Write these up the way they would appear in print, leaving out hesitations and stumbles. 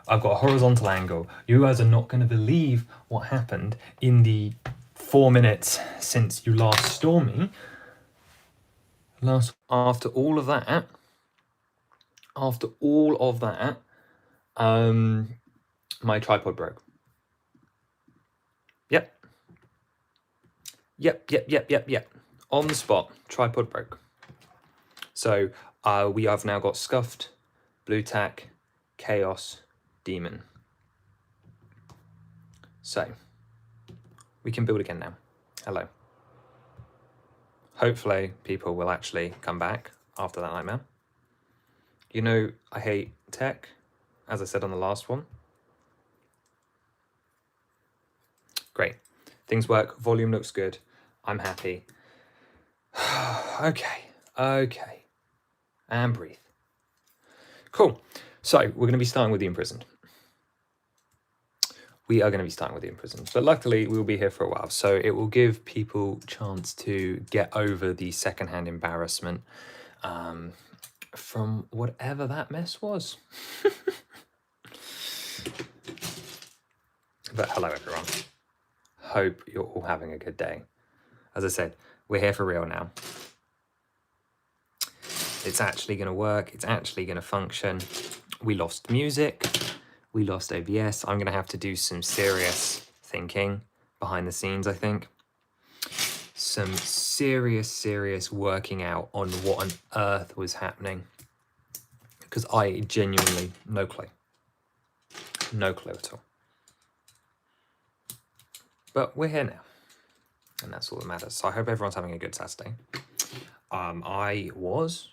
I've got a horizontal angle. You guys are not going to believe what happened in the 4 minutes since you last saw me. After all of that, my tripod broke. Yep. On the spot, tripod broke. So we have now got scuffed, blue tack, chaos, demon. So we can build again now. Hello. Hopefully people will actually come back after that nightmare. You know, I hate tech, as I said on the last one. Great. Things work. Volume looks good. I'm happy. Okay. And breathe. Cool. So we're going to be starting with the imprisoned. We are going to be starting with the imprisoned, but luckily we'll be here for a while, so it will give people a chance to get over the secondhand embarrassment from whatever that mess was. But hello everyone. Hope you're all having a good day. As I said, we're here for real now. It's actually going to work. It's actually going to function. We lost music. We lost OBS. I'm going to have to do some serious thinking behind the scenes, I think. Some serious working out on what on earth was happening. Because I genuinely, no clue. No clue at all. But we're here now. And that's all that matters. So I hope everyone's having a good Saturday. I was.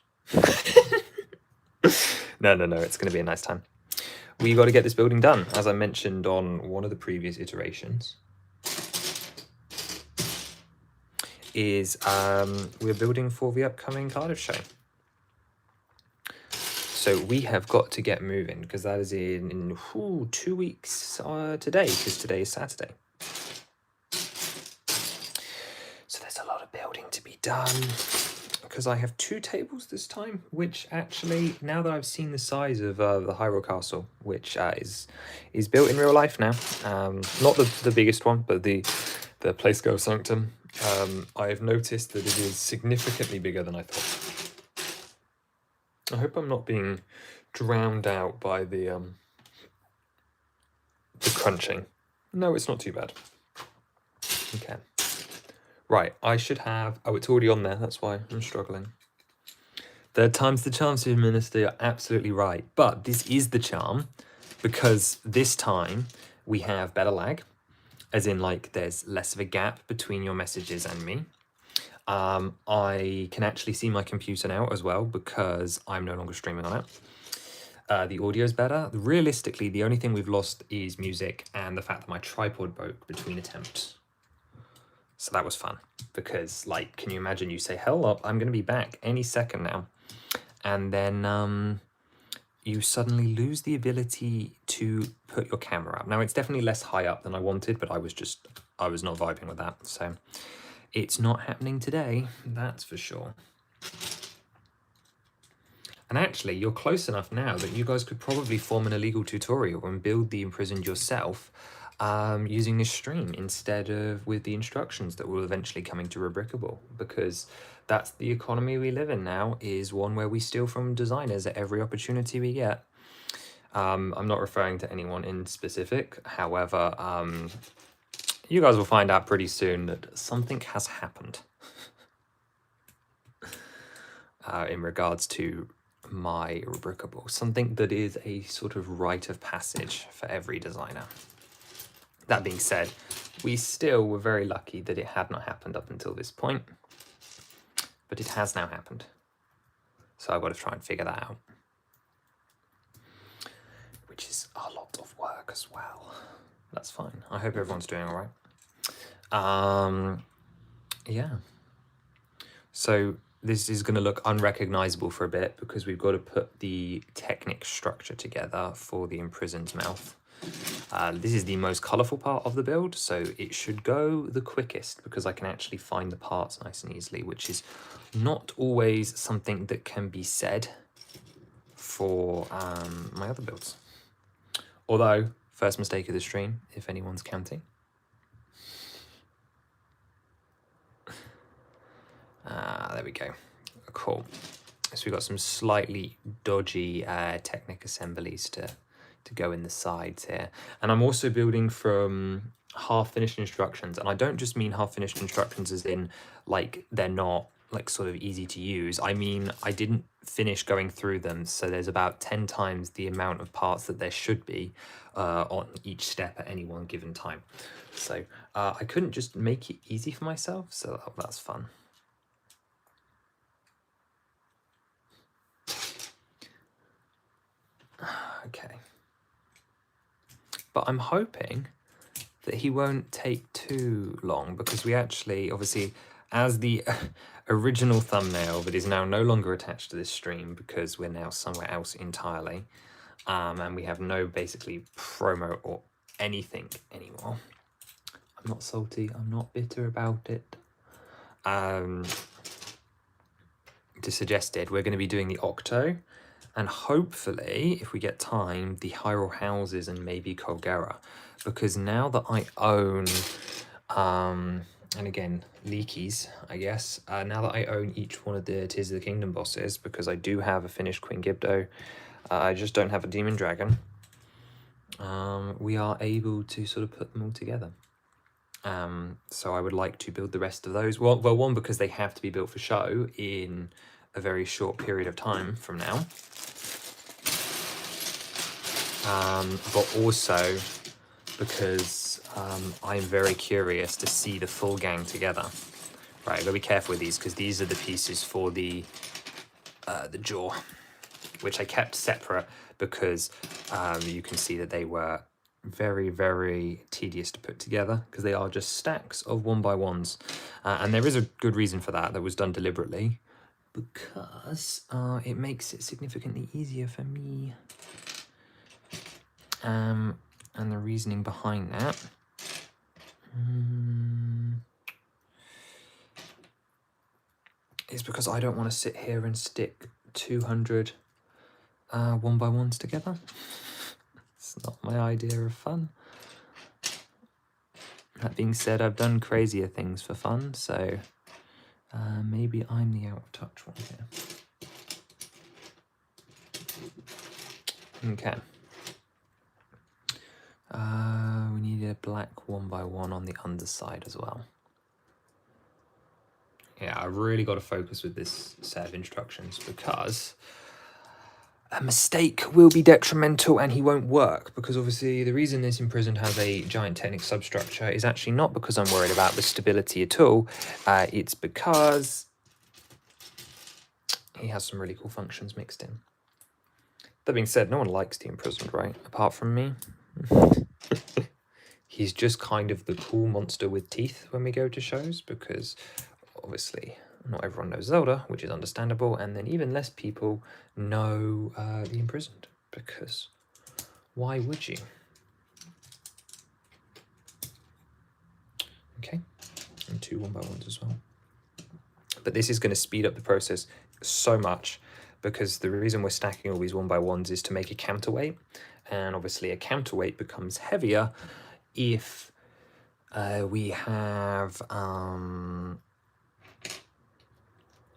No, it's going to be a nice time. We got to get this building done, as I mentioned on one of the previous iterations. We're building for the upcoming Cardiff show. So we have got to get moving, because that is in 2 weeks today, because today is Saturday. So there's a lot of building to be done, because I have 2 tables this time, which actually, now that I've seen the size of the Hyrule Castle, which is built in real life now, not the biggest one, but the Placego Sanctum, I have noticed that it is significantly bigger than I thought. I hope I'm not being drowned out by the crunching. No, it's not too bad. Okay. Right, I should have... Oh, it's already on there. That's why I'm struggling. Third time's the charm, Super Minister. You're absolutely right. But this is the charm because this time we have better lag, as in, like, there's less of a gap between your messages and me. I can actually see my computer now as well because I'm no longer streaming on it. The audio's better. Realistically, the only thing we've lost is music and the fact that my tripod broke between attempts. So that was fun because, like, can you imagine you say, hell up, I'm going to be back any second now. And then you suddenly lose the ability to put your camera up. Now, it's definitely less high up than I wanted, but I was not vibing with that. So it's not happening today, that's for sure. And actually, you're close enough now that you guys could probably form an illegal tutorial and build the imprisoned yourself using this stream instead of with the instructions that will eventually come into Rubricable, because that's the economy we live in now, is one where we steal from designers at every opportunity we get. I'm not referring to anyone in specific, however, you guys will find out pretty soon that something has happened in regards to my Rubricable, something that is a sort of rite of passage for every designer. That being said, we still were very lucky that it had not happened up until this point, but it has now happened. So I've got to try and figure that out, which is a lot of work as well. That's fine. I hope everyone's doing all right. Yeah. So this is going to look unrecognizable for a bit because we've got to put the Technic structure together for the imprisoned mouth. This is the most colourful part of the build, so it should go the quickest because I can actually find the parts nice and easily, which is not always something that can be said for my other builds. Although, first mistake of the stream, if anyone's counting. There we go. Cool. So we've got some slightly dodgy Technic assemblies to go in the sides here. And I'm also building from half-finished instructions. And I don't just mean half-finished instructions as in, like, they're not, like, sort of easy to use. I mean, I didn't finish going through them, so there's about 10 times the amount of parts that there should be on each step at any one given time. So I couldn't just make it easy for myself, so that's fun. Okay. But I'm hoping that he won't take too long, because we actually, obviously, as the original thumbnail that is now no longer attached to this stream because we're now somewhere else entirely, and we have no basically promo or anything anymore. I'm not salty, I'm not bitter about it. Just suggested we're going to be doing the Octo, and hopefully, if we get time, the Hyrule Houses and maybe Colgera, because now that I own, and again, Leakies, I guess, now that I own each one of the Tears of the Kingdom bosses, because I do have a finished Queen Gibdo, I just don't have a Demon Dragon, we are able to sort of put them all together. So I would like to build the rest of those. Well, one, because they have to be built for show in a very short period of time from now. But also because I'm very curious to see the full gang together. Right, gotta be careful with these, because these are the pieces for the jaw, which I kept separate because you can see that they were very, very tedious to put together, because they are just stacks of 1x1s. And there is a good reason for that was done deliberately, because it makes it significantly easier for me. And the reasoning behind that is because I don't want to sit here and stick 200 1x1s together. It's not my idea of fun. That being said, I've done crazier things for fun, so maybe I'm the out of touch one here. Okay. We need a black 1x1 on the underside as well. Yeah, I really got to focus with this set of instructions, because a mistake will be detrimental and he won't work, because obviously the reason this Imprisoned has a giant Technic substructure is actually not because I'm worried about the stability at all. It's because he has some really cool functions mixed in. That being said, no one likes the Imprisoned, right? Apart from me. He's just kind of the cool monster with teeth when we go to shows, because obviously not everyone knows Zelda, which is understandable, and then even less people know the Imprisoned, because why would you? Okay, and 2 1x1s as well. But this is going to speed up the process so much, because the reason we're stacking all these 1x1s is to make a counterweight, and obviously a counterweight becomes heavier if we have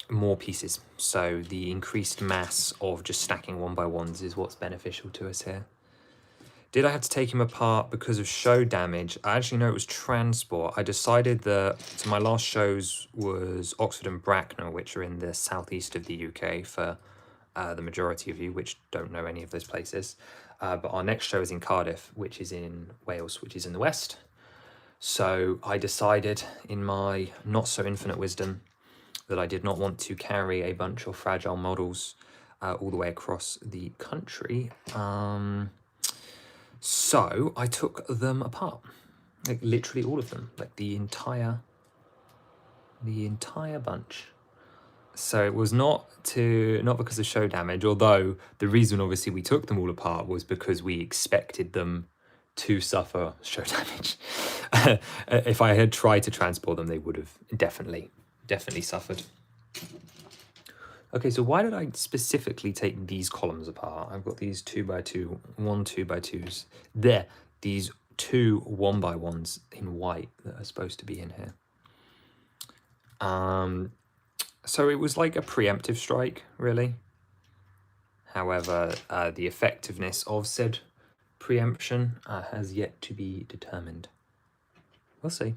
more pieces. So the increased mass of just stacking 1x1s is what's beneficial to us here. Did I have to take him apart because of show damage? I actually know it was transport. I decided that, so my last shows was Oxford and Bracknell, which are in the southeast of the UK for the majority of you, which don't know any of those places. But our next show is in Cardiff, which is in Wales, which is in the west. So I decided in my not so infinite wisdom that I did not want to carry a bunch of fragile models all the way across the country. So I took them apart, like literally all of them, like the entire bunch. So it was not because of show damage, although the reason obviously we took them all apart was because we expected them to suffer show damage. If I had tried to transport them, they would have definitely suffered. Okay, so why did I specifically take these columns apart? I've got these 2x2, 2x2s. There, these 2 1x1s in white that are supposed to be in here. So it was like a preemptive strike, really. However, the effectiveness of said preemption has yet to be determined. We'll see.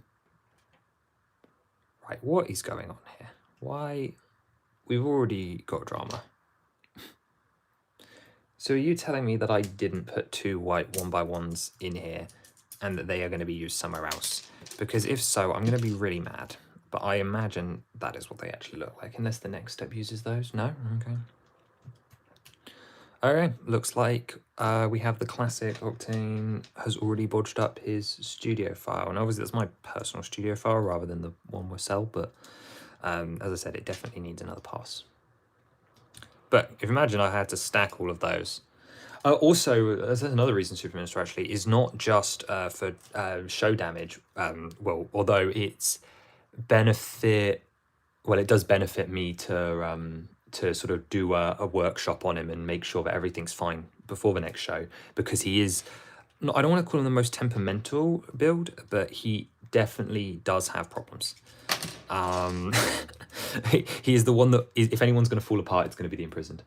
Right, what is going on here? Why? We've already got drama. So are you telling me that I didn't put 2 white 1x1s in here and that they are going to be used somewhere else? Because if so, I'm going to be really mad. But I imagine that is what they actually look like, unless the next step uses those. No? Okay. Okay, looks like we have the classic. Octane has already bodged up his studio file. And obviously that's my personal studio file rather than the one we sell, but as I said, it definitely needs another pass. But if you imagine I had to stack all of those. Also, there's another reason Superminister actually is not just for show damage. Well, although it's benefit, well, it does benefit me to sort of do a workshop on him and make sure that everything's fine before the next show, because he is, I don't want to call him the most temperamental build, but he definitely does have problems. He is the one that, if anyone's going to fall apart, it's going to be the imprisoned.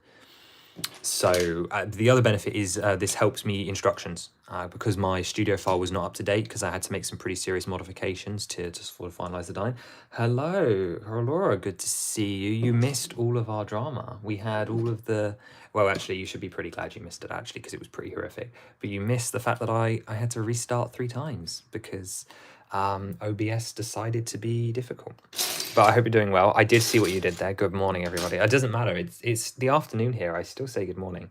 So the other benefit is this helps me instructions because my studio file was not up to date because I had to make some pretty serious modifications to sort of finalize the design. Hello, Laura, good to see you. You missed all of our drama. We had all of the, well, actually, you should be pretty glad you missed it actually because it was pretty horrific. But you missed the fact that I had to restart 3 times because OBS decided to be difficult. But I hope you're doing well. I did see what you did there. Good morning, everybody. It doesn't matter. It's the afternoon here. I still say good morning.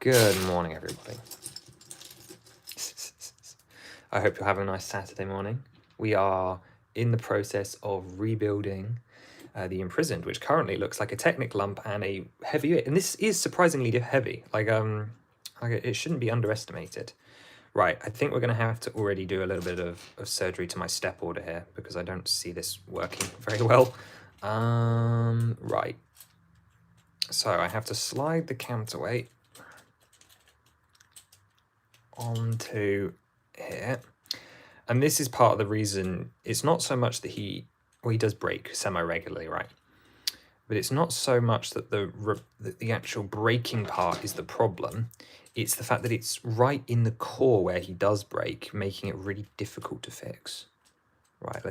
Good morning, everybody. I hope you're having a nice Saturday morning. We are in the process of rebuilding the Imprisoned, which currently looks like a Technic lump and a heavy. And this is surprisingly heavy. Like it shouldn't be underestimated. Right, I think we're going to have to already do a little bit of surgery to my step order here because I don't see this working very well. Right. So I have to slide the counterweight onto here. And this is part of the reason, it's not so much that he does break semi-regularly, right? But it's not so much that the actual breaking part is the problem. It's the fact that it's right in the core where he does break, making it really difficult to fix. Right,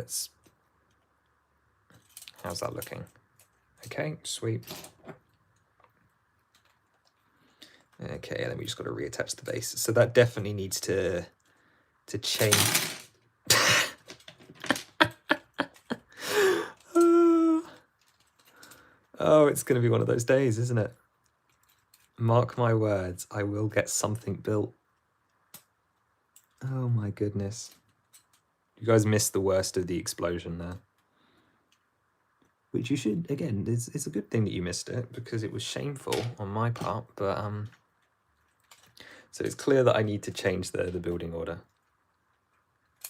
how's that looking? Okay, sweet. Okay, then we just got to reattach the base. So that definitely needs to change. Oh, it's going to be one of those days, isn't it? Mark my words, I will get something built. Oh my goodness. You guys missed the worst of the explosion there. Which you should, again, it's a good thing that you missed it because it was shameful on my part, but so it's clear that I need to change the building order.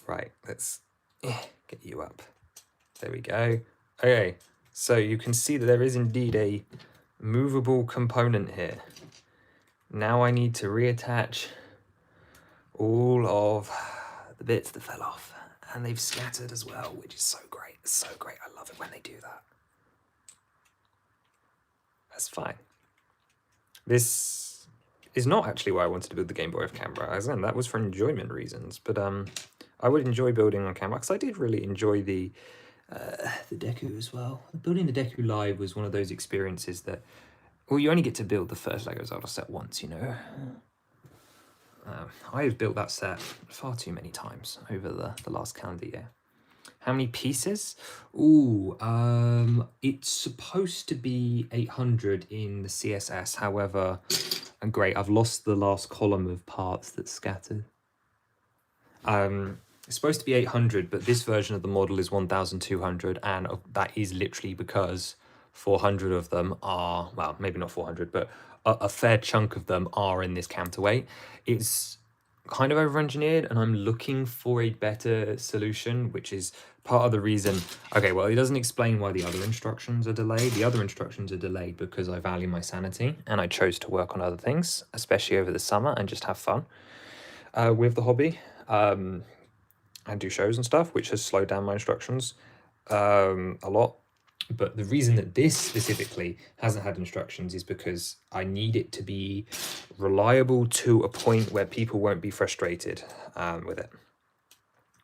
Right, let's get you up. There we go. Okay, so you can see that there is indeed a movable component here. Now I need to reattach all of the bits that fell off, and they've scattered as well, which is so great. It's so great. I love it when they do that. That's fine. This is not actually why I wanted to build the Game Boy of camera. As in, that was for enjoyment reasons, but I would enjoy building on camera because I did really enjoy the Deku as well. Building the Deku live was one of those experiences that, well, you only get to build the first Lego Zelda set once, you know. I've built that set far too many times over the last calendar year. How many pieces? Ooh, it's supposed to be 800 in the CSS. However, and great, I've lost the last column of parts that's scattered. It's supposed to be 800, but this version of the model is 1,200, and that is literally because 400 of them are, well, maybe not 400, but a fair chunk of them are in this counterweight. It's kind of over-engineered, and I'm looking for a better solution, which is part of the reason. Okay, well, it doesn't explain why the other instructions are delayed. The other instructions are delayed because I value my sanity, and I chose to work on other things, especially over the summer, and just have fun with the hobby, and do shows and stuff, which has slowed down my instructions a lot. But the reason that this specifically hasn't had instructions is because I need it to be reliable to a point where people won't be frustrated with it,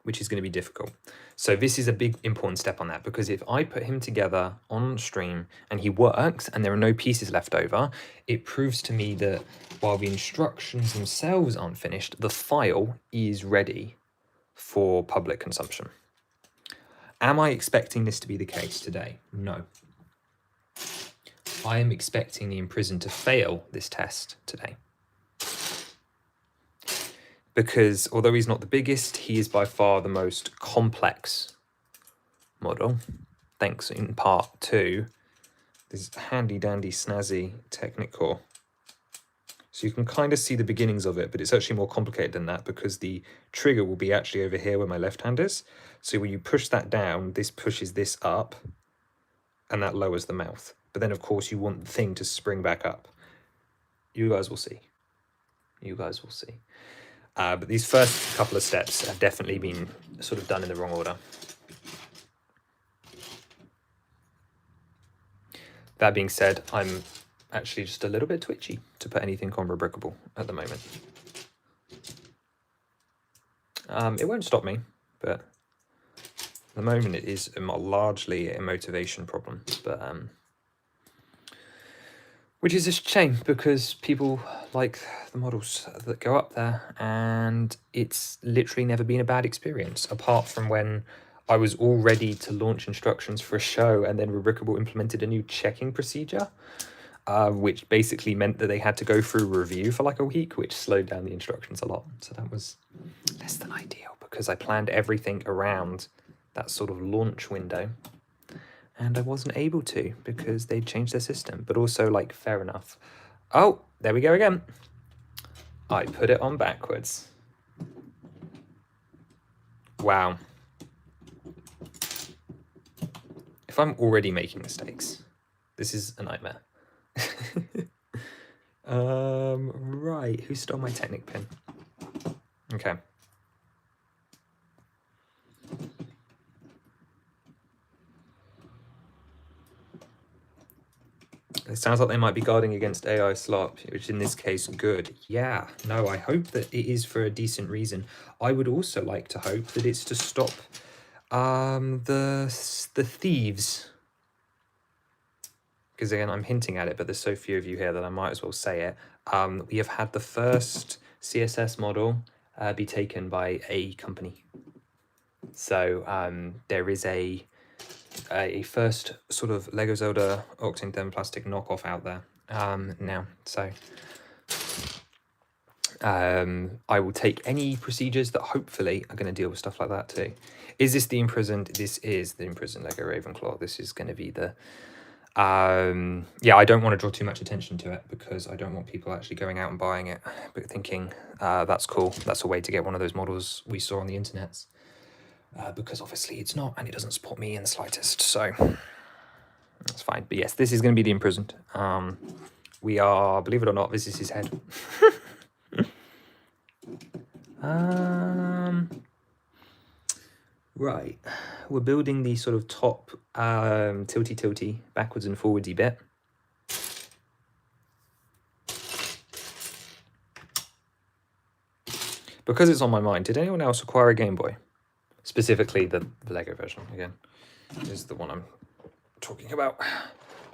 which is going to be difficult. So this is a big important step on that, because if I put him together on stream and he works and there are no pieces left over, it proves to me that while the instructions themselves aren't finished, the file is ready for public consumption. Am I expecting this to be the case today? No. I am expecting the imprisoned to fail this test today. Because although he's not the biggest, he is by far the most complex model, thanks in part to this handy dandy snazzy Technic core. So you can kind of see the beginnings of it, but it's actually more complicated than that, because the trigger will be actually over here where my left hand is. So when you push that down, this pushes this up, and that lowers the mouth. But then, of course, you want the thing to spring back up. You guys will see. You guys will see. But these first couple of steps have definitely been sort of done in the wrong order. That being said, I'm actually just a little bit twitchy to put anything on Rubricable at the moment. It won't stop me, but at the moment it is largely a motivation problem. But which is a shame, because people like the models that go up there, and it's literally never been a bad experience, apart from when I was all ready to launch instructions for a show, and then Rubricable implemented a new checking procedure, which basically meant that they had to go through review for like a week, which slowed down the instructions a lot. So that was less than ideal, because I planned everything around that sort of launch window, and I wasn't able to because they changed their system. But also, like, fair enough. Oh, there we go again. I put it on backwards. Wow. If I'm already making mistakes, this is a nightmare. Right, who stole my Technic pin? Okay. It sounds like they might be guarding against AI slop, which in this case, good. Yeah, no, I hope that it is for a decent reason. I would also like to hope that it's to stop the thieves. Because again, I'm hinting at it, but there's so few of you here that I might as well say it. We have had the first CSS model be taken by a company. So there is a first sort of Lego Zelda Octane Thermoplastic knockoff out there now. So I will take any procedures that hopefully are going to deal with stuff like that too. Is this the imprisoned? This is the imprisoned Lego Ravenclaw. This is going to be the... yeah, I don't want to draw too much attention to it, because I don't want people actually going out and buying it, but thinking, that's cool, that's a way to get one of those models we saw on the internet. Because obviously it's not, and it doesn't support me in the slightest, so that's fine. But yes, this is going to be the imprisoned. We are, believe it or not, this is his head. Right, we're building the sort of top tilty backwards and forwardsy bit. Because it's on my mind, did anyone else acquire a Game Boy? Specifically the Lego version, again, is the one I'm talking about.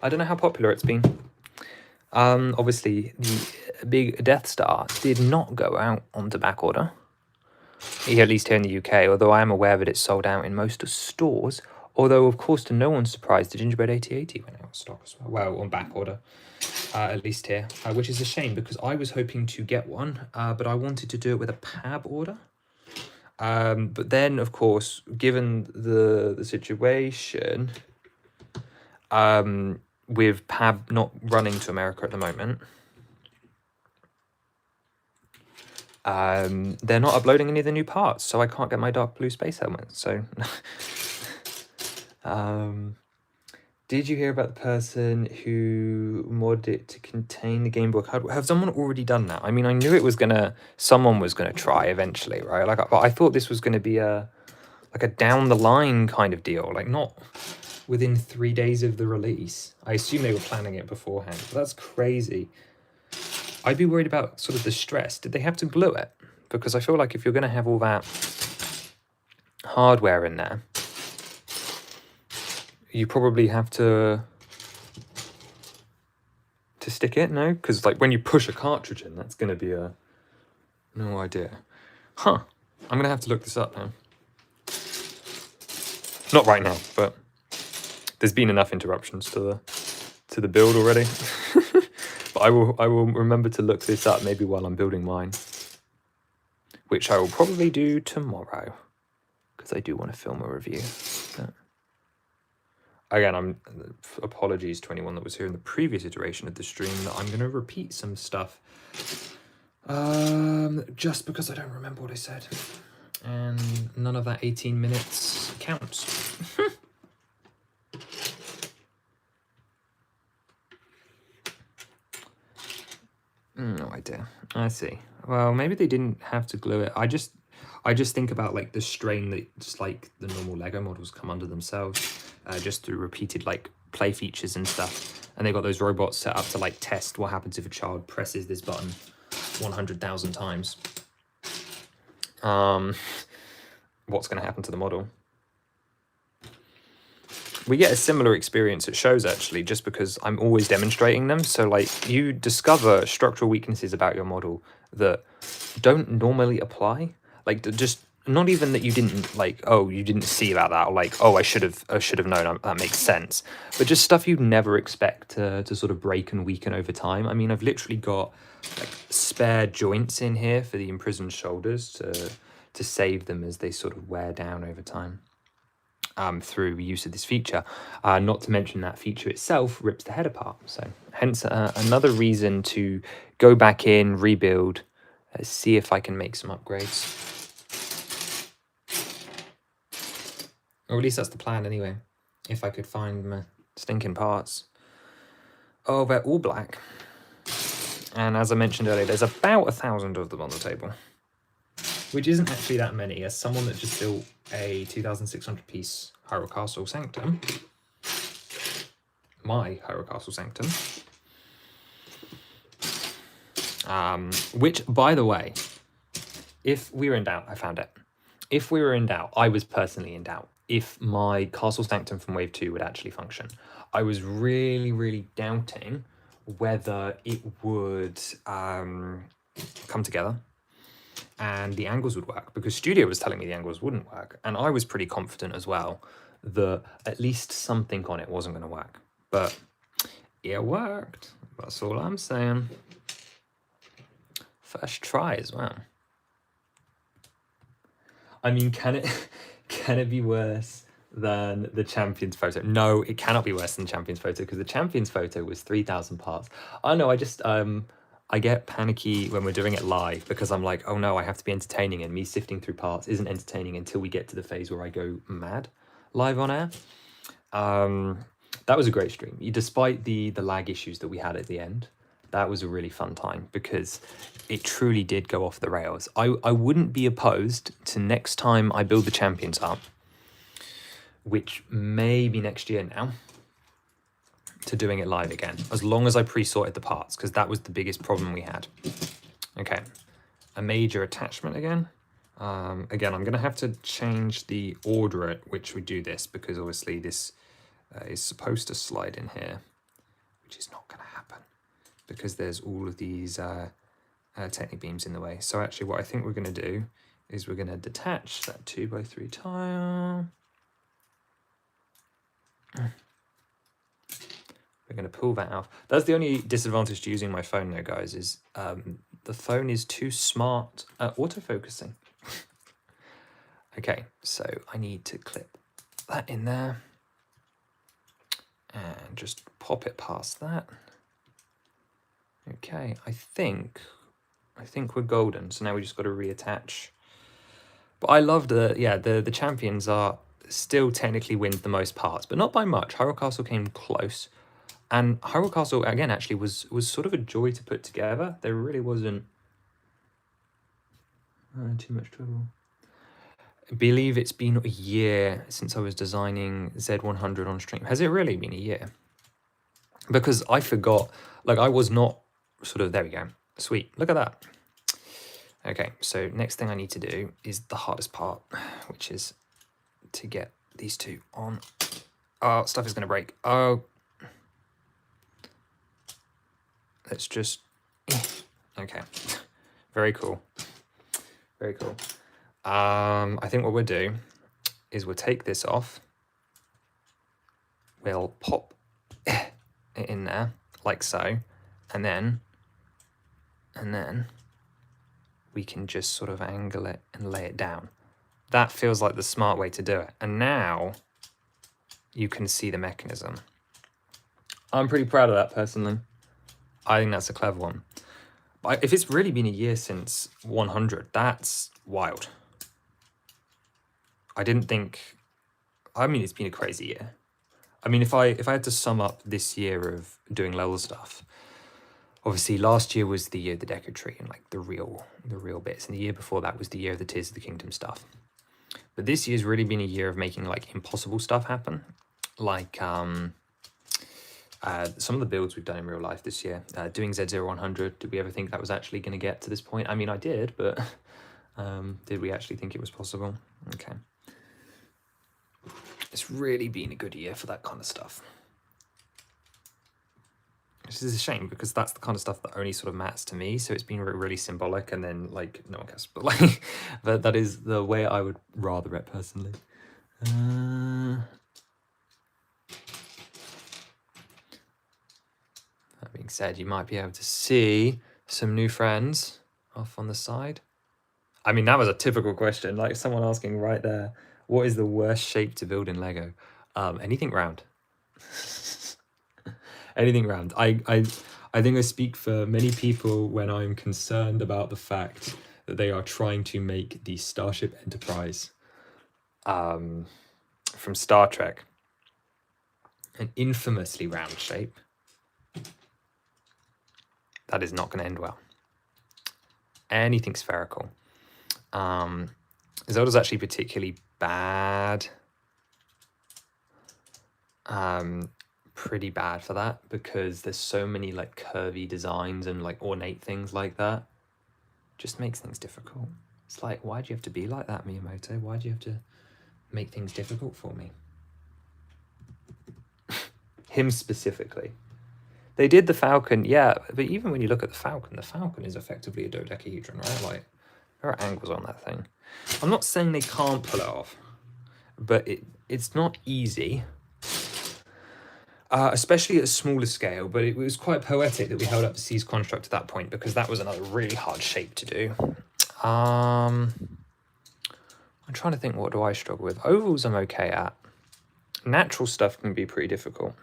I don't know how popular it's been. Obviously, the big Death Star did not go out onto back order, at least here in the UK, although I am aware that it's sold out in most stores. Although, of course, to no one's surprise, the Gingerbread 8080 went out of stock as well. Well, on back order, at least here, which is a shame, because I was hoping to get one, but I wanted to do it with a PAB order. But then, of course, given the situation, with PAB not running to America at the moment, they're not uploading any of the new parts, so I can't get my dark blue space helmet. So, did you hear about the person who modded it to contain the Game Boy card? Have someone already done that? I mean, I knew it was someone was gonna try eventually, right? Like, but I thought this was gonna be like a down the line kind of deal, like not within 3 days of the release. I assume they were planning it beforehand, but that's crazy. I'd be worried about sort of the stress. Did they have to glue it? Because I feel like if you're going to have all that hardware in there, you probably have to stick it, no? Because like when you push a cartridge in, that's going to be no idea. Huh. I'm going to have to look this up now. Not right now, but there's been enough interruptions to the build already. But I will remember to look this up maybe while I'm building mine, which I will probably do tomorrow because I do want to film a review. But again, apologies to anyone that was here in the previous iteration of the stream that I'm going to repeat some stuff just because I don't remember what I said, and none of that 18 minutes counts. No idea. I see. Well, maybe they didn't have to glue it. I just think about like the strain that just like the normal Lego models come under themselves, just through repeated like play features and stuff. And they got those robots set up to like test what happens if a child presses this button 100,000 times. What's going to happen to the model? We get a similar experience at shows, actually, just because I'm always demonstrating them. So, like, you discover structural weaknesses about your model that don't normally apply. Like, just not even that you didn't, like, oh, you didn't see about that, or like, oh, I should have known, that makes sense. But just stuff you'd never expect to sort of break and weaken over time. I mean, I've literally got, like, spare joints in here for the imprisoned shoulders to save them as they sort of wear down over time. Through use of this feature, not to mention that feature itself rips the head apart. So hence another reason to go back in, rebuild, see if I can make some upgrades. Or at least that's the plan anyway, if I could find my stinking parts. Oh, they're all black. And as I mentioned earlier, there's about 1,000 of them on the table, which isn't actually that many. As someone that just built a 2,600 piece Hyrule Castle Sanctum, my Hyrule Castle Sanctum, which, by the way, if we were in doubt, I found it. If we were in doubt, I was personally in doubt if my Castle Sanctum from Wave 2 would actually function. I was really, really doubting whether it would come together and the angles would work, because Studio was telling me the angles wouldn't work, and I was pretty confident as well that at least something on it wasn't going to work. But it worked. That's all I'm saying. First try as well. I mean, can it be worse than the Champions photo? No, it cannot be worse than the Champions photo, because the Champions photo was 3,000 parts. I know, I get panicky when we're doing it live, because I'm like, oh no, I have to be entertaining, and me sifting through parts isn't entertaining until we get to the phase where I go mad live on air. That was a great stream. Despite the lag issues that we had at the end, that was a really fun time, because it truly did go off the rails. I wouldn't be opposed to next time I build the Champions up, which may be next year now, to doing it live again, as long as I pre-sorted the parts, because that was the biggest problem we had. Okay, a major attachment again. Again, I'm going to have to change the order at which we do this, because obviously this is supposed to slide in here, which is not going to happen, because there's all of these Technic beams in the way. So actually what I think we're going to do is we're going to detach that 2x3 tile. We're going to pull that out. That's the only disadvantage to using my phone though, guys, is the phone is too smart at autofocusing. Okay, so I need to clip that in there and just pop it past that. Okay, I think I think we're golden, so now we just got to reattach. But I love the champions are still technically wins the most parts, but not by much. Hyrule Castle came close. And Hyrule Castle, again, actually was sort of a joy to put together. There really wasn't too much trouble. I believe it's been a year since I was designing Z100 on stream. Has it really been a year? Because I forgot, like I was not sort of, there we go. Sweet, look at that. Okay, so next thing I need to do is the hardest part, which is to get these two on. Oh, stuff is going to break. Oh. Let's just, okay. Very cool. Very cool. I think what we'll do is we'll take this off. We'll pop it in there like so, and then we can just sort of angle it and lay it down. That feels like the smart way to do it. And now you can see the mechanism. I'm pretty proud of that personally. I think that's a clever one. But if it's really been a year since 100, that's wild. I didn't think, I mean, it's been a crazy year. I mean, if I had to sum up this year of doing level stuff, obviously last year was the year of the Deco Tree and like the real bits. And the year before that was the year of the Tears of the Kingdom stuff. But this year's really been a year of making like impossible stuff happen. Like some of the builds we've done in real life this year. Doing Z0100, did we ever think that was actually going to get to this point? I mean, I did, but did we actually think it was possible? Okay. It's really been a good year for that kind of stuff. Which is a shame because that's the kind of stuff that only sort of matters to me. So it's been really symbolic, and then like no one cares. But like that is the way I would rather it personally. That being said, you might be able to see some new friends off on the side. I mean, that was a typical question. Like someone asking right there, what is the worst shape to build in Lego? Anything round. Anything round. I think I speak for many people when I'm concerned about the fact that they are trying to make the Starship Enterprise from Star Trek an infamously round shape. That is not going to end well. Anything spherical. Zelda's actually particularly bad. Pretty bad for that because there's so many like curvy designs and like ornate things like that. Just makes things difficult. It's like, why do you have to be like that, Miyamoto? Why do you have to make things difficult for me? Him specifically. They did the Falcon, yeah, but even when you look at the Falcon is effectively a dodecahedron, right? Like, there are angles on that thing. I'm not saying they can't pull it off, but it's not easy. Especially at a smaller scale, but it was quite poetic that we held up the Seas construct at that point because that was another really hard shape to do. I'm trying to think, what do I struggle with? Ovals I'm okay at. Natural stuff can be pretty difficult.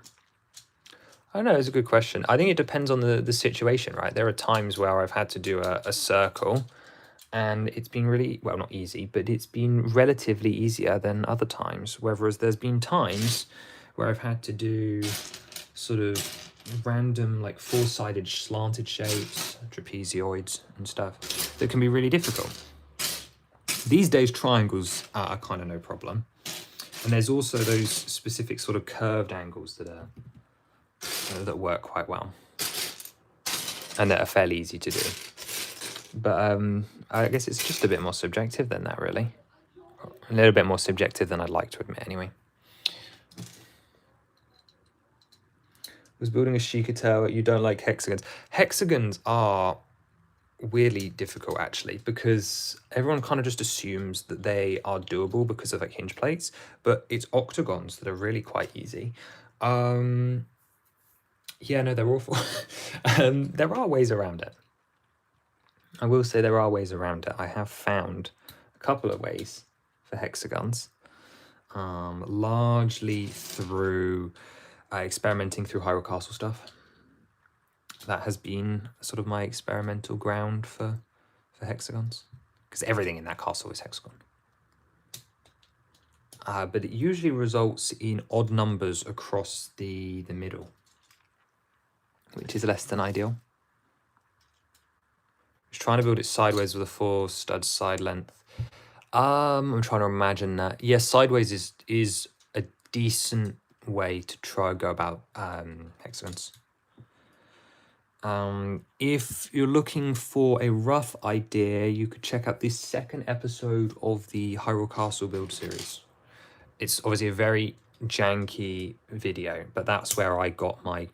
I don't know, it's a good question. I think it depends on the situation, right? There are times where I've had to do a circle and it's been really, well, not easy, but it's been relatively easier than other times. Whereas there's been times where I've had to do sort of random like four-sided slanted shapes, trapezoids and stuff that can be really difficult. These days triangles are kind of no problem. And there's also those specific sort of curved angles that are that work quite well and that are fairly easy to do. But I guess it's just a bit more subjective than that, really. A little bit more subjective than I'd like to admit anyway. Was building a Sheikah Tower, you don't like hexagons. Hexagons are weirdly difficult actually because everyone kind of just assumes that they are doable because of like hinge plates, but it's octagons that are really quite easy. Yeah, no, they're awful. There are ways around it. I will say there are ways around it. I have found a couple of ways for hexagons, largely through experimenting through Hyrule Castle stuff. that has been sort of my experimental ground for hexagons, because everything in that castle is hexagon. But it usually results in odd numbers across the middle, which is less than ideal. I was trying to build it sideways with a 4 stud side length. I'm trying to imagine that. Yes, sideways is a decent way to try and go about hexagons. If you're looking for a rough idea, you could check out this second episode of the Hyrule Castle build series. It's obviously a very janky video, but that's where I got my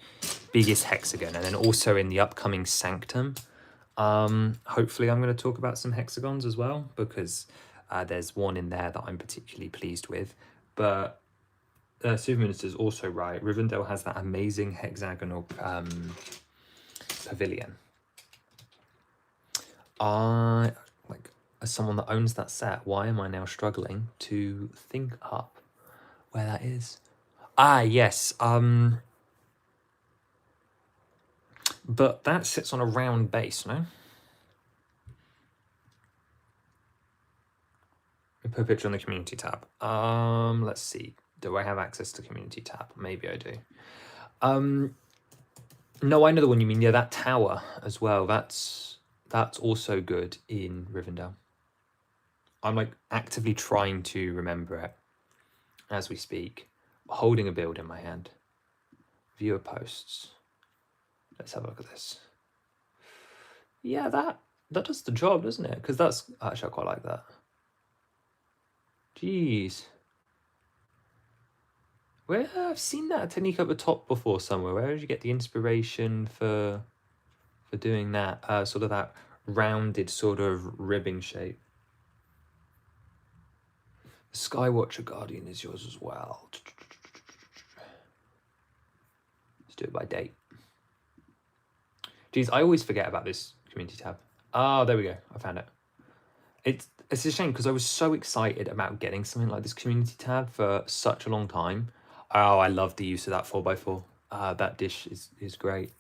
biggest hexagon. And then also in the upcoming Sanctum, hopefully I'm going to talk about some hexagons as well, because there's one in there that I'm particularly pleased with. But Superminister is also right. Rivendell has that amazing hexagonal pavilion. Like, as someone that owns that set, why am I now struggling to think up where that is? Yes. But that sits on a round base, no? I put a picture on the community tab. Let's see. Do I have access to community tab? Maybe I do. No, I know the one you mean. Yeah, that tower as well. That's also good in Rivendell. I'm like actively trying to remember it as we speak. Holding a build in my hand. Viewer posts. Let's have a look at this. Yeah, that does the job, doesn't it? Because that's actually I quite like that. Jeez. Where I've seen that technique at the top before somewhere. Where did you get the inspiration for doing that? Sort of that rounded sort of ribbing shape. The Skywatcher Guardian is yours as well. Let's do it by date. Geez, I always forget about this community tab. Oh, there we go. I found it. It's a shame because I was so excited about getting something like this community tab for such a long time. Oh, I love the use of that 4x4. That dish is great.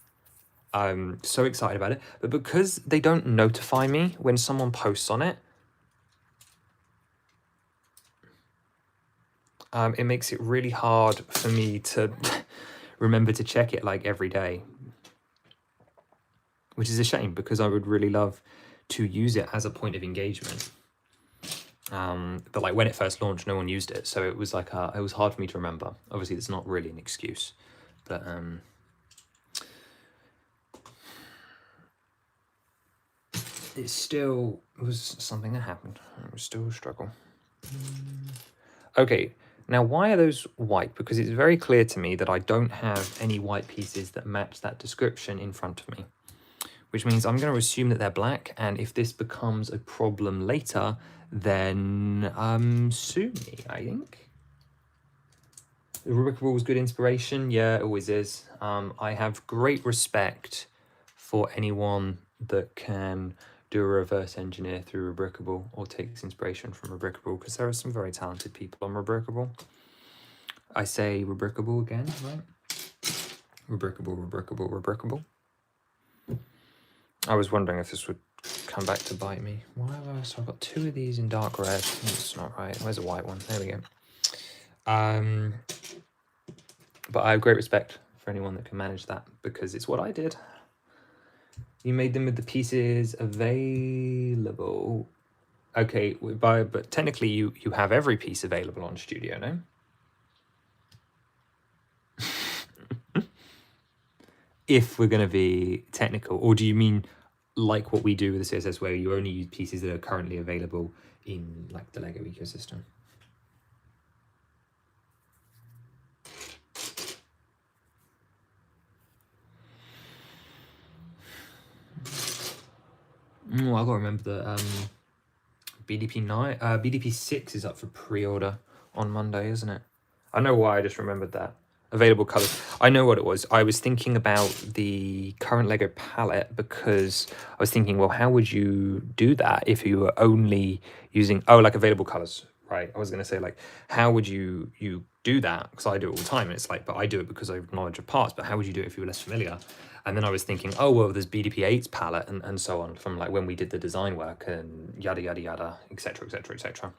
I'm so excited about it. But because they don't notify me when someone posts on it, it makes it really hard for me to remember to check it like every day. Which is a shame because I would really love to use it as a point of engagement. But like when it first launched, no one used it, so it was like it was hard for me to remember. Obviously, it's not really an excuse, but it still was something that happened. It was still a struggle. Okay, now why are those white? Because it's very clear to me that I don't have any white pieces that match that description in front of me. Which means I'm going to assume that they're black, and if this becomes a problem later, then sue me, I think. The Rubric Rule was good inspiration. Yeah, it always is. I have great respect for anyone that can do a reverse engineer through Rubricable or takes inspiration from Rubricable, because there are some very talented people on Rubricable. I say Rubricable again, right? Rubricable, Rubricable, Rubricable. I was wondering if this would come back to bite me. Why have I... So I've got 2 of these in dark red. That's not right. Where's a white one? There we go. But I have great respect for anyone that can manage that, because it's what I did. You made them with the pieces available. Okay, but technically you have every piece available on Studio, no? If we're going to be technical, or do you mean like what we do with the CSS where you only use pieces that are currently available in like the Lego ecosystem? Oh, I've got to remember that BDP 6 is up for pre-order on Monday, isn't it? I know why, I just remembered that. Available colours. I know what it was. I was thinking about the current Lego palette, because I was thinking, well, how would you do that if you were only using, like available colours, right? I was going to say, like, how would you do that? Because I do it all the time, and it's like, but I do it because I have knowledge of parts, but how would you do it if you were less familiar? And then I was thinking, oh, well, there's BDP8's palette and so on from like when we did the design work and yada, yada, yada, etc., etc., etc.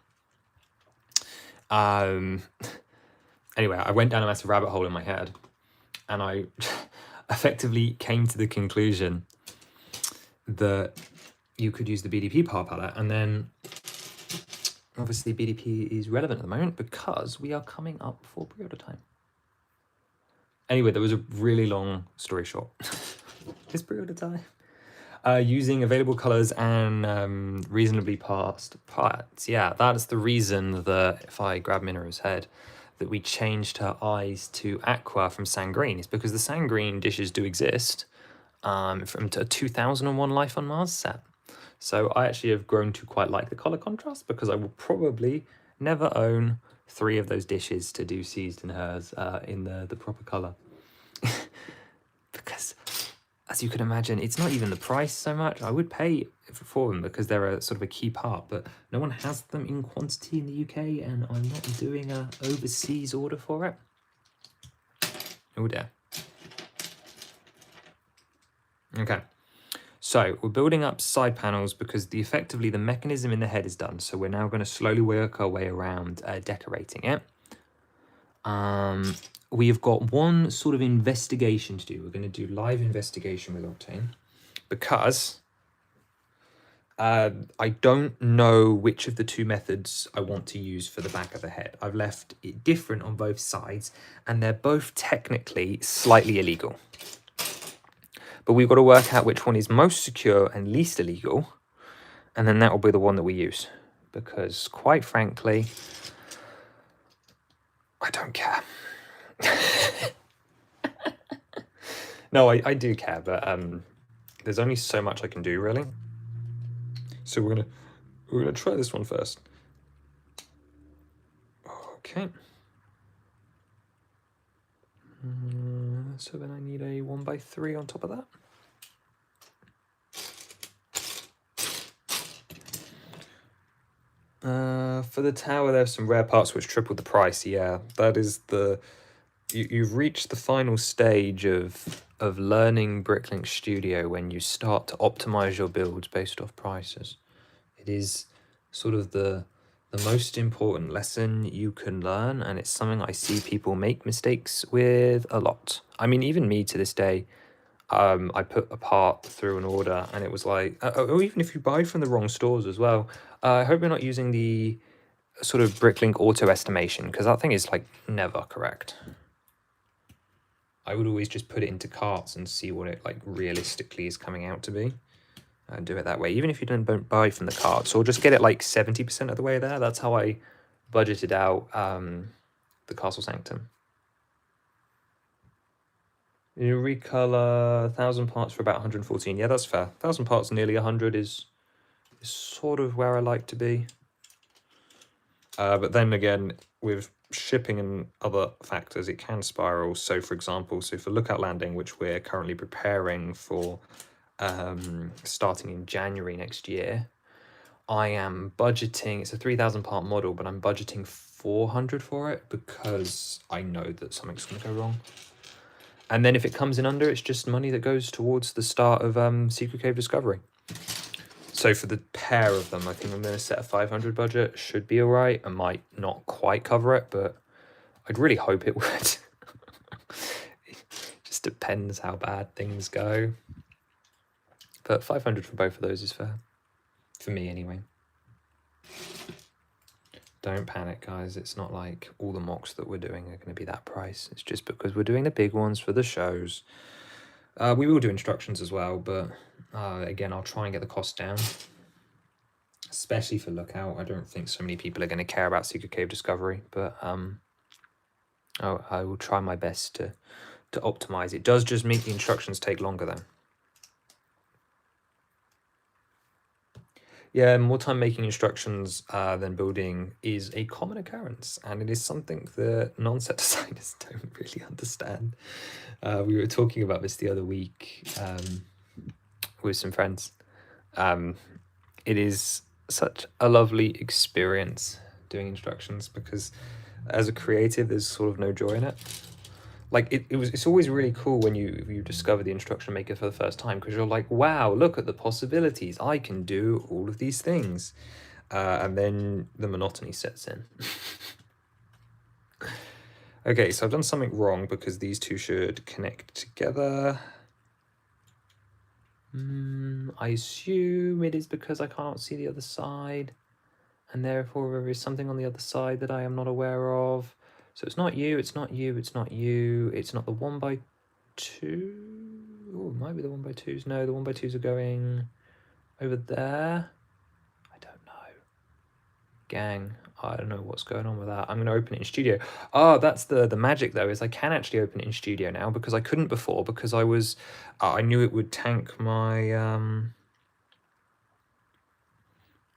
Anyway, I went down a massive rabbit hole in my head and I effectively came to the conclusion that you could use the BDP power palette, and then obviously BDP is relevant at the moment because we are coming up for pre-order time. Anyway, there was a really long story short. It's pre-order time. Using available colors and reasonably past parts. Yeah, that's the reason that if I grab Minero's head, that we changed her eyes to aqua from sangreen. Is because the sangreen dishes do exist from a 2001 Life on Mars set. So I actually have grown to quite like the color contrast because I will probably never own 3 of those dishes to do seized and hers in the proper color. Because, as you can imagine, it's not even the price so much. I would pay for them because they're a sort of a key part, but no one has them in quantity in the UK, and I'm not doing a overseas order for it. Oh dear. Okay. So we're building up side panels because effectively the mechanism in the head is done. So we're now going to slowly work our way around decorating it. We've got one sort of investigation to do. We're going to do live investigation with Octane because I don't know which of the 2 methods I want to use for the back of the head. I've left it different on both sides and they're both technically slightly illegal. But we've got to work out which one is most secure and least illegal, and then that will be the one that we use. Because, quite frankly, I don't care. No, I do care, but there's only so much I can do, really. So we're gonna try this one first. Okay. So then I need a 1x3 on top of that. For the tower, there's some rare parts which tripled the price. Yeah, that is the... You've reached the final stage of learning Bricklink Studio when you start to optimize your builds based off prices. It is sort of the most important lesson you can learn, and it's something I see people make mistakes with a lot. I mean, even me to this day, I put a part through an order and it was like, or even if you buy from the wrong stores as well, I hope you're not using the sort of Bricklink auto estimation, because that thing is like never correct. I would always just put it into carts and see what it like realistically is coming out to be. And do it that way, even if you don't buy from the carts, or just get it like 70% of the way there. That's how I budgeted out the Castle Sanctum. You recolor 1,000 parts for about 114. Yeah, that's fair. 1,000 parts, nearly 100 is sort of where I like to be. But then again, with shipping and other factors, it can spiral. So, for example, for Lookout Landing, which we're currently preparing for starting in January next year, I am budgeting, it's a 3,000 part model, but I'm budgeting 400 for it because I know that something's going to go wrong. And then if it comes in under, it's just money that goes towards the start of Secret Cave Discovery. So for the pair of them, I think I'm going to set a 500 budget. Should be all right. I might not quite cover it, but I'd really hope it would. It just depends how bad things go. But 500 for both of those is fair. For me, anyway. Don't panic, guys. It's not like all the mocks that we're doing are going to be that price. It's just because we're doing the big ones for the shows. We will do instructions as well, but again, I'll try and get the cost down. Especially for Lookout. I don't think so many people are going to care about Secret Cave Discovery, but I will try my best to optimize. It does just make the instructions take longer, though. Yeah, more time making instructions than building is a common occurrence, and it is something that non-set designers don't really understand. We were talking about this the other week with some friends. It is such a lovely experience doing instructions because as a creative, there's sort of no joy in it. like it's always really cool when you discover the instruction maker for the first time, because you're like, wow, look at the possibilities, I can do all of these things, and then the monotony sets in. Okay, so I've done something wrong because these two should connect together. I assume it is because I can't see the other side, and therefore there is something on the other side that I am not aware of. So it's not you, it's not you, it's not you, it's not the 1x2. Oh, it might be the 1x2s. No, the 1x2s are going over there. I don't know. Gang, I don't know what's going on with that. I'm going to open it in Studio. Oh, that's the magic though, is I can actually open it in Studio now, because I couldn't before, because I was I knew it would tank my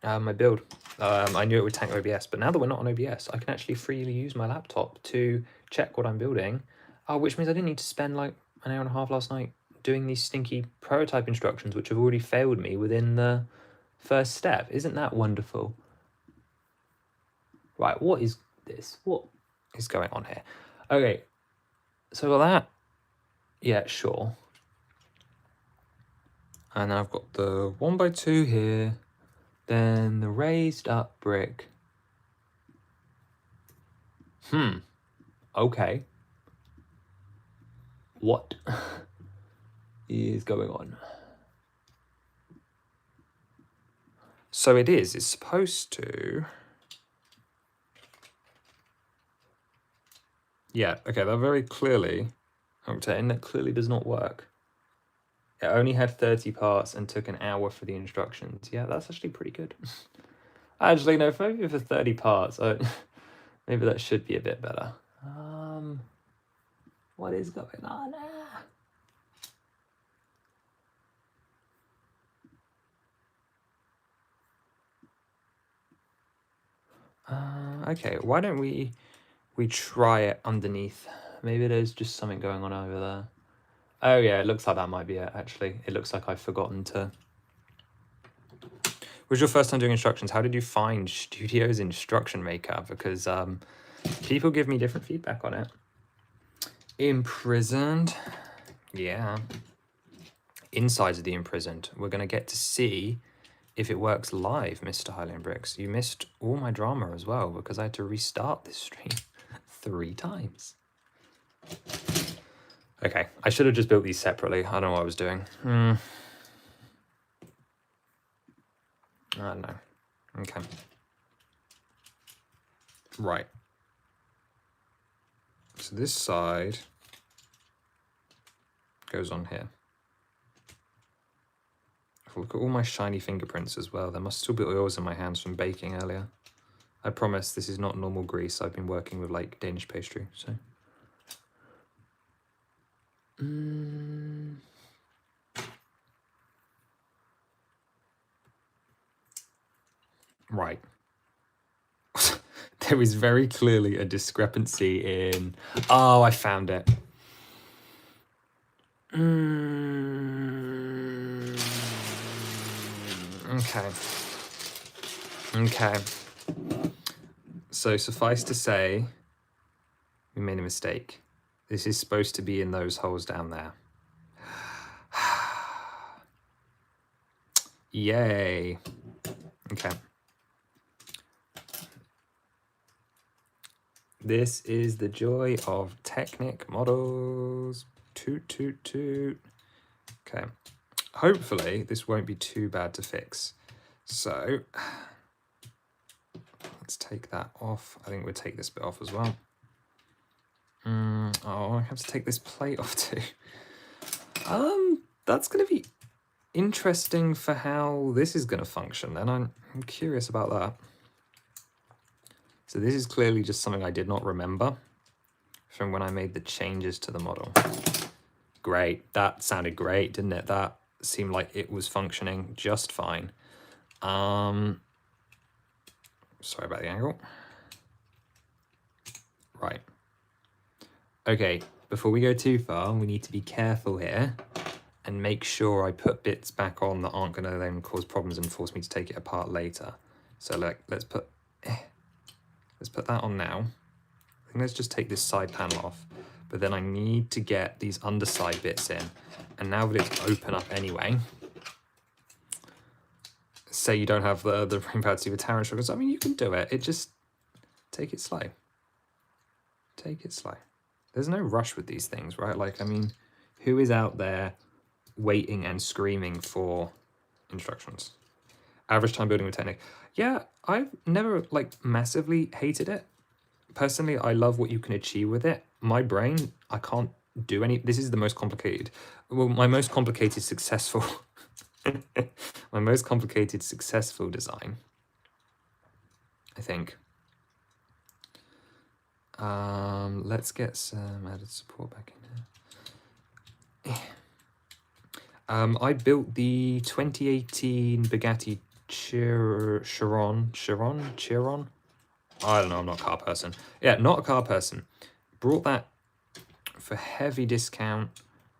my build. I knew it would tank OBS, but now that we're not on OBS, I can actually freely use my laptop to check what I'm building, which means I didn't need to spend like an hour and a half last night doing these stinky prototype instructions, which have already failed me within the first step. Isn't that wonderful? Right, what is this? What is going on here? Okay, so got that. Yeah, sure. And I've got the 1x2 here, then the raised up brick. Okay. What is going on? So it's supposed to... Yeah, okay, that very clearly, and that clearly does not work. It only had 30 parts and took an hour for the instructions. Yeah, that's actually pretty good. Actually, no, maybe for 30 parts, maybe that should be a bit better. What is going on? Okay, why don't we try it underneath? Maybe there's just something going on over there. Oh yeah, it looks like that might be it, actually. It looks like I've forgotten to... Was your first time doing instructions? How did you find Studio's Instruction Maker? Because people give me different feedback on it. Imprisoned. Yeah. Insides of the Imprisoned. We're going to get to see if it works live, Mr. Highland Bricks. You missed all my drama as well, because I had to restart this stream 3 times. Okay, I should have just built these separately. I don't know what I was doing. I don't know. Okay. Right. So this side goes on here. Look at all my shiny fingerprints as well. There must still be oils in my hands from baking earlier. I promise this is not normal grease. I've been working with like Danish pastry, so. Right. There is very clearly a discrepancy in... Oh, I found it. Okay. Okay. So suffice to say, we made a mistake. This is supposed to be in those holes down there. Yay. Okay. This is the joy of Technic models. Toot, toot, toot. Okay. Hopefully, this won't be too bad to fix. So, let's take that off. I think we'll take this bit off as well. Oh, I have to take this plate off too. That's going to be interesting for how this is going to function, and I'm curious about that. So this is clearly just something I did not remember from when I made the changes to the model. Great, that sounded great, didn't it? That seemed like it was functioning just fine. Sorry about the angle. Right. Okay, before we go too far, we need to be careful here and make sure I put bits back on that aren't going to then cause problems and force me to take it apart later. So let's put that on now. I think let's just take this side panel off. but then I need to get these underside bits in. And now that it's open up anyway, say you don't have the brain power to do the tower instructions, I mean, you can do it. It just, take it slow. Take it slow. There's no rush with these things, right? Like, I mean, who is out there waiting and screaming for instructions? Average time building with Technic. Yeah, I've never, like, massively hated it. Personally, I love what you can achieve with it. My brain, I can't do any... This is the most complicated... Well, my most complicated successful... my most complicated successful design, I think. Let's get some added support back in here. I built the 2018 Bugatti Chiron. I don't know, I'm not a car person. Yeah, not a car person. Brought that for heavy discount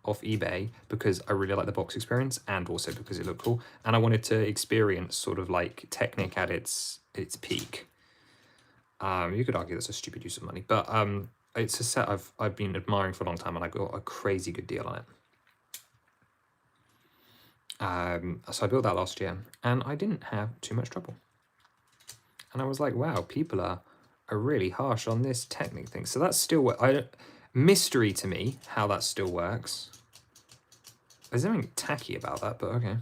off eBay because I really like the box experience and also because it looked cool. And I wanted to experience sort of like Technic at its peak. You could argue that's a stupid use of money, but it's a set I've been admiring for a long time, and I got a crazy good deal on it. So I built that last year, and I didn't have too much trouble. And I was like, wow, people are really harsh on this Technic thing. So that's still mystery to me how that still works. There's something tacky about that, but okay.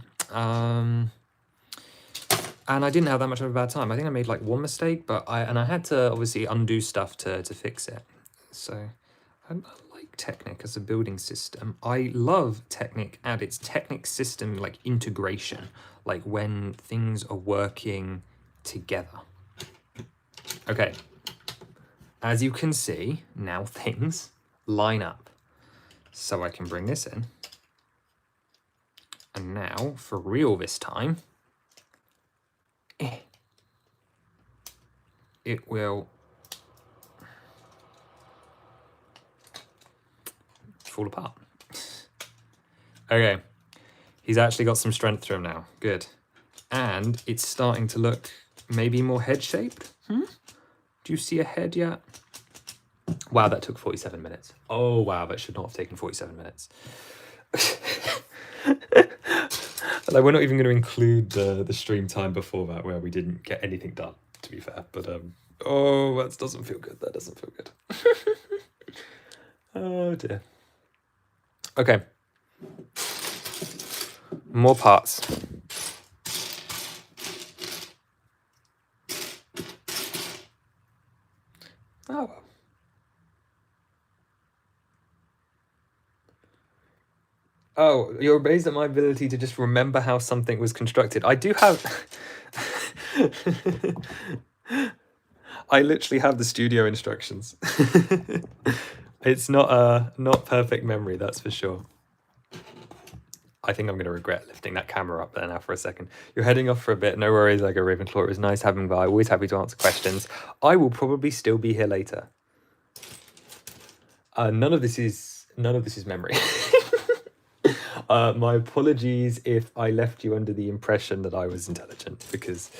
And I didn't have that much of a bad time. I think I made like one mistake, but I had to obviously undo stuff to fix it. So I like Technic as a building system. I love Technic and its Technic system like integration, like when things are working together. Okay, as you can see, now things line up. So I can bring this in. And now, for real this time, it will fall apart. Okay, he's actually got some strength to him now. Good. And it's starting to look maybe more head-shaped. Do you see a head yet? Wow, that took 47 minutes. Oh, wow, that should not have taken 47 minutes. Like, we're not even going to include the stream time before that where we didn't get anything done, to be fair. But, oh, that doesn't feel good. That doesn't feel good. Oh, dear. Okay. More parts. Oh, well. Oh, you're amazed at my ability to just remember how something was constructed. I do have... I literally have the studio instructions. It's not perfect memory, that's for sure. I think I'm going to regret lifting that camera up there now for a second. You're heading off for a bit. No worries, I go Ravenclaw. It was nice having you by. Always happy to answer questions. I will probably still be here later. None of this is memory. My apologies if I left you under the impression that I was intelligent, because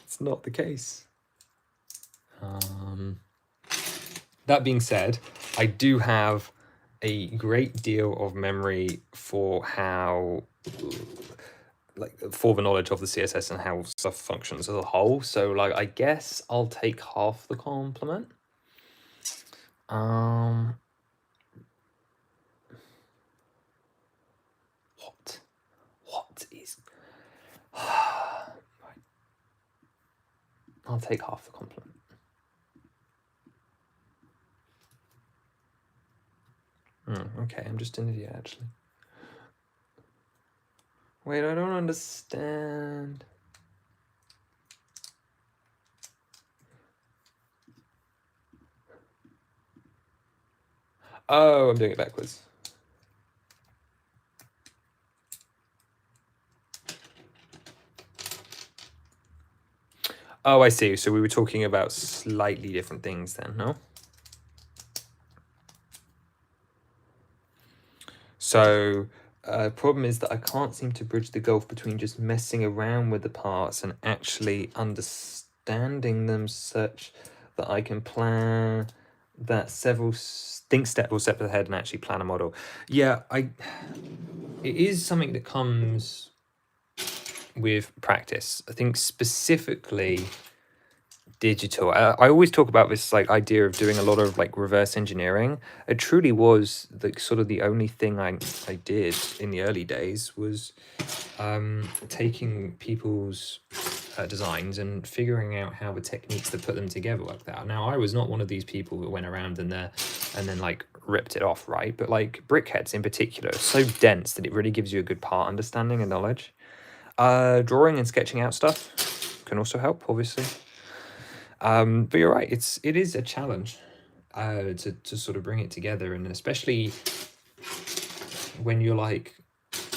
it's not the case. That being said, I do have a great deal of memory for how, like, for the knowledge of the CSS and how stuff functions as a whole. So, like, I guess I'll take half the compliment. What is... Right. I'll take half the compliment. Okay, I'm just an idiot, actually. Wait, I don't understand. Oh, I'm doing it backwards. Oh, I see. So we were talking about slightly different things then, no? So, problem is that I can't seem to bridge the gulf between just messing around with the parts and actually understanding them such that I can plan that think step or step ahead and actually plan a model. Yeah, it is something that comes with practice. I think specifically digital. I always talk about this like idea of doing a lot of like reverse engineering. It truly was like sort of the only thing I did in the early days was taking people's designs and figuring out how the techniques that put them together worked out. Now I was not one of these people that went around and then like ripped it off, right? But like brickheads in particular are so dense that it really gives you a good part understanding and knowledge. Drawing and sketching out stuff can also help, obviously. But you're right, it is a challenge to sort of bring it together, and especially when you're like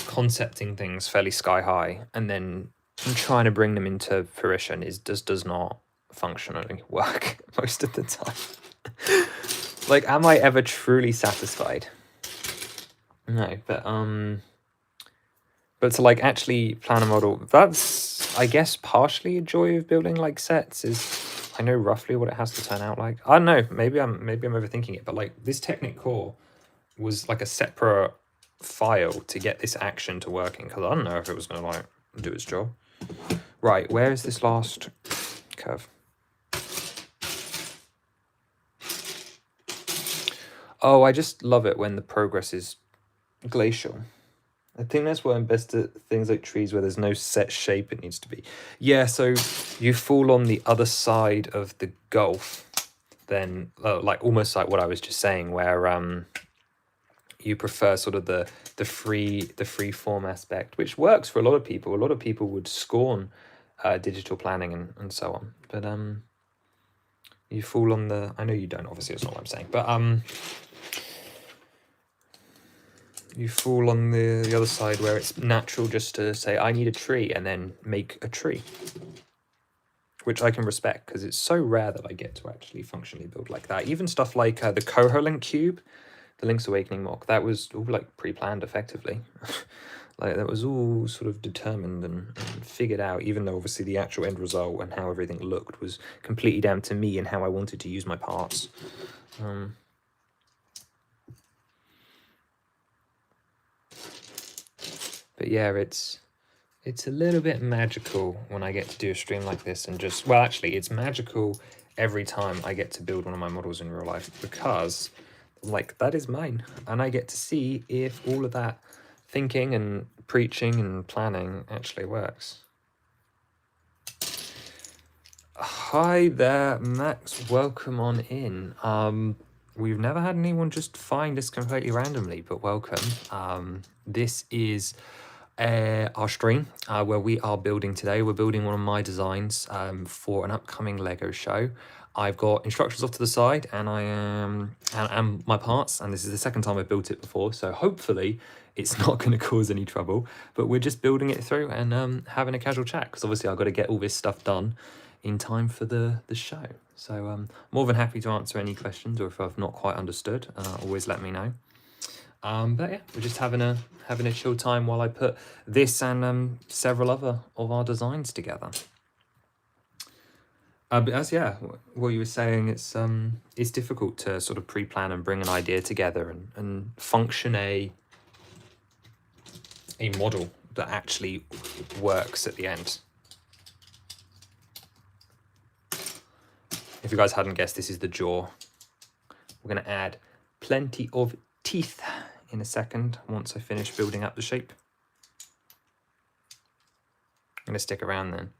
concepting things fairly sky high and then trying to bring them into fruition does not functionally work most of the time. Like, am I ever truly satisfied? No, but to like actually plan a model, that's I guess partially a joy of building like sets is I know roughly what it has to turn out like. I don't know, maybe I'm overthinking it, but like this Technic core was like a separate file to get this action to working because I don't know if it was gonna like do its job. Right, where is this last curve? Oh, I just love it when the progress is glacial. I think that's why I'm best at things like trees where there's no set shape it needs to be. Yeah, so you fall on the other side of the gulf, then like almost like what I was just saying, where you prefer sort of the free form aspect, which works for a lot of people. A lot of people would scorn digital planning and so on, but you fall on the. I know you don't. Obviously, that's not what I'm saying, but you fall on the other side where it's natural just to say, I need a tree, and then make a tree. Which I can respect, because it's so rare that I get to actually functionally build like that. Even stuff like the Koholint cube, the Link's Awakening mock, that was all like pre-planned effectively. Like that was all sort of determined and figured out, even though obviously the actual end result and how everything looked was completely down to me and how I wanted to use my parts. But yeah, it's a little bit magical when I get to do a stream like this and just, well, actually, it's magical every time I get to build one of my models in real life because, like, that is mine. And I get to see if all of that thinking and preaching and planning actually works. Hi there, Max. Welcome on in. We've never had anyone just find us completely randomly, but welcome. This is our stream where we are building today. We're building one of my designs for an upcoming Lego show. I've got instructions off to the side and I am and my parts, and this is the second time I've built it before, so hopefully it's not going to cause any trouble, but we're just building it through and having a casual chat because obviously I've got to get all this stuff done in time for the show. So more than happy to answer any questions, or if I've not quite understood, always let me know. But yeah, we're just having a chill time while I put this and several other of our designs together. But as what you were saying, it's difficult to sort of pre-plan and bring an idea together and function a model that actually works at the end. If you guys hadn't guessed, this is the jaw. We're going to add plenty of teeth in a second once I finish building up the shape. I'm going to stick around then.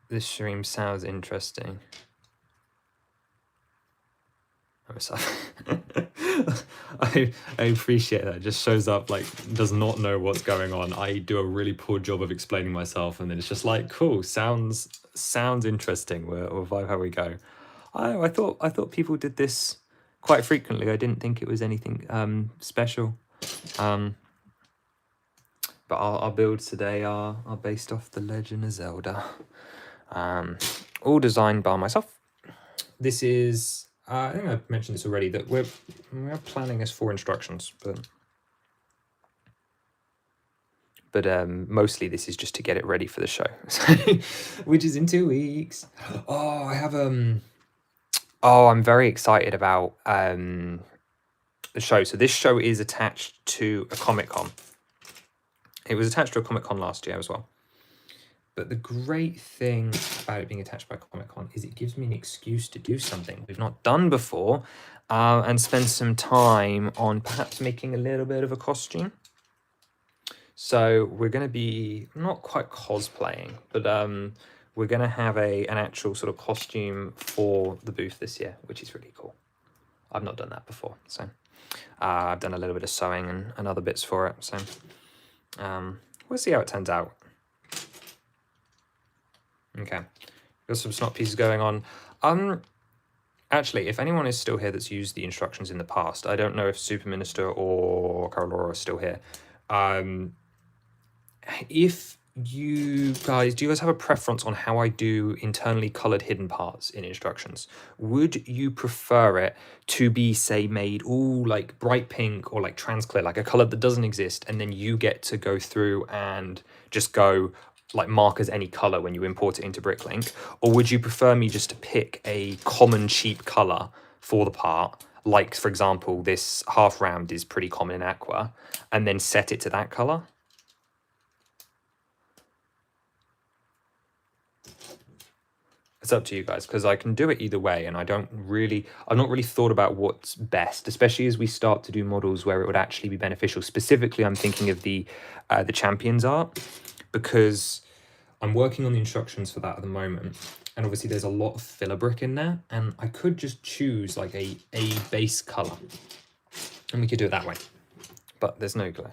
This stream sounds interesting. I appreciate that. It just shows up like does not know what's going on. I do a really poor job of explaining myself, and then it's just like, cool, sounds interesting. We'll vibe how we go. I thought people did this quite frequently. I didn't think it was anything special. But our builds today are based off the Legend of Zelda. All designed by myself. This is I think I've mentioned this already, that we're planning as 4 instructions, but mostly this is just to get it ready for the show, which is in 2 weeks. Oh, I have Oh, I'm very excited about the show. So this show is attached to a Comic-Con. It was attached to a Comic-Con last year as well. But the great thing about it being attached by Comic-Con is it gives me an excuse to do something we've not done before, and spend some time on perhaps making a little bit of a costume. So we're going to be not quite cosplaying, but we're going to have an actual sort of costume for the booth this year, which is really cool. I've not done that before, so I've done a little bit of sewing and other bits for it. So we'll see how it turns out. Okay, got some snot pieces going on. Actually, if anyone is still here that's used the instructions in the past, I don't know if Super Minister or Carolora are still here. If you guys, do you guys have a preference on how I do internally colored hidden parts in instructions? Would you prefer it to be, say, made all like bright pink or like trans clear, like a color that doesn't exist, and then you get to go through and just go like mark as any color when you import it into Bricklink? Or would you prefer me just to pick a common cheap color for the part? Like, for example, this half round is pretty common in Aqua, and then set it to that color? It's up to you guys, because I can do it either way, and I've not really thought about what's best, especially as we start to do models where it would actually be beneficial. Specifically, I'm thinking of the Champions art, because I'm working on the instructions for that at the moment, and obviously there's a lot of filler brick in there, and I could just choose like a base color, and we could do it that way, but there's no glue.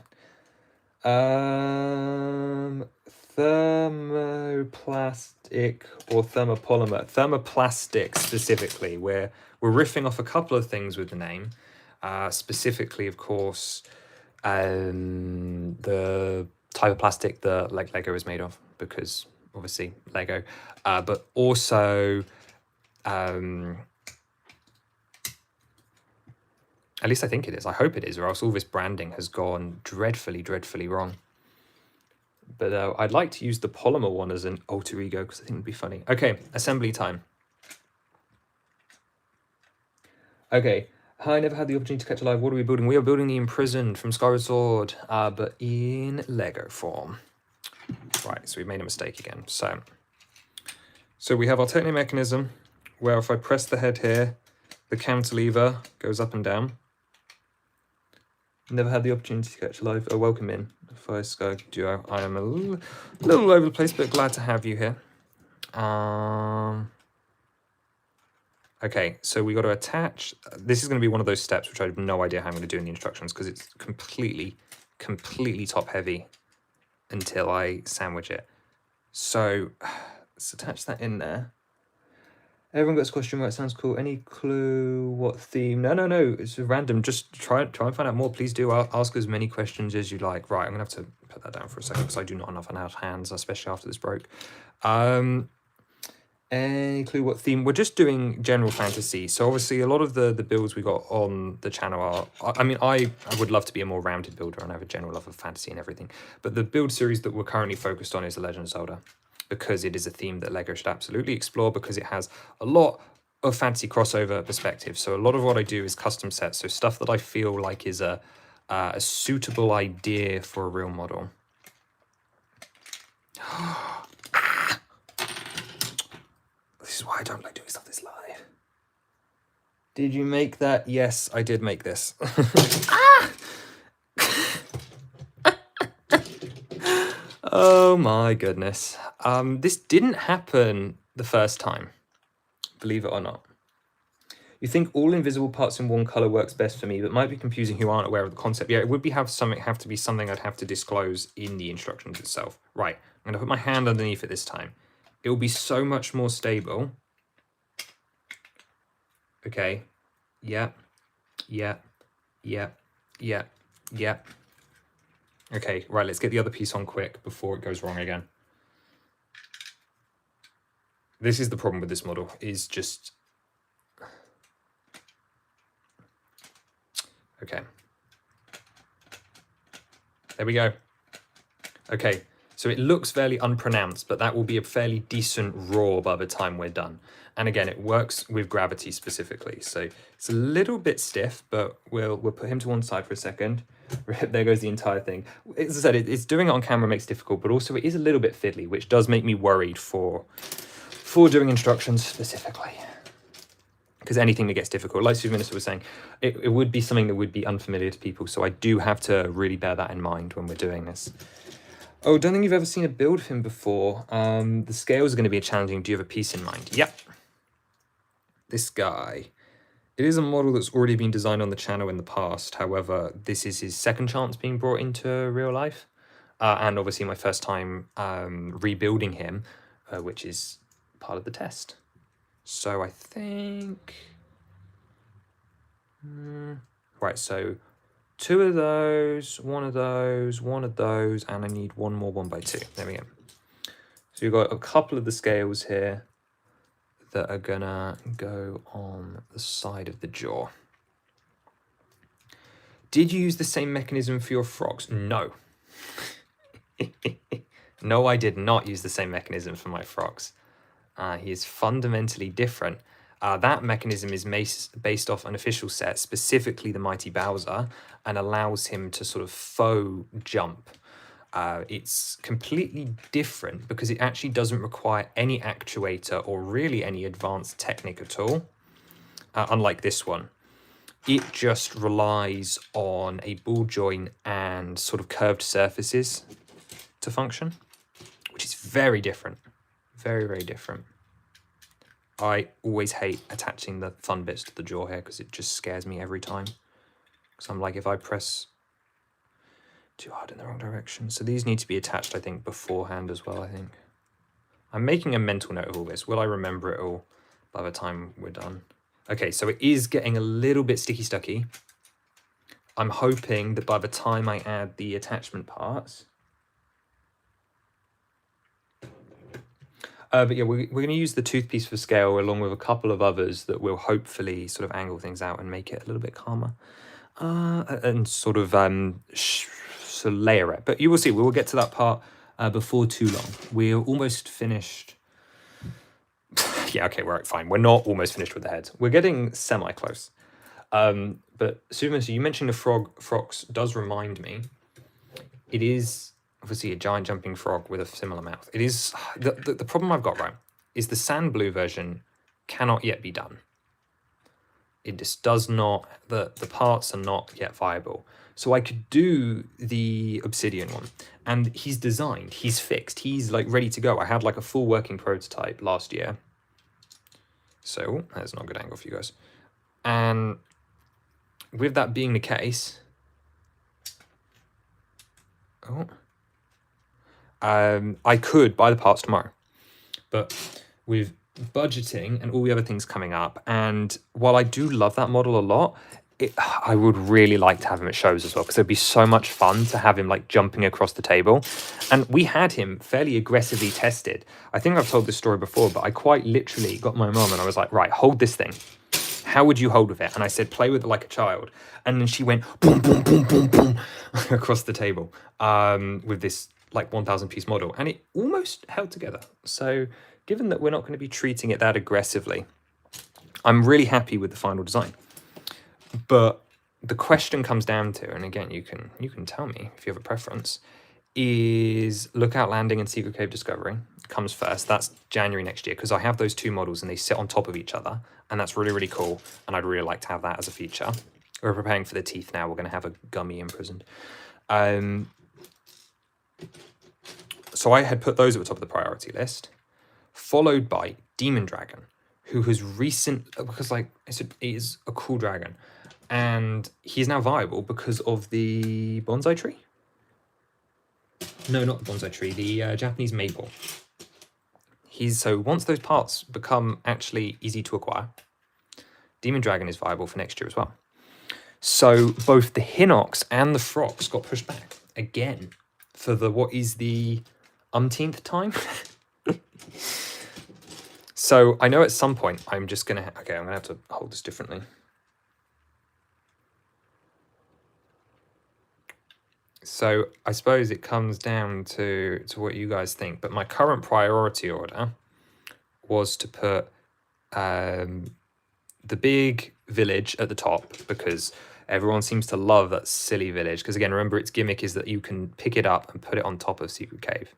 Thermoplastic or thermopolymer? Thermoplastic specifically. We're riffing off a couple of things with the name. Specifically, of course, the type of plastic that like Lego is made of, because obviously Lego, but also at least I think it is. I hope it is, or else all this branding has gone dreadfully, dreadfully wrong. But I'd like to use the polymer one as an alter ego, because I think it'd be funny. Okay, assembly time. Okay, I never had the opportunity to catch a live. What are we building? We are building the Imprisoned from Skyward Sword, but in Lego form. Right, so we made a mistake again. So we have our Techno mechanism, where if I press the head here, the cantilever goes up and down. Never had the opportunity to catch live. Oh, welcome in, Fire Sky Duo. I am a little over the place, but glad to have you here. Okay, so we got to attach. This is going to be one of those steps which I have no idea how I'm going to do in the instructions, because it's completely top heavy until I sandwich it. So let's attach that in there. Everyone got a question where it sounds cool. Any clue what theme? No. It's random. Just try and find out more. Please do ask as many questions as you like. Right, I'm gonna have to put that down for a second, because I do not have enough hands, especially after this broke. Any clue what theme? We're just doing general fantasy. So obviously a lot of the builds we got on the channel are, I mean, I would love to be a more rounded builder and have a general love of fantasy and everything. But the build series that we're currently focused on is The Legend of Zelda, because it is a theme that LEGO should absolutely explore, because it has a lot of fantasy crossover perspective. So a lot of what I do is custom sets, so stuff that I feel like is a suitable idea for a real model. This is why I don't like doing stuff this live. Did you make that? Yes, I did make this. Oh my goodness. This didn't happen the first time, believe it or not. You think all invisible parts in one color works best for me, but might be confusing who aren't aware of the concept. Yeah, it would have to be something I'd have to disclose in the instructions itself. Right, I'm gonna put my hand underneath it this time. It will be so much more stable. Okay, yeah. Okay, right, let's get the other piece on quick before it goes wrong again. This is the problem with this model, is just... Okay. There we go. Okay, so it looks fairly unpronounced, but that will be a fairly decent roar by the time we're done. And again, it works with gravity specifically. So it's a little bit stiff, but we'll put him to one side for a second. There goes the entire thing. As I said, it's doing it on camera makes it difficult, but also it is a little bit fiddly, which does make me worried for doing instructions specifically. Because anything that gets difficult, like Super Minister was saying, it would be something that would be unfamiliar to people. So I do have to really bear that in mind when we're doing this. Oh, don't think you've ever seen a build of him before. The scales are going to be challenging. Do you have a piece in mind? Yep. This guy. It is a model that's already been designed on the channel in the past. However, this is his second chance being brought into real life. And obviously my first time rebuilding him, which is part of the test. So I think... right, so 2 of those, 1 of those, 1 of those, and I need 1 more 1x2. There we go. So you've got a couple of the scales here that are gonna go on the side of the jaw. Did you use the same mechanism for your frogs? No. No, I did not use the same mechanism for my frogs. He is fundamentally different. That mechanism is based off an official set, specifically the Mighty Bowser, and allows him to sort of faux jump. It's completely different because it actually doesn't require any actuator or really any advanced technique at all, unlike this one. It just relies on a ball joint and sort of curved surfaces to function, which is very different. Very, very different. I always hate attaching the fun bits to the jaw here because it just scares me every time. Because I'm like, if I press too hard in the wrong direction. So these need to be attached, I think, beforehand as well, I think. I'm making a mental note of all this. Will I remember it all by the time we're done? Okay, so it is getting a little bit sticky-stucky. I'm hoping that by the time I add the attachment parts... but yeah, we're going to use the toothpiece for scale along with a couple of others that will hopefully sort of angle things out and make it a little bit calmer. And sort of layer it. But you will see, we will get to that part before too long. We're almost finished. Yeah, okay, we're fine. We're not almost finished with the heads. We're getting semi-close. But Suman, so you mentioned the frogs does remind me. It is obviously a giant jumping frog with a similar mouth. It is the problem I've got, right, is the sand blue version cannot yet be done. It just does not, the parts are not yet viable. So I could do the obsidian one, and he's designed, he's fixed, he's like ready to go. I had like a full working prototype last year. So that's not a good angle for you guys. And with that being the case, I could buy the parts tomorrow, but with budgeting and all the other things coming up, and while I do love that model a lot, I would really like to have him at shows as well, because it'd be so much fun to have him like jumping across the table. And we had him fairly aggressively tested. I think I've told this story before, but I quite literally got my mum and I was like, right, hold this thing. How would you hold with it? And I said, play with it like a child. And then she went boom, boom, boom, boom, boom across the table with this like 1,000 piece model, and it almost held together. So given that we're not going to be treating it that aggressively, I'm really happy with the final design. But the question comes down to, and again, you can tell me if you have a preference, is Lookout Landing and Secret Cave Discovery comes first. That's January next year, because I have those 2 models and they sit on top of each other, and that's really, really cool, and I'd really like to have that as a feature. We're preparing for the teeth now. We're going to have a gummy imprisoned. So I had put those at the top of the priority list, followed by Demon Dragon, who has because like I said, it is a cool dragon, and he's now viable because of the bonsai tree. No, not the bonsai tree, the Japanese maple. So once those parts become actually easy to acquire, Demon Dragon is viable for next year as well. So both the Hinox and the frogs got pushed back again for what is the umpteenth time. So I know at some point I'm just gonna I'm gonna have to hold this differently. So I suppose it comes down to what you guys think, but my current priority order was to put the big village at the top, because everyone seems to love that silly village. Because again, remember, its gimmick is that you can pick it up and put it on top of Secret Cave.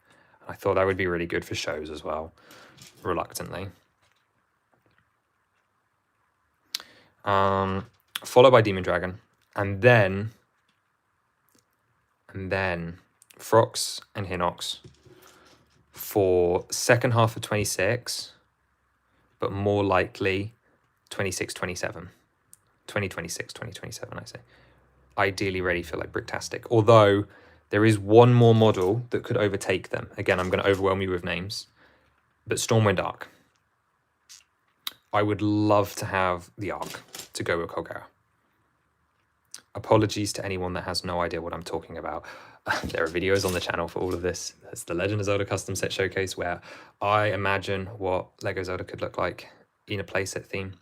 I thought that would be really good for shows as well, reluctantly. Followed by Demon Dragon, and then Frox and Hinox for second half of 26, but more likely 26, 27. 2026, 2027, I say. Ideally ready for like Bricktastic. Although there is one more model that could overtake them. Again, I'm going to overwhelm you with names. But Stormwind Arc. I would love to have the Arc to go with Colgera. Apologies to anyone that has no idea what I'm talking about. There are videos on the channel for all of this. It's the Legend of Zelda Custom Set Showcase, where I imagine what LEGO Zelda could look like in a playset theme.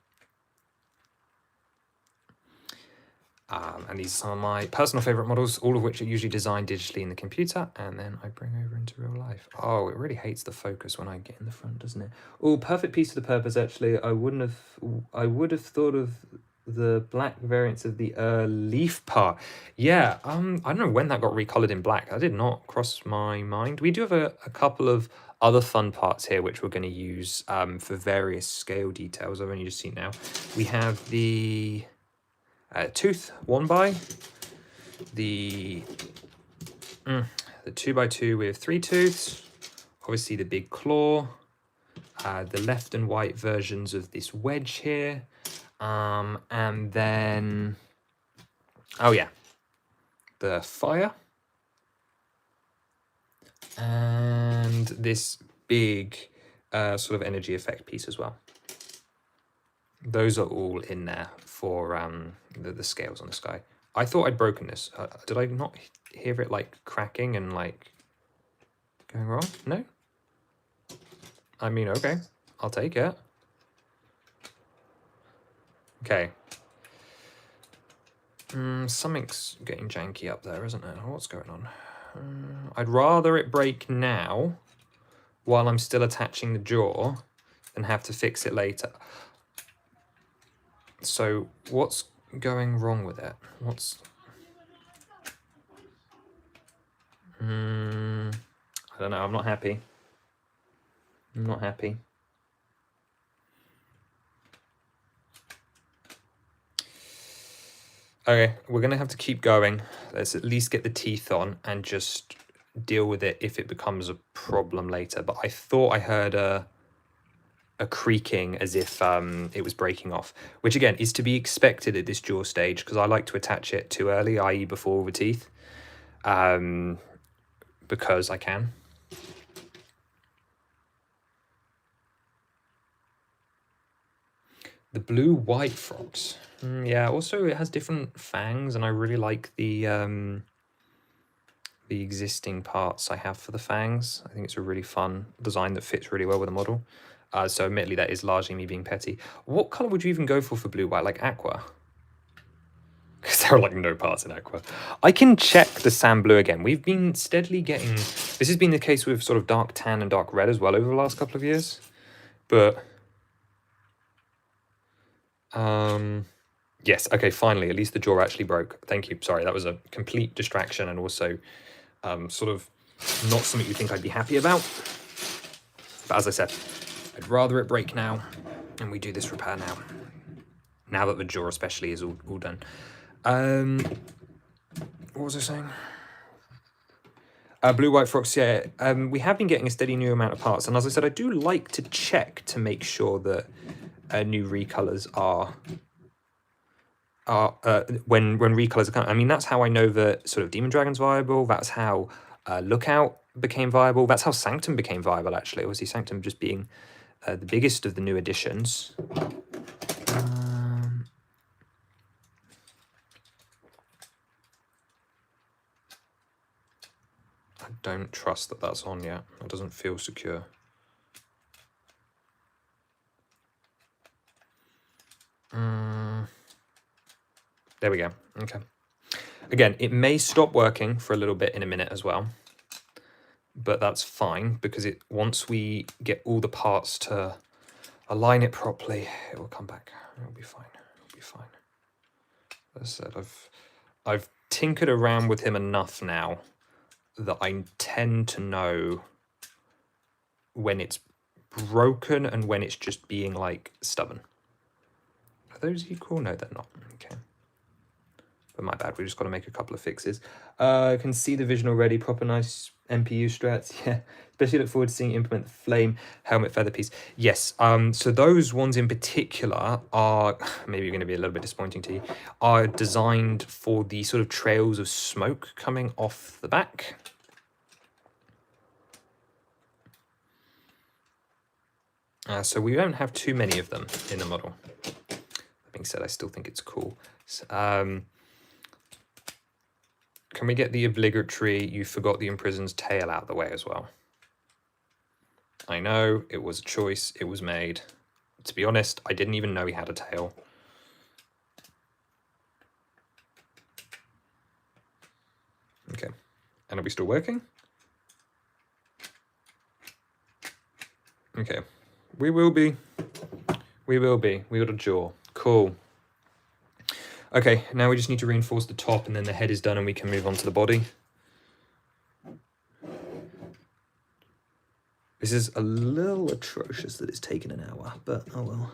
And these are my personal favorite models, all of which are usually designed digitally in the computer, and then I bring over into real life. Oh, it really hates the focus when I get in the front, doesn't it? Oh, perfect piece for the purpose, actually. I would have thought of the black variants of the leaf part. Yeah, I don't know when that got recolored in black. That did not cross my mind. We do have a couple of other fun parts here, which we're going to use for various scale details. I've only just seen now. We have the tooth 1x, the 2x2 with 3 tooths, obviously the big claw, the left and right versions of this wedge here, and then, oh yeah, the fire, and this big sort of energy effect piece as well. Those are all in there for the scales on the sky. I thought I'd broken this. Did I not hear it like cracking and like going wrong? No? I mean, okay, I'll take it. Okay. Something's getting janky up there, isn't it? What's going on? I'd rather it break now while I'm still attaching the jaw than have to fix it later. So what's going wrong with it? What's... I don't know, I'm not happy. I'm not happy. Okay, we're going to have to keep going. Let's at least get the teeth on and just deal with it if it becomes a problem later. But I thought I heard a creaking as if it was breaking off, which again is to be expected at this jaw stage, because I like to attach it too early, i.e. before all the teeth, because I can. The blue-white frogs. Yeah, also it has different fangs, and I really like the existing parts I have for the fangs. I think it's a really fun design that fits really well with the model. So admittedly, that is largely me being petty. What color would you even go for blue-white? Like aqua? Because there are like no parts in aqua. I can check the sand blue again. We've been steadily getting... This has been the case with sort of dark tan and dark red as well over the last couple of years. But... yes, okay, finally, at least the jaw actually broke. Thank you. Sorry, that was a complete distraction and also sort of not something you think I'd be happy about. But as I said, I'd rather it break now and we do this repair now. Now that the jaw especially is all done. What was I saying? Blue-white frogs, yeah. We have been getting a steady new amount of parts. And as I said, I do like to check to make sure that new recolors are when recolors are coming. I mean, that's how I know that sort of Demon Dragon's viable. That's how Lookout became viable. That's how Sanctum became viable, actually. Obviously, Sanctum just being the biggest of the new additions. I don't trust that that's on yet. It doesn't feel secure. There we go. Okay. Again, it may stop working for a little bit in a minute as well, but that's fine because once we get all the parts to Align it properly. It will come back. It'll be fine. It'll be fine. As I said, I've tinkered around with him enough now that I tend to know when it's broken and when it's just being like stubborn. Are those equal? No, they're not. Okay. But my bad, we just got to make a couple of fixes. I can see the vision already. Proper nice MPU strats. Yeah. Especially look forward to seeing implement the flame helmet feather piece. Yes. So those ones in particular are, maybe going to be a little bit disappointing to you, are designed for the sort of trails of smoke coming off the back. So we don't have too many of them in the model. That being said, I still think it's cool. So, can we get the obligatory "you forgot the imprisoned's tail" out of the way as well? I know, it was a choice, it was made. To be honest, I didn't even know he had a tail. Okay, and are we still working? Okay, we will be. We will be. We got a jaw. Cool. Okay, now we just need to reinforce the top and then the head is done and we can move on to the body. This is a little atrocious that it's taken an hour, but oh well.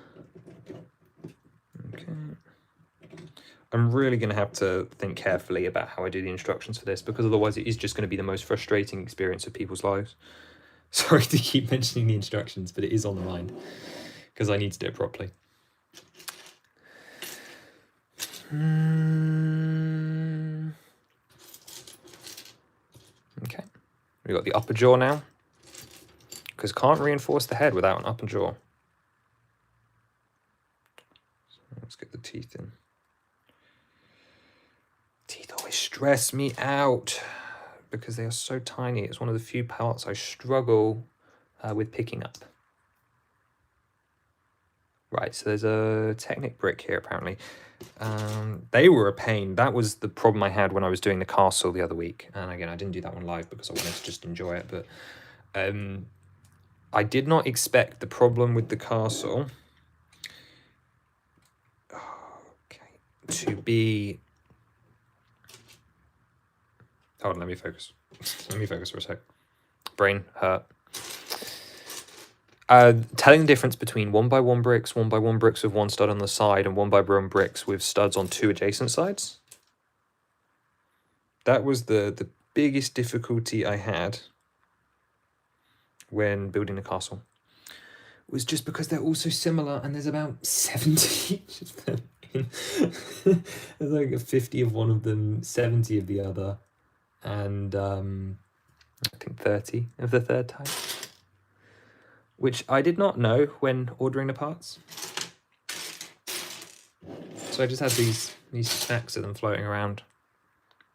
Okay. I'm really going to have to think carefully about how I do the instructions for this, because otherwise it is just going to be the most frustrating experience of people's lives. Sorry to keep mentioning the instructions, but it is on the mind, because I need to do it properly. Okay, we've got the upper jaw now, because can't reinforce the head without an upper jaw. So let's get the teeth in. Teeth always stress me out because they are so tiny. It's one of the few parts I struggle with picking up. Right, so there's a Technic brick here apparently. They were a pain. That was the problem I had when I was doing the castle the other week. And again, I didn't do that one live because I wanted to just enjoy it. But I did not expect the problem with the castle to be... Hold on, let me focus. Let me focus for a sec. Brain hurt. Telling the difference between 1x1 bricks, 1x1 bricks with one stud on the side, and 1x1 bricks with studs on two adjacent sides. That was the biggest difficulty I had when building the castle. It was just because they're all so similar, and there's about 70 each of them. There's like 50 of one of them, 70 of the other, and I think 30 of the third type. Which I did not know when ordering the parts. So I just had these stacks of them floating around.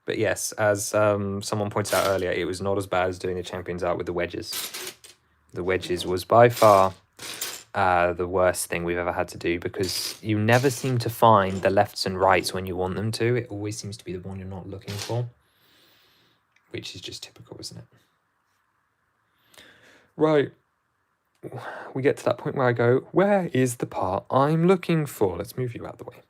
But yes, as someone pointed out earlier, it was not as bad as doing the Champions Art with the wedges. The wedges was by far the worst thing we've ever had to do, because you never seem to find the lefts and rights when you want them to. It always seems to be the one you're not looking for. Which is just typical, isn't it? Right. We get to that point where I go, where is the part I'm looking for? Let's move you out of the way.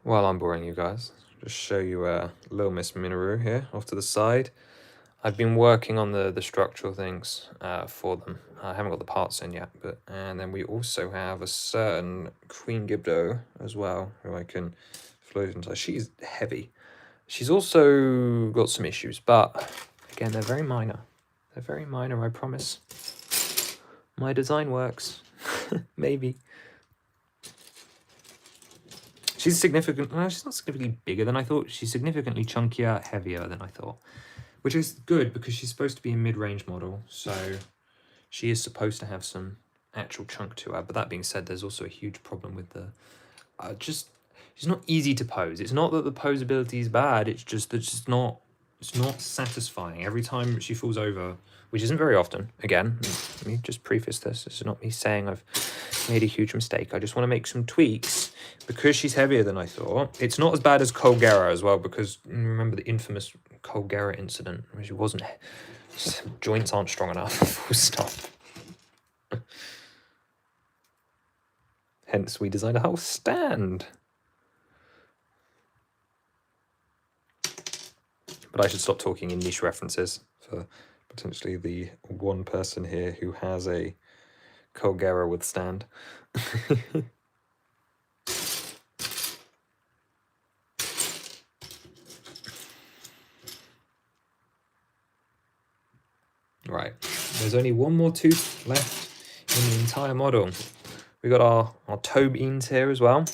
While I'm boring you guys, just show you little Miss Minoru here off to the side. I've been working on the structural things for them. I haven't got the parts in yet, and then we also have a certain Queen Gibdo as well, who I can float inside. She's heavy. She's also got some issues, but again, they're very minor. They're very minor, I promise. My design works. Maybe. She's significant. No, she's not significantly bigger than I thought. She's significantly chunkier, heavier than I thought. Which is good, because she's supposed to be a mid-range model, so she is supposed to have some actual chunk to her. But that being said, there's also a huge problem with the... she's not easy to pose. It's not that the posability is bad, it's just that it's not It's not satisfying. Every time she falls over, which isn't very often, again, let me just preface this. This is not me saying I've made a huge mistake. I just want to make some tweaks because she's heavier than I thought. It's not as bad as Colgera as well, because remember the infamous Colgera incident, where she wasn't, joints aren't strong enough, full stop. Hence, we designed a whole stand. But I should stop talking in niche references for potentially the one person here who has a Colgera with stand. Right, there's only one more tooth left in the entire model. We got our toe beans here as well,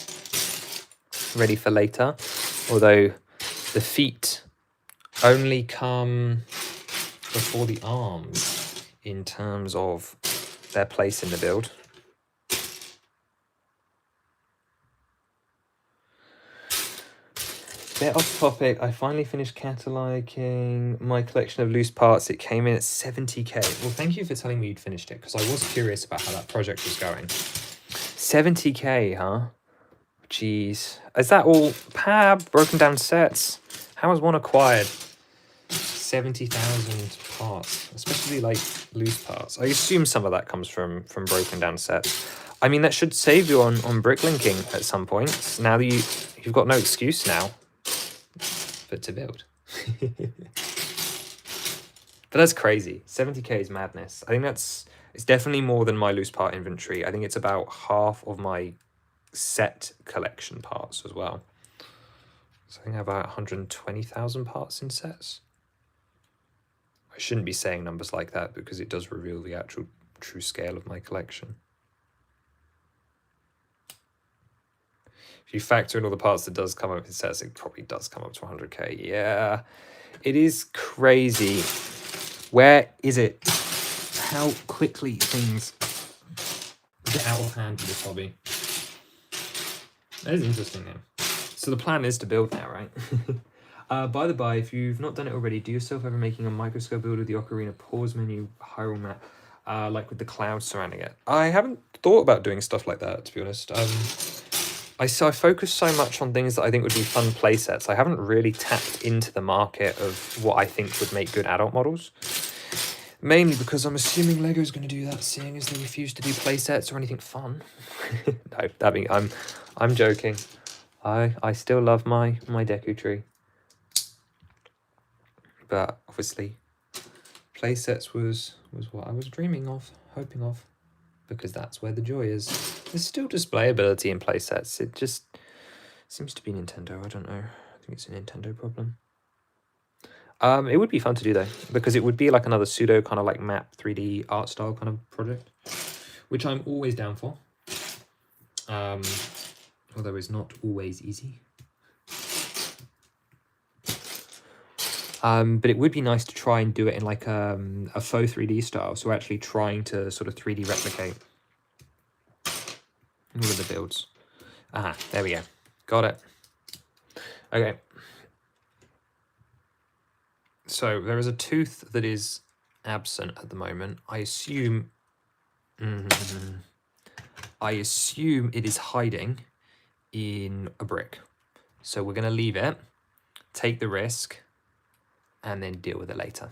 ready for later. Although the feet only come before the arms in terms of their place in the build. Bit off topic, I finally finished cataloging my collection of loose parts. It came in at 70k. Well, thank you for telling me you'd finished it, because I was curious about how that project was going. 70k, huh? Jeez. Is that all PAB, broken down sets? How was one acquired? 70,000 parts, especially like loose parts. I assume some of that comes from broken down sets. I mean, that should save you on bricklinking at some point. Now that you've got no excuse now but to build. But that's crazy. 70k is madness. I think it's definitely more than my loose part inventory. I think it's about half of my set collection parts as well. So I think I have about 120,000 parts in sets. I shouldn't be saying numbers like that because it does reveal the actual true scale of my collection. If you factor in all the parts that does come up in sets, it probably does come up to 100k. Yeah, it is crazy. Where is it? How quickly things get out of hand with this hobby. That is interesting though. So the plan is to build now, right? By the by, if you've not done it already, do yourself ever making a microscope build with the Ocarina pause menu hyrule map, like with the clouds surrounding it? I haven't thought about doing stuff like that, to be honest. I focus so much on things that I think would be fun play sets. I haven't really tapped into the market of what I think would make good adult models. Mainly because I'm assuming Lego's going to do that, seeing as they refuse to do play sets or anything fun. No, I'm joking. I still love my Deku Tree. But obviously, play sets was what I was dreaming of, hoping of, because that's where the joy is. There's still displayability in play sets. It just seems to be Nintendo. I don't know. I think it's a Nintendo problem. It would be fun to do though, because it would be like another pseudo kind of like map 3D art style kind of project, which I'm always down for. Although it's not always easy. But it would be nice to try and do it in like a faux 3D style. So we're actually trying to sort of 3D replicate all of the builds. Ah, there we go. Got it. Okay. So there is a tooth that is absent at the moment. I assume it is hiding in a brick. So we're going to leave it, take the risk, and then deal with it later.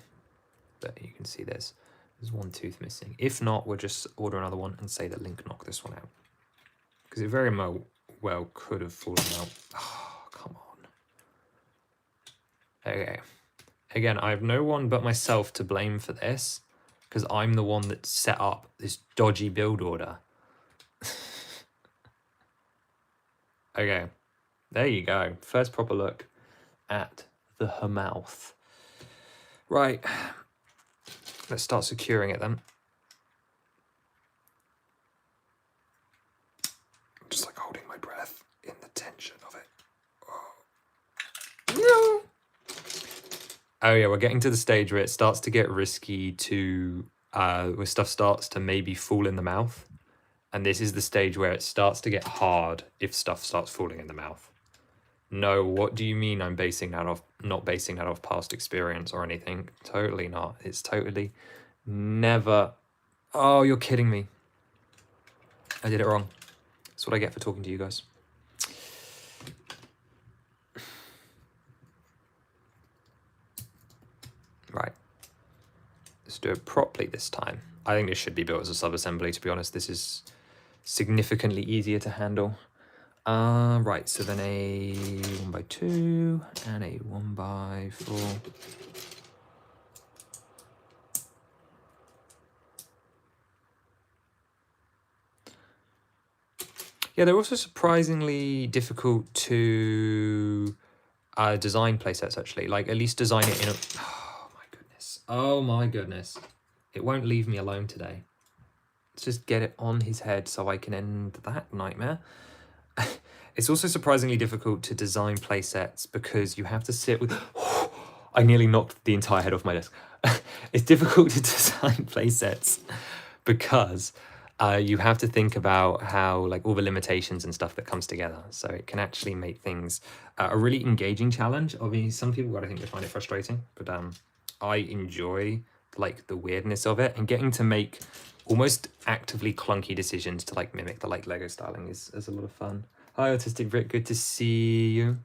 But you can see there's one tooth missing. If not, we'll just order another one and say that Link knocked this one out. Because it very well could have fallen out. Oh, come on. Okay. Again, I have no one but myself to blame for this, because I'm the one that set up this dodgy build order. Okay, there you go. First proper look at her mouth. Right, let's start securing it then. Just like holding my breath in the tension of it. Oh. Oh yeah, we're getting to the stage where it starts to get risky to, where stuff starts to maybe fall in the mouth. And this is the stage where it starts to get hard if stuff starts falling in the mouth. No, what do you mean I'm basing that off, not basing that off past experience or anything? Totally not. It's totally never. Oh, you're kidding me. I did it wrong. That's what I get for talking to you guys. Right. Let's do it properly this time. I think this should be built as a sub-assembly, to be honest. This is significantly easier to handle. Right, so then a 1x2 and a 1x4. Yeah, they're also surprisingly difficult to design playsets, actually. Like, at least design it in a... Oh, my goodness. Oh, my goodness. It won't leave me alone today. Let's just get it on his head so I can end that nightmare. It's also surprisingly difficult to design playsets because you have to sit with... I nearly knocked the entire head off my desk. It's difficult to design playsets because you have to think about how, like, all the limitations and stuff that comes together. So it can actually make things a really engaging challenge. Obviously, some people, I think, they find it frustrating, but I enjoy, like, the weirdness of it, and getting to make almost actively clunky decisions to, like, mimic the, like, Lego styling is a lot of fun. Hi, Autistic Brit, good to see you.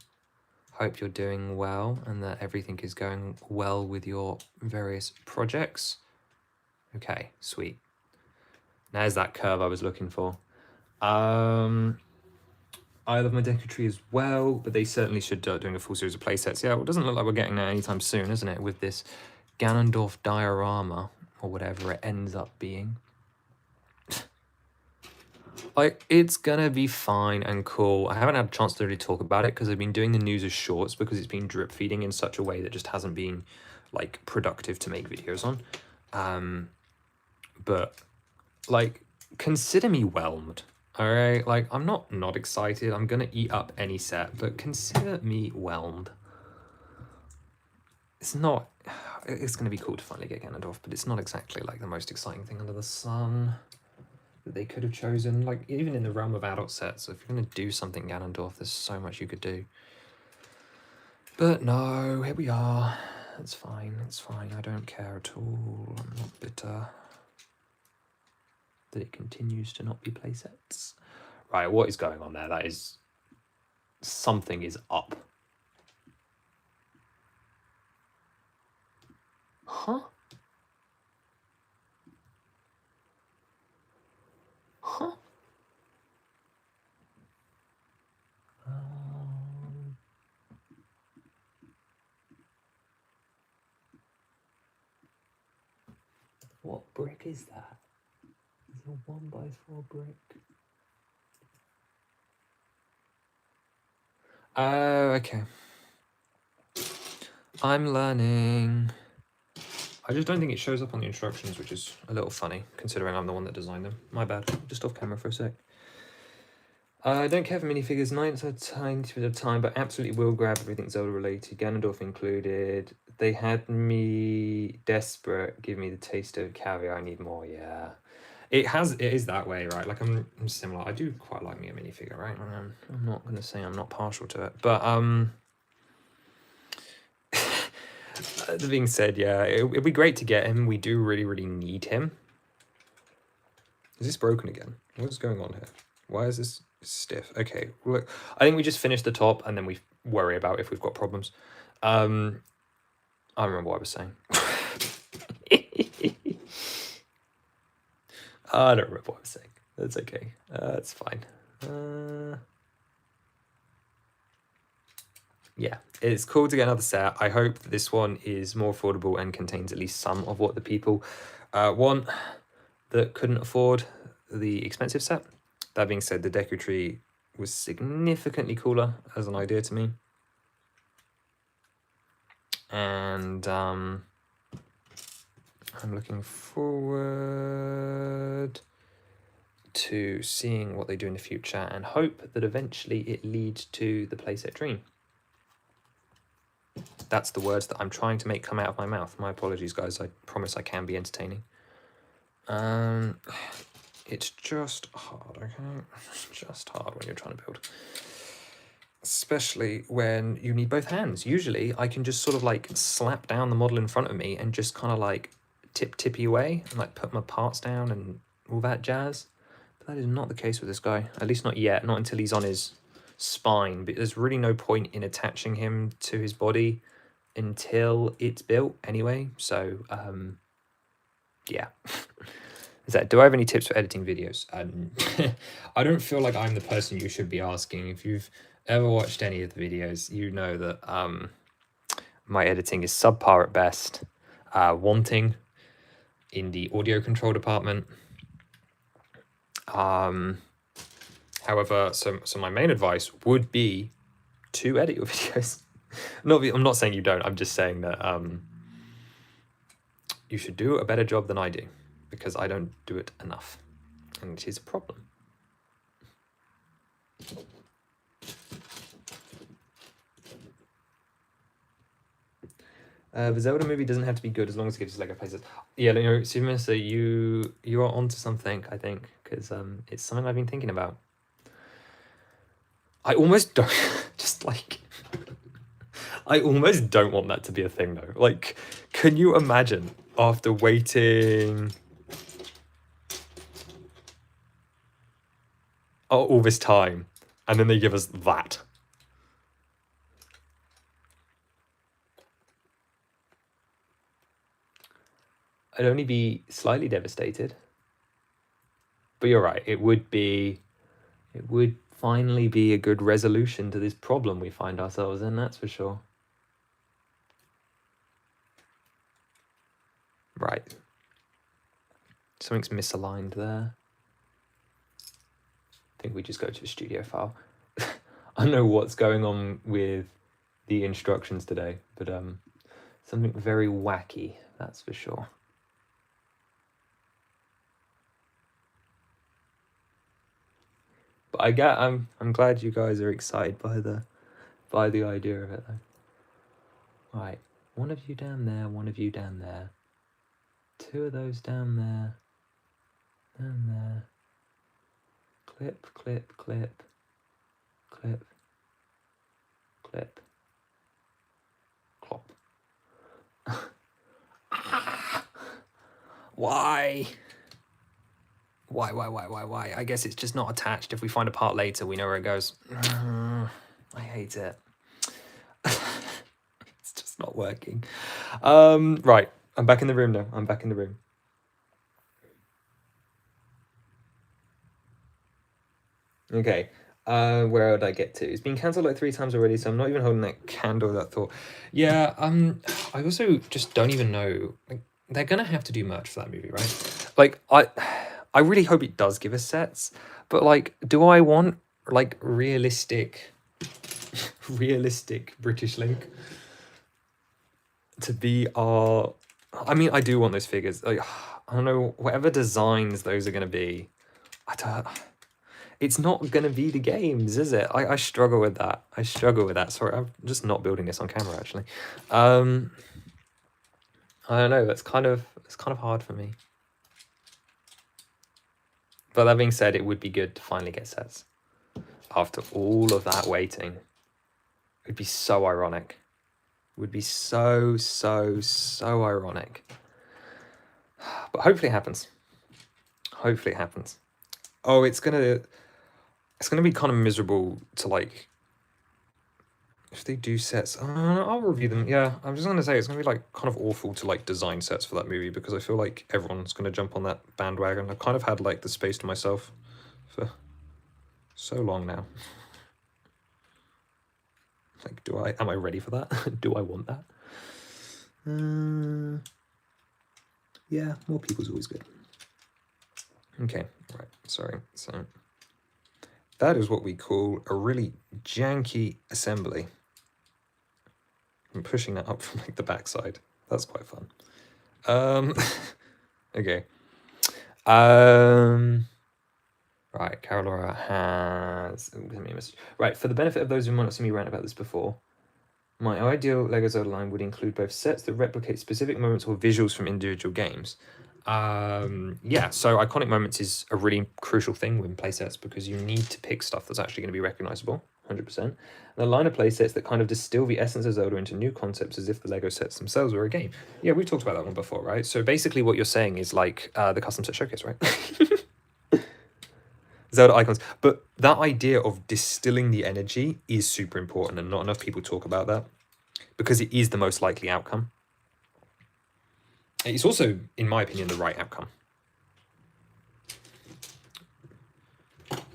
Hope you're doing well and that everything is going well with your various projects. Okay, sweet. There's that curve I was looking for. I love my deco tree as well, but they certainly should start doing a full series of playsets. Yeah, well, it doesn't look like we're getting there anytime soon, isn't it? With this Ganondorf diorama, or whatever it ends up being. Like, it's gonna be fine and cool. I haven't had a chance to really talk about it because I've been doing the news as shorts because it's been drip feeding in such a way that just hasn't been, like, productive to make videos on. But, like, consider me whelmed, all right? Like, I'm not excited. I'm gonna eat up any set, but consider me whelmed. It's not... It's gonna be cool to finally get Ganondorf, but it's not exactly, like, the most exciting thing under the sun that they could have chosen. Like, even in the realm of adult sets, if you're going to do something Ganondorf, there's so much you could do. But no, here we are. It's fine, it's fine. I don't care at all. I'm not bitter that it continues to not be playsets. Right, what is going on there? That is... Something is up. Huh? Huh? What brick is that? It's a 1x4 brick. Oh, okay. I'm learning. I just don't think it shows up on the instructions, which is a little funny, considering I'm the one that designed them. My bad. Just off camera for a sec. I don't care for minifigures, 9 out of 10 bit of time, but absolutely will grab everything Zelda related, Ganondorf included. They had me desperate, give me the taste of caviar, I need more, yeah. It is that way, right? Like, I'm similar. I do quite like me a minifigure, right? I'm not going to say I'm not partial to it, but that being said, yeah, it'd be great to get him. We do really, really need him. Is this broken again? What's going on here? Why is this stiff? Okay, look, I think we just finish the top and then we worry about if we've got problems. I remember what I was saying. I don't remember what I was saying. That's okay. That's fine. Yeah, it's cool to get another set. I hope that this one is more affordable and contains at least some of what the people want that couldn't afford the expensive set. That being said, the deco tree was significantly cooler as an idea to me. And I'm looking forward to seeing what they do in the future and hope that eventually it leads to the playset dream. That's the words that I'm trying to make come out of my mouth. My apologies, guys. I promise I can be entertaining. It's just hard, okay? It's just hard when you're trying to build. especially when you need both hands. Usually I can just sort of like slap down the model in front of me and just kind of like tippy away and like put my parts down and all that jazz. But that is not the case with this guy, at least not yet, not until he's on his spine. But there's really no point in attaching him to his body until it's built anyway. So yeah. Is that, do I have any tips for editing videos? I don't feel like I'm the person you should be asking. If you've ever watched any of the videos, you know that my editing is subpar at best, wanting in the audio control department. However, so my main advice would be to edit your videos. I'm not saying you don't, I'm just saying that you should do a better job than I do, because I don't do it enough, and it is a problem. The Zelda movie doesn't have to be good as long as it gives Lego places. Yeah, you know, Superminister, you are onto something, I think, because it's something I've been thinking about. I almost don't, just like, I almost don't want that to be a thing though. Like, can you imagine after waiting all this time and then they give us that? I'd only be slightly devastated. But you're right, it would finally be a good resolution to this problem we find ourselves in, that's for sure. Right. Something's misaligned there. I think we just go to a studio file. I don't know what's going on with the instructions today, but something very wacky, that's for sure. But I'm glad you guys are excited by the idea of it though. Right, one of you down there, one of you down there. Two of those down there. Down there. Clip, clip, clip. Clip. Clip. Clop. Why? Why? I guess it's just not attached. If we find a part later, we know where it goes. I hate it. It's just not working. Right, I'm back in the room now. I'm back in the room. Okay, where would I get to? It's been cancelled like 3 times already, so I'm not even holding that candle, that thought. Yeah, I also just don't even know. Like, they're gonna have to do merch for that movie, right? Like, I really hope it does give us sets, but like, do I want like realistic British Link to be our? I mean, I do want those figures. Like, I don't know, whatever designs those are gonna be. It's not gonna be the games, is it? I struggle with that. Sorry, I'm just not building this on camera actually. I don't know. It's kind of hard for me. But that being said, it would be good to finally get sets after all of that waiting. It would be so ironic. It would be so ironic. But hopefully it happens. Hopefully it happens. Oh, it's gonna be kind of miserable to like, if they do sets, I'll review them. Yeah, I'm just gonna say it's gonna be like kind of awful to like design sets for that movie, because I feel like everyone's gonna jump on that bandwagon. I've kind of had like the space to myself for so long now. Like, am I ready for that? Do I want that? Yeah, more people's always good. Okay, right, sorry. So that is what we call a really janky assembly. I'm pushing that up from like the backside. That's quite fun. Okay. Right, Carolora has sent me a message. Right, for the benefit of those who might not see me rant about this before, my ideal LEGO Zelda line would include both sets that replicate specific moments or visuals from individual games. Yeah, so iconic moments is a really crucial thing with playsets, because you need to pick stuff that's actually going to be recognizable. 100%. And a line of play sets that kind of distill the essence of Zelda into new concepts as if the Lego sets themselves were a game. Yeah, we talked about that one before, right? So basically what you're saying is like the custom set showcase, right? Zelda icons. But that idea of distilling the energy is super important, and not enough people talk about that because it is the most likely outcome. It's also, in my opinion, the right outcome.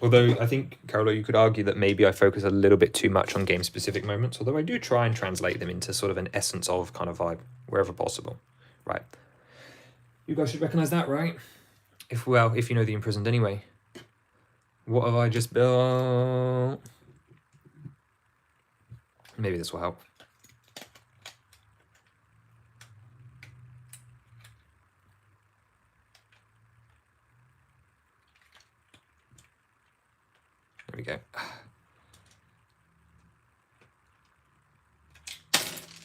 Although I think, Carolo, you could argue that maybe I focus a little bit too much on game-specific moments, although I do try and translate them into sort of an essence of kind of vibe, wherever possible. Right. You guys should recognize that, right? If you know the Imprisoned anyway. What have I just built? Maybe this will help. There we go.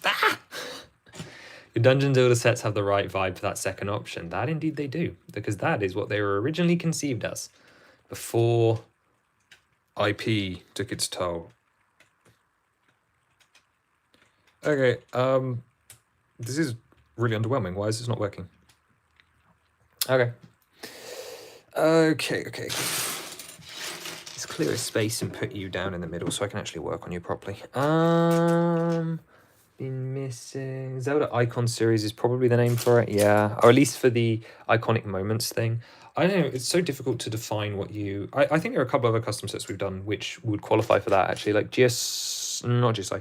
Ah! Your Dungeon Builder sets have the right vibe for that second option. That indeed they do, because that is what they were originally conceived as, before IP took its toll. Okay, this is really underwhelming. Why is this not working? Okay. Okay. Let's clear a space and put you down in the middle so I can actually work on you properly. Been missing. Zelda Icon Series is probably the name for it, yeah. Or at least for the iconic moments thing. I don't know, it's so difficult to define what you... I think there are a couple of other custom sets we've done which would qualify for that, actually. Like not GSI.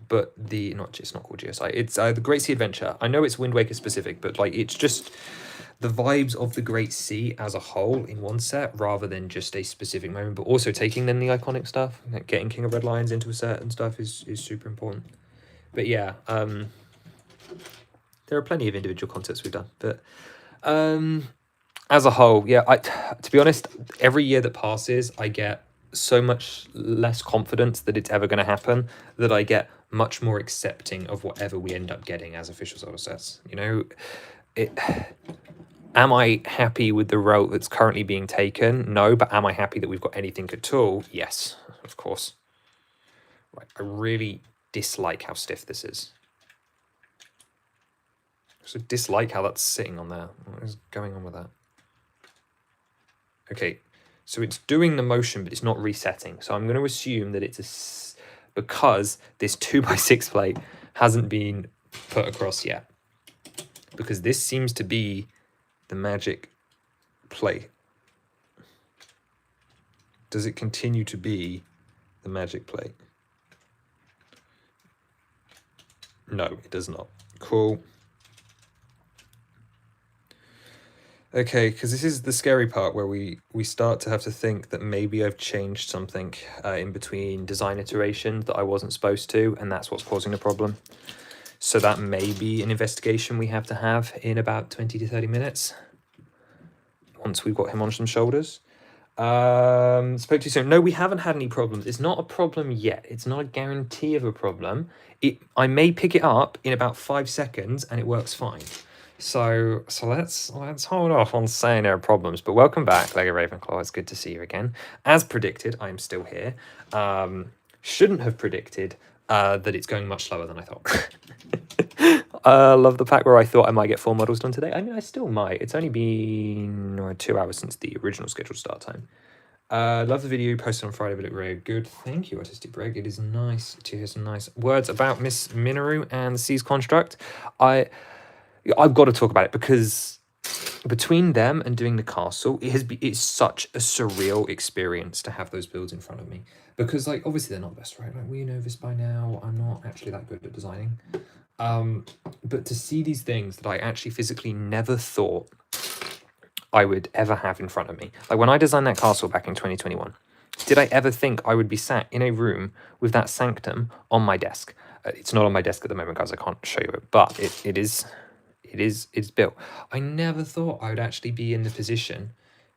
But it's not called GSI. It's the Great Sea Adventure. I know it's Wind Waker specific, but like it's just the vibes of the Great Sea as a whole in one set, rather than just a specific moment. But also taking then the iconic stuff, like getting King of Red Lions into a set and stuff is super important. But yeah, there are plenty of individual concepts we've done, but as a whole, yeah. To be honest, every year that passes, I get so much less confidence that it's ever going to happen that I get much more accepting of whatever we end up getting as official Zelda sets. You know, am I happy with the route that's currently being taken? No, but am I happy that we've got anything at all? Yes, of course. Right, I really dislike how stiff this is. I also dislike how that's sitting on there. What is going on with that? Okay, so it's doing the motion, but it's not resetting. So I'm going to assume that it's because this 2x6 plate hasn't been put across yet. Because this seems to be the magic plate. Does it continue to be the magic plate? No, it does not. Cool. Okay, because this is the scary part where we start to have to think that maybe I've changed something in between design iterations that I wasn't supposed to, and that's what's causing the problem. So that may be an investigation we have to have in about 20 to 30 minutes, once we've got him on some shoulders. Spoke too soon. No, we haven't had any problems. It's not a problem yet. It's not a guarantee of a problem. I may pick it up in about 5 seconds and it works fine. So let's hold off on saying there are problems. But welcome back, Lego Ravenclaw. It's good to see you again. As predicted, I am still here. Shouldn't have predicted that it's going much slower than I thought. I love the fact where I thought I might get 4 models done today. I mean, I still might. It's only been 2 hours since the original scheduled start time. Love the video you posted on Friday, but it looked very good. Thank you, Artistic Breg. It is nice to hear some nice words about Miss Minoru and the Seas Construct. I've got to talk about it because between them and doing the castle, it's such a surreal experience to have those builds in front of me. Because, like, obviously they're not the best, right? Like, we know this by now. I'm not actually that good at designing. But to see these things that I actually physically never thought I would ever have in front of me. Like, when I designed that castle back in 2021, did I ever think I would be sat in a room with that sanctum on my desk? It's not on my desk at the moment, guys. I can't show you it, but it's built. I never thought I would actually be in the position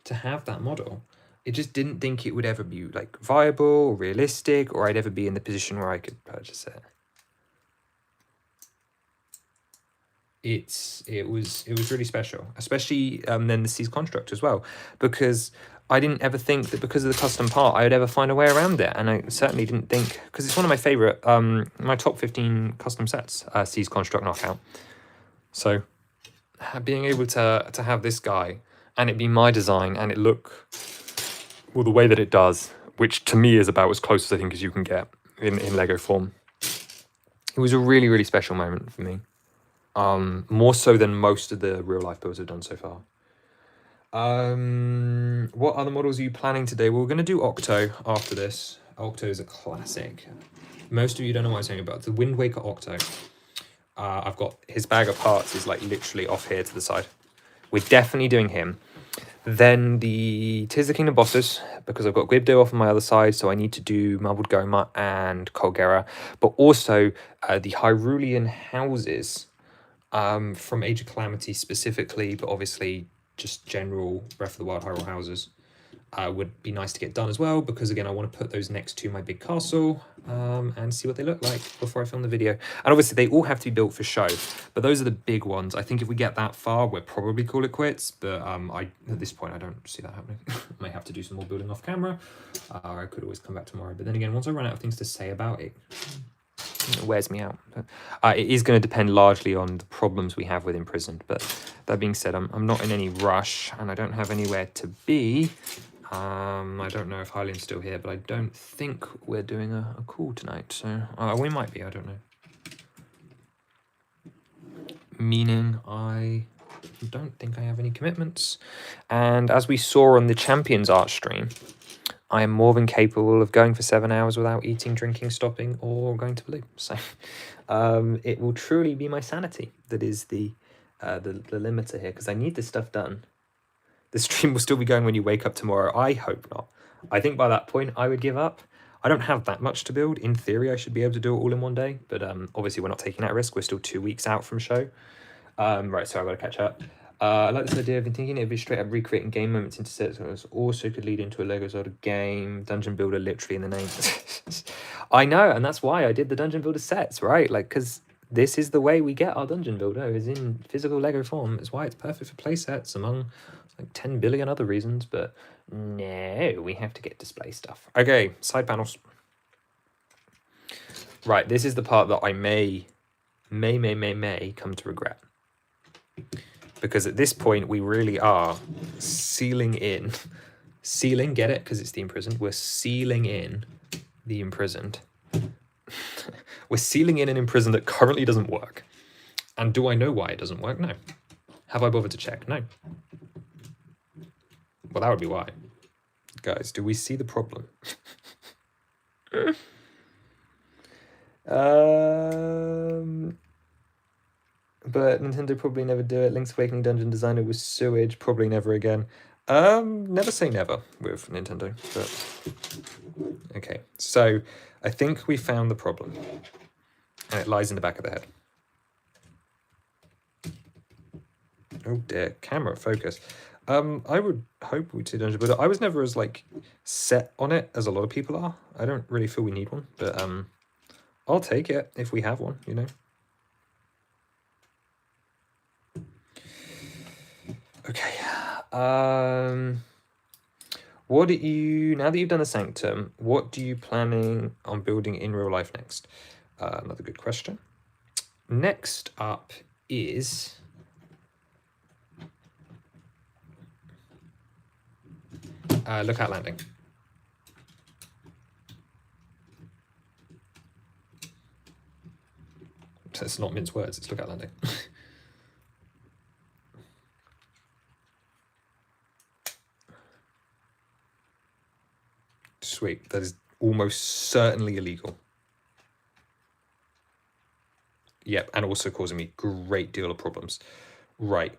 to have that model. It just didn't think it would ever be like viable or realistic, or I'd ever be in the position where I could purchase it. it was really special, especially then the Seas construct as well, because I didn't ever think that because of the custom part I would ever find a way around it, and I certainly didn't think, because it's one of my favorite my top 15 custom sets, Seas construct knockout. So being able to have this guy and it be my design and it look well the way that it does, which to me is about as close as I think as you can get in Lego form, it was a really, really special moment for me. More so than most of the real life builds I've done so far. What other models are you planning today? Well, we're going to do Octo after this. Octo is a classic. Most of you don't know what I'm saying about the Wind Waker Octo. I've got his bag of parts is like literally off here to the side. We're definitely doing him. Then the Tears of the Kingdom bosses, because I've got Gwibdo off on my other side, so I need to do Marbled Goma and Colgera, but also the Hyrulean houses from Age of Calamity specifically, but obviously just general Breath of the Wild Hyrule houses would be nice to get done as well, because again I want to put those next to my big castle and see what they look like before I film the video. And obviously they all have to be built for show, but those are the big ones. I think if we get that far we'll probably call it quits, but at this point I don't see that happening. I may have to do some more building off camera, or I could always come back tomorrow, but then again once I run out of things to say about it, it wears me out. It is going to depend largely on the problems we have with Imprisoned, but that being said, I'm not in any rush and I don't have anywhere to be. I don't know if Hylian's still here, but I don't think we're doing a call tonight, so we might be, I don't know. Meaning I don't think I have any commitments. And as we saw on the Champions Art stream, I am more than capable of going for 7 hours without eating, drinking, stopping, or going to Blue. So it will truly be my sanity that is the limiter here, because I need this stuff done. The stream will still be going when you wake up tomorrow. I hope not. I think by that point I would give up. I don't have that much to build. In theory, I should be able to do it all in one day, but obviously we're not taking that risk. We're still 2 weeks out from show. Right, so I've got to catch up. I like this idea. I've been thinking it'd be straight up recreating game moments into sets. Also could lead into a Lego Zelda game. Dungeon Builder, literally in the name. I know, and that's why I did the Dungeon Builder sets, right? Like, because this is the way we get our Dungeon Builder, is in physical Lego form. It's why it's perfect for play sets, among like 10 billion other reasons, but no, we have to get display stuff. Okay, side panels. Right, this is the part that I may come to regret. Because at this point, we really are sealing, get it? Because it's the Imprisoned. We're sealing in the Imprisoned. We're sealing in an Imprisoned that currently doesn't work. And do I know why it doesn't work? No. Have I bothered to check? No. Well, that would be why. Guys, do we see the problem? But Nintendo probably never do it. Link's Awakening Dungeon Designer was sewage. Probably never again. Never say never with Nintendo. But okay, so I think we found the problem, and it lies in the back of the head. Oh dear, camera focus. I would hope we'd see Dungeon Builder. I was never as like set on it as a lot of people are. I don't really feel we need one, but I'll take it if we have one, you know. Okay. What do you, now that you've done the Sanctum, what do you planning on building in real life next? Another good question. Next up is Lookout Landing. It's not mince words, it's Lookout Landing. Sweet, that is almost certainly illegal. Yep, and also causing me a great deal of problems. Right.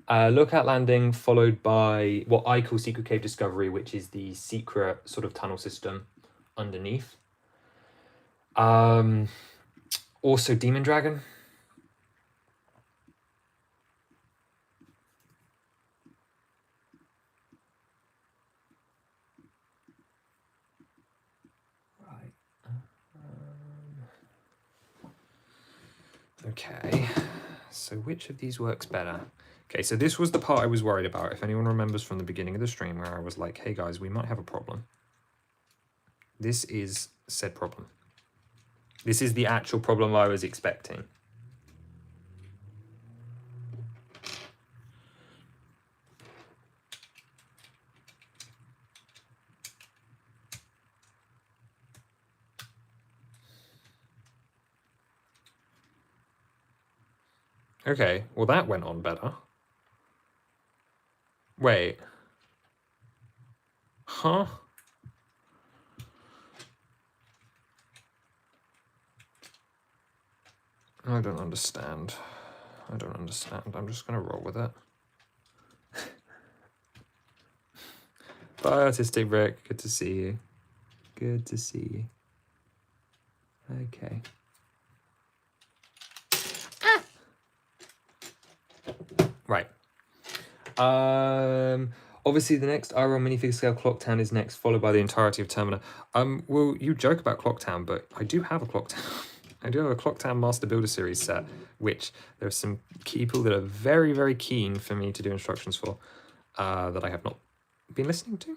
Lookout Landing followed by what I call Secret Cave Discovery, which is the secret sort of tunnel system underneath. Also Demon Dragon. Right. Okay, so which of these works better? Okay, so this was the part I was worried about. If anyone remembers from the beginning of the stream where I was like, hey guys, we might have a problem. This is said problem. This is the actual problem I was expecting. Okay, well that went on better. Wait. Huh? I don't understand. I don't understand. I'm just gonna roll with it. Bye, Artistic Rick. Good to see you. Good to see you. Okay. Right. Obviously, the next IRL minifigure scale Clocktown is next, followed by the entirety of Termina. Well, you joke about Clocktown, but I do have a Clocktown. I do have a Clocktown Master Builder Series set, which there are some people that are very, very keen for me to do instructions for, that I have not been listening to.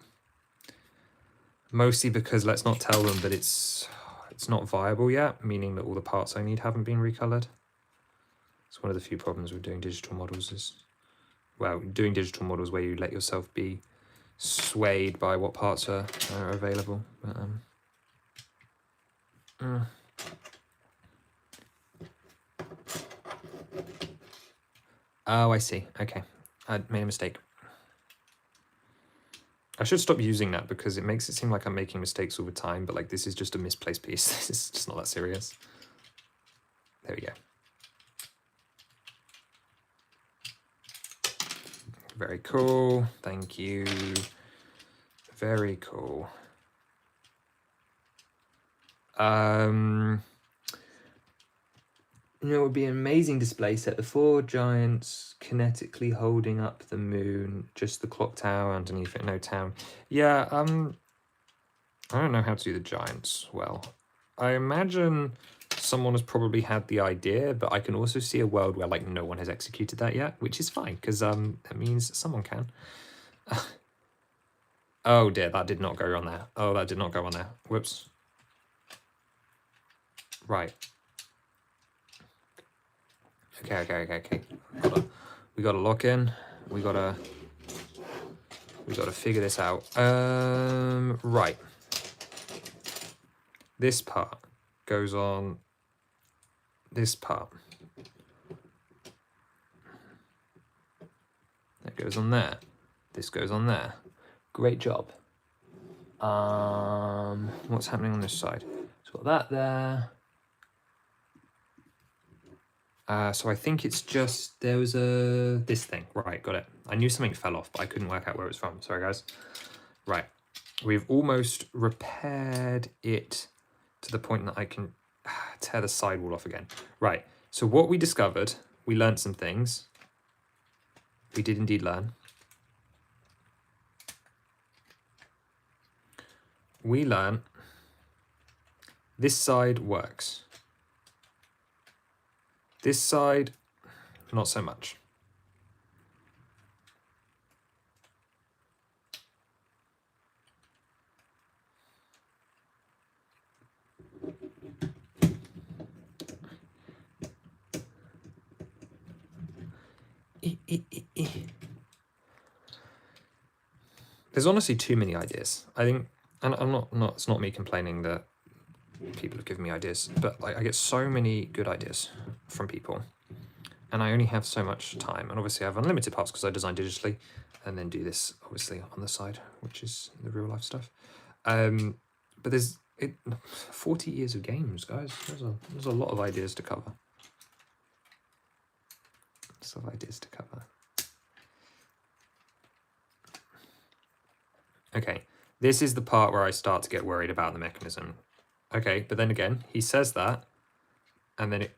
Mostly because let's not tell them that it's not viable yet, meaning that all the parts I need haven't been recolored. It's one of the few problems with doing digital models is, well, doing digital models where you let yourself be swayed by what parts are available. But, Oh, I see. Okay. I made a mistake. I should stop using that because it makes it seem like I'm making mistakes all the time, but like this is just a misplaced piece. This is just not that serious. There we go. Very cool. Thank you. Very cool. You know, it would be an amazing display set. The four giants kinetically holding up the moon, just the clock tower underneath it, no town. Yeah, I don't know how to do the giants well. I imagine someone has probably had the idea, but I can also see a world where like no one has executed that yet, which is fine, because that means someone can. Oh dear, that did not go on there. Oh, that did not go on there. Whoops. Right. Okay. We gotta lock in. We gotta figure this out. Right. This part goes on this part. That goes on there. This goes on there. Great job. What's happening on this side? So got that there. So I think it's just, there was this thing. Right, got it. I knew something fell off, but I couldn't work out where it was from. Sorry, guys. Right. We've almost repaired it to the point that I can tear the sidewall off again. Right. So what we discovered, we learned some things. We did indeed learn. We learned this side works. This side, not so much. There's honestly too many ideas. I think, and I'm not, it's not me complaining that people have given me ideas, but like I get so many good ideas from people, and I only have so much time. And obviously I have unlimited parts because I design digitally, and then do this obviously on the side, which is the real life stuff. But there's 40 years of games, guys. There's a lot of ideas to cover. Lots of ideas to cover. Okay, this is the part where I start to get worried about the mechanism. Okay, but then again, he says that, and then it...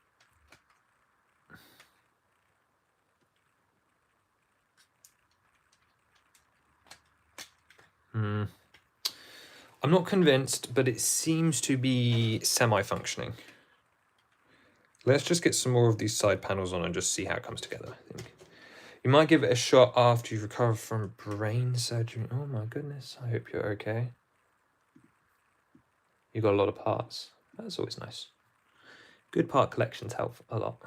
I'm not convinced, but it seems to be semi-functioning. Let's just get some more of these side panels on and just see how it comes together, I think. You might give it a shot after you recover from brain surgery. Oh my goodness, I hope you're okay. You got a lot of parts. That's always nice. Good part collections help a lot.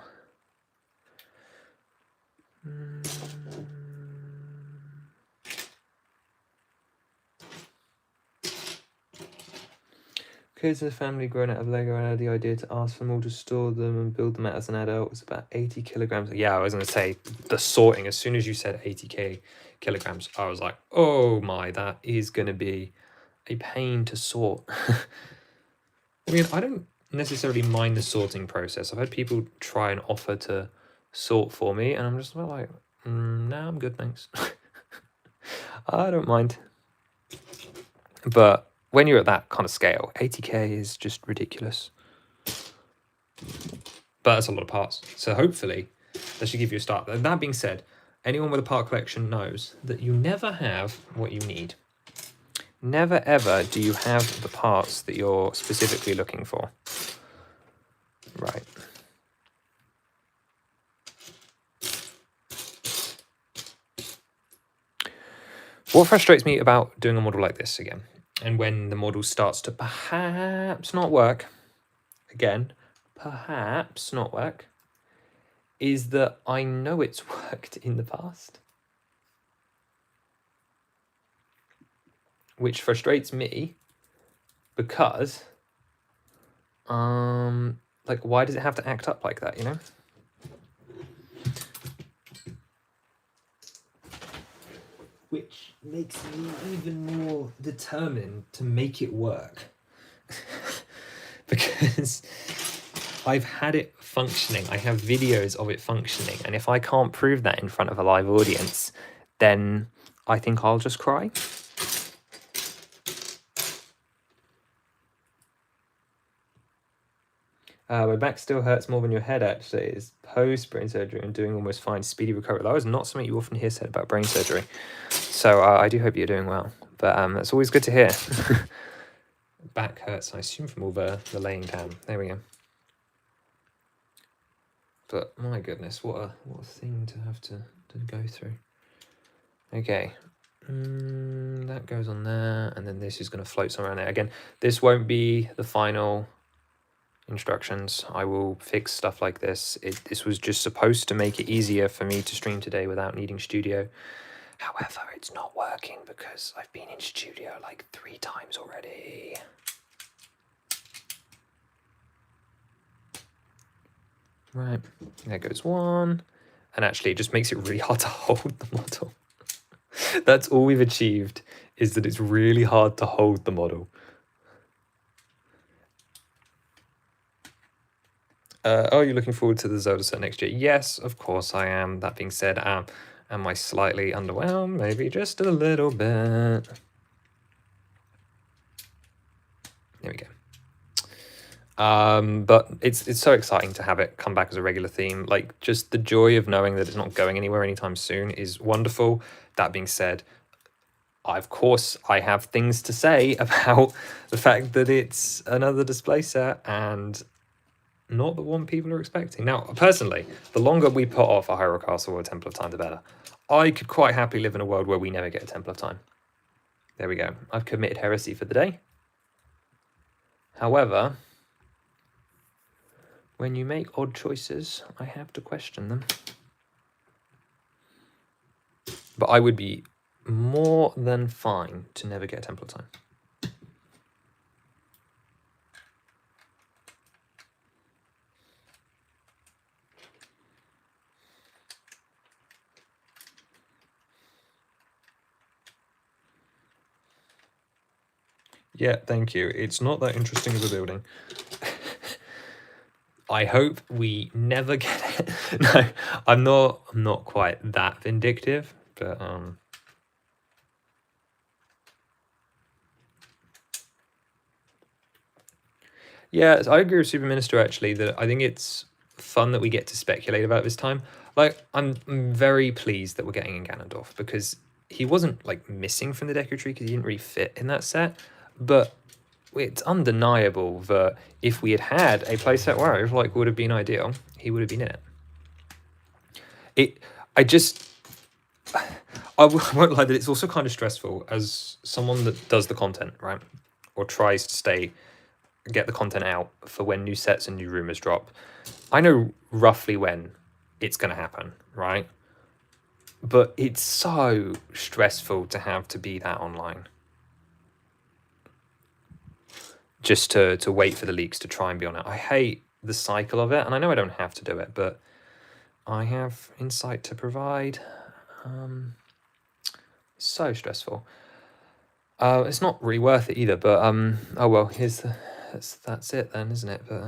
Kids in the family growing out of Lego and had the idea to ask for them all to store them and build them out as an adult. It's about 80 kilograms. Yeah, I was going to say the sorting. As soon as you said 80 kilograms, I was like, oh my, that is going to be a pain to sort. I mean, I don't necessarily mind the sorting process. I've had people try and offer to sort for me, and I'm just like, no, I'm good, thanks. I don't mind. But when you're at that kind of scale, 80k is just ridiculous. But that's a lot of parts. So hopefully that should give you a start. That being said, anyone with a part collection knows that you never have what you need. Never ever do you have the parts that you're specifically looking for. Right. What frustrates me about doing a model like this again, and when the model starts to perhaps not work, again, perhaps not work, is that I know it's worked in the past. Which frustrates me because, like, why does it have to act up like that, you know? Which makes me even more determined to make it work. Because I've had it functioning. I have videos of it functioning. And if I can't prove that in front of a live audience, then I think I'll just cry. My back still hurts more than your head, actually. It's post-brain surgery and doing almost fine. Speedy recovery. That was not something you often hear said about brain surgery. So I do hope you're doing well. But that's always good to hear. Back hurts, I assume, from all the laying down. There we go. But my goodness, what a thing to have to go through. Okay. That goes on there. And then this is going to float somewhere around there. Again, this won't be the final instructions. I will fix stuff like this. This was just supposed to make it easier for me to stream today without needing studio. However, it's not working because I've been in studio like 3 times already. Right, there goes one. And actually, it just makes it really hard to hold the model. That's all we've achieved, is that it's really hard to hold the model. Oh, you're looking forward to the Zelda set next year? Yes, of course I am. That being said, am I slightly underwhelmed? Maybe just a little bit. There we go. But it's so exciting to have it come back as a regular theme. Like, just the joy of knowing that it's not going anywhere anytime soon is wonderful. That being said, of course, I have things to say about the fact that it's another display set and not the one people are expecting. Now, personally, the longer we put off a Hyrule Castle or a Temple of Time, the better. I could quite happily live in a world where we never get a Temple of Time. There we go. I've committed heresy for the day. However, when you make odd choices, I have to question them. But I would be more than fine to never get a Temple of Time. Yeah, thank you. It's not that interesting as a building. I hope we never get it. No, I'm not quite that vindictive, but yeah, I agree with Super Minister actually that I think it's fun that we get to speculate about this time. Like, I'm very pleased that we're getting in Ganondorf because he wasn't like missing from the Deku Tree because he didn't really fit in that set, but it's undeniable that if we had had a playset where like would have been ideal, he would have been in it. I just, I won't lie that it's also kind of stressful as someone that does the content, right? Or tries to get the content out for when new sets and new rumors drop. I know roughly when it's going to happen, right? But it's so stressful to have to be that online. Just to wait for the leaks to try and be on it. I hate the cycle of it, and I know I don't have to do it, but I have insight to provide. So stressful. It's not really worth it either, but oh well, that's it then, isn't it? But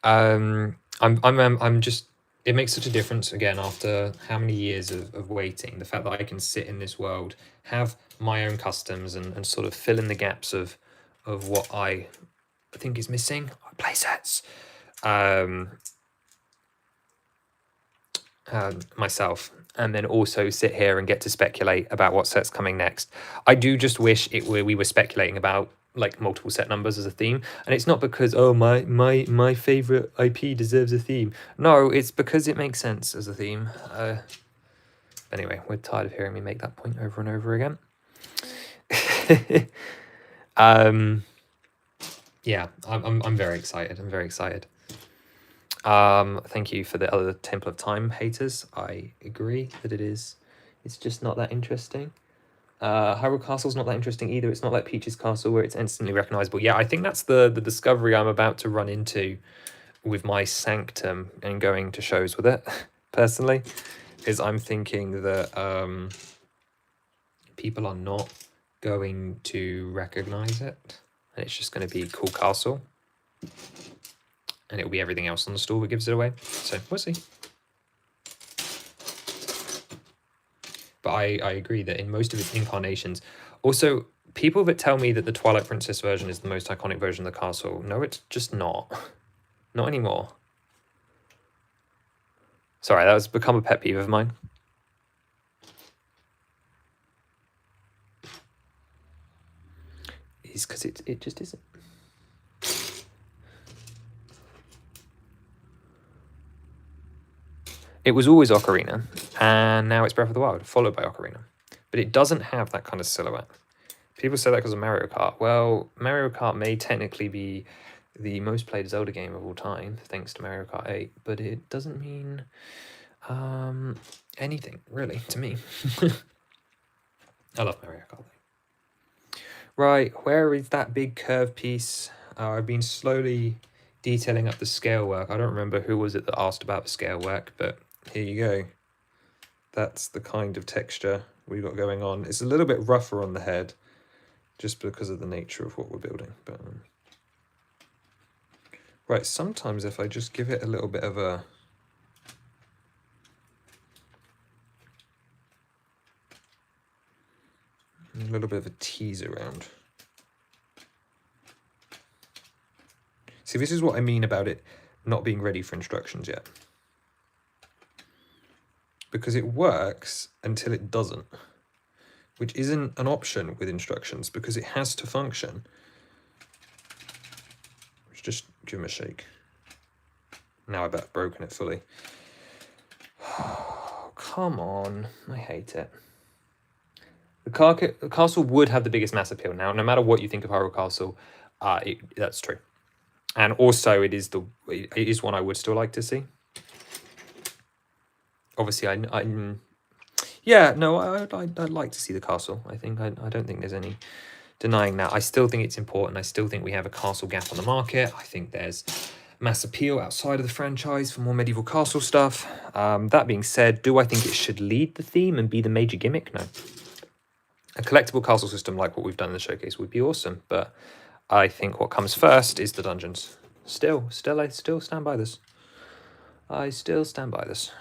I'm just, it makes such a difference again after how many years of waiting. The fact that I can sit in this world, have my own customs, and sort of fill in the gaps of what I think is missing. Play sets. Myself, and then also sit here and get to speculate about what set's coming next. I do just wish we were speculating about like multiple set numbers as a theme, and it's not because my favorite IP deserves a theme. No, it's because it makes sense as a theme. Anyway, we're tired of hearing me make that point over and over again. Yeah, I'm very excited. I'm very excited. Thank you for the other Temple of Time haters. I agree that it's just not that interesting. Hyrule Castle's not that interesting either. It's not like Peach's Castle where it's instantly recognizable. Yeah, I think that's the discovery I'm about to run into with my Sanctum and going to shows with it, personally, is I'm thinking that people are not going to recognize it, and it's just going to be cool castle. And it'll be everything else on the store that gives it away. So we'll see. But I agree that in most of its incarnations, also people that tell me that the Twilight Princess version is the most iconic version of the castle, no, it's just not. Not anymore. Sorry, that has become a pet peeve of mine. It's because it just isn't. It was always Ocarina, and now it's Breath of the Wild, followed by Ocarina. But it doesn't have that kind of silhouette. People say that because of Mario Kart. Well, Mario Kart may technically be the most played Zelda game of all time, thanks to Mario Kart 8, but it doesn't mean anything, really, to me. I love Mario Kart. Right, where is that big curve piece? I've been slowly detailing up the scale work. I don't remember who was it that asked about the scale work, but here you go. That's the kind of texture we've got going on. It's a little bit rougher on the head, just because of the nature of what we're building. But right, sometimes if I just give it a little bit of a tease around. See, this is what I mean about it not being ready for instructions yet. Because it works until it doesn't, which isn't an option with instructions because it has to function. Let's just give him a shake. Now I bet I've broken it fully. Oh, come on, I hate it. The castle would have the biggest mass appeal now, no matter what you think of Hyrule Castle. That's true. And also, it is one I would still like to see. Obviously, I'd like to see the castle. I don't think there's any denying that. I still think it's important. I still think we have a castle gap on the market. I think there's mass appeal outside of the franchise for more medieval castle stuff. That being said, do I think it should lead the theme and be the major gimmick? No. A collectible castle system like what we've done in the showcase would be awesome, but I think what comes first is the dungeons. I still stand by this. I still stand by this.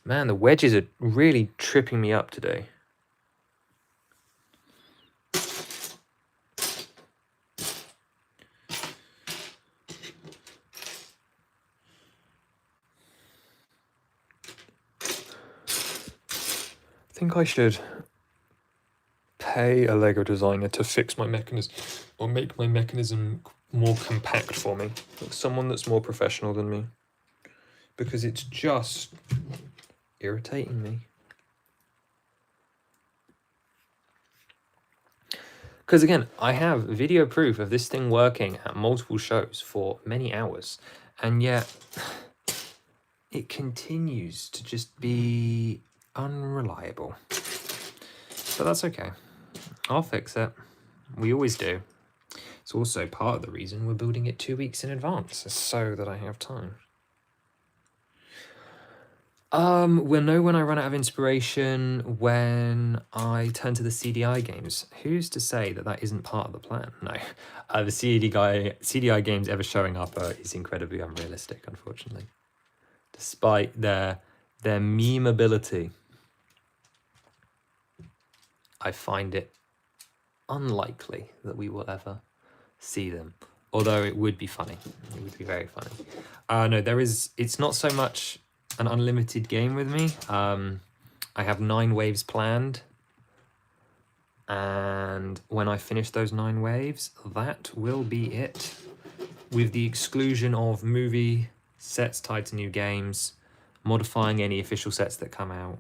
Man, the wedges are really tripping me up today. think I should pay a Lego designer to fix my mechanism or make my mechanism more compact for me. Like someone that's more professional than me. Because it's just irritating me. Because again, I have video proof of this thing working at multiple shows for many hours, and yet it continues to just be unreliable. But that's okay. I'll fix it. We always do. It's also part of the reason we're building it 2 weeks in advance, so that I have time. We'll know when I run out of inspiration when I turn to the CDI games. Who's to say that that isn't part of the plan? No. The CDI games ever showing up is incredibly unrealistic, unfortunately. Despite their memeability, I find it unlikely that we will ever see them. Although it would be funny. It would be very funny. No, it's not so much an unlimited game with me. I have 9 waves planned, and when I finish those 9 waves, that will be it, with the exclusion of movie sets tied to new games, modifying any official sets that come out.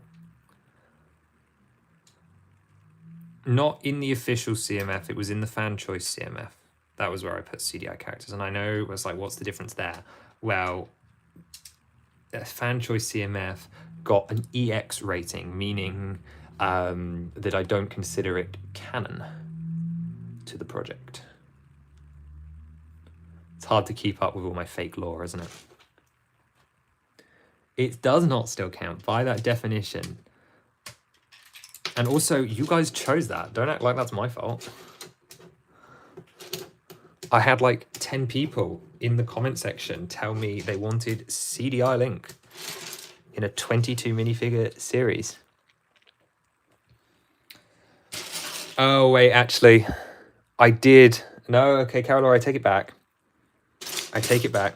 Not in the official CMF, it was in the fan choice CMF. That was where I put CDI characters, and I know it was like, what's the difference there? Well, fan choice CMF got an EX rating, meaning that I don't consider it canon to the project. It's hard to keep up with all my fake lore, isn't it? It does not still count by that definition. And also, you guys chose that. Don't act like that's my fault. I had like 10 people in the comment section tell me they wanted CDI Link in a 22 minifigure series. Oh, wait, actually, I did. No, okay, Carol, I take it back. I take it back.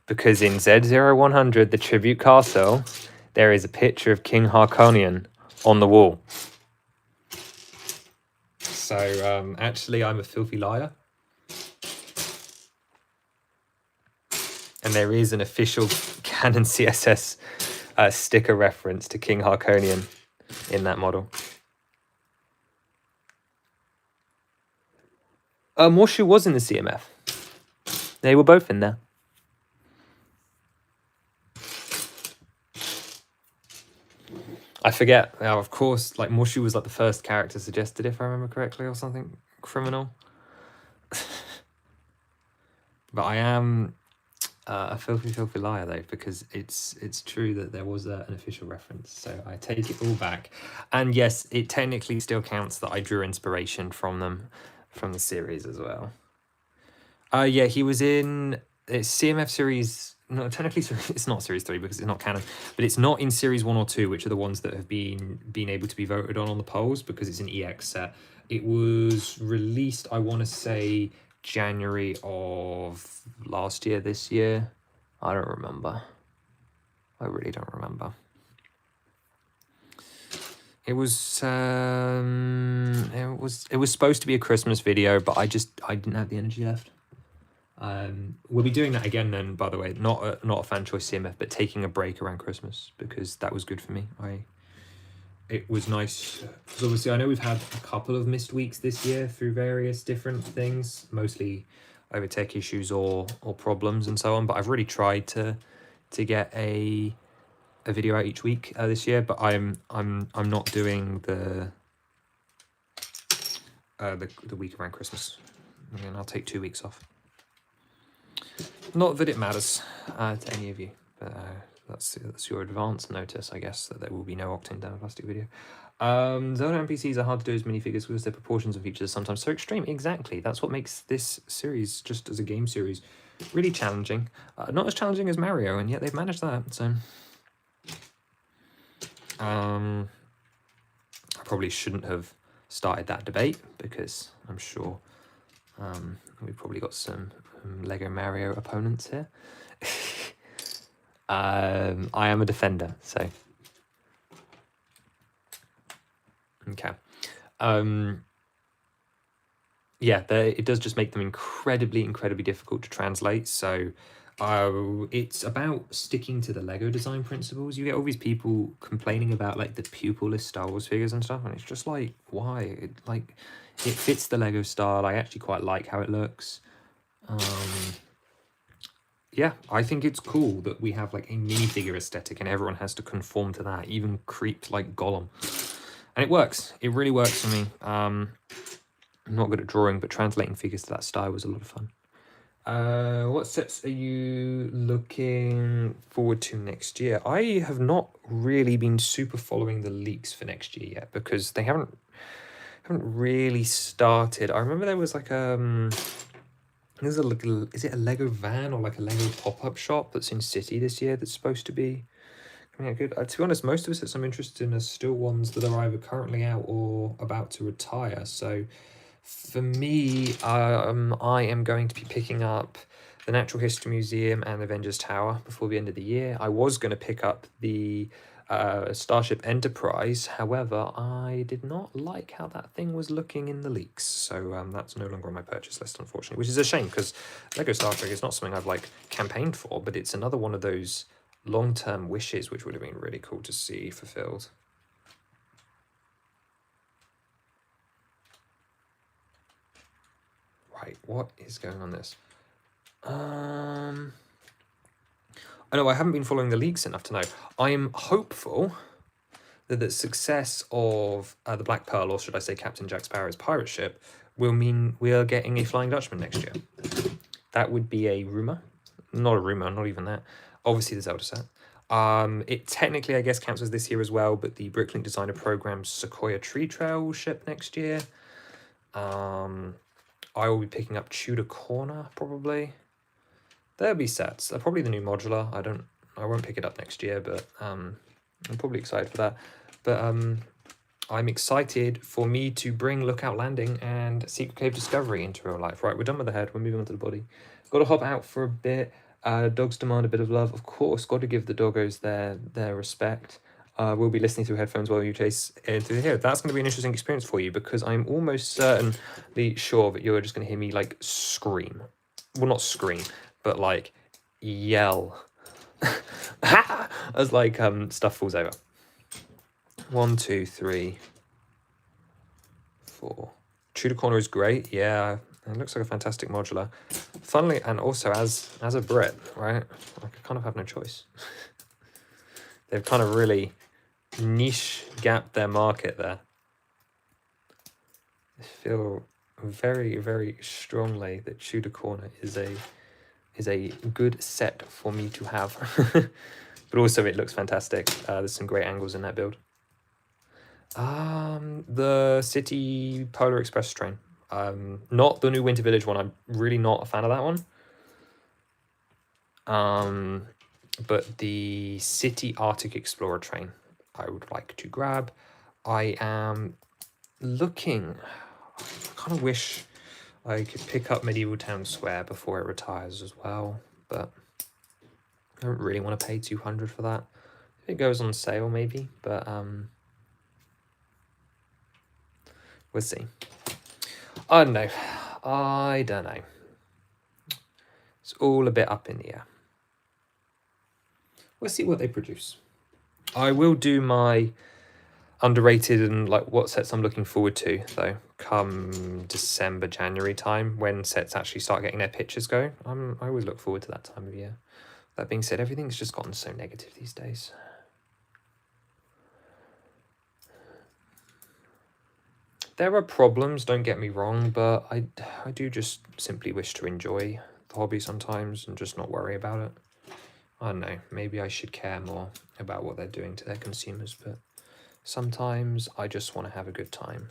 Because in Z0100, the tribute castle, there is a picture of King Harkonian on the wall. So, actually, I'm a filthy liar. And there is an official canon CSS sticker reference to King Harkonian in that model. Morshu was in the CMF. They were both in there. I forget. Now, of course, like Morshu was like the first character suggested, if I remember correctly, or something criminal. But I am a filthy liar, though, because it's true that there was an official reference. So I take it all back. And yes, it technically still counts that I drew inspiration from them, from the series as well. Yeah, he was in CMF series. No, technically it's not series 3 because it's not canon, but it's not in series 1 or 2, which are the ones that have been able to be voted on the polls because it's an EX set. It was released, I want to say, January of last year, this year. I don't remember. I really don't remember. It was supposed to be a Christmas video, but I didn't have the energy left. We'll be doing that again then, by the way, not a fan choice CMF, but taking a break around Christmas because that was good for me. It was nice because obviously I know we've had a couple of missed weeks this year through various different things, mostly over tech issues or problems and so on. But I've really tried to get a video out each week this year. But I'm not doing the week around Christmas. And I'll take 2 weeks off. Not that it matters to any of you, but that's your advance notice, I guess, that there will be no Octane Down Plastic video. Zelda NPCs are hard to do as minifigures because their proportions and features are sometimes so extreme. Exactly, that's what makes this series, just as a game series, really challenging. Not as challenging as Mario, and yet they've managed that, so... I probably shouldn't have started that debate, because I'm sure we've probably got some Lego Mario opponents here. I am a defender, so Okay. Yeah, it does just make them incredibly, incredibly difficult to translate. So it's about sticking to the Lego design principles. You get all these people complaining about like the pupilless Star Wars figures and stuff, and it's just like, why? It fits the Lego style. I actually quite like how it looks. Yeah, I think it's cool that we have like a minifigure aesthetic and everyone has to conform to that, even creeps like Gollum. And it works. It really works for me. I'm not good at drawing, but translating figures to that style was a lot of fun. What sets are you looking forward to next year? I have not really been super following the leaks for next year yet because they haven't really started. I remember there was like there's is it a Lego van or like a Lego pop-up shop that's in City this year that's supposed to be coming out good. To be honest, most of the sets I'm interested in are still ones that are either currently out or about to retire. So for me, I am going to be picking up the Natural History Museum and Avengers Tower before the end of the year. I was going to pick up the Starship Enterprise. However, I did not like how that thing was looking in the leaks. So that's no longer on my purchase list, unfortunately, which is a shame because Lego Star Trek is not something I've like campaigned for, but it's another one of those long-term wishes which would have been really cool to see fulfilled. Right, what is going on this? I know I haven't been following the leaks enough to know. I'm hopeful that the success of the Black Pearl, or should I say Captain Jack Sparrow's pirate ship, will mean we are getting a Flying Dutchman next year. That would be a rumor. Not a rumor, not even that. Obviously the Zelda set. It technically, I guess, counts as this year as well, but the Bricklink Designer Program's Sequoia Tree Trail will ship next year. I will be picking up Tudor Corner, probably. There'll be sets. Probably the new modular. I won't pick it up next year, but I'm probably excited for that. But I'm excited for me to bring Lookout Landing and Secret Cave Discovery into real life. Right, we're done with the head. We're moving on to the body. Got to hop out for a bit. Dogs demand a bit of love. Of course, got to give the doggos their respect. We'll be listening through headphones while you chase through here. That's going to be an interesting experience for you because I'm almost certainly sure that you're just going to hear me like scream. Well, not scream, but like yell as like stuff falls over. 1, 2, 3, 4. Tudor Corner is great. Yeah, it looks like a fantastic modular. Funnily, and also as a Brit, right? I kind of have no choice. They've kind of really niche gapped their market there. I feel very, very strongly that Tudor Corner is a good set for me to have. But also it looks fantastic. There's some great angles in that build. The City Polar Express train. Not the new Winter Village one. I'm really not a fan of that one. But the City Arctic Explorer train I would like to grab. I am looking... I kind of wish I could pick up Medieval Town Square before it retires as well, but I don't really want to pay 200 for that. If it goes on sale, maybe, but we'll see. I don't know. It's all a bit up in the air. We'll see what they produce. I will do my underrated and like what sets I'm looking forward to though come December, January time when sets actually start getting their pictures going. I always look forward to that time of year. That being said, everything's just gotten so negative these days. There are problems, don't get me wrong, but I do just simply wish to enjoy the hobby sometimes and just not worry about it. I don't know, maybe I should care more about what they're doing to their consumers, but sometimes I just want to have a good time.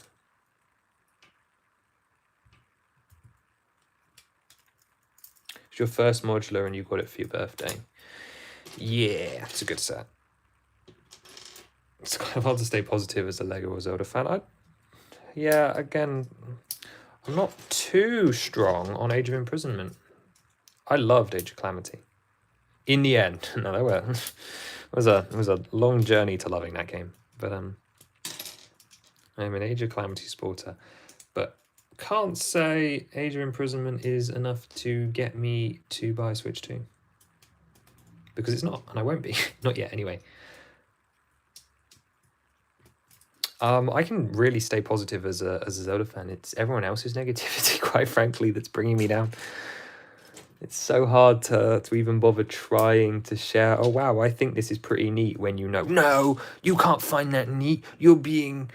It's your first modular and you got it for your birthday. Yeah, it's a good set. It's kind of hard to stay positive as a Lego or Zelda fan. Yeah, again, I'm not too strong on Age of Imprisonment. I loved Age of Calamity. In the end, no, it was a long journey to loving that game. But I'm an Age of Calamity supporter, but can't say Age of Imprisonment is enough to get me to buy Switch 2. Because it's not, and I won't be. Not yet, anyway. I can really stay positive as a Zelda fan. It's everyone else's negativity, quite frankly, that's bringing me down. It's so hard to even bother trying to share, oh wow, I think this is pretty neat, when you know, no, you can't find that neat, you're being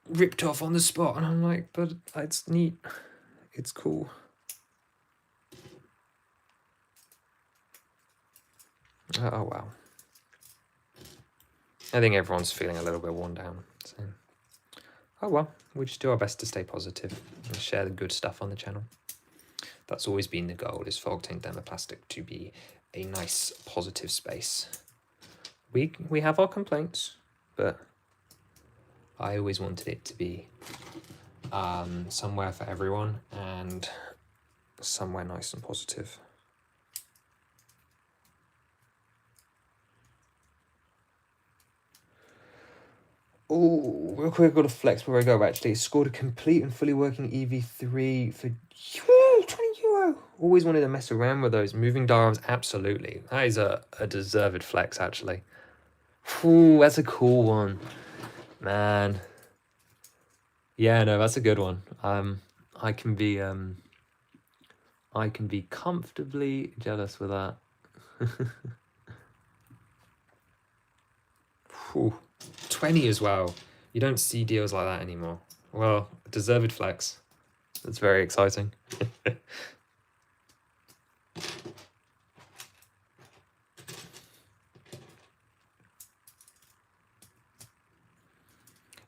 ripped off on the spot. And I'm like, but it's neat, it's cool. Oh wow. I think everyone's feeling a little bit worn down. So. Oh well, we just do our best to stay positive and share the good stuff on the channel. That's always been the goal, is for Octane Thermoplastic to be a nice, positive space. We have our complaints, but I always wanted it to be somewhere for everyone and somewhere nice and positive. Oh, real quick, I've got to flex before I go, actually. Scored a complete and fully working EV3 for 20 euro. Always wanted to mess around with those. Moving diagrams, absolutely. That is a deserved flex, actually. Ooh, that's a cool one. Man. Yeah, no, that's a good one. I can be comfortably jealous with that. Ooh. 20 as well. You don't see deals like that anymore. Well, deserved flex. That's very exciting. If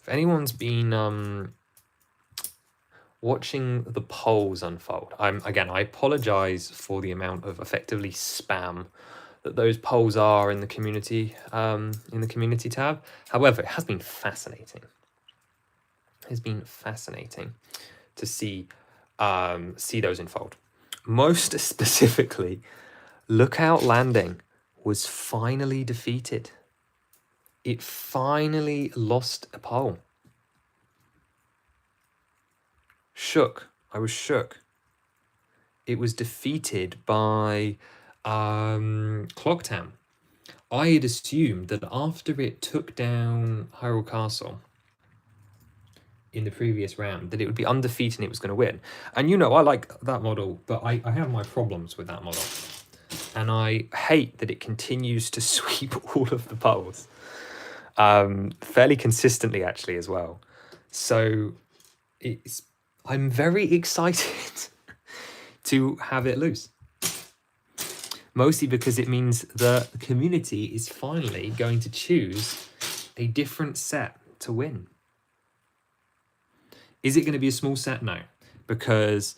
anyone's been watching the polls unfold, I apologize for the amount of effectively spam that those polls are in the community tab. However, it has been fascinating. It has been fascinating to see those unfold. Most specifically, Lookout Landing was finally defeated. It finally lost a poll. Shook. I was shook. It was defeated by Clocktown. I had assumed that after it took down Hyrule Castle in the previous round, that it would be undefeated and it was going to win. And you know, I like that model, but I have my problems with that model. And I hate that it continues to sweep all of the polls. Fairly consistently, actually, as well. So I'm very excited to have it lose. Mostly because it means the community is finally going to choose a different set to win. Is it going to be a small set? No, because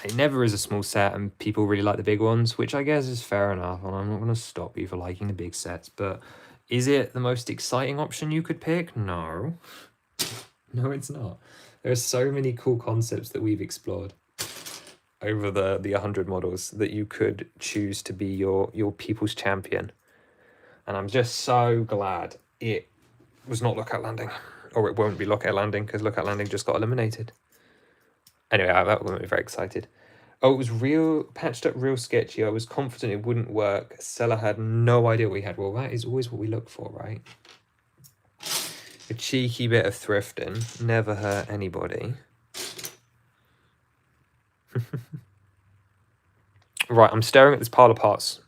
it never is a small set and people really like the big ones, which I guess is fair enough, and I'm not going to stop you for liking the big sets, but is it the most exciting option you could pick? No. No, it's not. There are so many cool concepts that we've explored over the 100 models that you could choose to be your people's champion. And I'm just so glad it was not Lookout Landing. Or it won't be Lookout Landing, because Lookout Landing just got eliminated. Anyway, that got me very excited. Oh, it was patched up real sketchy. I was confident it wouldn't work. Seller had no idea what we had. Well, that is always what we look for, right? A cheeky bit of thrifting. Never hurt anybody. Right, I'm staring at this pile of parts.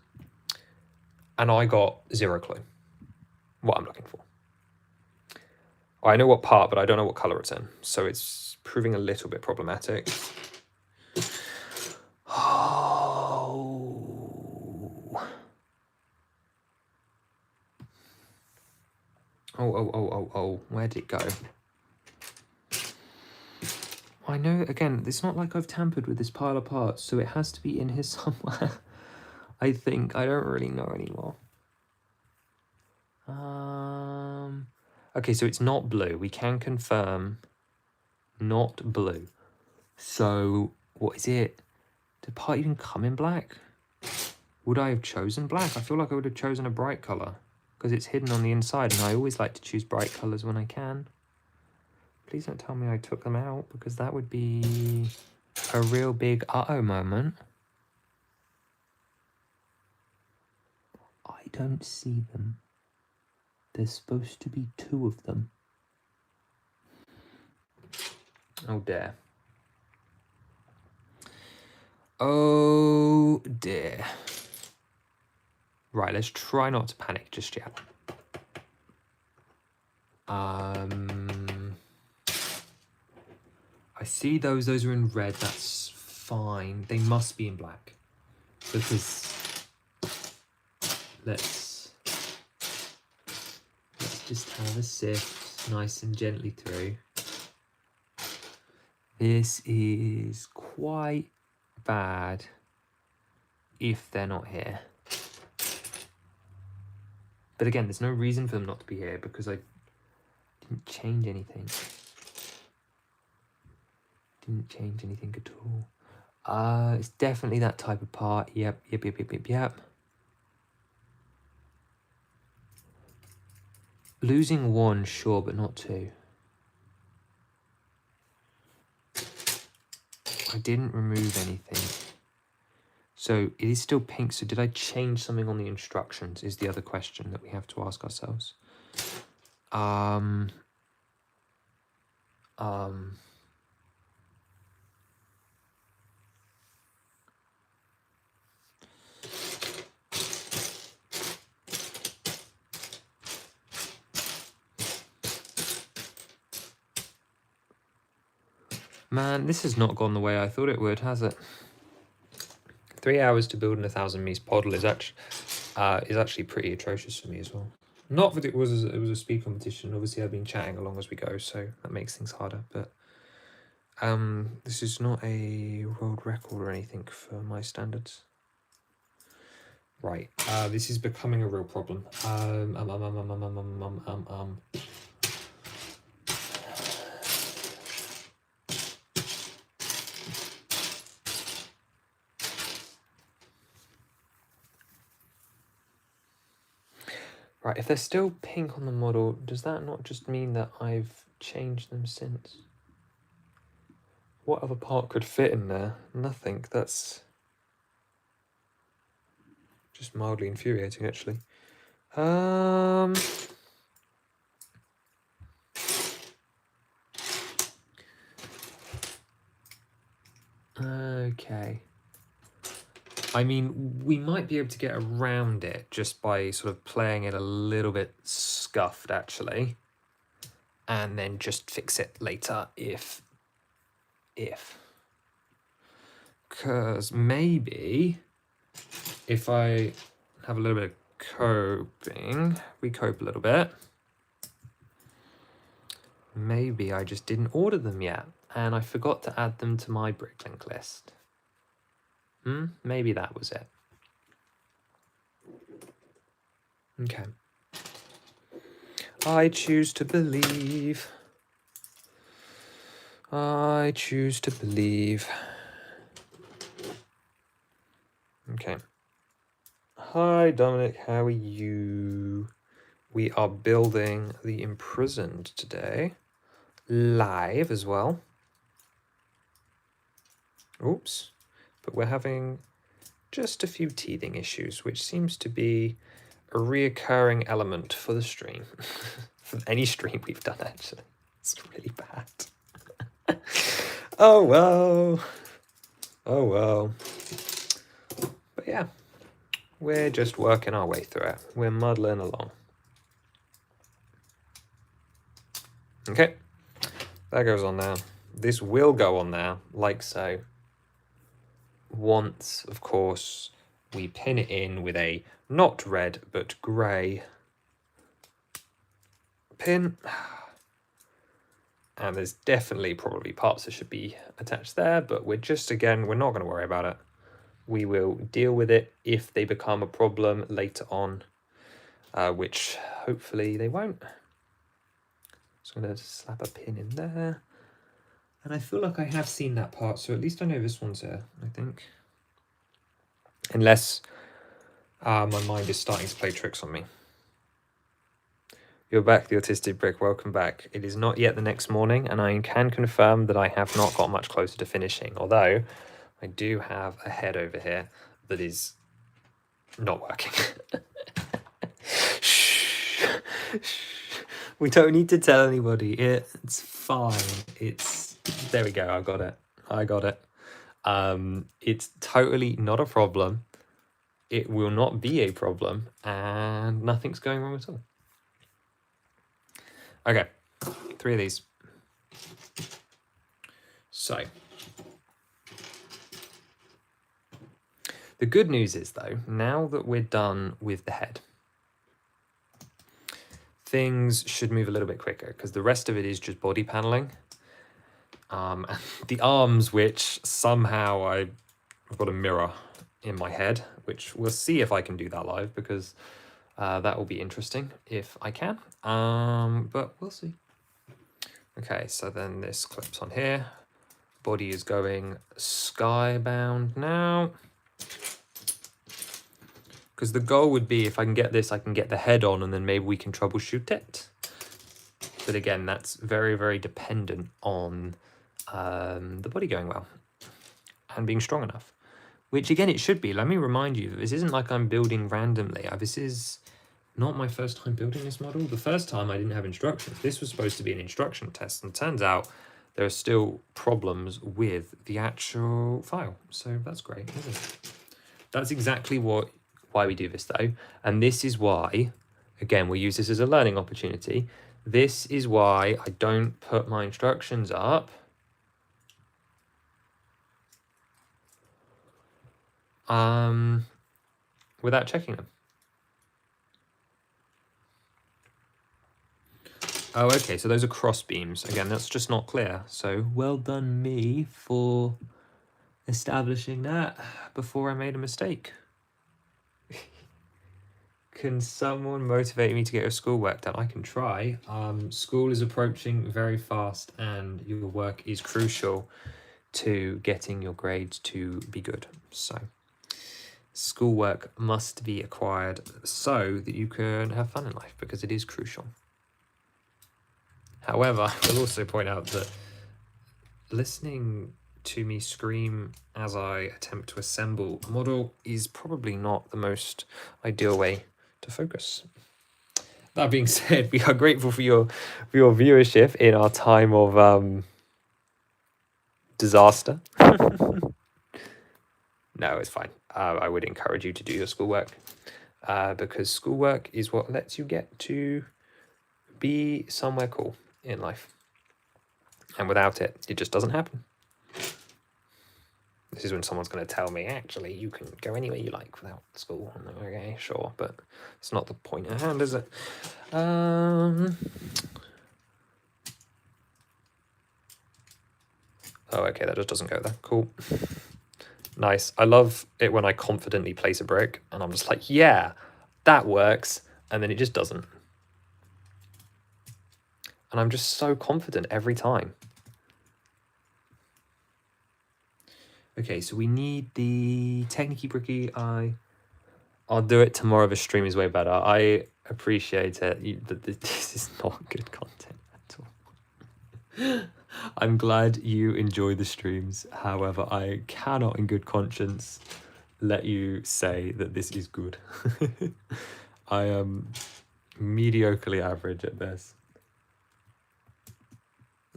And I got zero clue what I'm looking for. I know what part, but I don't know what colour it's in. So it's proving a little bit problematic. Oh, where did it go? I know, again, it's not like I've tampered with this pile of parts, so it has to be in here somewhere. I think. I don't really know anymore. Okay, so it's not blue. We can confirm not blue. So, what is it? Did part even come in black? Would I have chosen black? I feel like I would have chosen a bright colour, because it's hidden on the inside, and I always like to choose bright colours when I can. Please don't tell me I took them out, because that would be a real big uh-oh moment. I don't see them. There's supposed to be 2 of them. Oh dear. Oh dear. Right, let's try not to panic just yet. I see those are in red, that's fine. They must be in black. Because let's just have a sift nice and gently through. This is quite bad if they're not here. But again, there's no reason for them not to be here because I didn't change anything. Didn't change anything at all. It's definitely that type of part. Yep. Losing 1, sure, but not 2. I didn't remove anything. So it is still pink. So did I change something on the instructions is the other question that we have to ask ourselves. Man, this has not gone the way I thought it would, has it? 3 hours to build an 1,000 mies podle is actually pretty atrocious for me as well. Not that it was a speed competition. Obviously, I've been chatting along as we go, so that makes things harder. But this is not a world record or anything for my standards. Right, this is becoming a real problem. Right, if they're still pink on the model, does that not just mean that I've changed them since? What other part could fit in there? Nothing. That's just mildly infuriating, actually. Okay. I mean, we might be able to get around it just by sort of playing it a little bit scuffed, actually. And then just fix it later if. Because maybe if I have a little bit of coping, we cope a little bit. Maybe I just didn't order them yet and I forgot to add them to my bricklink list. Maybe that was it. Okay. I choose to believe. I choose to believe. Okay. Hi, Dominic. How are you? We are building the Imprisoned today. Live as well. Oops. But we're having just a few teething issues, which seems to be a reoccurring element for the stream. For any stream we've done, actually. It's really bad. Oh, well. Oh, well. But yeah, we're just working our way through it. We're muddling along. Okay, that goes on now. This will go on now, like so. Once, of course, we pin it in with a not red, but grey pin. And there's definitely probably parts that should be attached there, but we're just, again, we're not going to worry about it. We will deal with it if they become a problem later on, which hopefully they won't. So I'm going to slap a pin in there. And I feel like I have seen that part, so at least I know this one's here, I think. Unless my mind is starting to play tricks on me. You're back, the autistic brick. Welcome back. It is not yet the next morning, and I can confirm that I have not got much closer to finishing, although I do have a head over here that is not working. Shh. We don't need to tell anybody. It's fine. There we go. I got it. It's totally not a problem. It will not be a problem, and nothing's going wrong at all. Okay, 3 of these. So, the good news is, though, now that we're done with the head, things should move a little bit quicker, because the rest of it is just body paneling. And the arms, which somehow I've got a mirror in my head, which we'll see if I can do that live, because that will be interesting if I can, but we'll see. Okay, so then this clips on here. Body is going skybound now. Because the goal would be, if I can get this, I can get the head on, and then maybe we can troubleshoot it. But again, that's very, very dependent on the body going well and being strong enough. Which again, it should be. Let me remind you, this isn't like I'm building randomly. This is not my first time building this model. The first time I didn't have instructions. This was supposed to be an instruction test, and it turns out there are still problems with the actual file. So that's great, isn't it? That's exactly why we do this though. And this is why, again, we'll use this as a learning opportunity. This is why I don't put my instructions up without checking them. Oh, okay, so those are cross beams. Again, that's just not clear. So well done me for establishing that before I made a mistake. Can someone motivate me to get your schoolwork done? I can try. School is approaching very fast, and your work is crucial to getting your grades to be good. So schoolwork must be acquired so that you can have fun in life, because it is crucial. However, I will also point out that listening to me scream as I attempt to assemble a model is probably not the most ideal way to focus. That being said, we are grateful for your viewership in our time of disaster. No, it's fine. I would encourage you to do your schoolwork, because schoolwork is what lets you get to be somewhere cool in life. And without it, it just doesn't happen. This is when someone's going to tell me, actually, you can go anywhere you like without school. I'm like, okay, sure, but it's not the point at hand, is it? Oh, okay, that just doesn't go there. Cool. Nice. I love it when I confidently place a brick, and I'm just like, yeah, that works, and then it just doesn't. And I'm just so confident every time. Okay, so we need the Technique Bricky Eye. I'll do it tomorrow. The stream is way better. I appreciate it. This is not good content at all. I'm glad you enjoy the streams. However, I cannot in good conscience let you say that this is good. I am mediocrely average at this.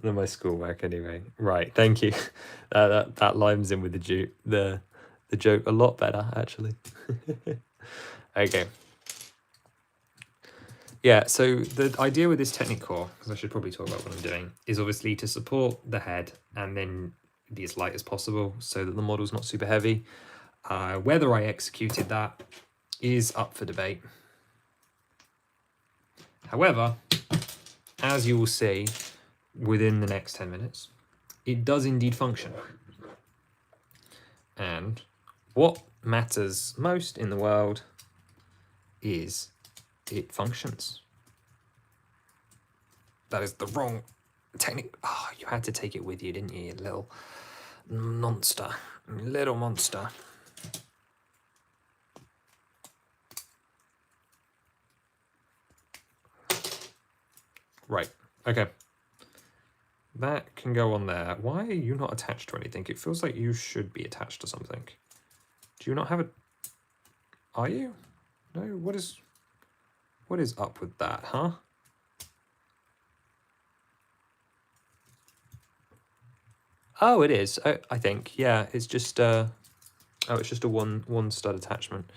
Than my schoolwork anyway. Right, thank you. That limes in with the joke a lot better, actually. Okay. Yeah, so the idea with this technique core, because I should probably talk about what I'm doing, is obviously to support the head and then be as light as possible so that the model's not super heavy. Whether I executed that is up for debate. However, as you will see within the next 10 minutes, it does indeed function. And what matters most in the world is it functions. That is the wrong technique. Oh, you had to take it with you, didn't you, you little monster? Little monster. Right. Okay. That can go on there. Why are you not attached to anything? It feels like you should be attached to something. Do you not have a... Are you? No, what is up with that, huh? Oh, it is. I think. Yeah, it's just oh, it's just a one stud attachment.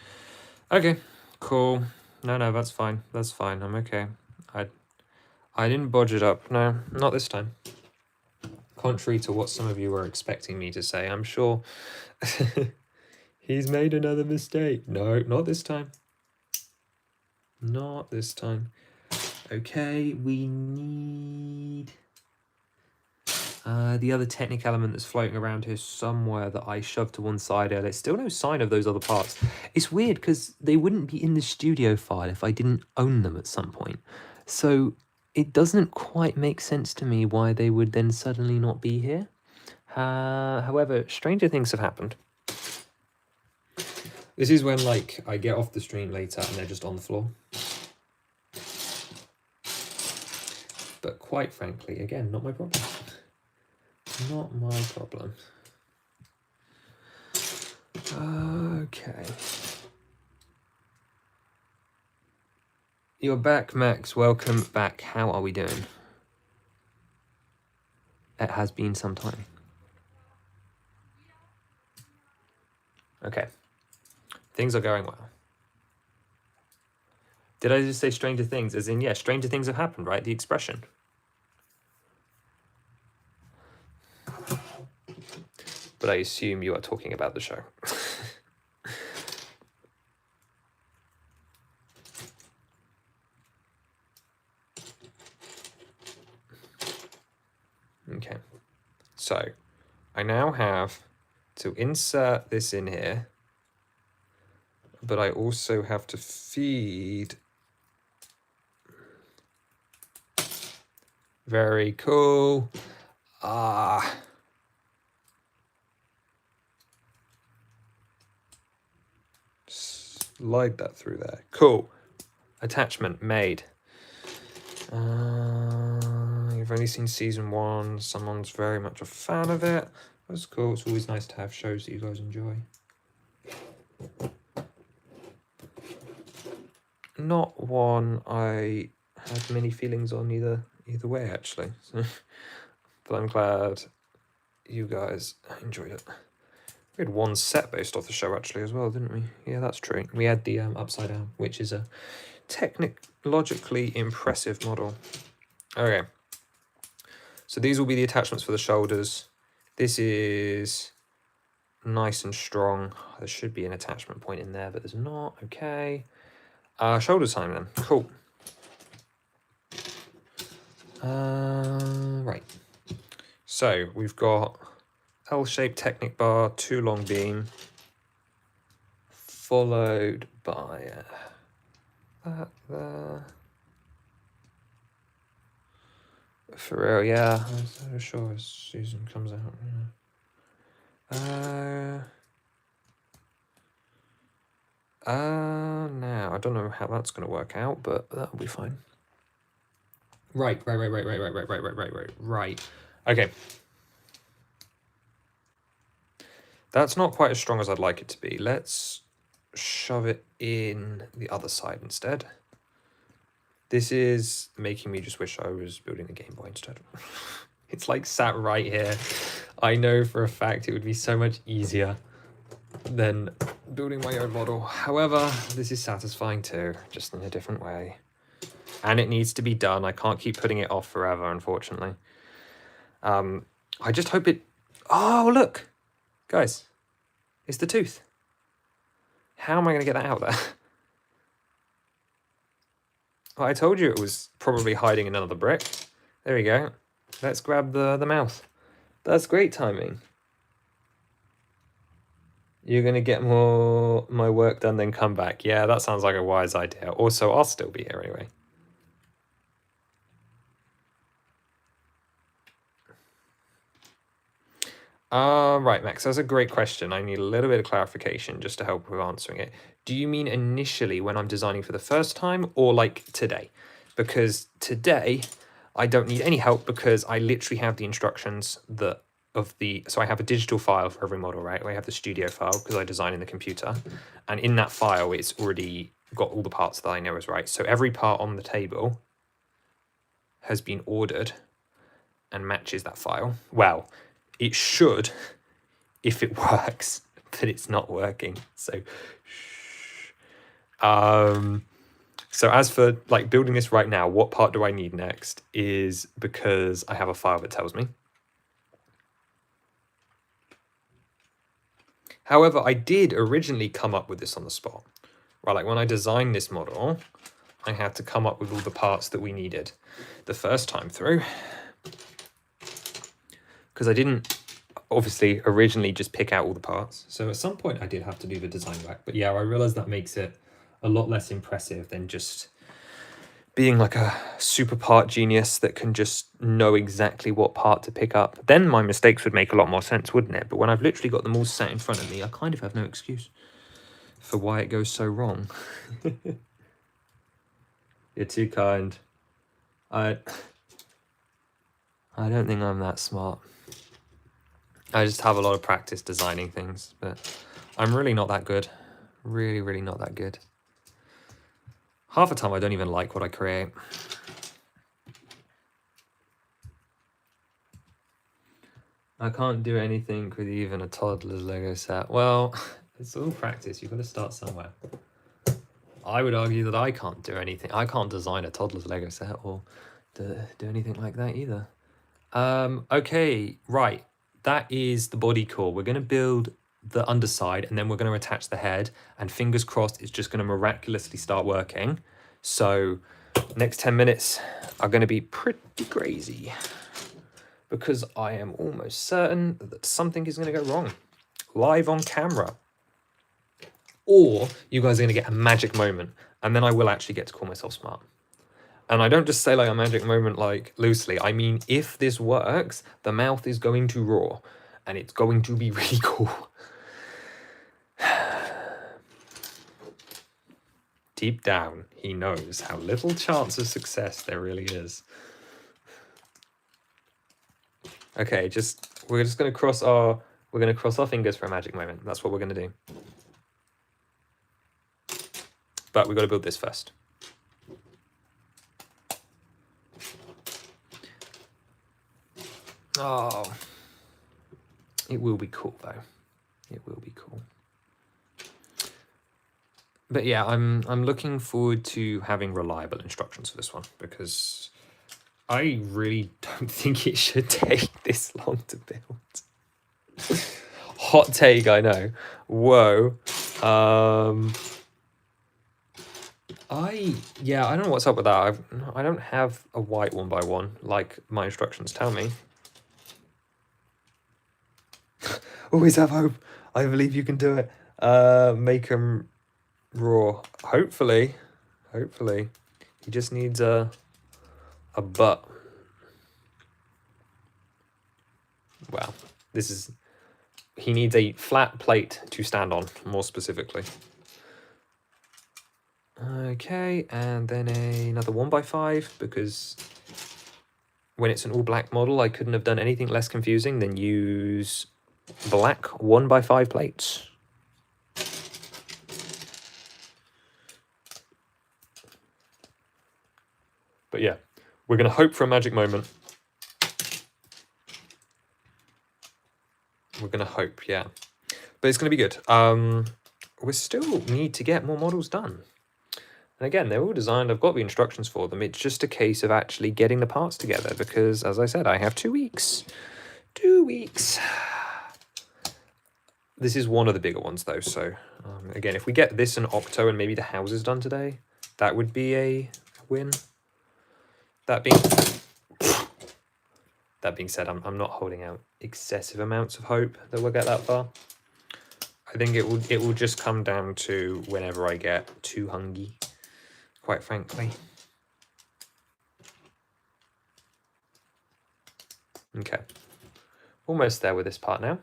Okay, cool. No, that's fine. That's fine. I'm okay. I didn't bodge it up. No, not this time. Contrary to what some of you were expecting me to say, I'm sure he's made another mistake. No, not this time. Not this time. Okay, we need the other Technic element that's floating around here somewhere that I shoved to one side earlier. Still no sign of those other parts. It's weird because they wouldn't be in the studio file if I didn't own them at some point. So it doesn't quite make sense to me why they would then suddenly not be here. However, stranger things have happened. This is when, like, I get off the stream later and they're just on the floor. But quite frankly, again, not my problem. Not my problem. Okay. You're back, Max. Welcome back. How are we doing? It has been some time. Okay. Things are going well. Did I just say stranger things? As in, yeah, stranger things have happened, right? The expression. But I assume you are talking about the show. Okay. So, I now have to insert this in here, but I also have to feed. Very cool. Slide that through there. Cool. Attachment made. You've only seen season 1. Someone's very much a fan of it. That's cool. It's always nice to have shows that you guys enjoy. Not one I had many feelings on either way, actually. But I'm glad you guys enjoyed it. We had one set based off the show, actually, as well, didn't we? Yeah, that's true. We had the Upside Down, which is a technologically impressive model. Okay. So these will be the attachments for the shoulders. This is nice and strong. There should be an attachment point in there, but there's not. Okay. Shoulder time then. Cool. Right. So we've got L-shaped Technic bar, 2 long beam, followed by that there. For real, yeah. I'm so sure as Susan comes out. Now I don't know how that's going to work out, but that'll be fine. Right. Okay. That's not quite as strong as I'd like it to be. Let's shove it in the other side instead. This is making me just wish I was building the Game Boy instead. It's like sat right here. I know for a fact it would be so much easier than building my own model. However, this is satisfying too, just in a different way. And it needs to be done. I can't keep putting it off forever, unfortunately. I just hope it... Oh, look! Guys, it's the tooth. How am I going to get that out there? Well, I told you it was probably hiding in another brick. There we go. Let's grab the mouth. That's great timing. You're going to get more my work done, then come back. Yeah, that sounds like a wise idea. Also, I'll still be here anyway. Right, Max, that's a great question. I need a little bit of clarification just to help with answering it. Do you mean initially when I'm designing for the first time or like today? Because today I don't need any help because I literally have the instructions so I have a digital file for every model, right? I have the studio file because I design in the computer. And in that file, it's already got all the parts that I know is right. So every part on the table has been ordered and matches that file. Well, it should if it works, but it's not working. So, so as for like building this right now, what part do I need next is because I have a file that tells me. However, I did originally come up with this on the spot, right? Like when I designed this model, I had to come up with all the parts that we needed the first time through, because I didn't obviously originally just pick out all the parts. So at some point I did have to do the design work, but yeah, I realized that makes it a lot less impressive than just being like a super part genius that can just know exactly what part to pick up. Then my mistakes would make a lot more sense, wouldn't it? But when I've literally got them all sat in front of me, I kind of have no excuse for why it goes so wrong. You're too kind. I don't think I'm that smart. I just have a lot of practice designing things, but I'm really not that good. Really, really not that good. Half the time I don't even like what I create. I can't do anything with even a toddler's Lego set. Well, it's all practice. You've got to start somewhere. I would argue that I can't do anything. I can't design a toddler's Lego set or do anything like that either. Okay, right. That is the body core. We're going to build the underside and then we're going to attach the head, and fingers crossed it's just going to miraculously start working. So next 10 minutes are going to be pretty crazy because I am almost certain that something is going to go wrong live on camera. Or you guys are going to get a magic moment, and then I will actually get to call myself smart. And I don't just say like a magic moment like loosely. I mean, if this works, the mouth is going to roar and it's going to be really cool. Deep down, he knows how little chance of success there really is. Okay, we're just going to cross our fingers for a magic moment. That's what we're going to do. But we've got to build this first. Oh, it will be cool though. It will be cool. But yeah, I'm looking forward to having reliable instructions for this one because I really don't think it should take this long to build. Hot take, I know. Whoa. I don't know what's up with that. I don't have a white 1x1 like my instructions tell me. Always have hope. I believe you can do it. Make them raw. Hopefully. He just needs a butt. Well, he needs a flat plate to stand on, more specifically. Okay, and then another 1x5, because when it's an all black model, I couldn't have done anything less confusing than use black 1x5 plates. But yeah, we're going to hope for a magic moment. We're going to hope, yeah. But it's going to be good. We still need to get more models done. And again, they're all designed. I've got the instructions for them. It's just a case of actually getting the parts together because, as I said, I have 2 weeks. 2 weeks. This is one of the bigger ones, though. So, again, if we get this and Octo and maybe the houses done today, that would be a win. That being said, I'm not holding out excessive amounts of hope that we'll get that far. I think it will just come down to whenever I get too hungry, quite frankly. Okay, almost there with this part now.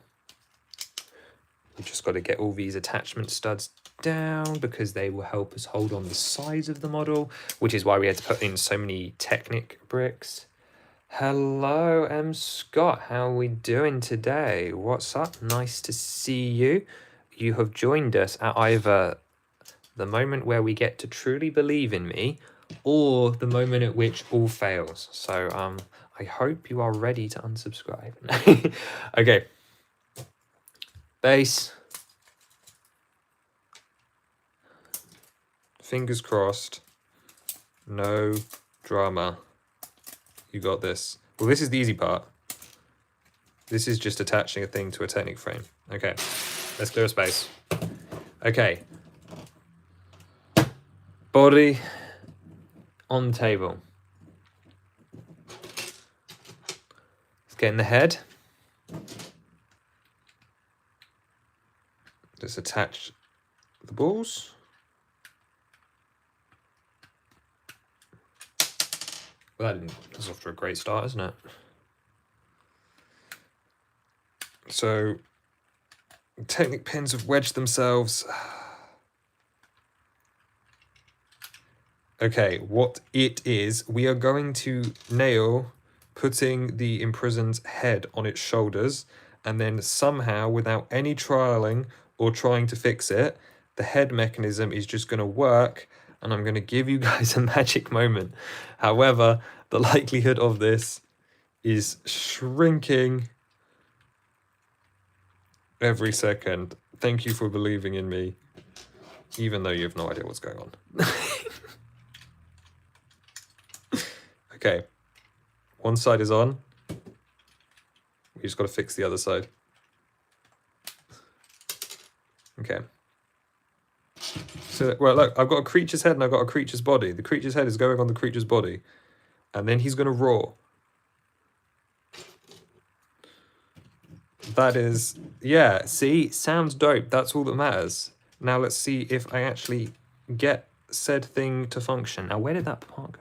We've just got to get all these attachment studs down because they will help us hold on the sides of the model, which is why we had to put in so many Technic bricks. Hello, M. Scott. How are we doing today? What's up? Nice to see you. You have joined us at either the moment where we get to truly believe in me or the moment at which all fails. So I hope you are ready to unsubscribe. Okay. Base. Fingers crossed. No drama. You got this. Well, this is the easy part. This is just attaching a thing to a Technic frame. Okay, let's clear a space. Okay. Body on table. Let's get in the head. Let's attach the balls. Well, that's off to a great start, isn't it? So, Technic pins have wedged themselves. Okay, what it is, we are going to nail putting the imprisoned's head on its shoulders, and then somehow, without any trialing or trying to fix it, the head mechanism is just going to work, and I'm going to give you guys a magic moment. However, the likelihood of this is shrinking every second. Thank you for believing in me, even though you have no idea what's going on. Okay, one side is on. We just got to fix the other side. Okay. So, well, look, I've got a creature's head and I've got a creature's body. The creature's head is going on the creature's body. And then he's going to roar. That is, yeah, see, sounds dope. That's all that matters. Now let's see if I actually get said thing to function. Now, where did that part go?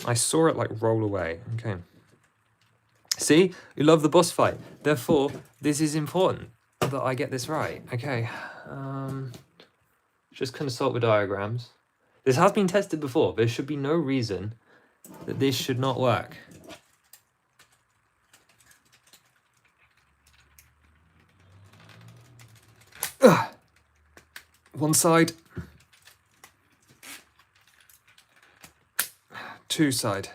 I saw it like roll away. Okay. See, you love the boss fight. Therefore, this is important that I get this right. Okay. Just consult the diagrams. This has been tested before. There should be no reason that this should not work. Ugh. One side. Two side.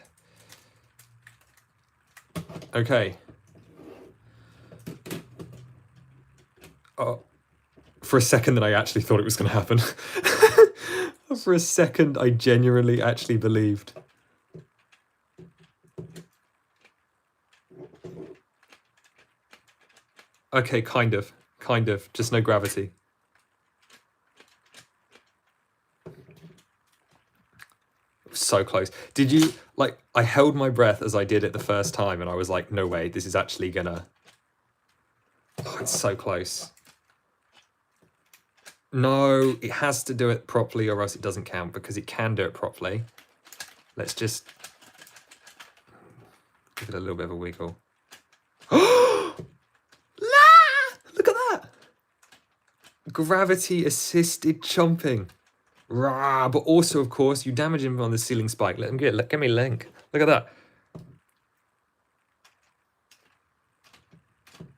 Okay. Oh, for a second that I actually thought it was going to happen. For a second, I genuinely actually believed. Okay, kind of, just no gravity. So close. Did you, like, I held my breath as I did it the first time and I was like, no way, this is actually gonna... Oh, it's so close. No, it has to do it properly or else it doesn't count because it can do it properly. Let's just give it a little bit of a wiggle. Look at that! Gravity assisted chomping. Rah, but also, of course, you damage him on the ceiling spike. Let him get it. Give me a link. Look at that.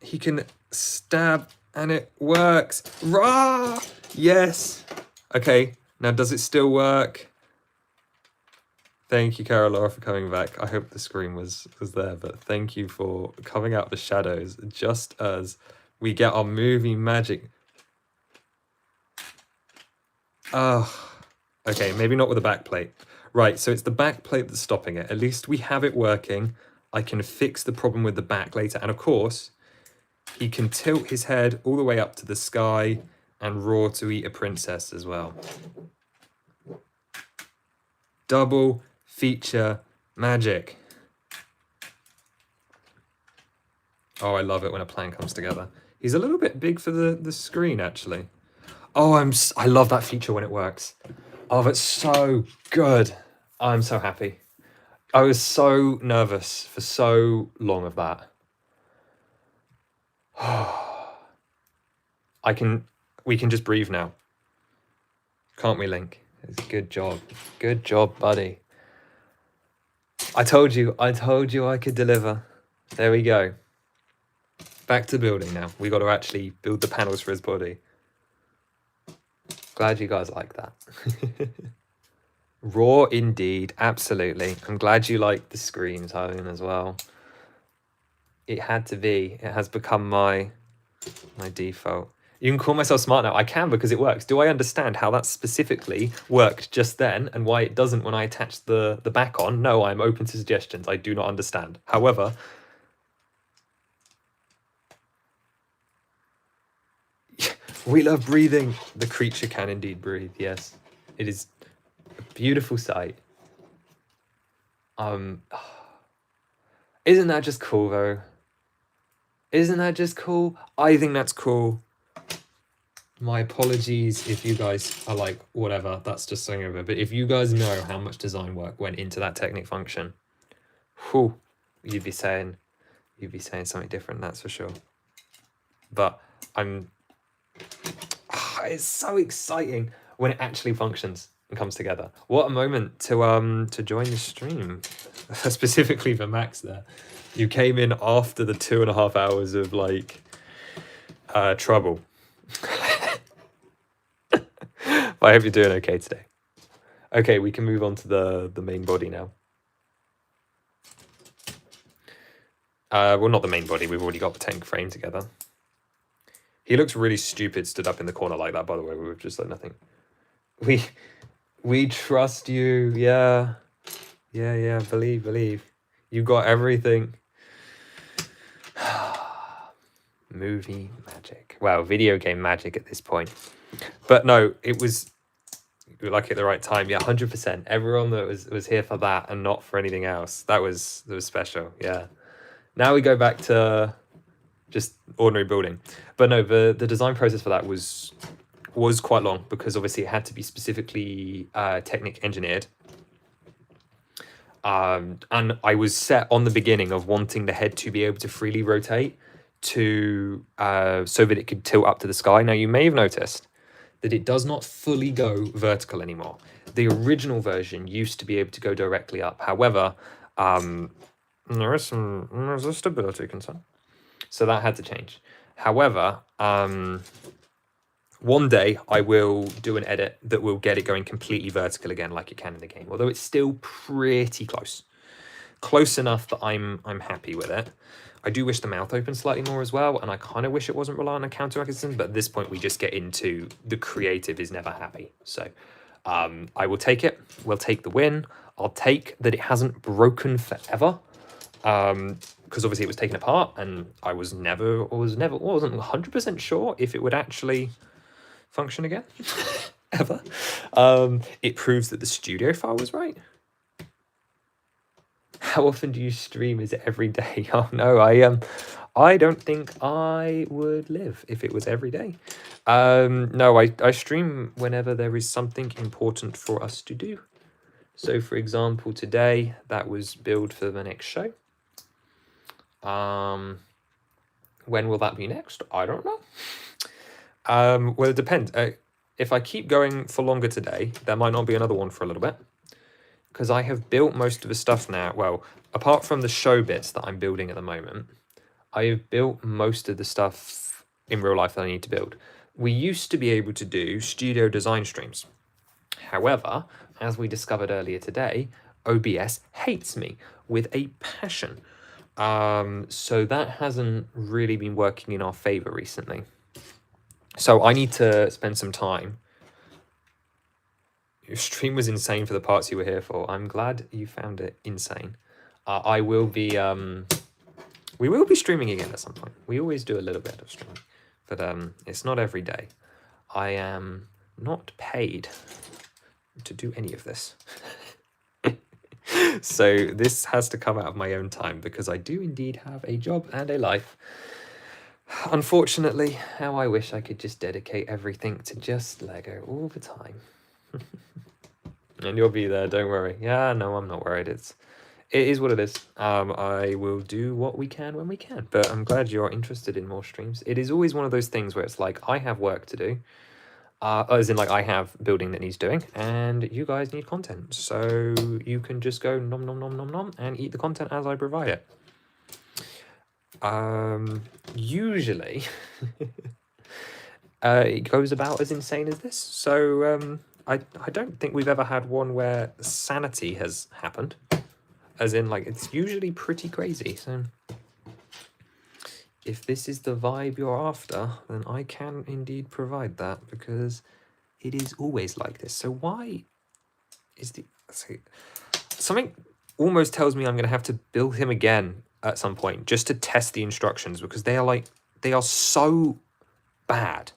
He can stab and it works. Rah! Yes. Okay, now does it still work? Thank you, Carolara, for coming back. I hope the screen was there, but thank you for coming out of the shadows just as we get our movie magic. Oh, okay, maybe not with the back plate. Right, so it's the back plate that's stopping it. At least we have it working. I can fix the problem with the back later. And of course, he can tilt his head all the way up to the sky and roar to eat a princess as well. Double feature magic. Oh, I love it when a plan comes together. He's a little bit big for the screen, actually. Oh, I love that feature when it works. Oh, it's so good. I'm so happy. I was so nervous for so long of that. We can just breathe now. Can't we, Link? It's good job. Good job, buddy. I told you I could deliver. There we go. Back to building now. We got to actually build the panels for his body. Glad you guys like that. Raw indeed, absolutely. I'm glad you like the screen tone as well. It had to be. It has become my default. You can call myself smart now. I can because it works. Do I understand how that specifically worked just then and why it doesn't when I attach the back on? No, I'm open to suggestions. I do not understand. However, we love breathing. The creature can indeed breathe. Yes, it is a beautiful sight. Isn't that just cool though? Isn't that just cool? I think that's cool. My apologies if you guys are like, whatever, that's just something over. But if you guys know how much design work went into that Technic function, whew, you'd be saying something different, that's for sure. But it's so exciting when it actually functions and comes together. What a moment to join the stream, specifically for Max there. You came in after the 2.5 hours of like trouble. I hope you're doing okay today. Okay, we can move on to the main body now. Well, not the main body. We've already got the tank frame together. He looks really stupid stood up in the corner like that, by the way. We were just like nothing. We trust you. Yeah. Yeah. Believe. You got everything. Movie magic. Wow, video game magic at this point. But no, it was lucky at the right time. Yeah, 100%. Everyone that was here for that and not for anything else. That was special. Yeah. Now we go back to just ordinary building. But no, the design process for that was quite long because obviously it had to be specifically Technic engineered. And I was set on the beginning of wanting the head to be able to freely rotate to so that it could tilt up to the sky. Now you may have noticed that it does not fully go vertical anymore. The original version used to be able to go directly up. However, there's a stability concern. So that had to change. However, one day I will do an edit that will get it going completely vertical again like it can in the game. Although it's still pretty close. Close enough that I'm happy with it. I do wish the mouth opened slightly more as well, and I kind of wish it wasn't reliant on counter-accuracy, but at this point we just get into the creative is never happy. So I will take it. We'll take the win. I'll take that it hasn't broken forever. Because obviously it was taken apart, and I wasn't 100% sure if it would actually function again, ever. It proves that the studio file was right. How often do you stream? Is it every day? Oh no, I don't think I would live if it was every day. No, I stream whenever there is something important for us to do. So for example, today that was build for the next show. When will that be next? I don't know. Well, it depends. If I keep going for longer today, there might not be another one for a little bit. Because I have built most of the stuff now. Well, apart from the show bits that I'm building at the moment, I have built most of the stuff in real life that I need to build. We used to be able to do studio design streams. However, as we discovered earlier today, OBS hates me with a passion. So that hasn't really been working in our favor recently. So I need to spend some time. Your stream was insane for the parts you were here for. I'm glad you found it insane. I will be, we will be streaming again at some point. We always do a little bit of streaming, but it's not every day. I am not paid to do any of this. So this has to come out of my own time because I do indeed have a job and a life. Unfortunately, how I wish I could just dedicate everything to just Lego all the time. And you'll be there, don't worry. Yeah, no, I'm not worried. It is what it is. I will do what we can when we can. But I'm glad you're interested in more streams. It is always one of those things where it's like, I have work to do. as in, like, I have building that needs doing, and you guys need content. So you can just go nom nom nom nom nom and eat the content as I provide it. Usually, it goes about as insane as this. So I don't think we've ever had one where sanity has happened. As in, like, it's usually pretty crazy. So if this is the vibe you're after, then I can indeed provide that, because it is always like this. So why is the... something almost tells me I'm going to have to build him again at some point just to test the instructions, because they are so bad.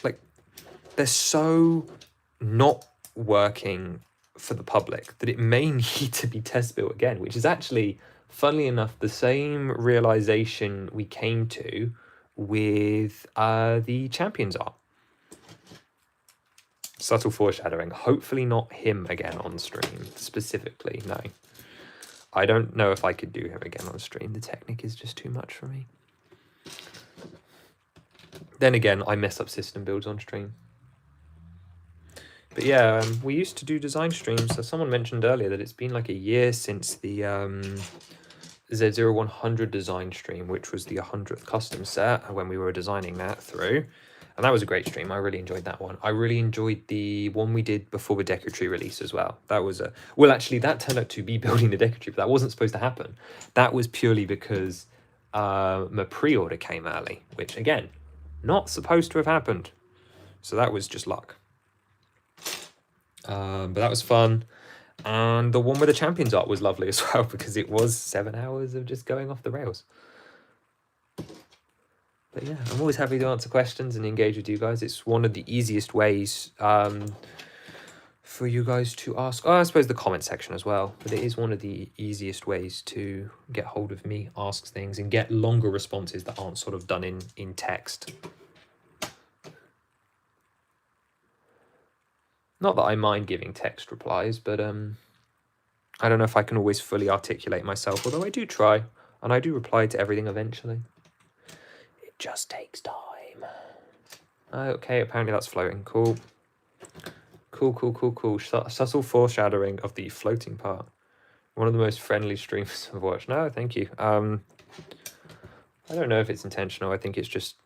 Like, they're so not working for the public that it may need to be test built again, which is actually, funnily enough, the same realization we came to with the Champions art. Subtle foreshadowing. Hopefully not him again on stream, specifically, no. I don't know if I could do him again on stream. The technique is just too much for me. Then again, I mess up system builds on stream. But yeah, we used to do design streams. So someone mentioned earlier that it's been like a year since the Z0100 design stream, which was the 100th custom set when we were designing that through. And that was a great stream. I really enjoyed that one. I really enjoyed the one we did before the Deku Tree release as well. That was a... well, actually, that turned out to be building the Deku Tree, but that wasn't supposed to happen. That was purely because my pre-order came early, which, again, not supposed to have happened. So that was just luck. But that was fun. And the one with the Champions art was lovely as well, because it was 7 hours of just going off the rails. But yeah, I'm always happy to answer questions and engage with you guys. It's one of the easiest ways for you guys to ask. Oh, I suppose the comment section as well. But it is one of the easiest ways to get hold of me, ask things, and get longer responses that aren't sort of done in text. Not that I mind giving text replies, but I don't know if I can always fully articulate myself, although I do try, and I do reply to everything eventually. It just takes time. Okay, apparently that's floating. Cool. Cool, cool, cool, cool. Subtle foreshadowing of the floating part. One of the most friendly streams I've watched. No, thank you. I don't know if it's intentional. I think it's just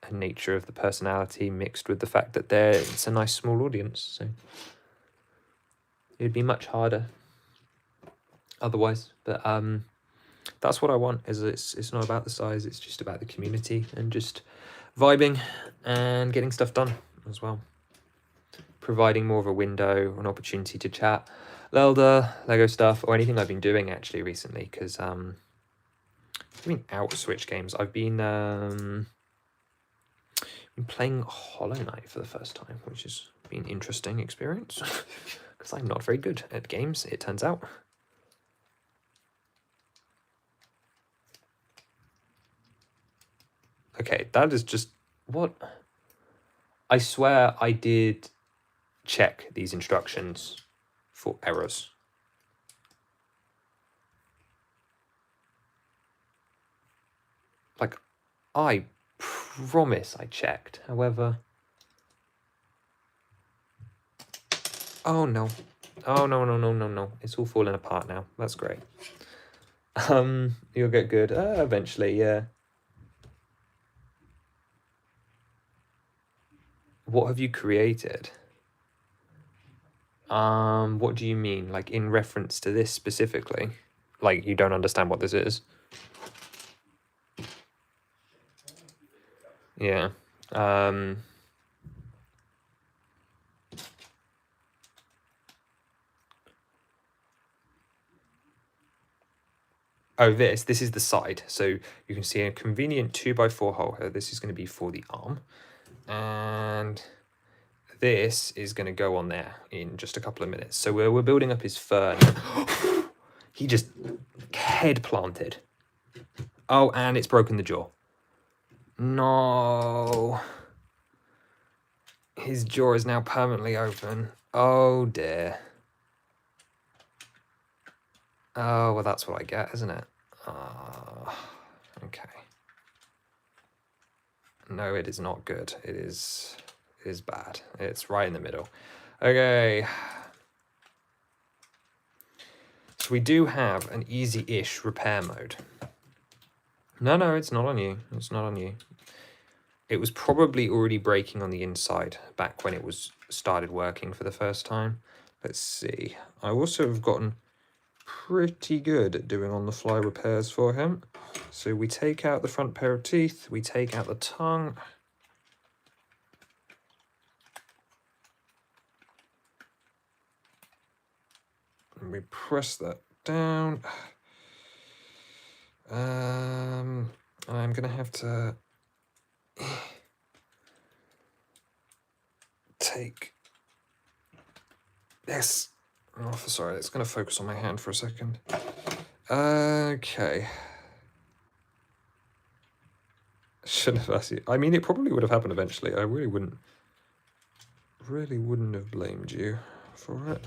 a nature of the personality mixed with the fact that it's a nice small audience. So it'd be much harder otherwise. But that's what I want. Is it's not about the size. It's just about the community and just vibing and getting stuff done as well. Providing more of a window, an opportunity to chat Zelda, Lego stuff, or anything I've been doing actually recently, because I've been out of Switch games. I've been playing Hollow Knight for the first time, which has been an interesting experience, because I'm not very good at games, it turns out. Okay, that is just... what? I swear I did check these instructions for errors. Like, I promise I checked. However... oh no. Oh no, no, no, no, no. It's all falling apart now. That's great. You'll get good. Eventually, yeah. What have you created? What do you mean? Like, in reference to this specifically? Like, you don't understand what this is? Yeah. Oh, this is the side. So you can see a convenient 2x4 hole here. This is going to be for the arm. And this is going to go on there in just a couple of minutes. So we're building up his fur. He just head planted. Oh, and it's broken the jaw. No. His jaw is now permanently open. Oh dear. Oh, well, that's what I get, isn't it? Okay. No, it is not good. It is bad. It's right in the middle. Okay. So we do have an easy-ish repair mode. No, it's not on you. It's not on you. It was probably already breaking on the inside back when it was started working for the first time. Let's see. I also have gotten pretty good at doing on-the-fly repairs for him. So we take out the front pair of teeth, we take out the tongue. And we press that down. I'm gonna have to take this off. Sorry, it's gonna focus on my hand for a second. Okay. Shouldn't have asked you. I mean, it probably would have happened eventually. I really wouldn't have blamed you for it.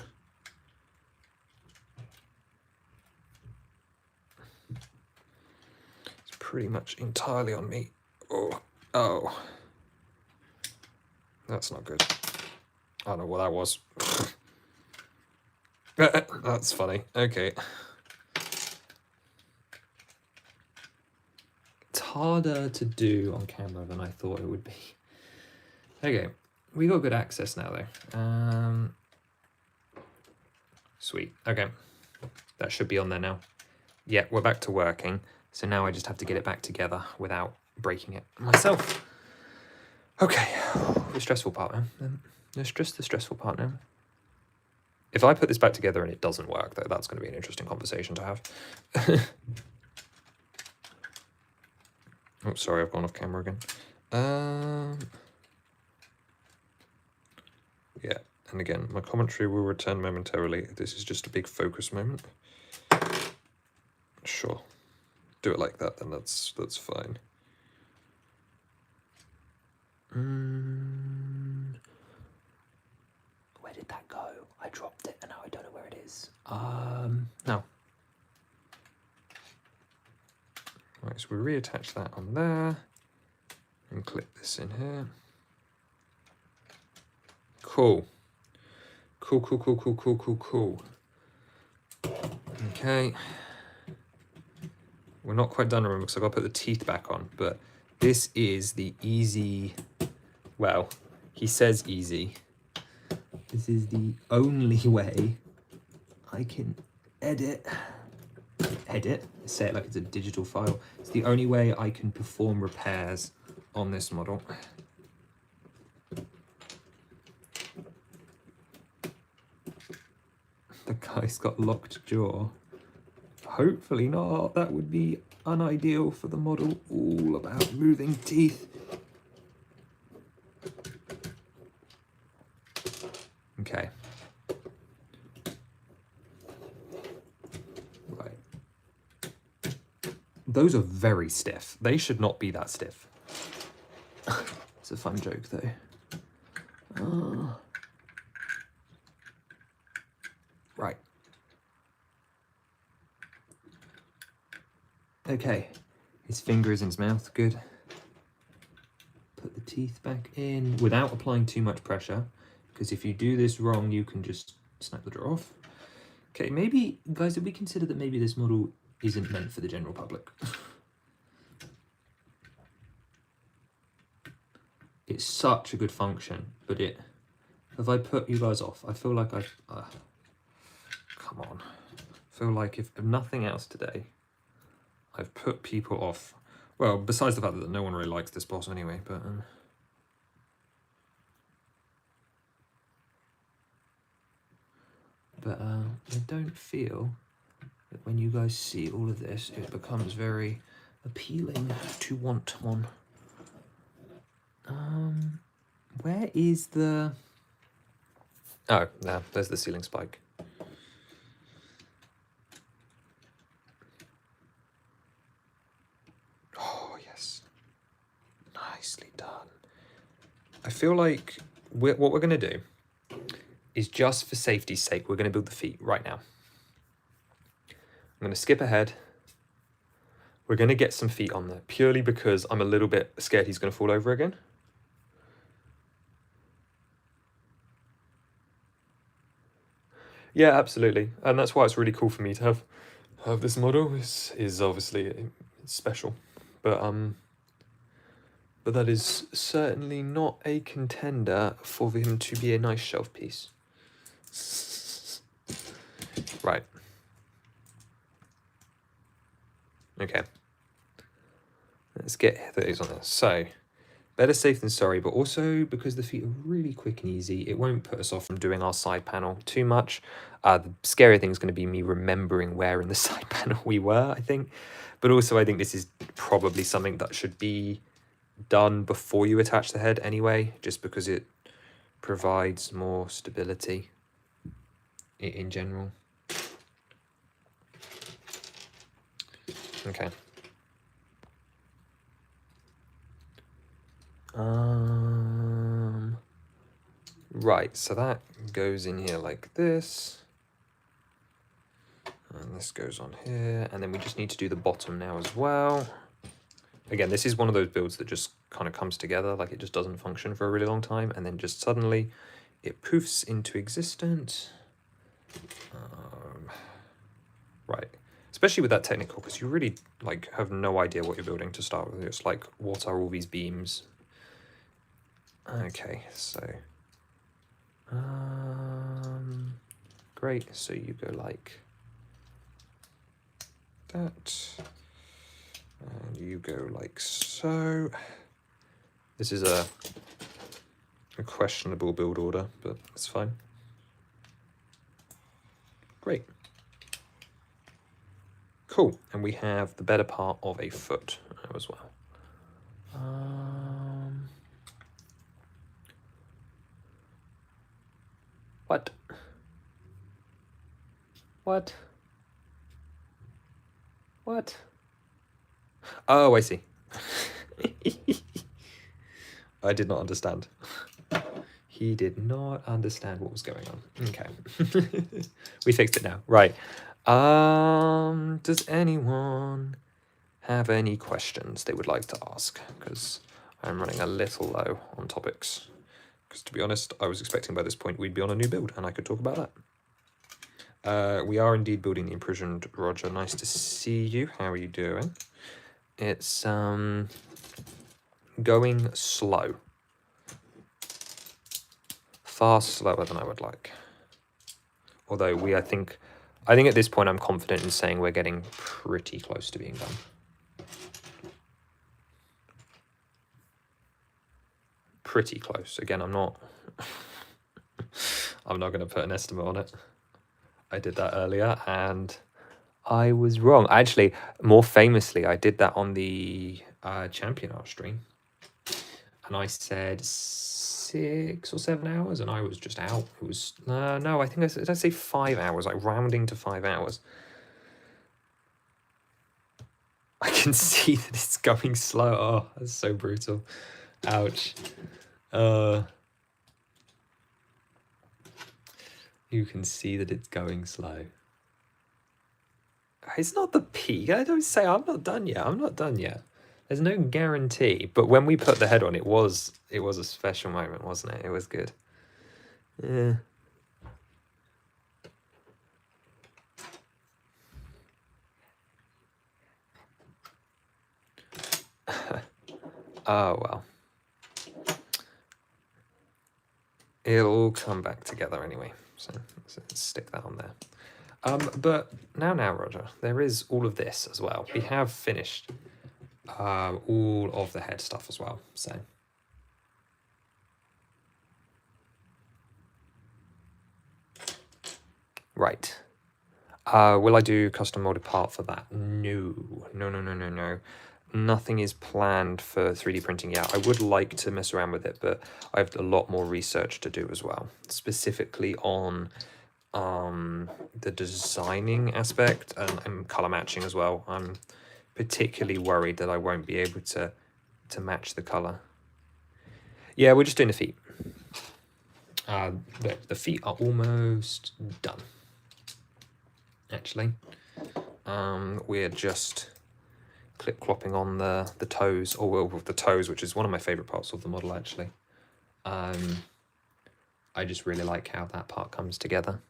It's pretty much entirely on me. Oh. That's not good. I don't know what that was. That's funny. Okay. It's harder to do on camera than I thought it would be. Okay. We got good access now, though. Sweet. Okay. That should be on there now. Yeah, we're back to working. So now I just have to get it back together without breaking it myself. Okay. The stressful part now. It's just the stressful part now. If I put this back together and it doesn't work, though, that's going to be an interesting conversation to have. Oh, sorry, I've gone off camera again. Yeah, and again, my commentary will return momentarily. This is just a big focus moment. Sure. Do it like that, then that's fine. Where did that go? I dropped it and now I don't know where it is. No. Right, so we reattach that on there and clip this in here. Cool. Cool. Okay. We're not quite done, remember, because I've got to put the teeth back on, but this is the easy, well, he says easy. This is the only way I can edit, say it like it's a digital file. It's the only way I can perform repairs on this model. The guy's got locked jaw. Hopefully not. That would be unideal for the model all about moving teeth. Okay. Right. Those are very stiff. They should not be that stiff. It's a fun joke, though. Right. Okay. His finger is in his mouth. Good. Put the teeth back in without applying too much pressure, because if you do this wrong, you can just snap the jaw off. Okay, maybe, guys, did we consider that maybe this model isn't meant for the general public? It's such a good function, but have I put you guys off? I feel like come on. I feel like if nothing else today, I've put people off. Well, besides the fact that no one really likes this boss anyway, but... I don't feel that when you guys see all of this, it becomes very appealing to want one. Where is the... Oh, no, there's the ceiling spike. Oh, yes. Nicely done. I feel like what we're going to do is, just for safety's sake, we're going to build the feet right now. I'm going to skip ahead. We're going to get some feet on there, purely because I'm a little bit scared he's going to fall over again. Yeah, absolutely. And that's why it's really cool for me to have this model. Is obviously it's special. But that is certainly not a contender for him to be a nice shelf piece. Right. Okay. Let's get those on there. So, better safe than sorry, but also because the feet are really quick and easy, it won't put us off from doing our side panel too much. The scary thing is going to be me remembering where in the side panel we were, I think. But also, I think this is probably something that should be done before you attach the head anyway, just because it provides more stability in general. Okay. Right, so that goes in here like this. And this goes on here. And then we just need to do the bottom now as well. Again, this is one of those builds that just kind of comes together, like it just doesn't function for a really long time. And then just suddenly it poofs into existence. Right. Especially with that technical, because you really like have no idea what you're building to start with. It's like, what are all these beams? Okay, so great. So you go like that, and you go like so. This is a questionable build order, but it's fine. Great. Cool, and we have the better part of a foot as well. What? What? What? Oh, I see. I did not understand. He did not understand what was going on. Okay. We fixed it now. Right. Does anyone have any questions they would like to ask? Because I'm running a little low on topics. Because to be honest, I was expecting by this point we'd be on a new build and I could talk about that. We are indeed building the imprisoned. Roger, nice to see you. How are you doing? It's going slow. Far slower than I would like. Although I think at this point I'm confident in saying we're getting pretty close to being done. Pretty close. Again, I'm not going to put an estimate on it. I did that earlier and I was wrong. Actually, more famously, I did that on the Champion Art stream. And I said 6 or 7 hours and I was just out. It was, no, I think did I say 5 hours, like rounding to 5 hours. I can see that it's going slow. Oh, that's so brutal. Ouch. You can see that it's going slow. It's not the peak. I don't say I'm not done yet. I'm not done yet. There's no guarantee. But when we put the head on, it was a special moment, wasn't it? It was good. Yeah. Oh, well. It'll all come back together anyway. So let's stick that on there. But now, Roger, there is all of this as well. We have finished all of the head stuff as well. So right. Will I do custom molded part for that? No. Nothing is planned for 3D printing yet. I would like to mess around with it, but I have a lot more research to do as well, specifically on the designing aspect and color matching as well. I'm particularly worried that I won't be able to match the color. Yeah, we're just doing the feet. The feet are almost done. Actually, we're just clip-clopping on the toes, or well, the toes, which is one of my favourite parts of the model, actually. I just really like how that part comes together.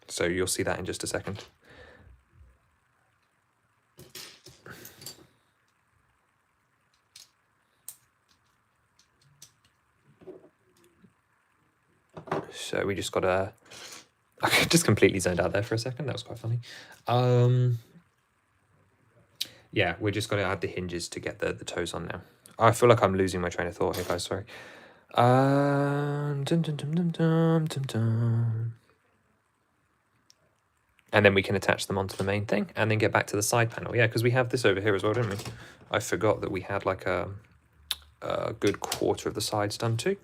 So you'll see that in just a second. So we just got to... I just completely zoned out there for a second. That was quite funny. Yeah, we're just going to add the hinges to get the toes on now. I feel like I'm losing my train of thought here, guys. Sorry. Dum, dum, dum, dum, dum, dum, dum. And then we can attach them onto the main thing and then get back to the side panel. Yeah, because we have this over here as well, didn't we? I forgot that we had like a good quarter of the sides done too.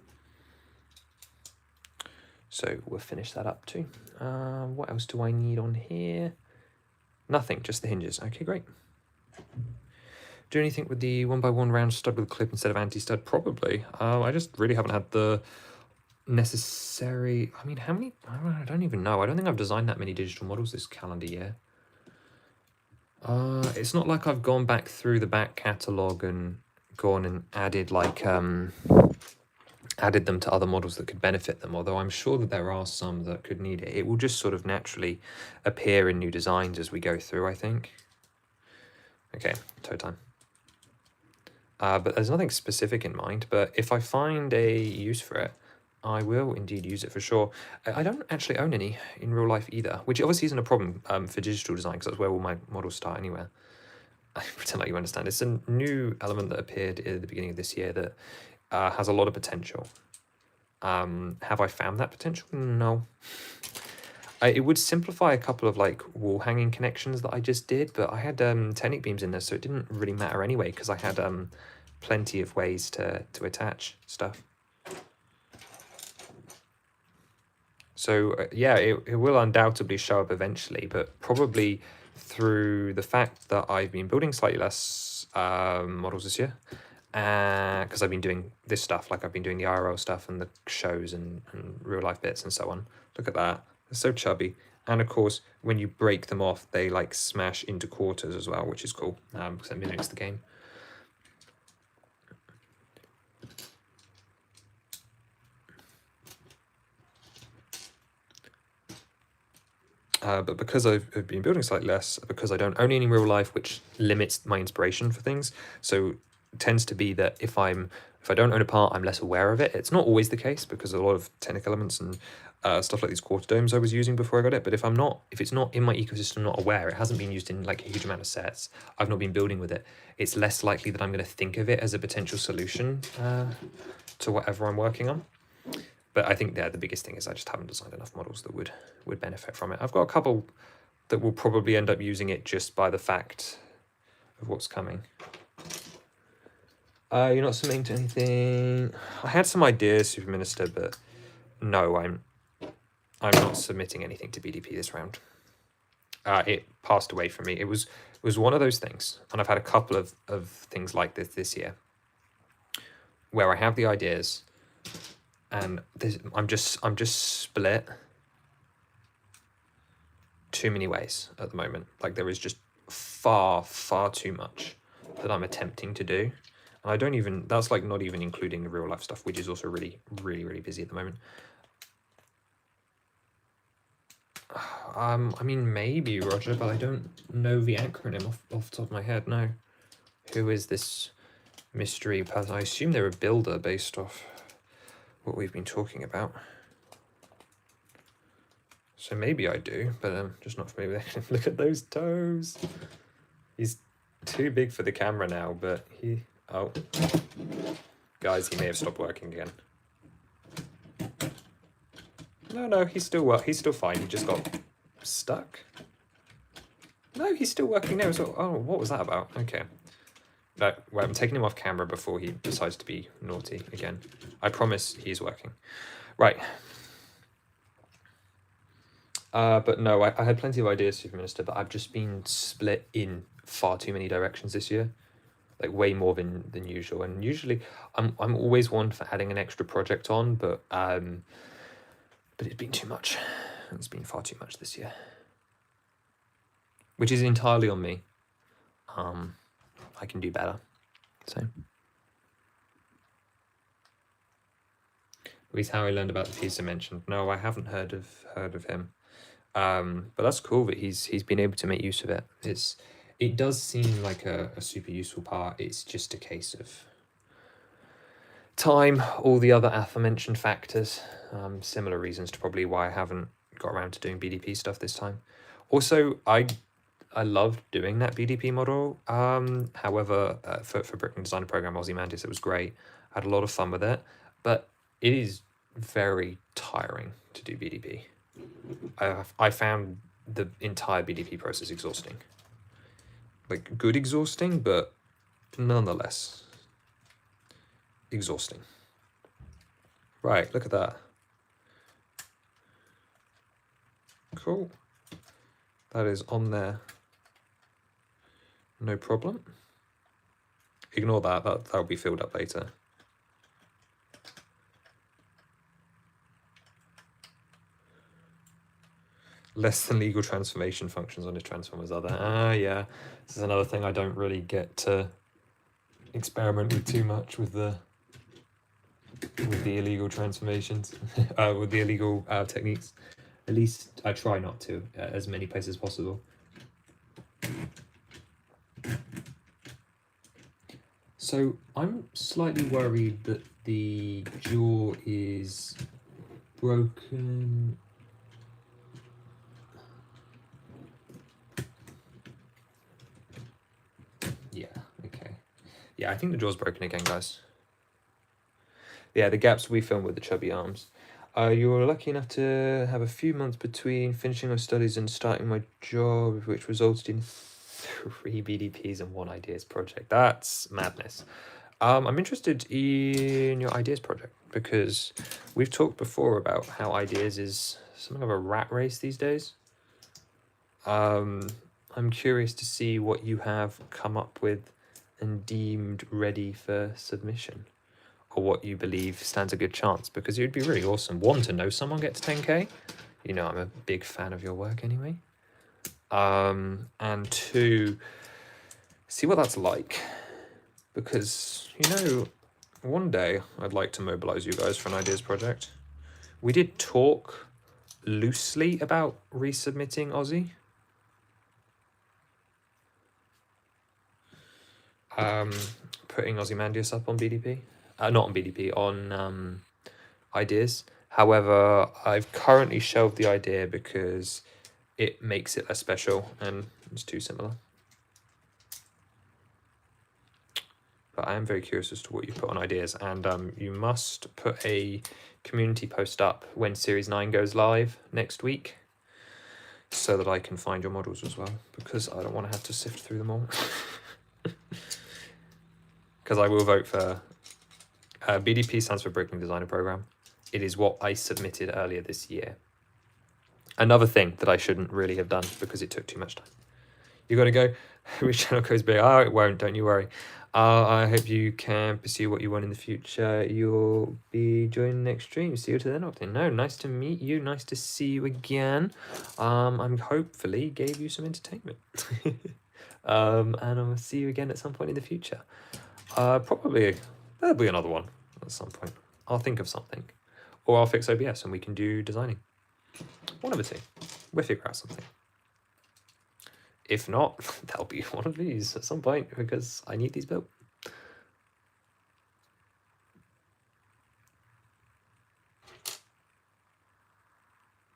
So we'll finish that up too. What else do I need on here? Nothing, just the hinges. Okay, great. Do anything with the 1x1 round stud with a clip instead of anti-stud? Probably. I just really haven't had the necessary... I mean, how many... I don't even know. I don't think I've designed that many digital models this calendar year. It's not like I've gone back through the back catalogue and gone and added like... added them to other models that could benefit them, although I'm sure that there are some that could need it. It will just sort of naturally appear in new designs as we go through, I think. Okay, toe time. But there's nothing specific in mind, but if I find a use for it, I will indeed use it for sure. I don't actually own any in real life either, which obviously isn't a problem for digital design, because that's where all my models start anywhere. I pretend like you understand. It's a new element that appeared at the beginning of this year that has a lot of potential. Have I found that potential? No. It would simplify a couple of like wall hanging connections that I just did, but I had Technic beams in there, so it didn't really matter anyway, because I had plenty of ways to attach stuff. So yeah, it will undoubtedly show up eventually, but probably through the fact that I've been building slightly less models this year, because I've been doing this stuff, like I've been doing the IRL stuff and the shows and real life bits and so on. Look at that. They're so chubby. And of course, when you break them off, they like smash into quarters as well, which is cool, because it mimics the game. But because I've been building slightly less, because I don't own any in real life, which limits my inspiration for things, so it tends to be that if I don't own a part, I'm less aware of it. It's not always the case, because a lot of technical elements and stuff like these quarter domes I was using before I got it, but if it's not in my ecosystem, not aware, it hasn't been used in like a huge amount of sets, I've not been building with it, it's less likely that I'm going to think of it as a potential solution to whatever I'm working on. But I think the biggest thing is I just haven't designed enough models that would benefit from it. I've got a couple that will probably end up using it just by the fact of what's coming. You're not submitting to anything. I had some ideas, Super Minister, but no, I'm not submitting anything to BDP this round. It passed away from me. It was one of those things, and I've had a couple of things like this year, where I have the ideas, and I'm just split too many ways at the moment. Like there is just far too much that I'm attempting to do, and I don't even, that's like not even including the real life stuff, which is also really busy at the moment. I mean, maybe Roger, but I don't know the acronym off the top of my head. No. Who is this mystery person? I assume they're a builder based off what we've been talking about. So maybe I do, but I'm just not familiar with it. Look at those toes. He's too big for the camera now, but oh. Guys, he may have stopped working again. No, he's still fine. He just got stuck. No, he's still working now. So, oh, what was that about? Okay. No, well, I'm taking him off camera before he decides to be naughty again. I promise he's working. Right. But no, I had plenty of ideas, Super Minister, but I've just been split in far too many directions this year. Like way more than usual. And usually I'm always one for adding an extra project on, but it's been too much. It's been far too much this year. Which is entirely on me. I can do better. So. At least how I learned about the piece I mentioned. No, I haven't heard of him. But that's cool that he's been able to make use of it. It does seem like a super useful part. It's just a case of time, all the other aforementioned factors, similar reasons to probably why I haven't got around to doing BDP stuff this time. Also, I loved doing that BDP model. However, for Brickman Designer Program Ozymandias, it was great. I had a lot of fun with it, but it is very tiring to do BDP. I found the entire BDP process exhausting. Like, good exhausting, but nonetheless exhausting. Right, look at that. Cool. That is on there. No problem. Ignore that. That'll be filled up later. Less than legal transformation functions on his transformers are there. Yeah. This is another thing I don't really get to experiment with too much with the illegal transformations, with the illegal techniques. At least I try not to, as many places as possible. So I'm slightly worried that the jaw is broken. Yeah, okay. Yeah, I think the jaw's broken again, guys. Yeah, the gaps we filmed with the chubby arms. You were lucky enough to have a few months between finishing my studies and starting my job, which resulted in 3 BDPs and 1 ideas project. That's madness. I'm interested in your ideas project because we've talked before about how ideas is something of a rat race these days. I'm curious to see what you have come up with and deemed ready for submission, or what you believe stands a good chance, because it would be really awesome, 1, to know someone gets 10k. You know, I'm a big fan of your work anyway. And 2, see what that's like, because, you know, one day I'd like to mobilize you guys for an ideas project. We did talk loosely about resubmitting Aussie. Putting Ozymandias up on BDP. Not on BDP, on ideas. However, I've currently shelved the idea because it makes it less special and it's too similar. But I am very curious as to what you put on ideas, and you must put a community post up when Series 9 goes live next week, so that I can find your models as well, because I don't want to have to sift through them all. Because I will vote for BDP, stands for Brickman Designer Program. It is what I submitted earlier this year. Another thing that I shouldn't really have done because it took too much time. You got to go. Which channel goes big? Oh, it won't. Don't you worry. I hope you can pursue what you want in the future. You'll be joining next stream. See you to then, Octane. No, nice to meet you. Nice to see you again. I'm hopefully gave you some entertainment. And I'll see you again at some point in the future. Probably there'll be another one at some point. I'll think of something, or I'll fix OBS and we can do designing. One of the two. We'll figure out something. If not, there'll be one of these at some point because I need these built.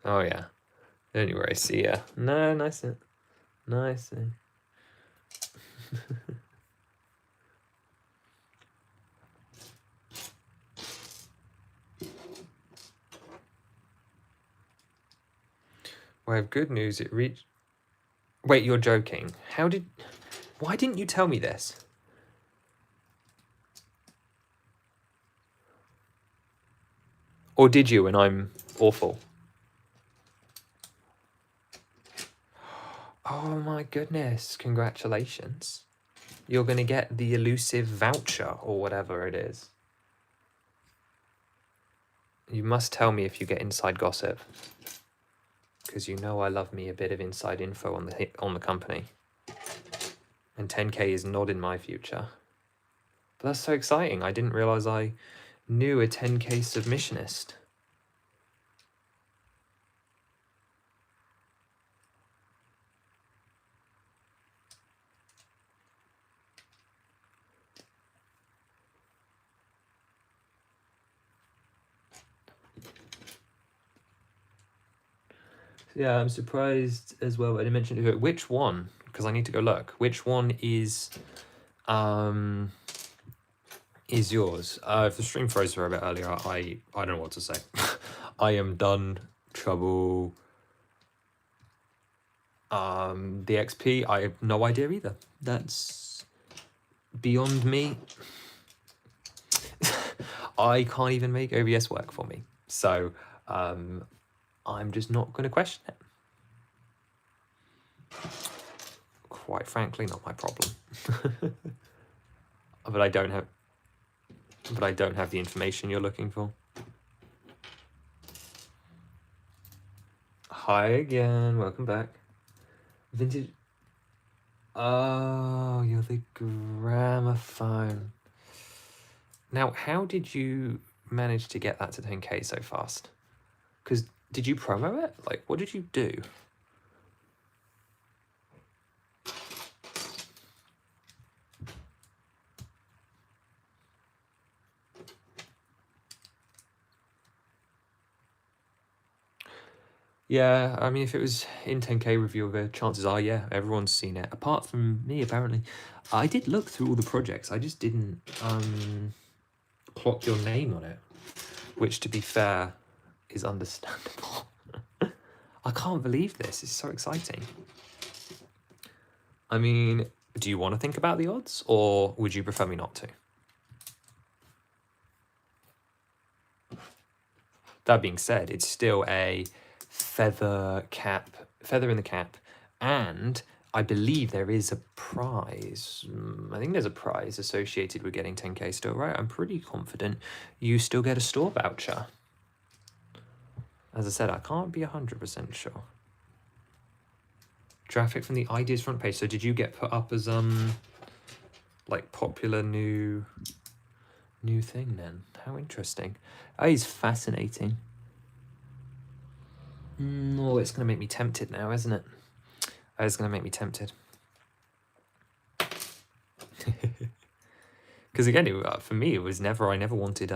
Oh yeah. Don't you worry. See ya. No, nice. Nice. Well, I have good news. It reached... Wait, you're joking. Why didn't you tell me this? Or did you, and I'm awful? Oh my goodness. Congratulations. You're going to get the elusive voucher or whatever it is. You must tell me if you get inside gossip. because you know I love me a bit of inside info on the company. And 10k is not in my future. But that's so exciting. I didn't realize I knew a 10k submissionist. Yeah, I'm surprised as well. I didn't mention it. Which one? Because I need to go look. Which one is yours? If the stream froze for a bit earlier, I don't know what to say. I am done. Trouble. The XP, I have no idea either. That's beyond me. I can't even make OBS work for me. So I'm just not going to question it. Quite frankly, not my problem. But I don't have the information you're looking for. Hi again, welcome back. Vintage. Oh, you're the gramophone. Now, how did you manage to get that to 10k so fast? Because did you promo it? Like, what did you do? Yeah, I mean, if it was in 10k review, the chances are, yeah, everyone's seen it. Apart from me, apparently. I did look through all the projects. I just didn't clock your name on it, which, to be fair, is understandable. I can't believe this. It's so exciting. I mean, do you want to think about the odds, or would you prefer me not to? That being said, it's still a feather in the cap, and I believe there is a prize. I think there's a prize associated with getting 10k still, right? I'm pretty confident you still get a store voucher. As I said, I can't be 100% sure. Traffic from the ideas front page. So did you get put up as like popular new thing then? How interesting. That is fascinating. Oh, it's going to make me tempted now, isn't it? It's going to make me tempted. Because again, for me, it was never. I never wanted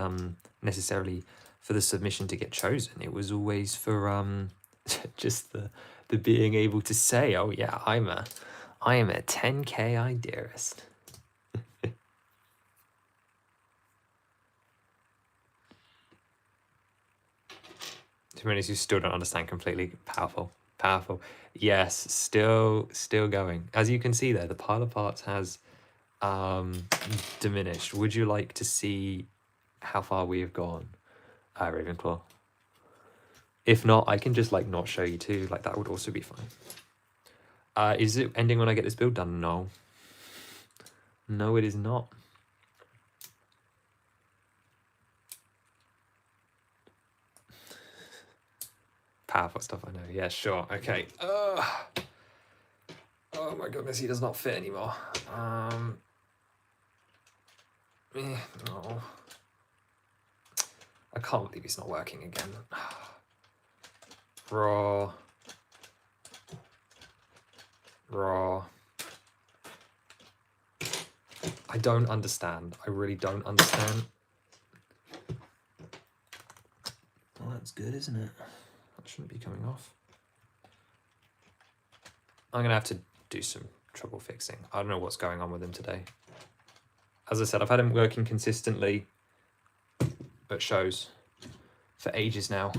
necessarily for the submission to get chosen. It was always for just the being able to say, oh yeah, I am a 10k idealist. To be honest, you still don't understand completely. Powerful. Yes, still going. As you can see there, the pile of parts has diminished. Would you like to see how far we have gone, Ravenclaw? If not, I can just like not show you too. Like that would also be fine. Is it ending when I get this build done? No. No, it is not. Powerful stuff, I know. Yeah, sure. Okay. Oh my goodness, he does not fit anymore. No. I can't believe he's not working again. Raw. I don't understand. I really don't understand. Well, that's good, isn't it? That shouldn't be coming off. I'm going to have to do some trouble fixing. I don't know what's going on with him today. As I said, I've had him working consistently at shows for ages now.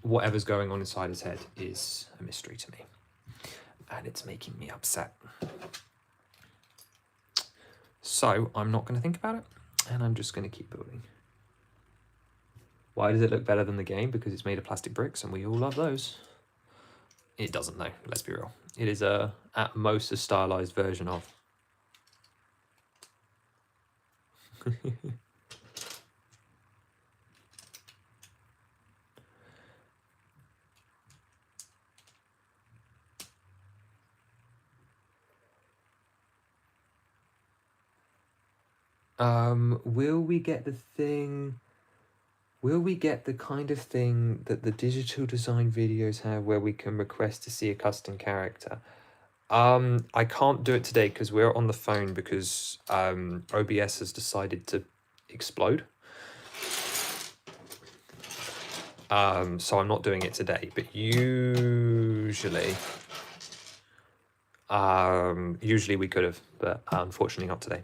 Whatever's going on inside his head is a mystery to me. And it's making me upset. So I'm not going to think about it. And I'm just going to keep building. Why does it look better than the game? Because it's made of plastic bricks and we all love those. It doesn't though, let's be real. It is at most a stylized version of. Will we get the thing? Will we get the kind of thing that the digital design videos have where we can request to see a custom character? I can't do it today because we're on the phone because OBS has decided to explode. So I'm not doing it today, but usually we could have, but unfortunately not today.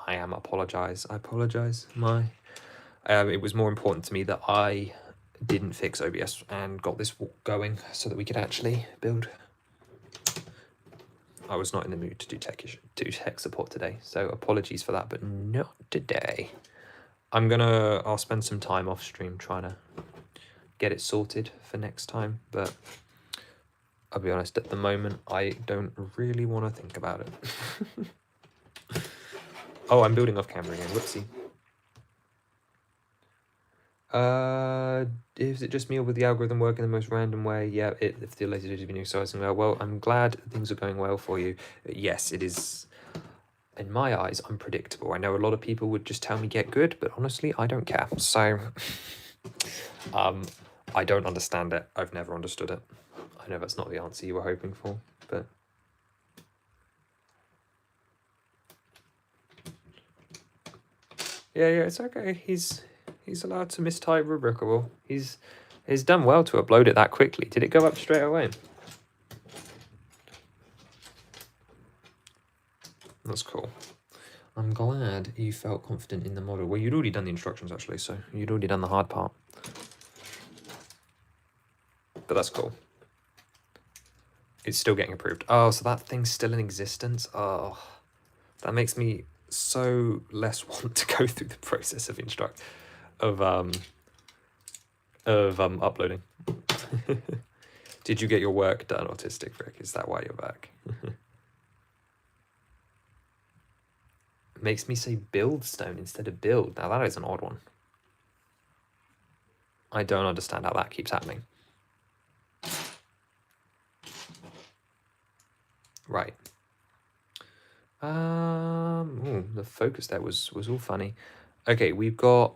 I apologize. It was more important to me that I didn't fix OBS and got this going so that we could actually build. I was not in the mood to do tech support today, so apologies for that, but not today. I'll spend some time off stream trying to get it sorted for next time, but I'll be honest, at the moment, I don't really want to think about it. Oh, I'm building off camera again, whoopsie. Is it just me or with the algorithm work in the most random way? Yeah, if the latest has been exciting well, I'm glad things are going well for you. Yes, it is. In my eyes, unpredictable. I know a lot of people would just tell me get good, but honestly, I don't care. So, I don't understand it. I've never understood it. I know that's not the answer you were hoping for, but. Yeah, it's okay. He's allowed to mistype rubricable. He's done well to upload it that quickly. Did it go up straight away? That's cool. I'm glad you felt confident in the model. Well, you'd already done the instructions, actually, so you'd already done the hard part. But that's cool. It's still getting approved. Oh, so that thing's still in existence? Oh, that makes me so less want to go through the process of uploading. Did you get your work done, Autistic Rick? Is that why you're back? It makes me say build stone instead of build. Now that is an odd one. I don't understand how that keeps happening. Right. Ooh, the focus there was all funny. Okay, we've got.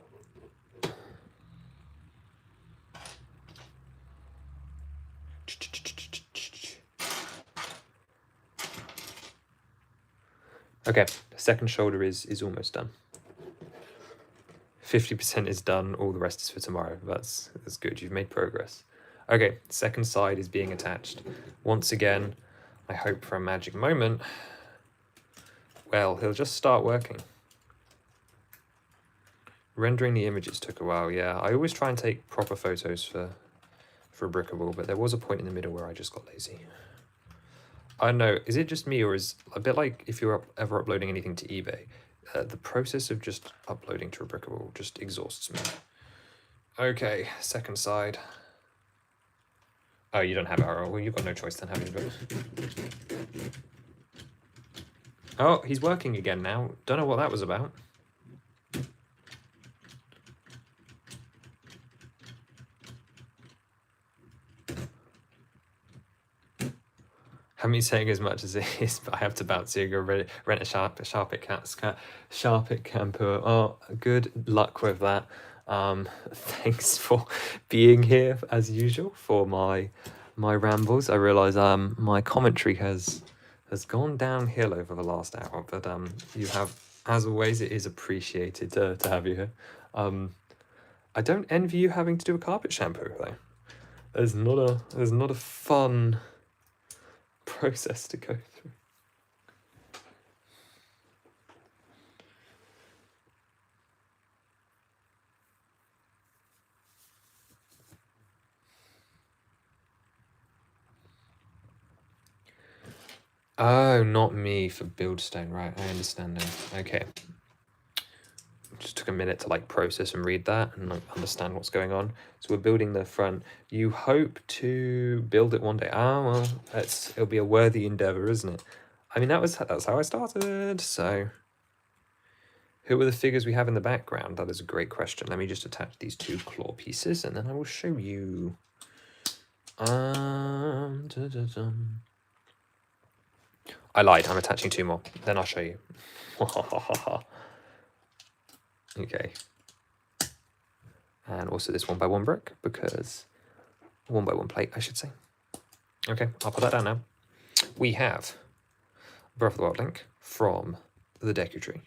Okay, the second shoulder is almost done. 50% is done, all the rest is for tomorrow. That's good, you've made progress. Okay, second side is being attached. Once again, I hope for a magic moment. Well, he'll just start working. Rendering the images took a while, yeah. I always try and take proper photos for Brickable, but there was a point in the middle where I just got lazy. I don't know, is it just me, or is a bit like if you're ever uploading anything to eBay, the process of just uploading to Brickable just exhausts me. Okay, second side. Oh, you don't have arrow. Well, you've got no choice then, have you? Oh, he's working again now. Don't know what that was about. Haven't been saying as much as it is, but I have to bounce here. Go rent a Sharpit camper. Oh, good luck with that. Thanks for being here as usual for my rambles. I realise my commentary has gone downhill over the last hour, but you have, as always, it is appreciated to have you here. I don't envy you having to do a carpet shampoo though. There's not a fun process to go through. Oh, not me for Buildstone, right? I understand now. Okay. Just took a minute to like process and read that and like understand what's going on. So we're building the front. You hope to build it one day. Ah, well, it'll be a worthy endeavor, isn't it? I mean, that's how I started. So, who are the figures we have in the background? That is a great question. Let me just attach these two claw pieces, and then I will show you. I lied, I'm attaching 2 more. Then I'll show you. Okay. And also this 1x1 brick, because 1x1 plate, I should say. Okay, I'll put that down now. We have Breath of the Wild Link from the Deku Tree,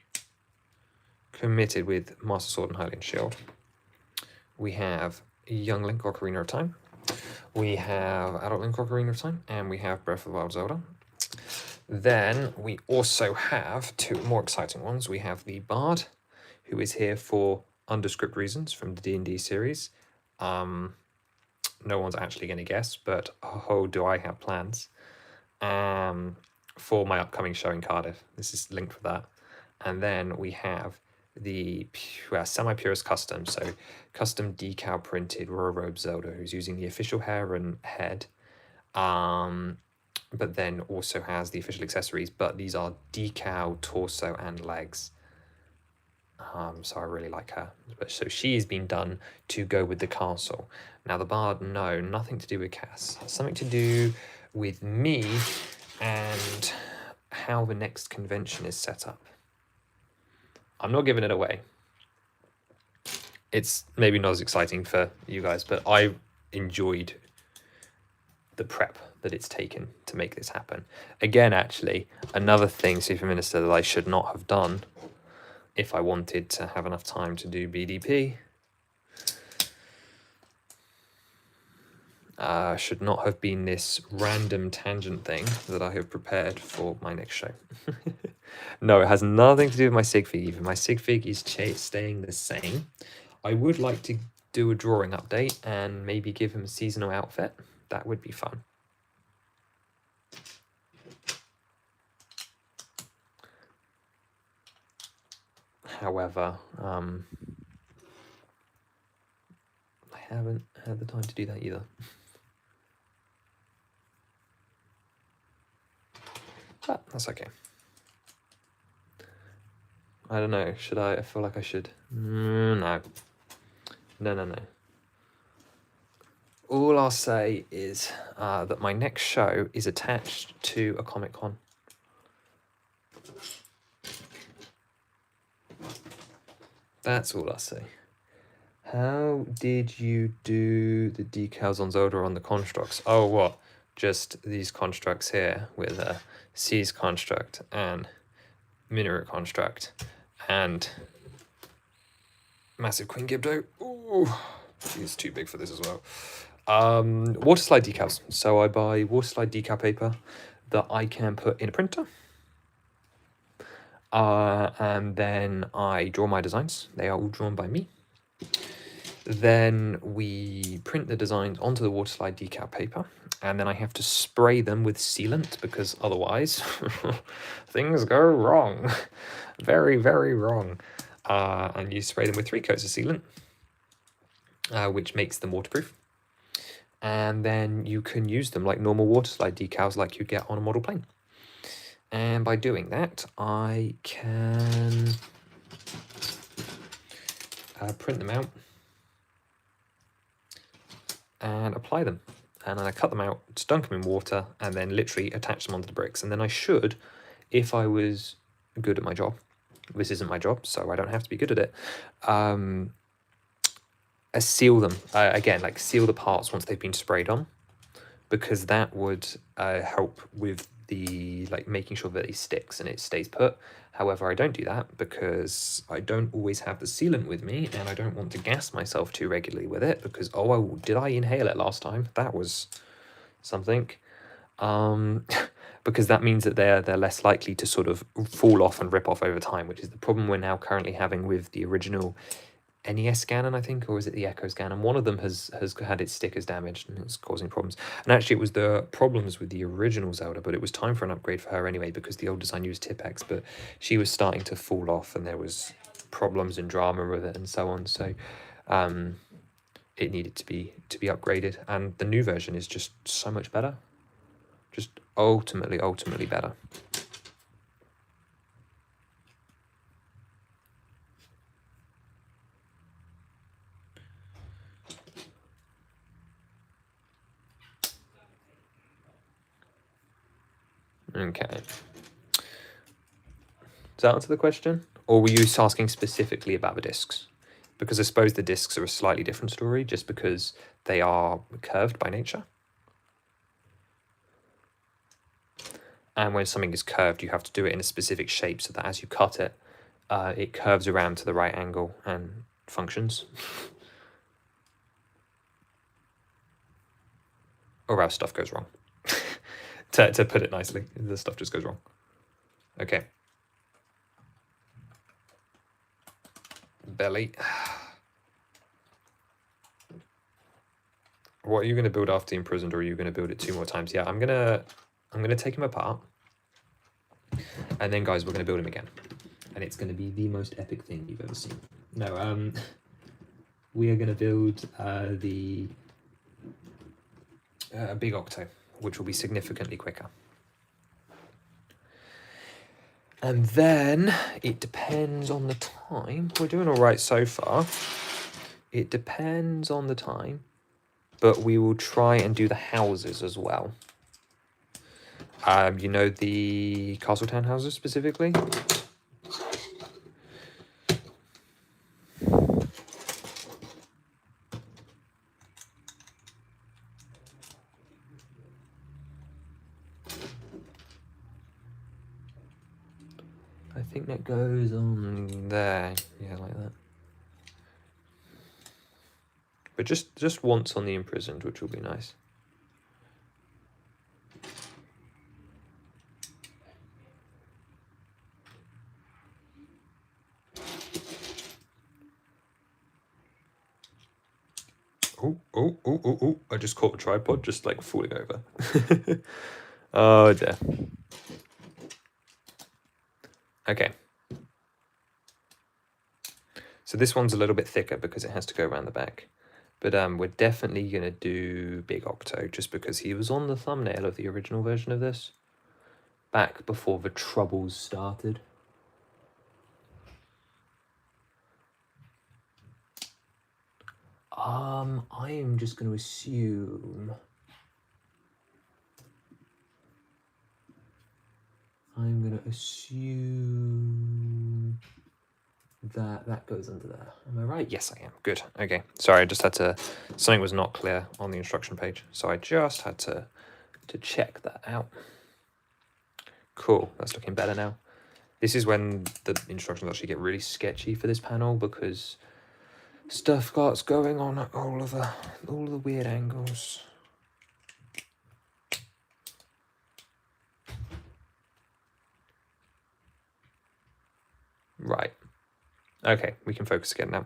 committed with Master Sword and Hylian Shield. We have Young Link, Ocarina of Time. We have Adult Link, Ocarina of Time, and we have Breath of the Wild Zelda. Then we also have 2 more exciting ones. We have the Bard, who is here for Underscript reasons from the D&D series. No one's actually going to guess, but oh, do I have plans for my upcoming show in Cardiff. This is linked with that. And then we have the semi-purist custom, so custom decal printed Royal Robe Zelda, who's using the official hair and head, but then also has the official accessories, but these are decal torso and legs. So I really like her. So she has been done to go with the castle. Now the Bard, no, nothing to do with Cass. Something to do with me and how the next convention is set up. I'm not giving it away. It's maybe not as exciting for you guys, but I enjoyed the prep that it's taken to make this happen. Again, actually, another thing, Super Minister, that I should not have done if I wanted to have enough time to do BDP, should not have been this random tangent thing that I have prepared for my next show. No, it has nothing to do with my sig fig even. My sig fig is staying the same. I would like to do a drawing update and maybe give him a seasonal outfit. That would be fun. However, I haven't had the time to do that either. But that's okay. I don't know, should I? I feel like I should. No. No. All I'll say is that my next show is attached to a Comic-Con. That's all I'll say. How did you do the decals on Zelda on the constructs? Oh, what? Just these constructs here with a C's construct and Minaret construct and massive Queen Gibdo. Ooh, she's too big for this as well. Water slide decals. So I buy water slide decal paper that I can put in a printer. And then I draw my designs. They are all drawn by me. Then we print the designs onto the water slide decal paper, and then I have to spray them with sealant because otherwise things go wrong. Very, very wrong. And you spray them with 3 coats of sealant, which makes them waterproof. And then you can use them like normal water slide decals like you get on a model plane. And by doing that, I can print them out and apply them. And then I cut them out, just dunk them in water, and then literally attach them onto the bricks. And then I should, if I was good at my job, this isn't my job, so I don't have to be good at it, seal them. Again, like seal the parts once they've been sprayed on, because that would help with the making sure that it sticks and it stays put. However, I don't do that because I don't always have the sealant with me, and I don't want to gas myself too regularly with it because, did I inhale it last time? That was something. Because that means that they're less likely to sort of fall off and rip off over time, which is the problem we're now currently having with the original NES Ganon, I think, or is it the Echoes Ganon? One of them has had its stickers damaged and it's causing problems. And actually, it was the problems with the original Zelda, but it was time for an upgrade for her anyway because the old design used Tipex, but she was starting to fall off and there was problems and drama with it and so on. So it needed to be upgraded, and the new version is just so much better. Just ultimately better. Okay. Does that answer the question? Or were you asking specifically about the discs? Because I suppose the discs are a slightly different story just because they are curved by nature. And when something is curved, you have to do it in a specific shape so that as you cut it, it curves around to the right angle and functions. Or else stuff goes wrong. to put it nicely, the stuff just goes wrong. Okay. Belly. What are you going to build after the imprisoned, or are you going to build it 2 more times? Yeah, I'm gonna take him apart, and then guys, we're going to build him again, and it's going to be the most epic thing you've ever seen. No, we are going to build the big octo, which will be significantly quicker. And then it depends on the time. We're doing all right so far. It depends on the time, but we will try and do the houses as well. You know, the Castletown houses specifically? I think that goes on there. Yeah, like that. But just once on the imprisoned, which will be nice. Oh, I just caught the tripod just like falling over. Oh dear. Okay. So this one's a little bit thicker because it has to go around the back. But we're definitely going to do Big Octo just because he was on the thumbnail of the original version of this. Back before the troubles started. I am just going to assume... I'm going to assume that goes under there. Am I right? Yes, I am. Good. Okay. Sorry, I just had to... Something was not clear on the instruction page, so I just had to check that out. Cool. That's looking better now. This is when the instructions actually get really sketchy for this panel because stuff starts going on at all of the weird angles. Right. Okay, we can focus again now.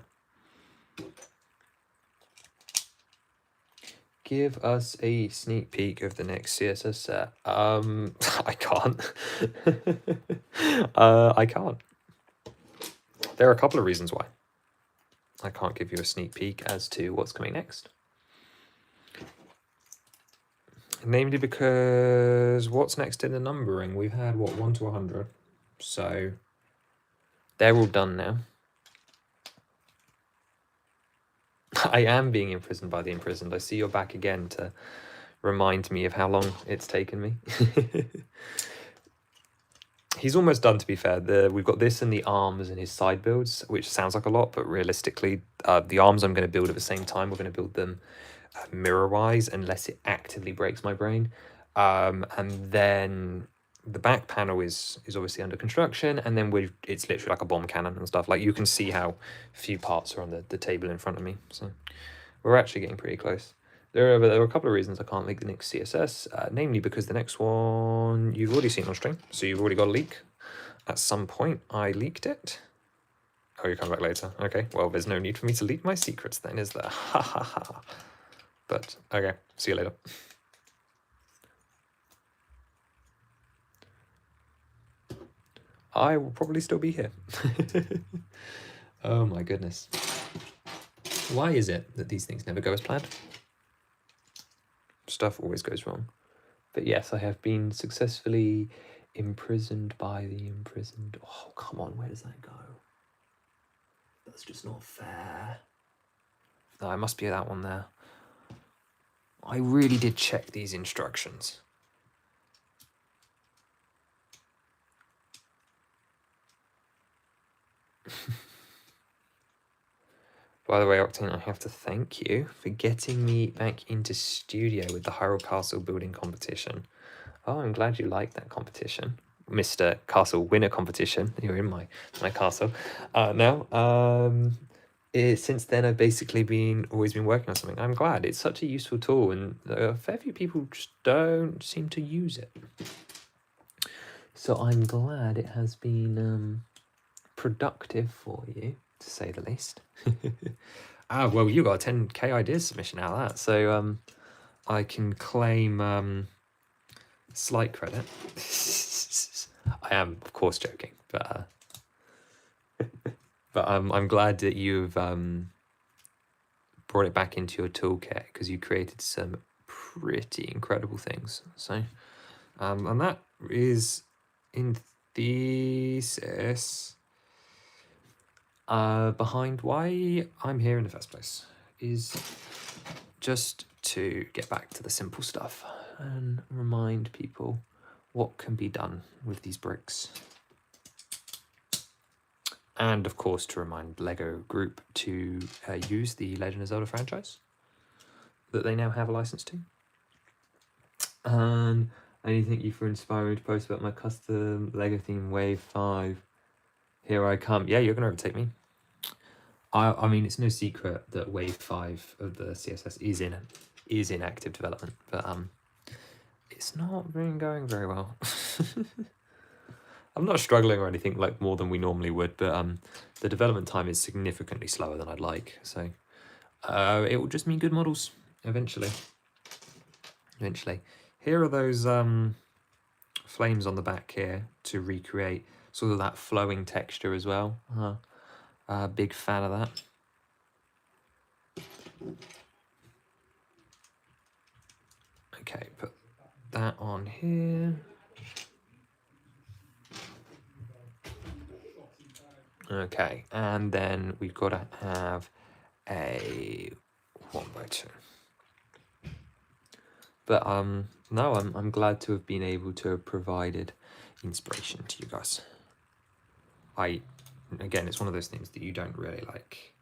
Give us a sneak peek of the next CSS set. I can't. I can't. There are a couple of reasons why I can't give you a sneak peek as to what's coming next. Namely because what's next in the numbering? We've had, what, 1 to 100. So they're all done now. I am being imprisoned by the imprisoned. I see you're back again to remind me of how long it's taken me. He's almost done, to be fair. We've got this and the arms and his side builds, which sounds like a lot, but realistically, the arms I'm going to build at the same time. We're going to build them mirror-wise, unless it actively breaks my brain. And then the back panel is obviously under construction, and then it's literally like a bomb cannon and stuff. Like, you can see how few parts are on the table in front of me. So we're actually getting pretty close. There are a couple of reasons I can't leak the next CSS, namely because the next one you've already seen on stream, so you've already got a leak. At some point, I leaked it. Oh, you come back later. Okay, well, there's no need for me to leak my secrets then, is there? Ha ha ha. But, okay, see you later. I will probably still be here. Oh my goodness. Why is it that these things never go as planned? Stuff always goes wrong. But yes, I have been successfully imprisoned by the imprisoned. Oh, come on, where does that go? That's just not fair. No, it must be that one there. I really did check these instructions. By the way, Octane, I have to thank you for getting me back into studio with the Hyrule Castle building competition. Oh, I'm glad you liked that competition. Mr. Castle Winner competition. You're in my castle now. Since then, I've basically always been working on something. I'm glad. It's such a useful tool, and a fair few people just don't seem to use it. So I'm glad it has been productive for you, to say the least. Well, you got a 10k ideas submission out of that, so I can claim slight credit. I am, of course, joking, but I'm glad that you've brought it back into your toolkit, because you created some pretty incredible things. So, and that is in thesis behind why I'm here in the first place, is just to get back to the simple stuff and remind people what can be done with these bricks. And of course, to remind LEGO Group to use the Legend of Zelda franchise that they now have a license to. And I thank you for inspiring me to post about my custom LEGO theme Wave 5. Here I come. Yeah, you're going to overtake me. I mean, it's no secret that Wave 5 of the CSS is in active development, but it's not been going very well. I'm not struggling or anything like more than we normally would, but the development time is significantly slower than I'd like. So it will just mean good models eventually. Here are those flames on the back here to recreate sort of that flowing texture as well. Big fan of that. Okay, put that on here. Okay, and then we've got to have a 1x2. But no, I'm glad to have been able to have provided inspiration to you guys. Again, it's one of those things that you don't really like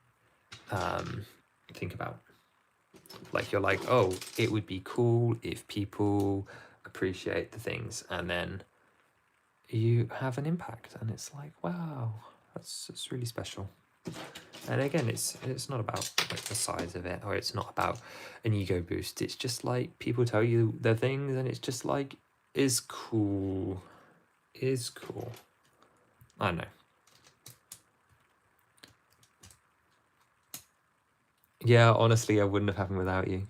think about. Like, you're like, oh, it would be cool if people appreciate the things, and then you have an impact, and it's like, wow, that's really special. And again, it's not about like the size of it, or it's not about an ego boost. It's just like people tell you their things, and it's just like, is cool. I know. Yeah, honestly, I wouldn't have happened without you.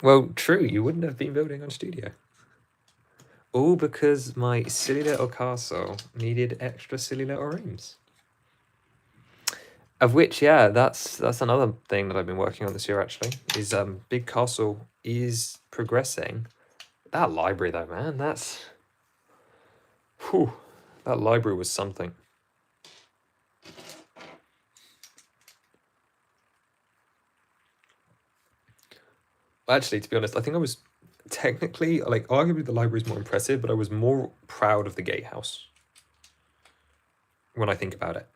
Well, true, you wouldn't have been building on studio. All because my silly little castle needed extra silly little rooms. Of which, yeah, that's another thing that I've been working on this year, actually, is Big Castle is progressing. That library, though, man, that's... Whew, that library was something. Actually, to be honest, I think I was technically, like, arguably the library is more impressive, but I was more proud of the gatehouse when I think about it.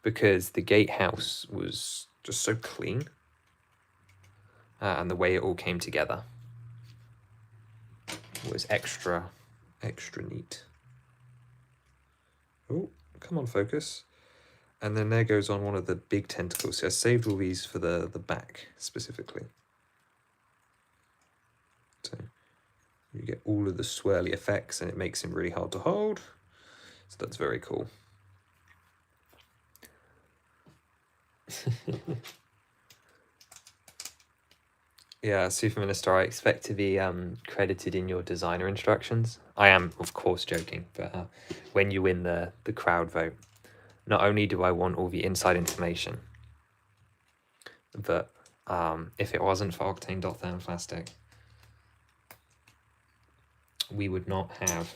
Because the gatehouse was just so clean, and the way it all came together was extra neat. Oh, come on, focus. And then there goes on one of the big tentacles. So I saved all these for the back specifically. So you get all of the swirly effects, and it makes him really hard to hold. So that's very cool. Yeah, Super Minister, I expect to be credited in your designer instructions. I am, of course, joking, but when you win the crowd vote, not only do I want all the inside information, but if it wasn't for Octane.thermoplastic, we would not have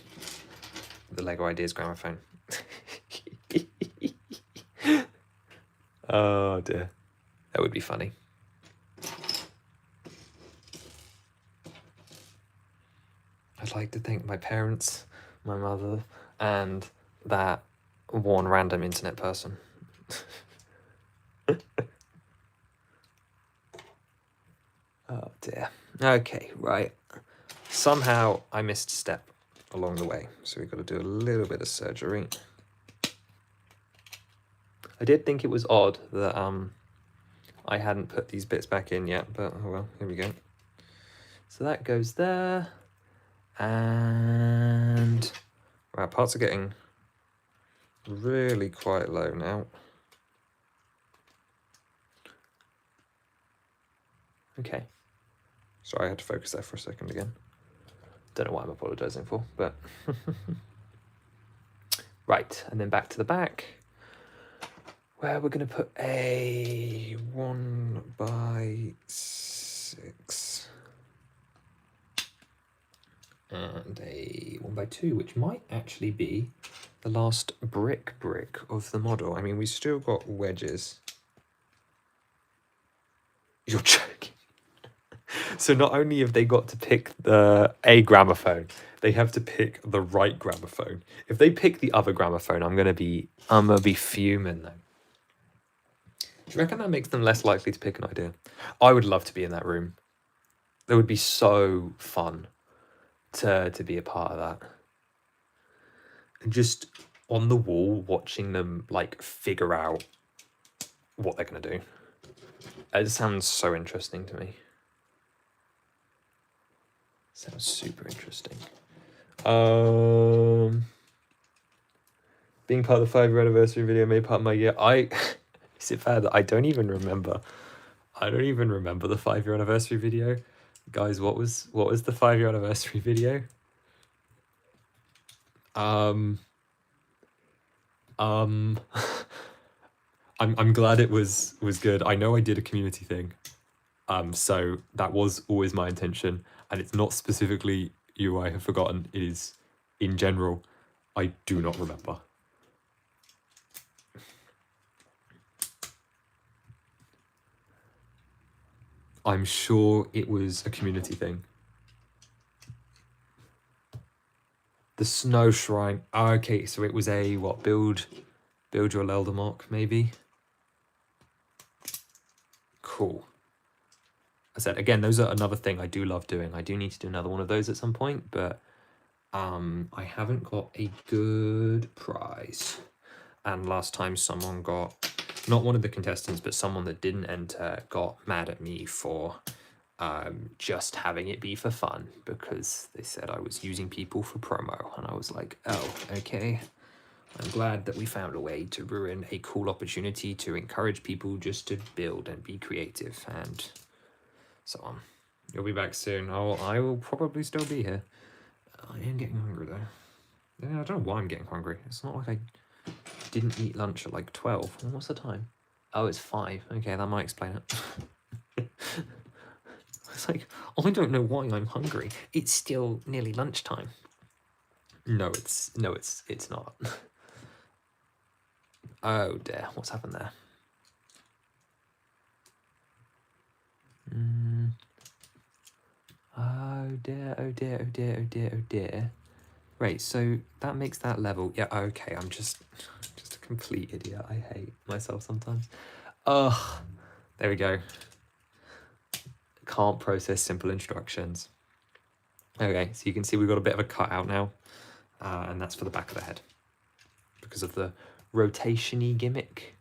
the LEGO Ideas gramophone. Oh dear, that would be funny. I'd like to thank my parents, my mother, and that one random internet person. Oh dear. Okay, right. Somehow I missed a step along the way, so we've got to do a little bit of surgery. I did think it was odd that I hadn't put these bits back in yet, but oh well, here we go. So that goes there, and wow, parts are getting really quite low now. Okay. Sorry, I had to focus there for a second again. Don't know what I'm apologising for, but... Right, and then back to the back, where we're going to put a 1x6 and a 1x2, which might actually be the last brick of the model. I mean, we've still got wedges. You're joking. So not only have they got to pick a gramophone, they have to pick the right gramophone. If they pick the other gramophone, I'm gonna be fuming then. Do you reckon that makes them less likely to pick an idea? I would love to be in that room. It would be so fun to be a part of that. And just on the wall, watching them like figure out what they're gonna do. It sounds so interesting to me. Sounds super interesting. Being part of the 5-year anniversary video made part of my year. Is it fair that I don't even remember? I don't even remember the 5-year anniversary video. Guys, what was the 5-year anniversary video? I'm glad it was good. I know I did a community thing. So that was always my intention, and it's not specifically you I have forgotten. It is in general. I do not remember. I'm sure it was a community thing. The snow shrine. Oh, okay, so it was a what? Build your Zelda mock, maybe. Cool. I said again, those are another thing I do love doing. I do need to do another one of those at some point, but I haven't got a good prize. And last time someone got, not one of the contestants, but someone that didn't enter got mad at me for just having it be for fun, because they said I was using people for promo, and I was like, oh, okay. I'm glad that we found a way to ruin a cool opportunity to encourage people just to build and be creative and so on. You'll be back soon. I will probably still be here. I am getting hungry though. Yeah, I don't know why I'm getting hungry. It's not like I didn't eat lunch at like 12. What's the time? Oh, it's 5. Okay, that might explain it. It's like, I don't know why I'm hungry. It's still nearly lunchtime. No, it's not. Oh dear, what's happened there? Oh dear, oh dear, oh dear, oh dear, oh dear. Right, so that makes that level. Yeah, okay, I'm just a complete idiot. I hate myself sometimes. Ugh, there we go. Can't process simple instructions. Okay, so you can see we've got a bit of a cutout now, and that's for the back of the head because of the rotation-y gimmick.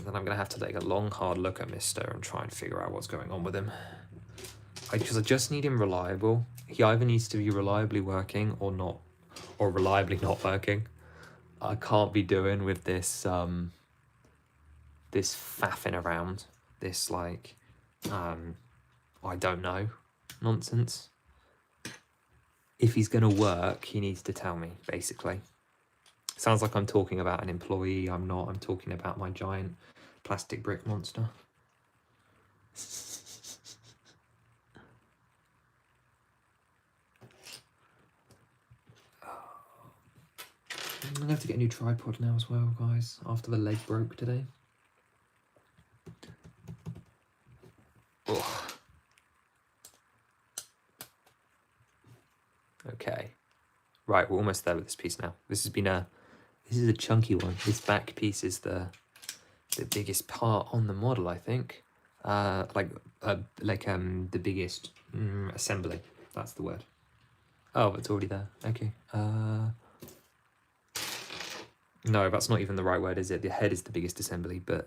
Then I'm going to have to take a long, hard look at Mister and try and figure out what's going on with him. Because I just need him reliable. He either needs to be reliably working or not, or reliably not working. I can't be doing with this, this faffing around, this like, I don't know, nonsense. If he's going to work, he needs to tell me, basically. Sounds like I'm talking about an employee. I'm not. I'm talking about my giant plastic brick monster. I'm going to have to get a new tripod now as well, guys, after the leg broke today. Ugh. Okay. Right, we're almost there with this piece now. This is a chunky one. This back piece is the biggest part on the model, I think. The biggest assembly. That's the word. Oh, it's already there. Okay. No, that's not even the right word, is it? The head is the biggest assembly, but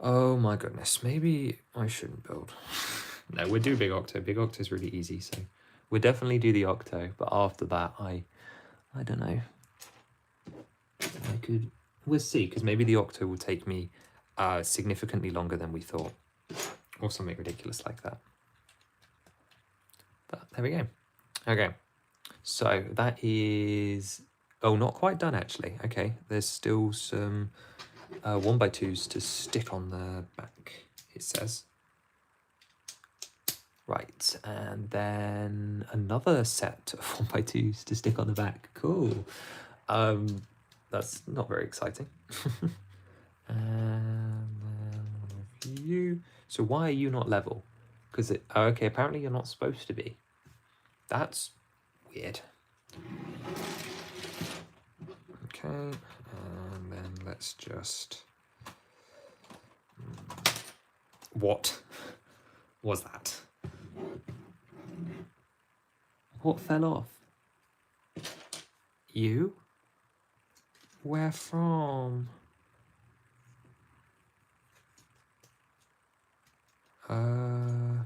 oh my goodness, maybe I shouldn't build. No, we'll do Big Octo. Big Octo is really easy, so we'll definitely do the Octo. But after that, I don't know. We'll see, because maybe the Octo will take me significantly longer than we thought, or something ridiculous like that. But there we go. Okay, so that is not quite done actually. Okay, there's still some 1x2s to stick on the back, it says. Right, and then another set of 1x2s to stick on the back. Cool. That's not very exciting. And then you. So why are you not level? Because okay, apparently you're not supposed to be. That's weird. Okay, and then let's just. What was that? What fell off? You? Where from? Where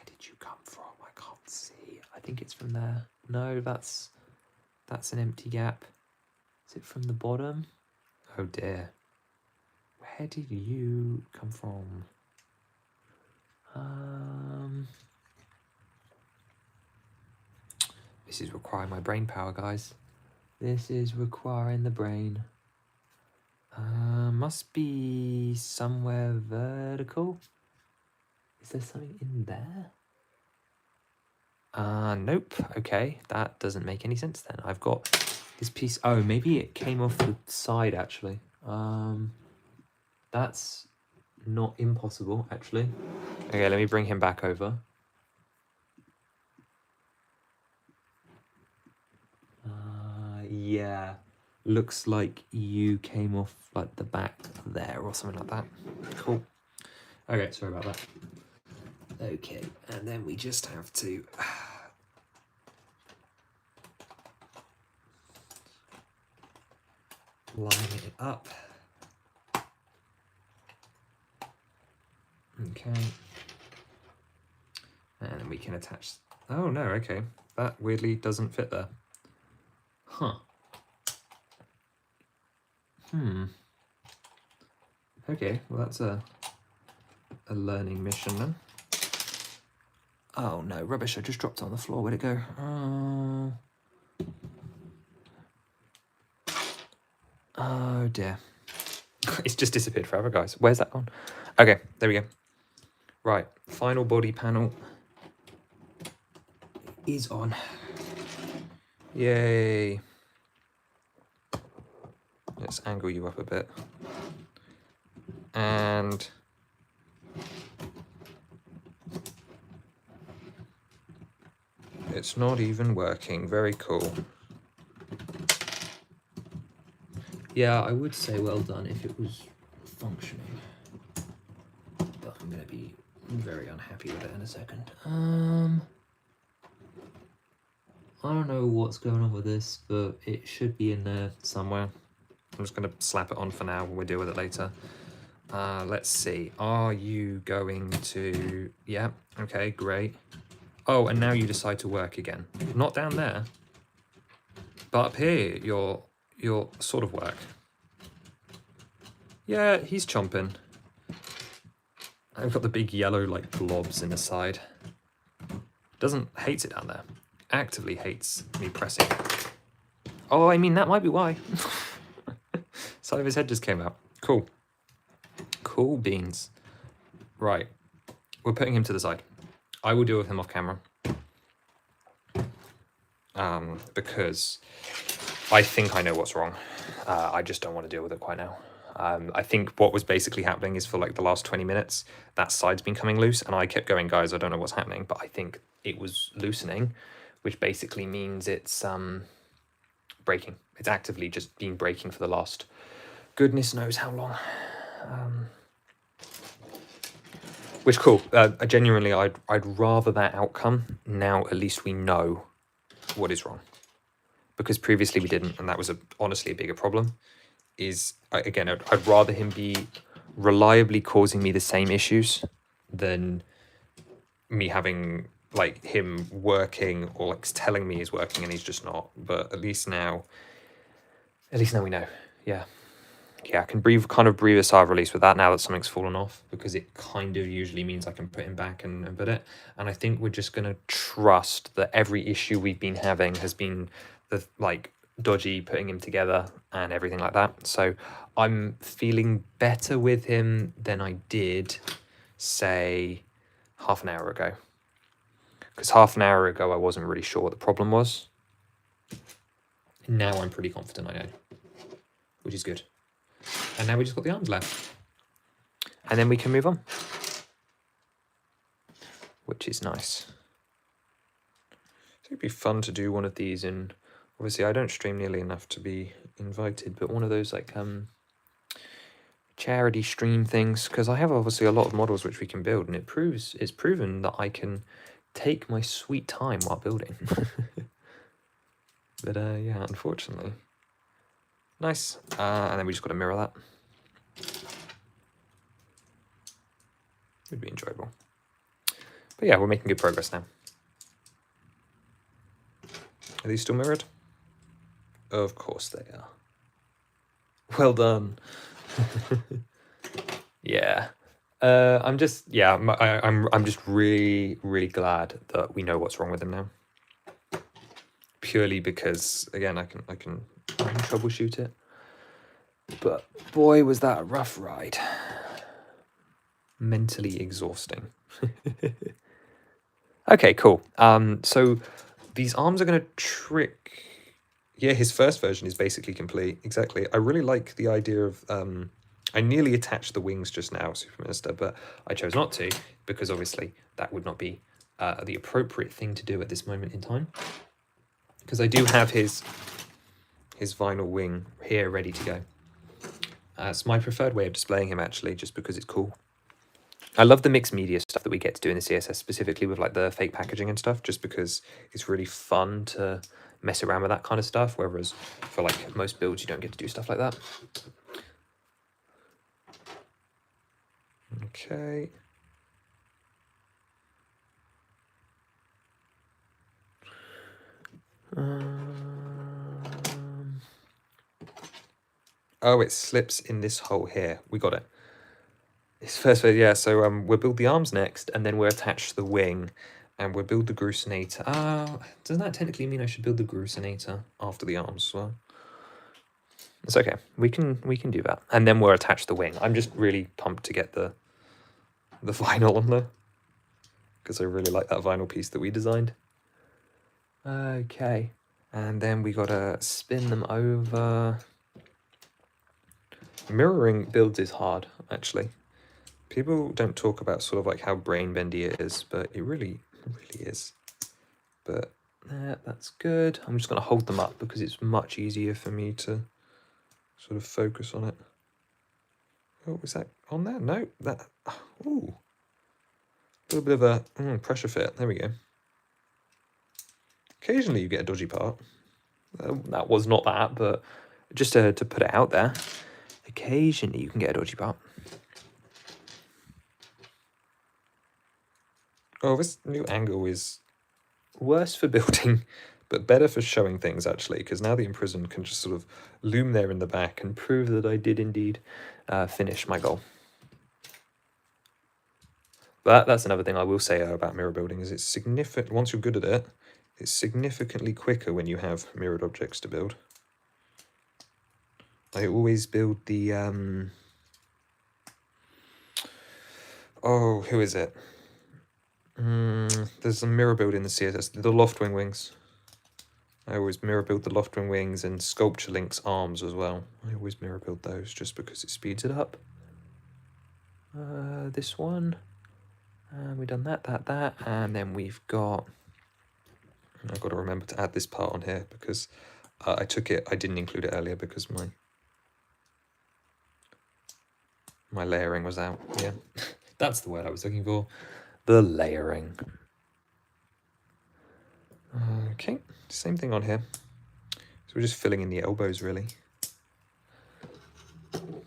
did you come from? I can't see. I think it's from there. No, that's an empty gap. Is it from the bottom? Oh dear. Where did you come from? This is requiring my brain power, guys. This is requiring the brain. Must be somewhere vertical. Is there something in there? Nope. Okay, that doesn't make any sense then. I've got this piece. Oh, maybe it came off the side actually. That's not impossible actually. Okay, let me bring him back over. Yeah, looks like you came off like the back there or something like that. Cool. Okay, sorry about that. Okay, and then we just have to line it up. Okay. And then we can attach. Oh no, okay. That weirdly doesn't fit there. Huh. Okay, well that's a learning mission then. Oh no, rubbish, I just dropped it on the floor. Where'd it go? Oh dear. It's just disappeared forever, guys. Where's that gone? Okay, there we go. Right, final body panel is on. Yay. Let's angle you up a bit. And it's not even working. Very cool. Yeah, I would say well done if it was functioning. But I'm going to be very unhappy with it in a second. I don't know what's going on with this, but it should be in there somewhere. I'm just going to slap it on for now. We'll deal with it later. Let's see. Are you going to... Yeah, okay, great. Oh, and now you decide to work again. Not down there. But up here, your sort of work. Yeah, he's chomping. I've got the big yellow like blobs in the side. Hates it down there. Actively hates me pressing. Oh, I mean, that might be why. Side of his head just came out. Cool. Cool beans. Right. We're putting him to the side. I will deal with him off camera. Because I think I know what's wrong. I just don't want to deal with it quite now. I think what was basically happening is for like the last 20 minutes, that side's been coming loose, and I kept going, guys, I don't know what's happening, but I think it was loosening, which basically means it's breaking. It's actively just been breaking for the last goodness knows how long. Which cool. Genuinely, I'd rather that outcome. Now at least we know what is wrong, because previously we didn't, and that was honestly a bigger problem. Again, I'd rather him be reliably causing me the same issues than me having like him working or like telling me he's working and he's just not. But at least now we know. Yeah. Yeah, I can kind of breathe a sigh of release with that now that something's fallen off, because it kind of usually means I can put him back and put it. And I think we're just going to trust that every issue we've been having has been the like dodgy putting him together and everything like that. So I'm feeling better with him than I did, say, half an hour ago. Because half an hour ago I wasn't really sure what the problem was. Now I'm pretty confident I know, which is good. And now we just got the arms left. And then we can move on, which is nice. So it'd be fun to do one of these in, obviously I don't stream nearly enough to be invited, but one of those like charity stream things, because I have obviously a lot of models which we can build, and it's proven that I can take my sweet time while building. But yeah, unfortunately. Nice. And then we just got to mirror that. Would be enjoyable. But yeah, we're making good progress now. Are these still mirrored? Of course they are. Well done. Yeah. I'm just really glad that we know what's wrong with him now. Purely because, again, I can troubleshoot it. But boy, was that a rough ride. Mentally exhausting. Okay, cool. So these arms are going to trick... Yeah, his first version is basically complete. Exactly. I really like the idea of... I nearly attached the wings just now, Super Minister, but I chose not to, because obviously that would not be the appropriate thing to do at this moment in time. Because I do have his vinyl wing here ready to go. It's my preferred way of displaying him, actually, just because it's cool. I love the mixed media stuff that we get to do in the CSS, specifically with like the fake packaging and stuff, just because it's really fun to mess around with that kind of stuff, whereas for like most builds you don't get to do stuff like that. Okay. Oh, it slips in this hole here. We got it. It's first, yeah, so we'll build the arms next, and then we'll attach the wing, and we'll build the Grucinator. Doesn't that technically mean I should build the Grucinator after the arms as well? It's okay. We can do that. And then we'll attach the wing. I'm just really pumped to get the vinyl on there, because I really like that vinyl piece that we designed. Okay. And then we gotta spin them over. Mirroring builds is hard, actually. People don't talk about sort of like how brain bendy it is, but it really is. But that's good. I'm just going to hold them up because it's much easier for me to sort of focus on it. Oh, is that on there? No, that. Ooh, a little bit of a pressure fit. There we go. Occasionally you get a dodgy part. That was not that, but just to put it out there, occasionally you can get a dodgy part. Oh, this new angle is worse for building, but better for showing things, actually, because now the imprisoned can just sort of loom there in the back and prove that I did indeed finish my goal. But that's another thing I will say about mirror building, is it's significant. Once you're good at it, it's significantly quicker when you have mirrored objects to build. I always build the... Oh, who is it? There's a mirror build in the CSS, the Loftwing wings. I always mirror build the Loftwing wings and Sculpture Link's arms as well. I always mirror build those just because it speeds it up. This one. We've done that, and then we've got... I've got to remember to add this part on here because I didn't include it earlier because my layering was out. Yeah, that's the word I was looking for. The layering. Okay, same thing on here. So we're just filling in the elbows, really. And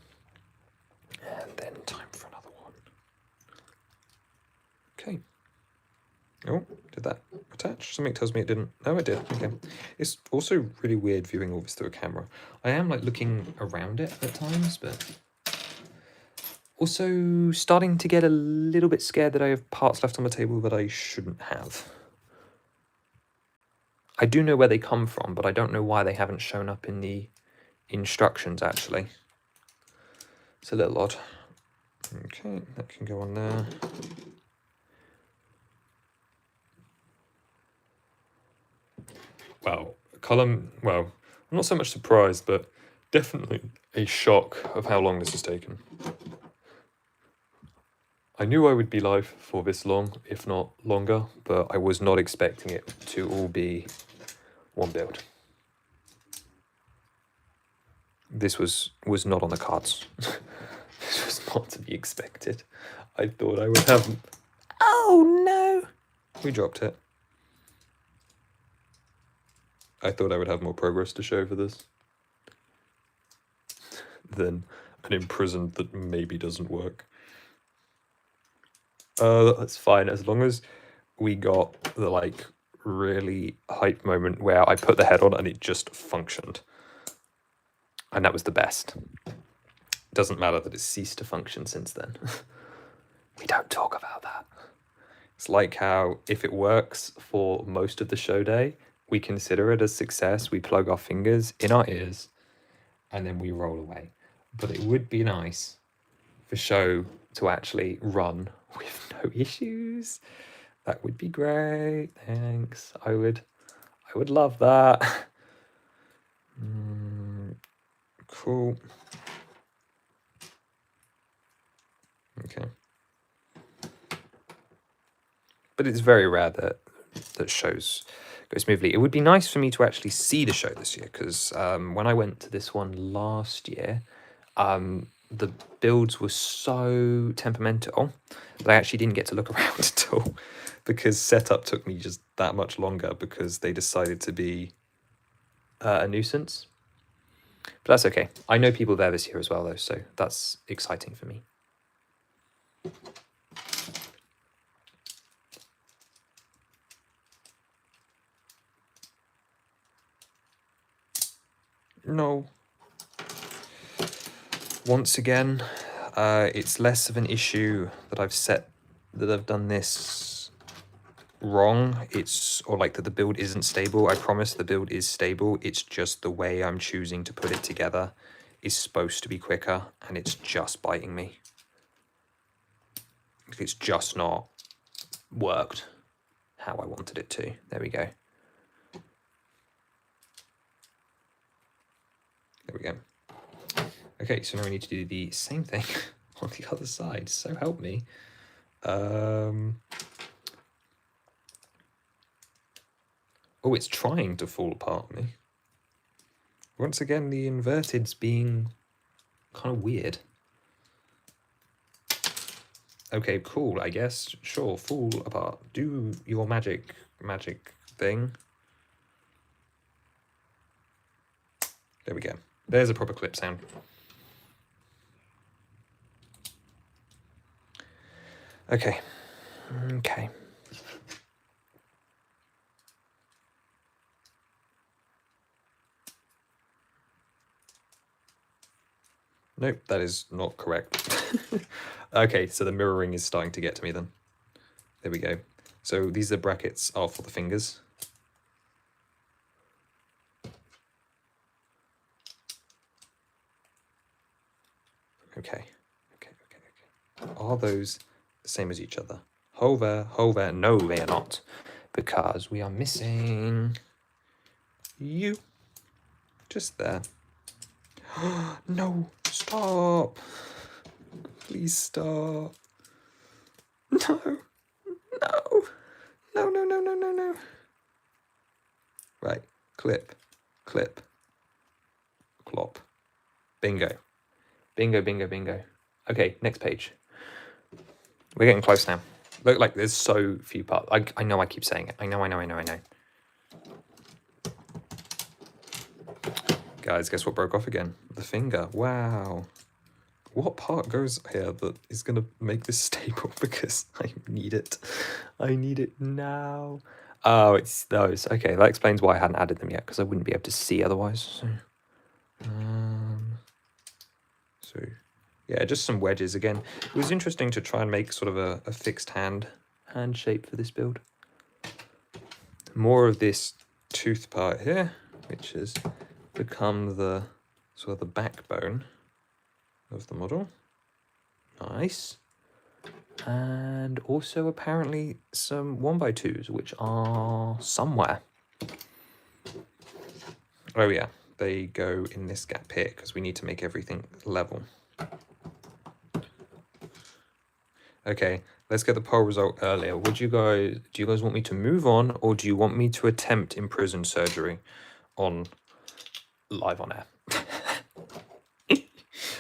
then time for another one. Okay. Oh, did that attach? Something tells me it didn't. No, it did. Okay. It's also really weird viewing all this through a camera. I am like looking around it at times, but also starting to get a little bit scared that I have parts left on the table that I shouldn't have. I do know where they come from, but I don't know why they haven't shown up in the instructions, actually. It's a little odd. Okay, that can go on there. Wow, column, well, I'm not so much surprised, but definitely a shock of how long this has taken. I knew I would be live for this long, if not longer, but I was not expecting it to all be one build. This was not on the cards. This was not to be expected. I thought I would have... Oh no! We dropped it. I thought I would have more progress to show for this than an imprisoned that maybe doesn't work. That's fine, as long as we got the, like, really hype moment where I put the head on and it just functioned. And that was the best. Doesn't matter that it's ceased to function since then. We don't talk about that. It's like how, if it works for most of the show day, we consider it a success, we plug our fingers in our ears, and then we roll away. But it would be nice for show to actually run with no issues. That would be great. Thanks. I would love that. Cool. Okay. But it's very rare that shows go smoothly. It would be nice for me to actually see the show this year, because when I went to this one last year, the builds were so temperamental that I actually didn't get to look around at all, because setup took me just that much longer because they decided to be a nuisance. But that's okay. I know people there this year as well, though, so that's exciting for me. No. Once again, it's less of an issue that I've done this wrong. Or like that the build isn't stable. I promise the build is stable. It's just the way I'm choosing to put it together is supposed to be quicker, and it's just biting me. It's just not worked how I wanted it to. There we go. There we go. Okay, so now we need to do the same thing on the other side. So help me. Oh, it's trying to fall apart on me. Once again, the inverted's being kind of weird. Okay, cool, I guess. Sure, fall apart. Do your magic thing. There we go. There's a proper clip sound. Okay. Okay. Nope, that is not correct. Okay, so the mirroring is starting to get to me then. There we go. So these are brackets are for the fingers. Okay. Are those the same as each other? Hold there. No, they are not. Because we are missing you. Just there. No, stop. Please stop. No, no, no, no, no, no, no, no. Right, clip, clip, clop. Bingo. Bingo, bingo, bingo. Okay, next page. We're getting close now. Look, like there's so few parts. I know I keep saying it. I know. Guys, guess what broke off again? The finger. Wow. What part goes here that is going to make this stable? Because I need it. I need it now. Oh, it's those. Okay, that explains why I hadn't added them yet, because I wouldn't be able to see otherwise. So, yeah, just some wedges again. It was interesting to try and make sort of a fixed hand shape for this build. More of this tooth part here, which has become the sort of the backbone of the model. Nice. And also apparently some 1x2s, which are somewhere. Oh yeah, they go in this gap here because we need to make everything level. Okay, let's get the poll result earlier. Do you guys want me to move on, or do you want me to attempt imprisoned surgery on live on air?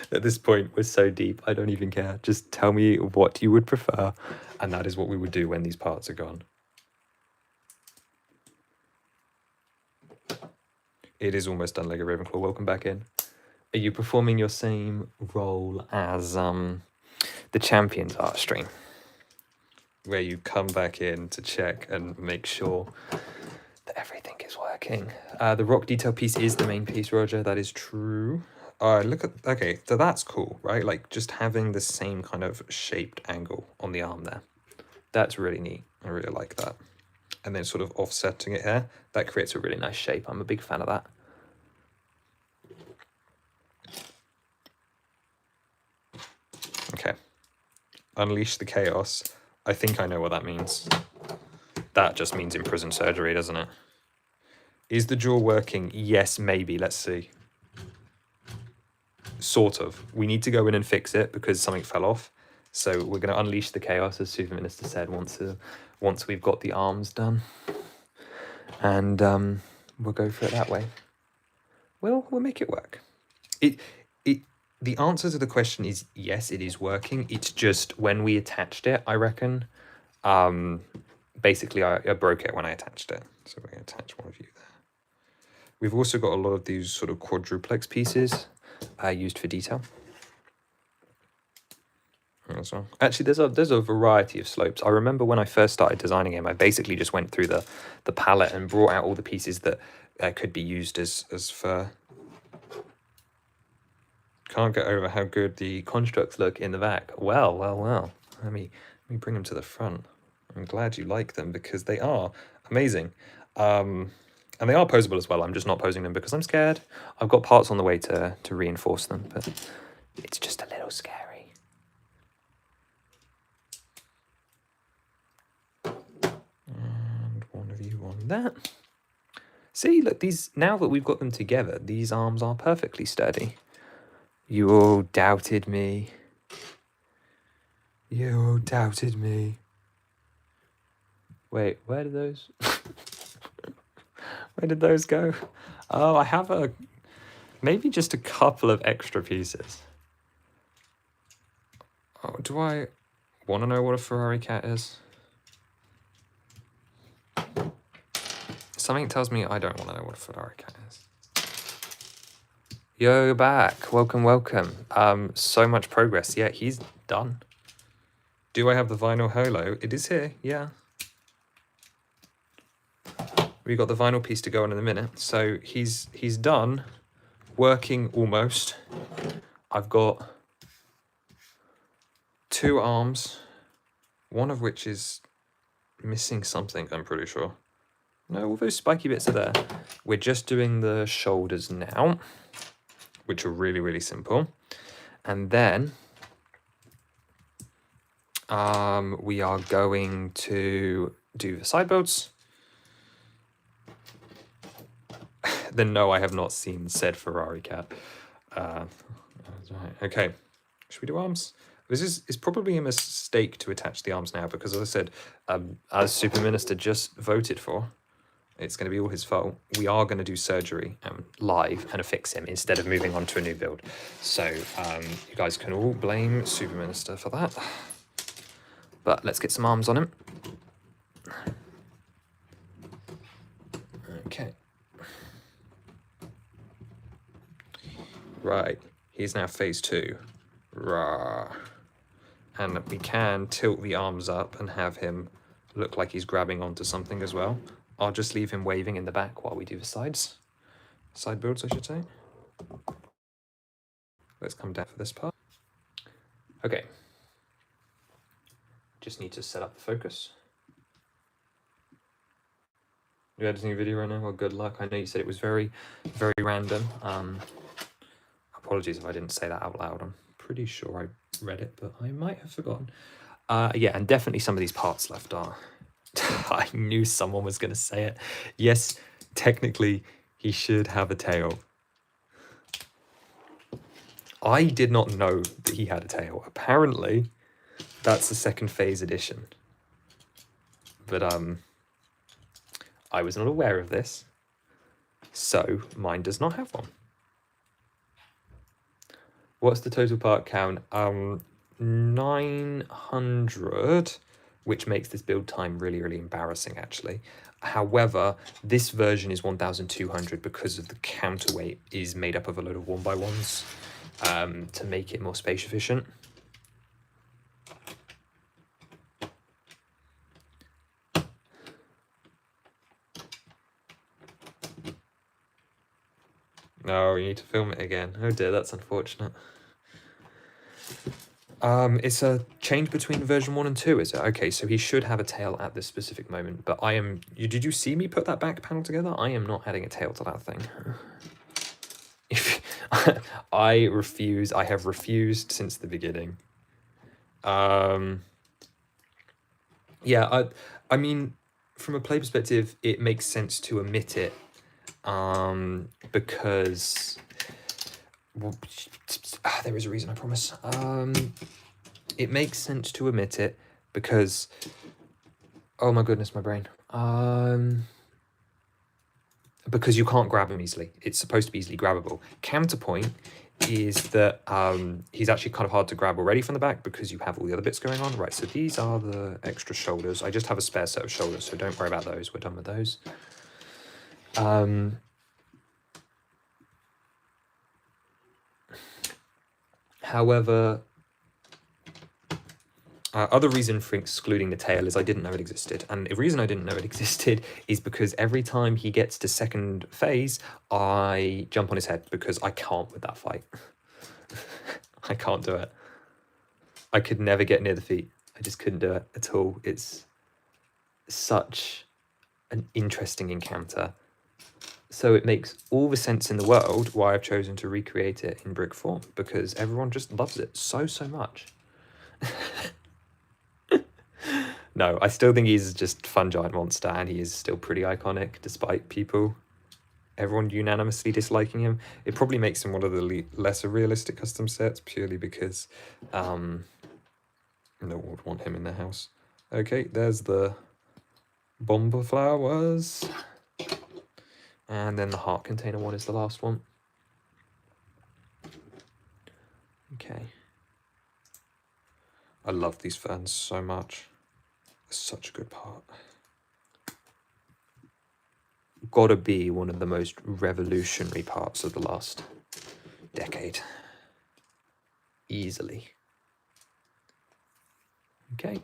At this point, we're so deep, I don't even care. Just tell me what you would prefer, and that is what we would do when these parts are gone. It is almost done, Lego Ravenclaw. Welcome back in. Are you performing your same role as the Champions art stream, where you come back in to check and make sure that everything is working? The rock detail piece is the main piece, Roger. That is true. Look at, okay, so that's cool, right? Like just having the same kind of shaped angle on the arm there. That's really neat. I really like that. And then sort of offsetting it here, that creates a really nice shape. I'm a big fan of that. Okay. Unleash the chaos. I think I know what that means. That just means imprisoned surgery, doesn't it? Is the jaw working? Yes, maybe. Let's see. Sort of. We need to go in and fix it because something fell off. So we're going to unleash the chaos, as Super Minister said, once we've got the arms done. And we'll go for it that way. We'll make it work. The answer to the question is yes, it is working. It's just when we attached it, I reckon, basically I broke it when I attached it. So we're going to attach one of you there. We've also got a lot of these sort of quadruplex pieces used for detail. So, actually, there's a variety of slopes. I remember when I first started designing him, I basically just went through the palette and brought out all the pieces that could be used as fur. Can't get over how good the constructs look in the back. Well. Let me bring them to the front. I'm glad you like them because they are amazing. And they are posable as well. I'm just not posing them because I'm scared. I've got parts on the way to reinforce them, but it's just a little scary. And one of you on that. See, look, now that we've got them together, these arms are perfectly sturdy. You all doubted me. You all doubted me. Wait, where did those... Where did those go? Oh, I have maybe just a couple of extra pieces. Oh, do I want to know what a Ferrari cat is? Something tells me I don't want to know what a Ferrari cat is. Yo, you're back. Welcome. So much progress. Yeah, he's done. Do I have the vinyl holo? It is here, yeah. We got the vinyl piece to go on in a minute. So he's done, working almost. I've got 2 arms, one of which is missing something, I'm pretty sure. No, all those spiky bits are there. We're just doing the shoulders now, which are really, really simple. And then we are going to do the side builds. then no, I have not seen said Ferrari cat. Right. Okay, should we do arms? This is probably a mistake to attach the arms now because, as I said, as Super Minister just voted for, it's going to be all his fault. We are going to do surgery live and affix him instead of moving on to a new build. So you guys can all blame Super Minister for that. But let's get some arms on him. Okay. Right. He's now phase 2. Rah. And we can tilt the arms up and have him look like he's grabbing onto something as well. I'll just leave him waving in the back while we do the sides. Side builds, I should say. Let's come down for this part. Okay. Just need to set up the focus. You editing a video right now? Well, good luck. I know you said it was very, very random. Apologies if I didn't say that out loud. I'm pretty sure I read it, but I might have forgotten. Yeah, and definitely some of these parts left are... I knew someone was going to say it. Yes, technically, he should have a tail. I did not know that he had a tail. Apparently, that's the second phase edition. But I was not aware of this, so mine does not have one. What's the total part count? 900, which makes this build time really, really embarrassing, actually. However, this version is 1200 because of the counterweight is made up of a load of 1x1s to make it more space efficient. No, you need to film it again. Oh dear, that's unfortunate. It's a change between version 1 and 2, is it? Okay, so he should have a tail at this specific moment, but I am... Did you see me put that back panel together? I am not adding a tail to that thing. I refuse. I have refused since the beginning. Yeah, I mean, from a play perspective, it makes sense to omit it. Because there is a reason, I promise. It makes sense to omit it because, oh my goodness, my brain. Because you can't grab him easily. It's supposed to be easily grabbable. Counterpoint is that he's actually kind of hard to grab already from the back because you have all the other bits going on. Right, so these are the extra shoulders. I just have a spare set of shoulders, so don't worry about those. We're done with those. However, other reason for excluding the tail is I didn't know it existed. And the reason I didn't know it existed is because every time he gets to second phase, I jump on his head because I can't with that fight. I can't do it. I could never get near the feet. I just couldn't do it at all. It's such an interesting encounter. So it makes all the sense in the world why I've chosen to recreate it in brick form, because everyone just loves it so much. No, I still think he's just a fun giant monster, and he is still pretty iconic, despite everyone unanimously disliking him. It probably makes him one of the lesser realistic custom sets, purely because no one would want him in their house. Okay, there's the bomber flowers. And then the heart container one is the last one. Okay. I love these ferns so much. It's such a good part. Gotta be one of the most revolutionary parts of the last decade. Easily. Okay.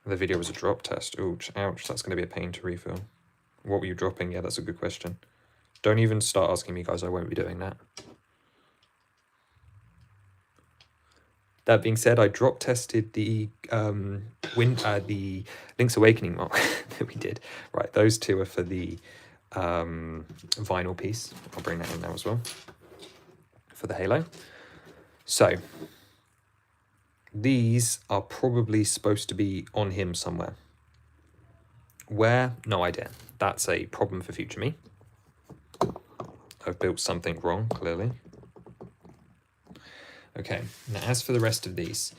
The video was a drop test. Ouch, ouch, that's going to be a pain to refill. What were you dropping? Yeah, that's a good question. Don't even start asking me, guys. I won't be doing that. That being said, I drop tested the Link's Awakening mock that we did. Right, those two are for the vinyl piece. I'll bring that in now as well for the halo. So These are probably supposed to be on him somewhere. Where? No idea. That's a problem for future me. I've built something wrong, clearly. Okay, now as for the rest of these.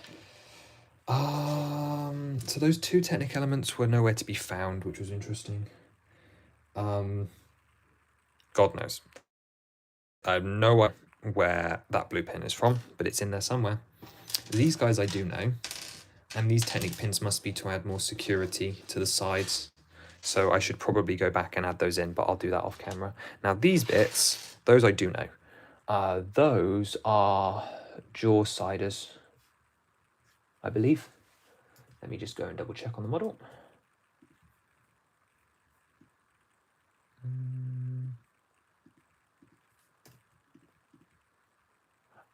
So those two technic elements were nowhere to be found, which was interesting. God knows. I have no idea where that blue pin is from, but it's in there somewhere. These guys I do know, and these technic pins must be to add more security to the sides. So I should probably go back and add those in, but I'll do that off camera. Now these bits, those I do know. Those are jaw siders, I believe. Let me just go and double check on the model.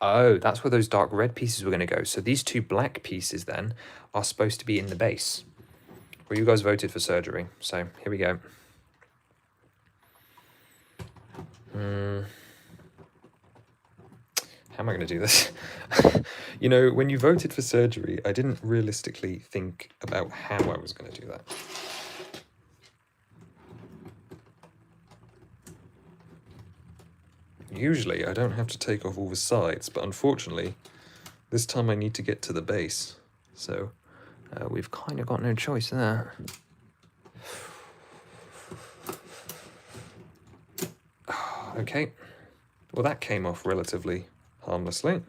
Oh, that's where those dark red pieces were going to go. So these two black pieces then are supposed to be in the base. Well, you guys voted for surgery, so here we go. How am I going to do this? You know, when you voted for surgery, I didn't realistically think about how I was going to do that. Usually, I don't have to take off all the sides, but unfortunately, this time I need to get to the base. So, we've kind of got no choice there. Okay, well that came off relatively harmlessly.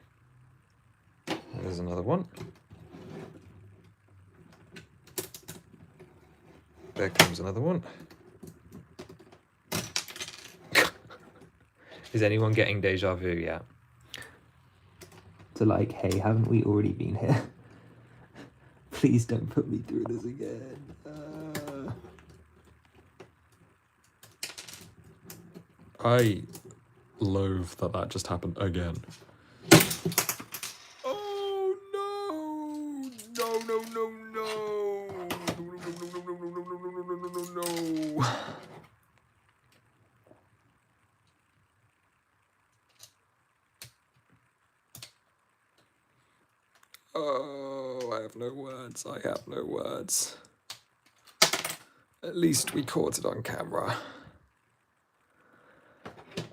There's another one. There comes another one. Is anyone getting deja vu yet? So like, hey, haven't we already been here? Please don't put me through this again. I loathe that just happened again. Oh no! No, no, no, no! No. Oh, I have no words. I have no words. At least we caught it on camera.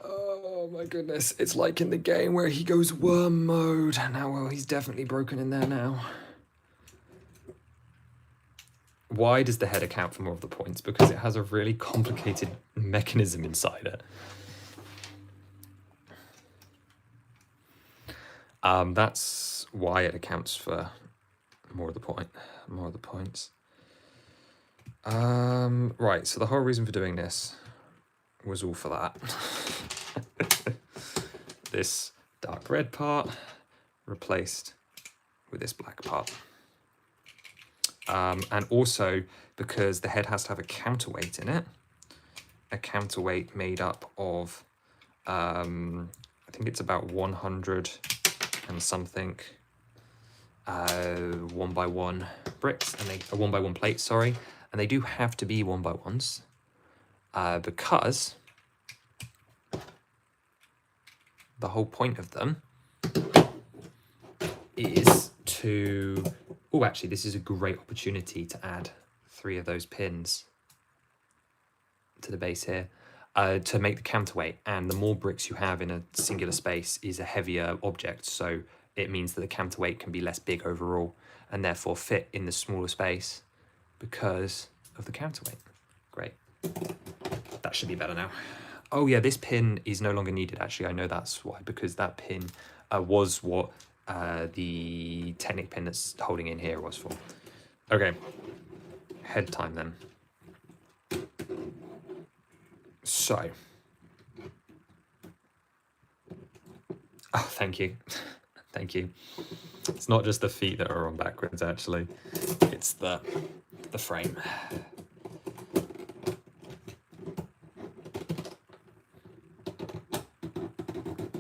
Oh my goodness, it's like in the game where he goes worm mode. Now, well, he's definitely broken in there now. Why does the head account for more of the points? Because it has a really complicated mechanism inside it. That's why it accounts for more of the points. Right, so the whole reason for doing this was all for that. This dark red part replaced with this black part. And also because the head has to have a counterweight in it, a counterweight made up of, I think it's about 100 and something 1x1 bricks, and a 1x1 plate, sorry, and they do have to be 1x1s because the whole point of them is to... Oh, actually, this is a great opportunity to add 3 of those pins to the base here to make the counterweight. And the more bricks you have in a singular space is a heavier object, so it means that the counterweight can be less big overall and therefore fit in the smaller space because of the counterweight. Great. That should be better now. Oh yeah, this pin is no longer needed. Actually, I know that's why, because that pin was what the Technic pin that's holding in here was for. Okay, head time then. So, oh, thank you. Thank you. It's not just the feet that are on backwards, actually. It's the frame.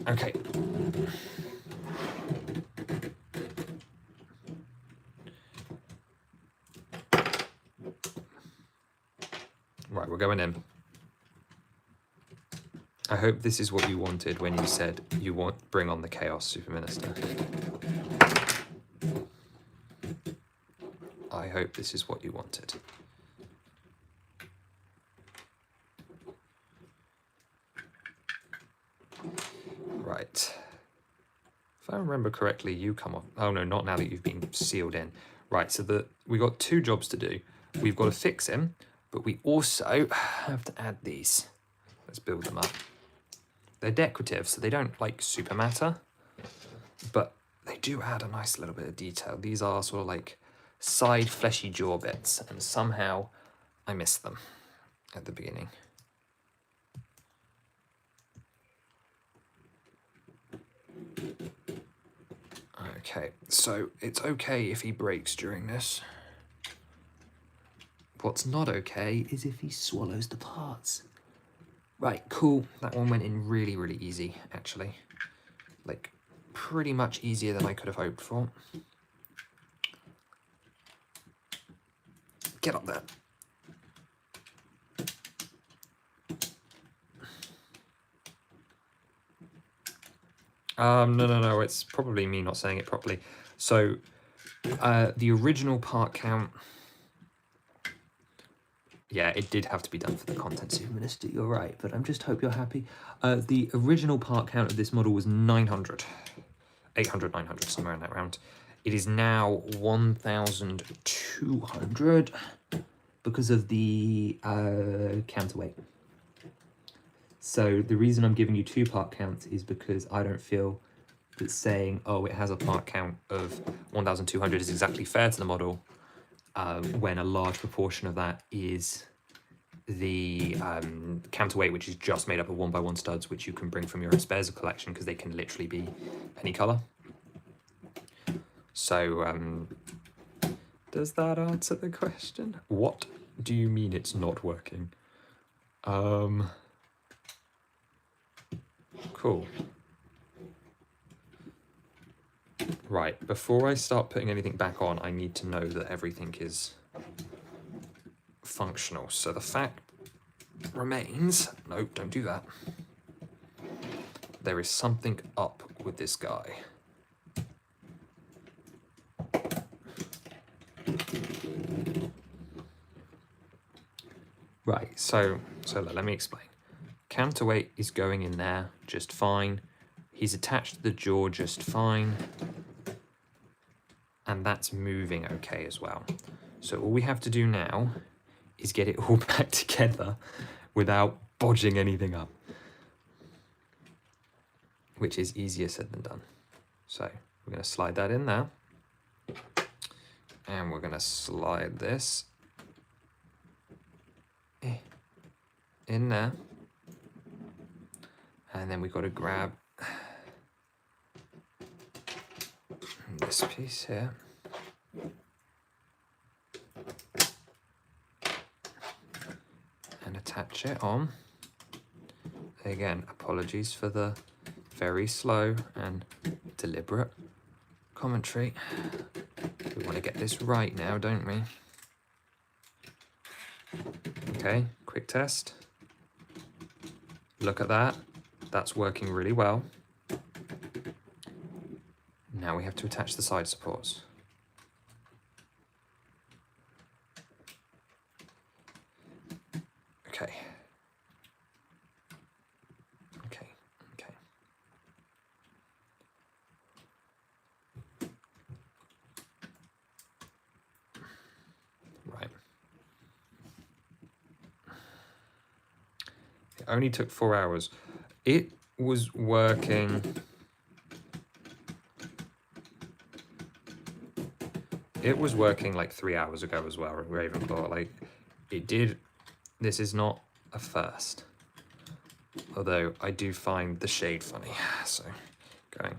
Okay. Right, we're going in. I hope this is what you wanted when you said you bring on the Chaos Super Minister. hope this is what you wanted. Right. If I remember correctly, you come off. Oh no, not now that you've been sealed in. Right, so we got 2 jobs to do. We've got to fix him, but we also have to add these. Let's build them up. They're decorative, so they don't like super matter, but they do add a nice little bit of detail. These are sort of like side fleshy jaw bits, and somehow I missed them at the beginning. Okay, so it's okay if he breaks during this. What's not okay is if he swallows the parts. Right, cool. That one went in really, really easy, actually. Like, pretty much easier than I could have hoped for. Get up there. No, it's probably me not saying it properly. So, the original part count, yeah, it did have to be done for the content super minister, you're right, but I just hope you're happy. The original part count of this model was 900. 800, 900, somewhere in that round. It is now 1,200 because of the counterweight. So the reason I'm giving you 2 part counts is because I don't feel that saying, oh, it has a part count of 1,200 is exactly fair to the model, when a large proportion of that is the counterweight, which is just made up of 1x1 studs, which you can bring from your own spares collection because they can literally be any color. So, does that answer the question? What do you mean it's not working? Cool. Right, before I start putting anything back on, I need to know that everything is functional. So the fact remains, no, don't do that. There is something up with this guy. Right, so let me explain. Counterweight is going in there just fine. He's attached to the jaw just fine. And that's moving okay as well. So all we have to do now is get it all back together without bodging anything up, which is easier said than done. So we're going to slide that in there, and we're going to slide this in there, and then we've got to grab this piece here. And attach it on. Again, apologies for the very slow and deliberate commentary. We want to get this right now, don't we? Okay, quick test. Look at that. That's working really well. Now we have to attach the side supports. Okay. Right. It only took 4 hours. It was working. It was working like 3 hours ago as well, Ravenclaw. Like, it did. This is not a first. Although I do find the shade funny. So, going.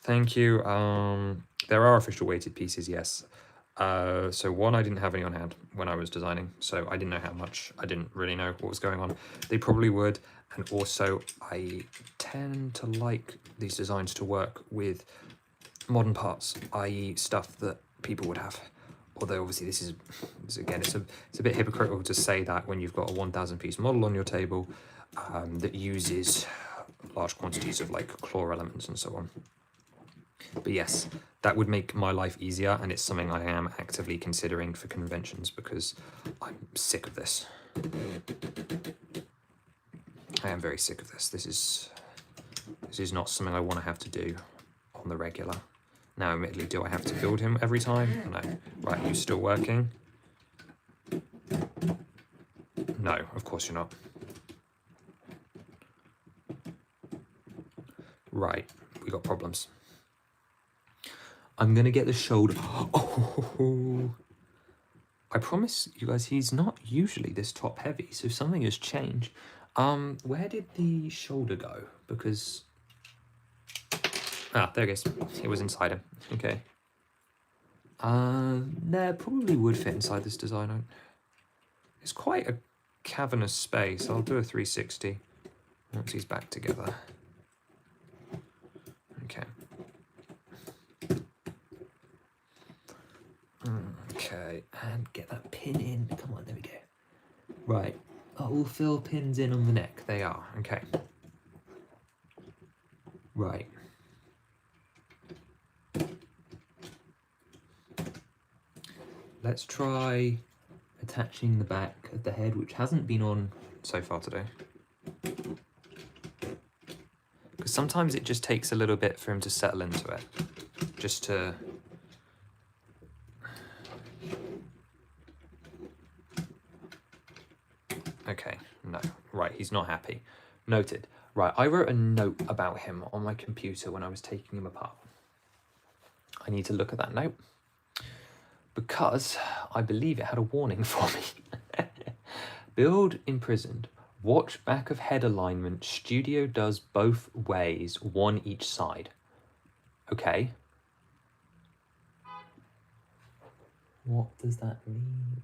Thank you. There are official weighted pieces, yes. So one, I didn't have any on hand when I was designing, so I didn't know how much. I didn't really know what was going on. They probably would. And also, I tend to like these designs to work with modern parts, i.e. stuff that people would have. Although obviously this is again, it's a bit hypocritical to say that when you've got a 1,000 piece model on your table that uses large quantities of like claw elements and so on. But yes, that would make my life easier, and it's something I am actively considering for conventions because I'm sick of this. I am very sick of this. This is not something I want to have to do on the regular. Now, admittedly, do I have to build him every time? No. Right, you still working? No, of course you're not. Right, we got problems. I'm gonna get the shoulder. Oh, I promise you guys, he's not usually this top heavy, so something has changed. Where did the shoulder go? Because there it goes. It was inside him. Okay. There probably would fit inside this design. It's quite a cavernous space. I'll do a 360 once he's back together. Okay. Okay, and get that pin in. Come on, there we go. Right. We'll fill pins in on the neck. They are. Okay. Right. Let's try attaching the back of the head, which hasn't been on so far today. Because sometimes it just takes a little bit for him to settle into it. Just to... Okay, no. Right, he's not happy. Noted. Right, I wrote a note about him on my computer when I was taking him apart. I need to look at that note because I believe it had a warning for me. Build imprisoned. Watch back of head alignment. Studio does both ways, one each side. Okay. What does that mean?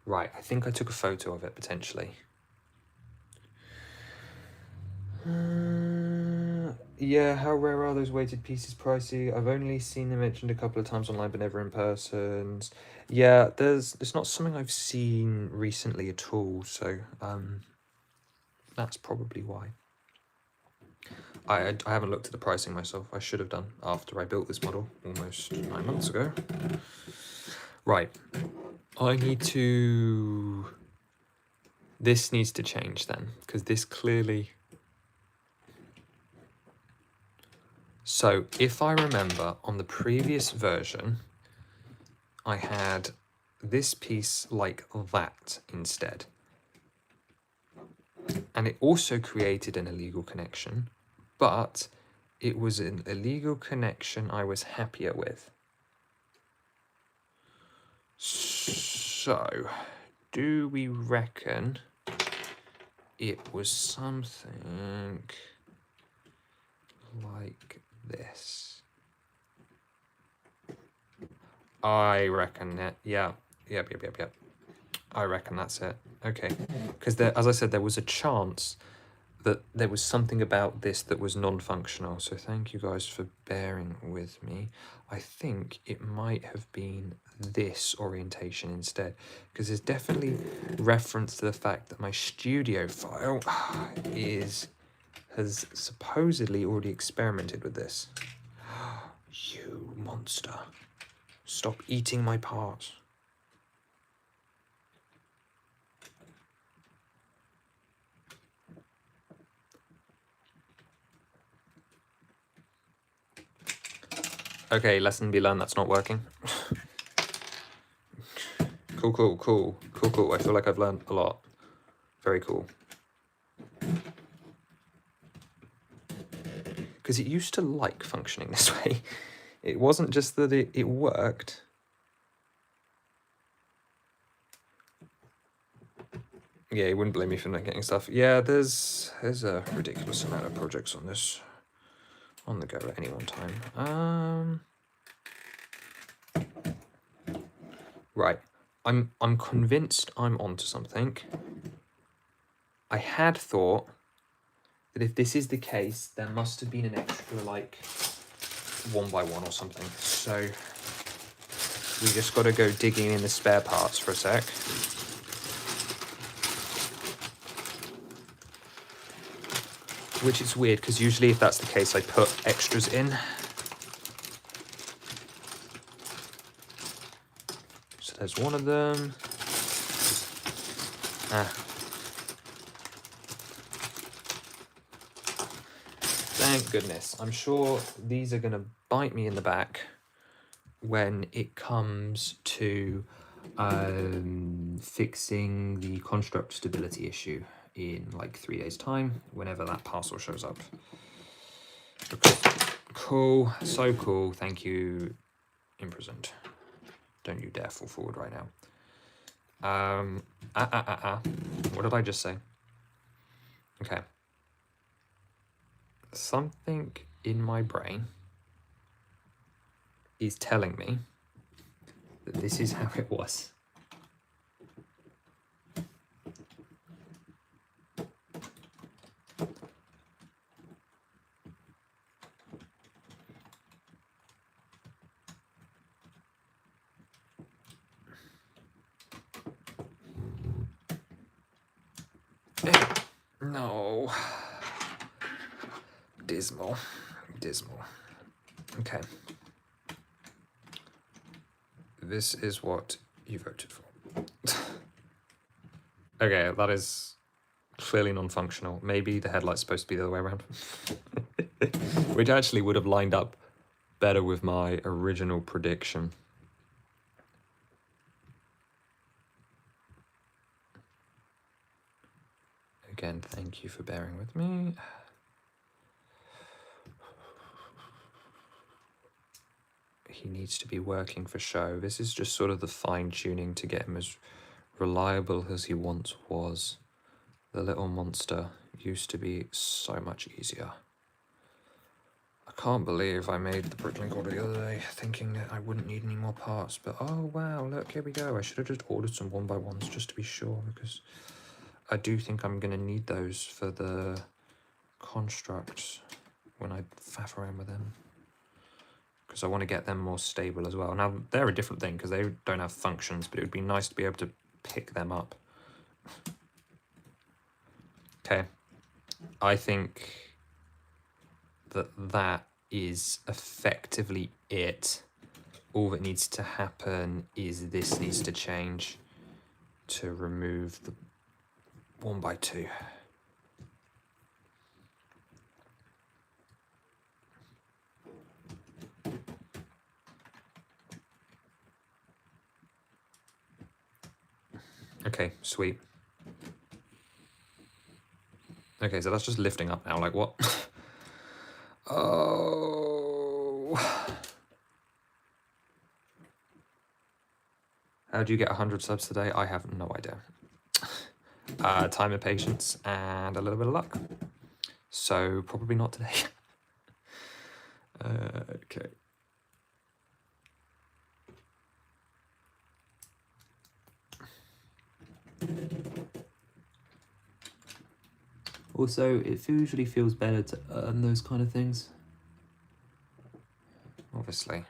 Right, I think I took a photo of it potentially. Yeah, how rare are those weighted pieces? Pricey. I've only seen them mentioned a couple of times online, but never in person. Yeah, it's not something I've seen recently at all, so that's probably why. I haven't looked at the pricing myself. I should have done after I built this model almost 9 months ago. Right, I need to... This needs to change then, because this clearly... So, if I remember, on the previous version, I had this piece like that instead. And it also created an illegal connection, but it was an illegal connection I was happier with. So, do we reckon it was something like this? I reckon it. Yep. I reckon that's it. Okay. Because as I said, there was a chance that there was something about this that was non-functional. So thank you guys for bearing with me. I think it might have been this orientation instead, because there's definitely reference to the fact that my studio file has supposedly already experimented with this. You monster. Stop eating my parts. Okay, lesson be learned, that's not working. Cool. I feel like I've learned a lot. Very cool. Because it used to like functioning this way. It wasn't just that it worked. Yeah, you wouldn't blame me for not getting stuff. Yeah, there's a ridiculous amount of projects on this on the go at any one time. Right. I'm convinced I'm onto something. I had thought that if this is the case, there must have been an extra, like, 1x1 or something. So we just got to go digging in the spare parts for a sec. which is weird because usually if that's the case, I put extras in. So there's one of them. Thank goodness. I'm sure these are going to bite me in the back when it comes to fixing the construct stability issue in like 3 days time, whenever that parcel shows up. Cool, so cool. Thank you, imprisoned. Don't you dare fall forward right now. What did I just say? Okay. Something in my brain is telling me that this is how it was. No. Dismal. Dismal. Okay. This is what you voted for. Okay, that is clearly non-functional. Maybe the headlight's supposed to be the other way around. Which actually would have lined up better with my original prediction. Again, thank you for bearing with me. He needs to be working for show. This is just sort of the fine-tuning to get him as reliable as he once was. The little monster used to be so much easier. I can't believe I made the Bricklink order the other day thinking that I wouldn't need any more parts, but oh wow, look, here we go. I should have just ordered some 1x1s just to be sure, because I do think I'm going to need those for the constructs when I faff around with them. Because I want to get them more stable as well. Now, they're a different thing because they don't have functions, but it would be nice to be able to pick them up. Okay. I think that is effectively it. All that needs to happen is this needs to change to remove the 1x2. Okay, sweet. Okay, so that's just lifting up now, like what? Oh. How do you get 100 subs today? I have no idea. Time and patience and a little bit of luck. So probably not today. Okay. Also, it usually feels better to earn those kind of things. Obviously.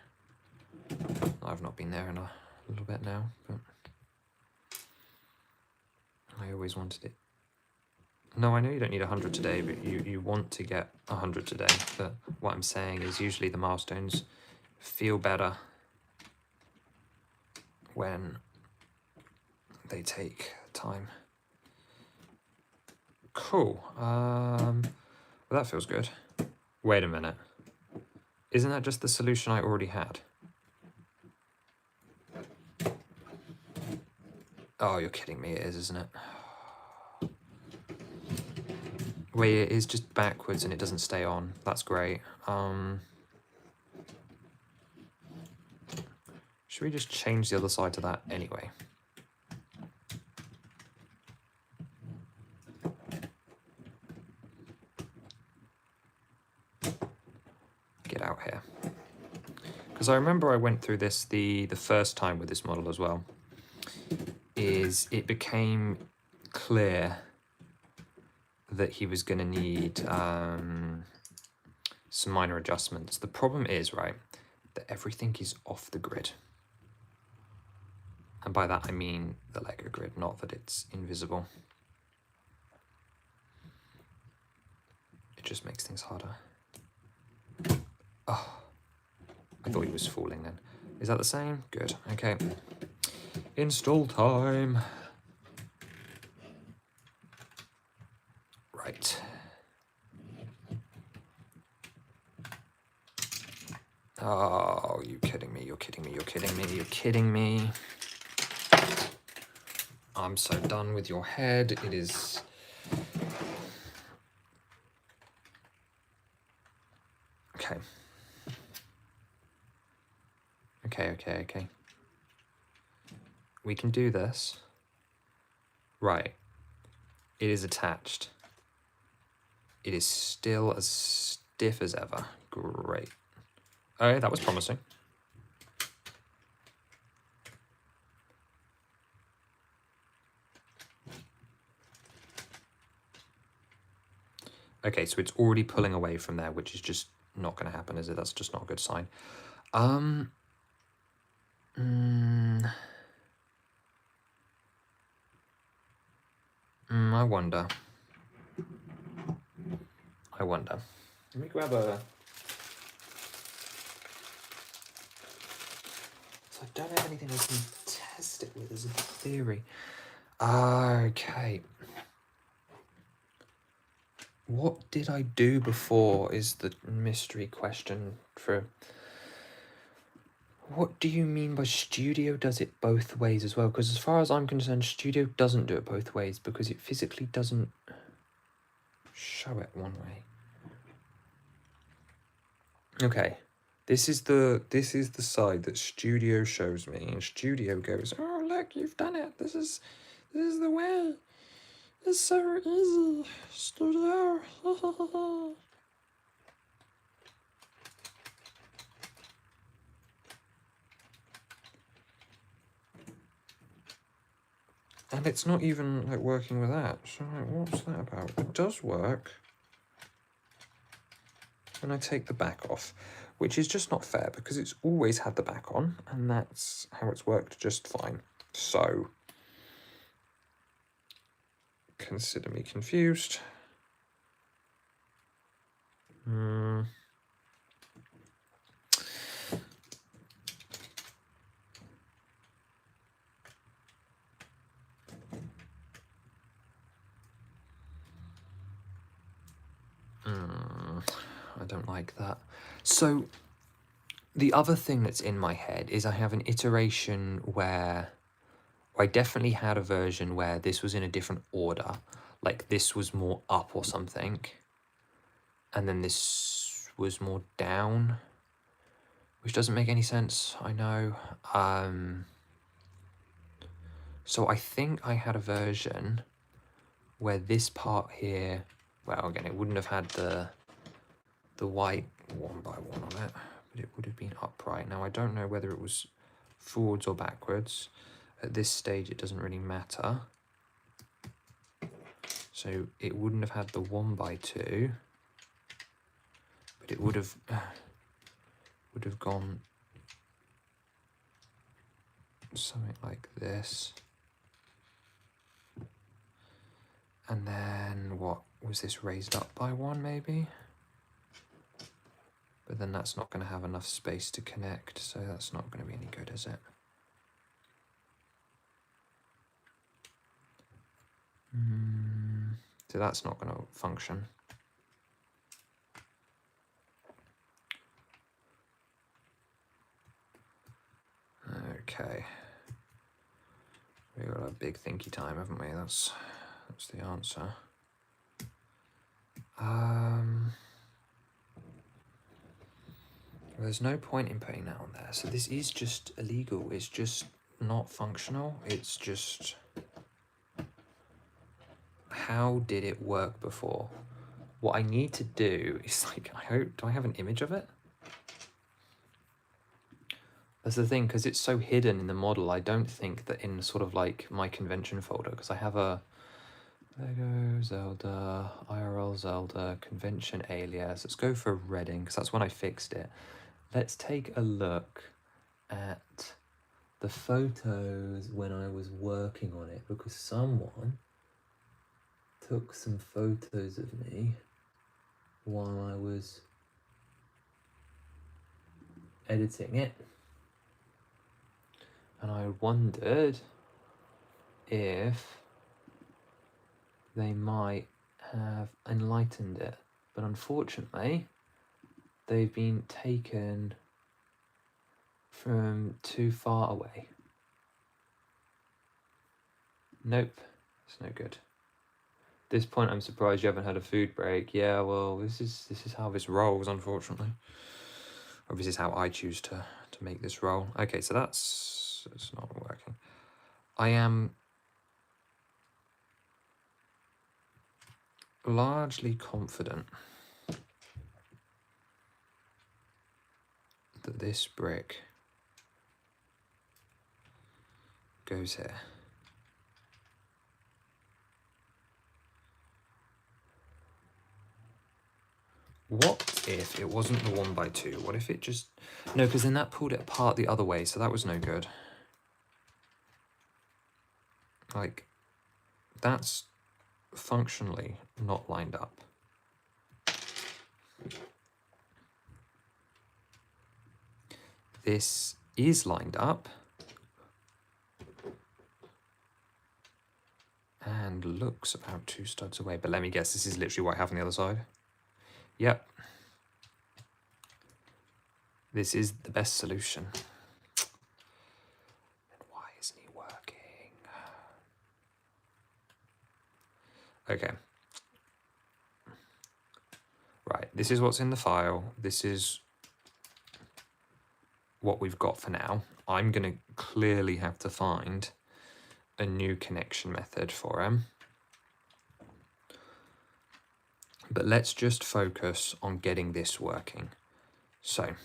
I've not been there in a little bit now, but I always wanted it. No, I know you don't need 100 today, but you want to get 100 today. But what I'm saying is usually the milestones feel better when they take time. Cool. Well, that feels good. Wait a minute. Isn't that just the solution I already had? Oh, you're kidding me. It is, isn't it? Wait, it is just backwards and it doesn't stay on. That's great. Should we just change the other side to that anyway? Get out here. Because I remember I went through this the first time with this model as well. Is it became clear that he was going to need some minor adjustments. The problem is, right, that everything is off the grid. And by that I mean the Lego grid, not that it's invisible. It just makes things harder. Oh, I thought he was falling then. Is that the same? Good, okay. Install time. Right. Oh, you kidding me, you're kidding me, you're kidding me, you're kidding me. I'm so done with your head. It is... Okay. Okay. We can do this. Right. It is attached. It is still as stiff as ever. Great. Oh, that was promising. Okay, so it's already pulling away from there, which is just not going to happen, is it? That's just not a good sign. I wonder. Let me grab a... So I don't have anything I can test it with as a theory. Okay. What did I do before is the mystery question for... What do you mean by Studio does it both ways as well? Because as far as I'm concerned, Studio doesn't do it both ways because it physically doesn't show it one way. Okay. This is the side that Studio shows me, and Studio goes, "Oh, look, you've done it. This is the way. It's so easy, Studio." And it's not even like working with that. So like, what's that about? It does work when I take the back off, which is just not fair because it's always had the back on, and that's how it's worked just fine. So consider me confused. I don't like that. So the other thing that's in my head is I have an iteration where I definitely had a version where this was in a different order, like this was more up or something, and then this was more down, which doesn't make any sense, I know. So I think I had a version where this part here, well, again, it wouldn't have had the white 1 by 1 on it, but it would have been upright. Now, I don't know whether it was forwards or backwards. At this stage, it doesn't really matter. So it wouldn't have had the 1 by 2, but it would have gone something like this. And then what was this, raised up by 1 maybe? But then that's not going to have enough space to connect, so that's not going to be any good, is it? So that's not going to function. Okay. We've got a big thinky time, haven't we? That's the answer. There's no point in putting that on there. So this is just illegal. It's just not functional. It's just... How did it work before? What I need to do is, like, do I have an image of it? That's the thing, because it's so hidden in the model, I don't think that in sort of like my convention folder, because I have a Lego Zelda, IRL Zelda, convention alias. Let's go for Reading, because that's when I fixed it. Let's take a look at the photos when I was working on it, because someone took some photos of me while I was editing it. And I wondered if they might have enlightened it. But unfortunately, they've been taken from too far away. Nope, it's no good. At this point, I'm surprised you haven't had a food break. Yeah, well, this is how this rolls, unfortunately. Or this is how I choose to make this roll. Okay, so it's not working. I am largely confident that this brick goes here. What if it wasn't the 1x2? What if it just... No, because then that pulled it apart the other way, so that was no good. Like, that's functionally not lined up. This is lined up. And looks about 2 studs away. But let me guess, this is literally what I have on the other side. Yep. This is the best solution. And why isn't he working? Okay. Right, this is what's in the file. This is what we've got for now. I'm going to clearly have to find a new connection method for him. But let's just focus on getting this working. So,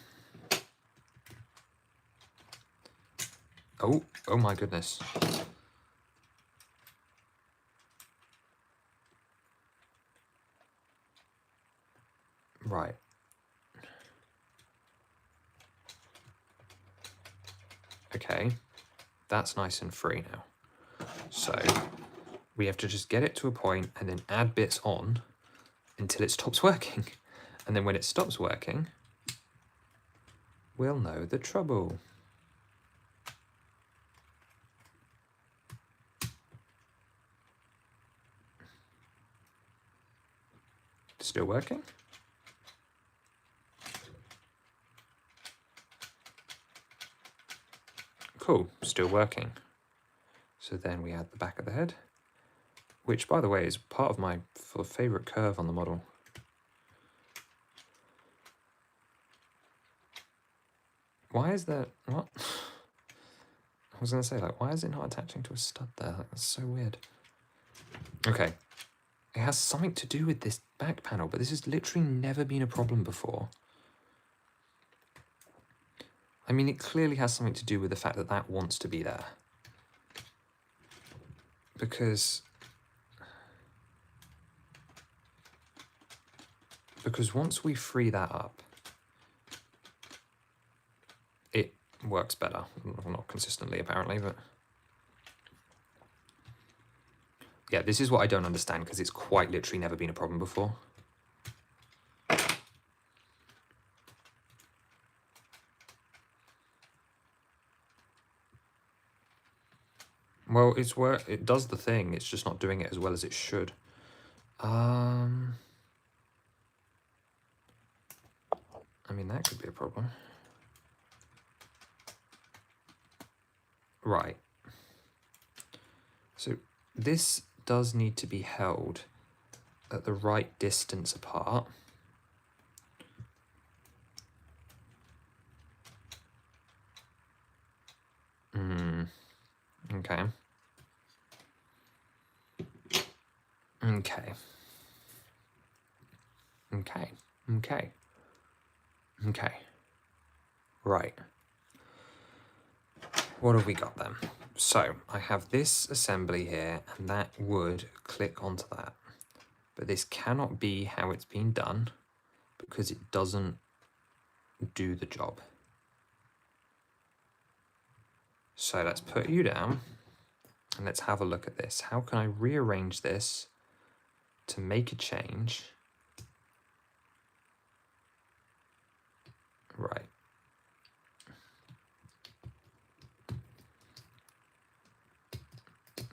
oh my goodness. Right. Okay, that's nice and free now. So we have to just get it to a point and then add bits on until it stops working. And then when it stops working, we'll know the trouble. Still working? Cool, still working. So then we add the back of the head, which, by the way, is part of my favourite curve on the model. Why is that... What? I was going to say, like, why is it not attaching to a stud there? Like, that's so weird. Okay. It has something to do with this back panel, but this has literally never been a problem before. I mean, it clearly has something to do with the fact that that wants to be there. Because once we free that up, it works better. Well, not consistently, apparently, but... Yeah, this is what I don't understand, because it's quite literally never been a problem before. Well, it does the thing, it's just not doing it as well as it should. I mean, that could be a problem. Right. So this does need to be held at the right distance apart. Okay. Okay. Okay. Okay. Okay. Right. What have we got then? So I have this assembly here, and that would click onto that. But this cannot be how it's been done, because it doesn't do the job. So let's put you down, and let's have a look at this. How can I rearrange this to make a change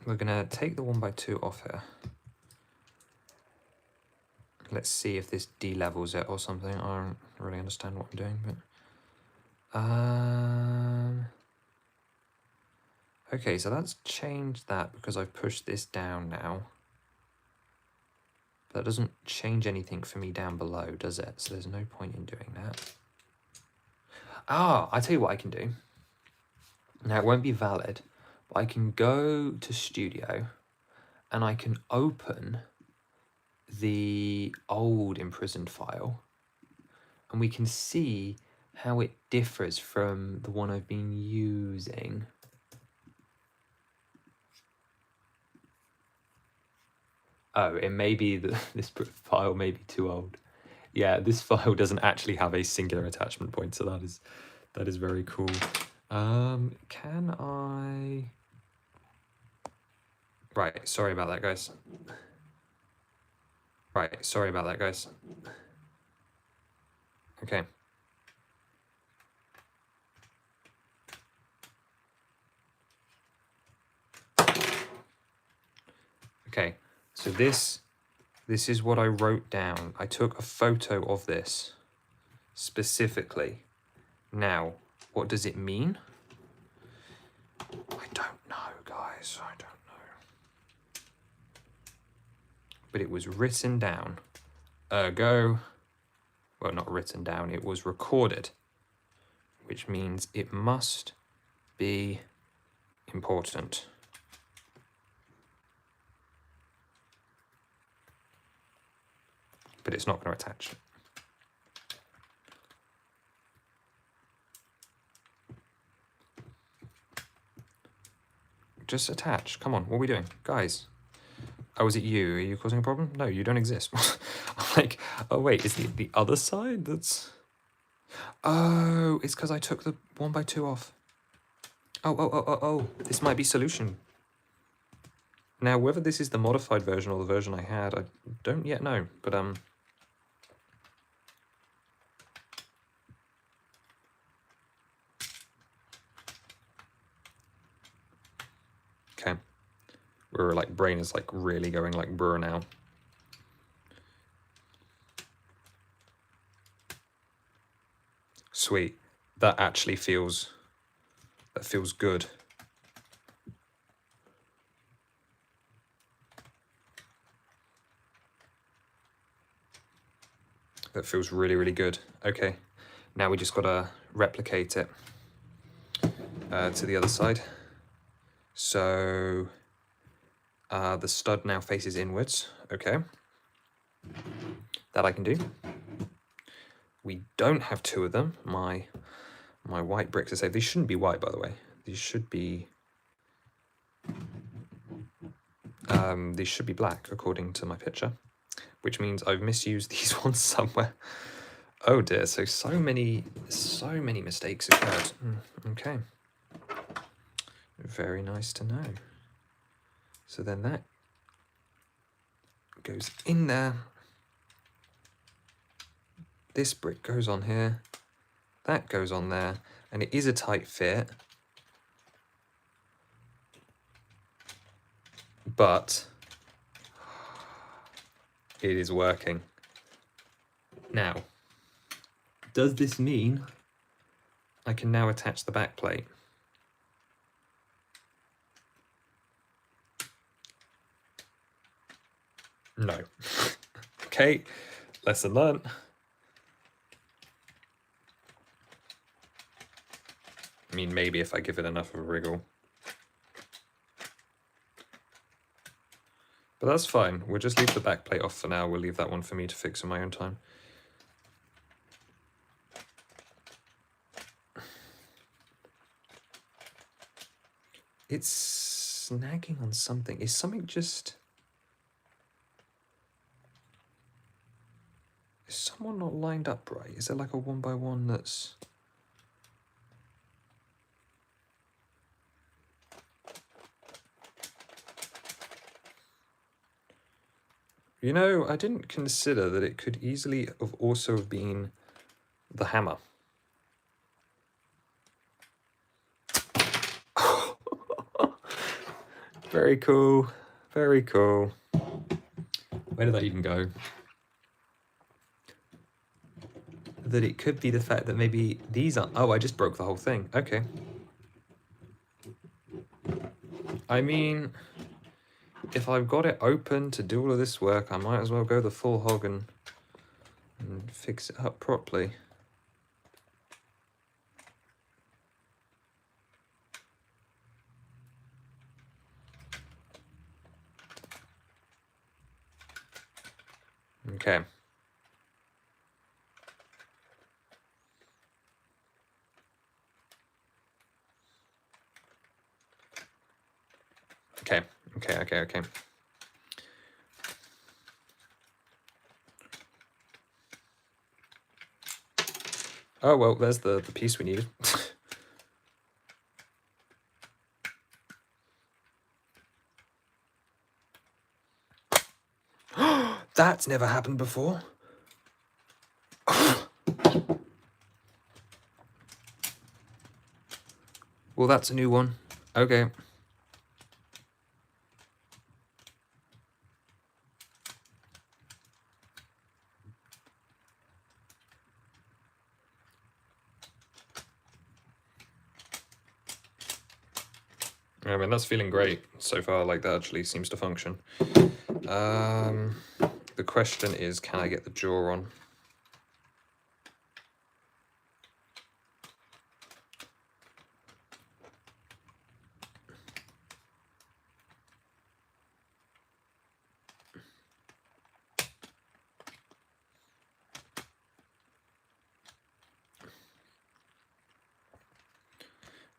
we're gonna take the 1x2 off here. Let's see if this de-levels it or something. I don't really understand what I'm doing, but okay, so that's changed that because I've pushed this down now. But that doesn't change anything for me down below, does it? So there's no point in doing that. Ah, I tell you what I can do. Now, it won't be valid, but I can go to Studio and I can open the old imprisoned file and we can see how it differs from the one I've been using. Oh, it may be that this file may be too old. Yeah, this file doesn't actually have a singular attachment point, so that is very cool. Can I... Right, sorry about that, guys. Okay. Okay, so this is what I wrote down. I took a photo of this specifically. Now, what does it mean? I don't know, guys. I don't know. But it was written down. Ergo, well, not written down, it was recorded, which means it must be important. But it's not going to attach. Just attach. Come on, what are we doing? Guys. Oh, is it you? Are you causing a problem? No, you don't exist. I'm like, oh wait, is it the other side that's... Oh, it's because I took the 1x2 off. Oh, this might be solution. Now, whether this is the modified version or the version I had, I don't yet know, but okay. We're like, brain is like really going like brr now. Sweet. That actually feels, good. That feels really, really good. Okay, now we just gotta replicate it to the other side. So the stud now faces inwards. Okay, that I can do. We don't have two of them. My white bricks are safe. These shouldn't be white, by the way. These should be black, according to my picture, which means I've misused these ones somewhere. Oh dear, so many mistakes occurred. Okay. Very nice to know. So then that goes in there. This brick goes on here. That goes on there. And it is a tight fit. But it is working. Now, does this mean I can now attach the back plate? No. Okay, lesson learned. I mean, maybe if I give it enough of a wriggle. But that's fine. We'll just leave the back plate off for now. We'll leave that one for me to fix in my own time. It's snagging on something. Is something just... Is someone not lined up right? Is there like a 1x1 that's... You know, I didn't consider that it could easily have also been the hammer. Very cool. Very cool. Where did that even go? That it could be the fact that maybe these are... Oh, I just broke the whole thing. Okay. I mean, if I've got it open to do all of this work, I might as well go the full hog and fix it up properly. Okay. Okay. Oh, well, there's the piece we needed. That's never happened before. Well, that's a new one. Okay. I mean, that's feeling great so far. Like, that actually seems to function. The question is, can I get the jaw on?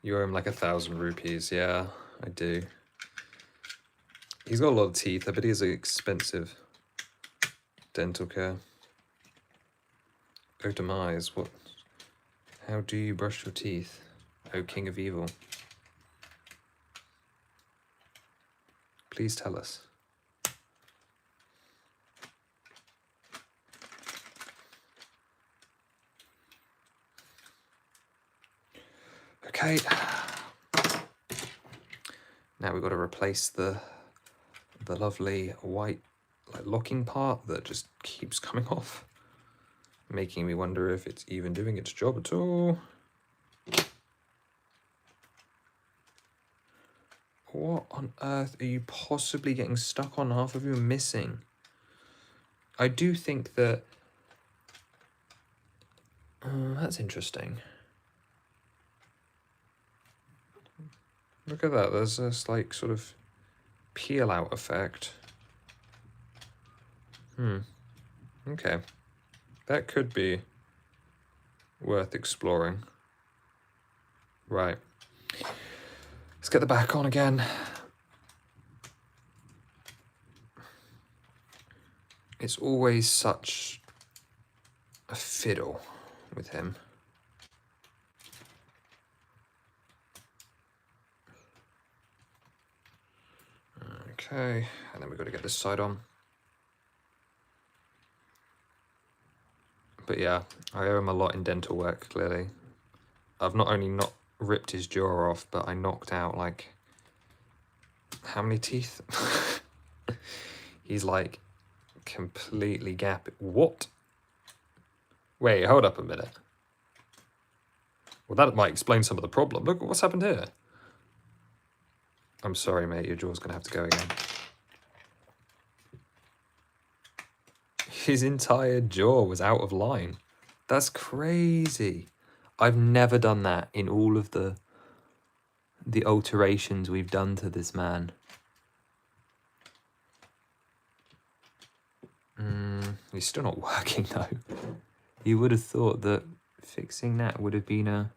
You owe him like 1,000 rupees. Yeah, I do. He's got a lot of teeth. I bet he has expensive dental care. Oh, demise. What? How do you brush your teeth? Oh, king of evil. Please tell us. Okay. Now we've got to replace the lovely white locking part that just keeps coming off, making me wonder if it's even doing its job at all. What on earth are you possibly getting stuck on? Half of you are missing. I do think that... that's interesting. Look at that, there's this like sort of peel out effect. Okay. That could be worth exploring. Right. Let's get the back on again. It's always such a fiddle with him. Okay, and then we've got to get this side on. But yeah, I owe him a lot in dental work, clearly. I've not only not ripped his jaw off, but I knocked out, like, how many teeth? He's, like, completely gap. What? Wait, hold up a minute. Well, that might explain some of the problem. Look, what's happened here? I'm sorry, mate, your jaw's gonna have to go again. His entire jaw was out of line. That's crazy. I've never done that in all of the alterations we've done to this man. He's still not working though. You would have thought that fixing that would have been a...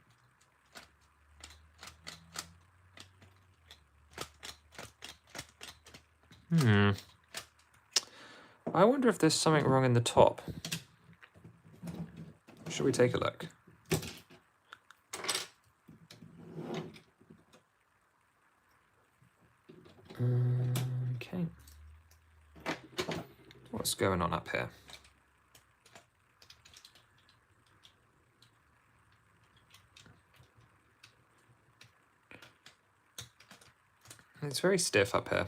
I wonder if there's something wrong in the top. Should we take a look? Okay. What's going on up here? It's very stiff up here.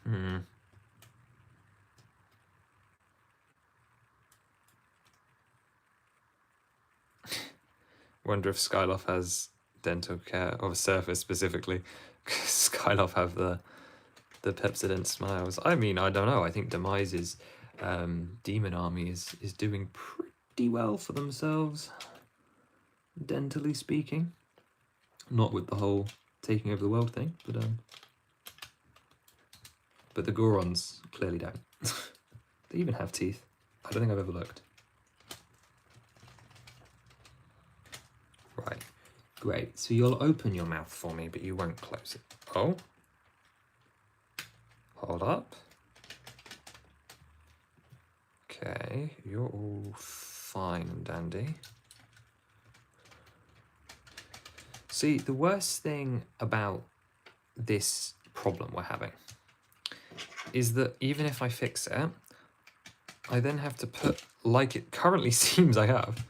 Hmm. Wonder if Skyloft has dental care, or Surface specifically. Skyloft have the Pepsodent smiles. I mean, I don't know. I think Demise's demon army is doing pretty well for themselves, dentally speaking. Not with the whole taking over the world thing, but the Gorons clearly don't. They even have teeth. I don't think I've ever looked. Right, great. So you'll open your mouth for me, but you won't close it. Oh. Hold up. Okay, you're all fine and dandy. See, the worst thing about this problem we're having is that even if I fix it, I then have to put, like it currently seems I have,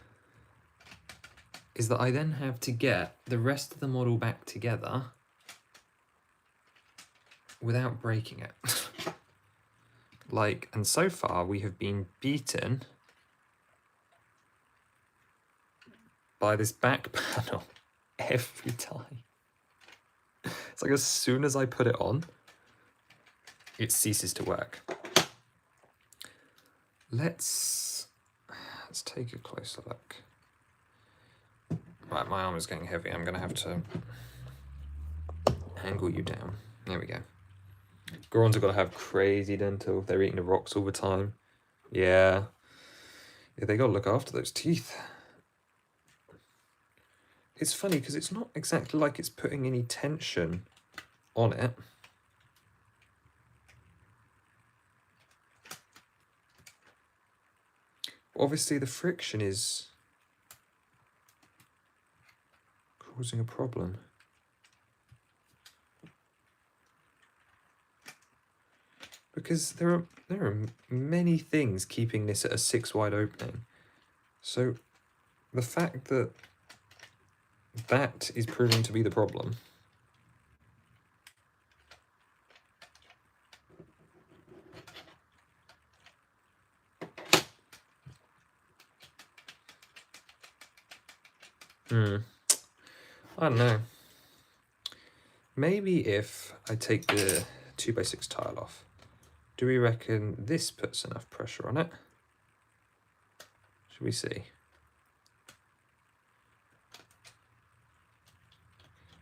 is that I then have to get the rest of the model back together without breaking it. Like, and so far we have been beaten by this back panel every time. It's like as soon as I put it on, it ceases to work. Let's take a closer look. Right, my arm is getting heavy. I'm going to have to angle you down. There we go. Gorons have got to have crazy dental. They're eating the rocks all the time. Yeah, they got to look after those teeth. It's funny because it's not exactly like it's putting any tension on it. Obviously, the friction is causing a problem. Because there are many things keeping this at a 6 wide opening. So the fact that that is proving to be the problem. I don't know. Maybe if I take the 2x6 tile off, do we reckon this puts enough pressure on it? Should we see?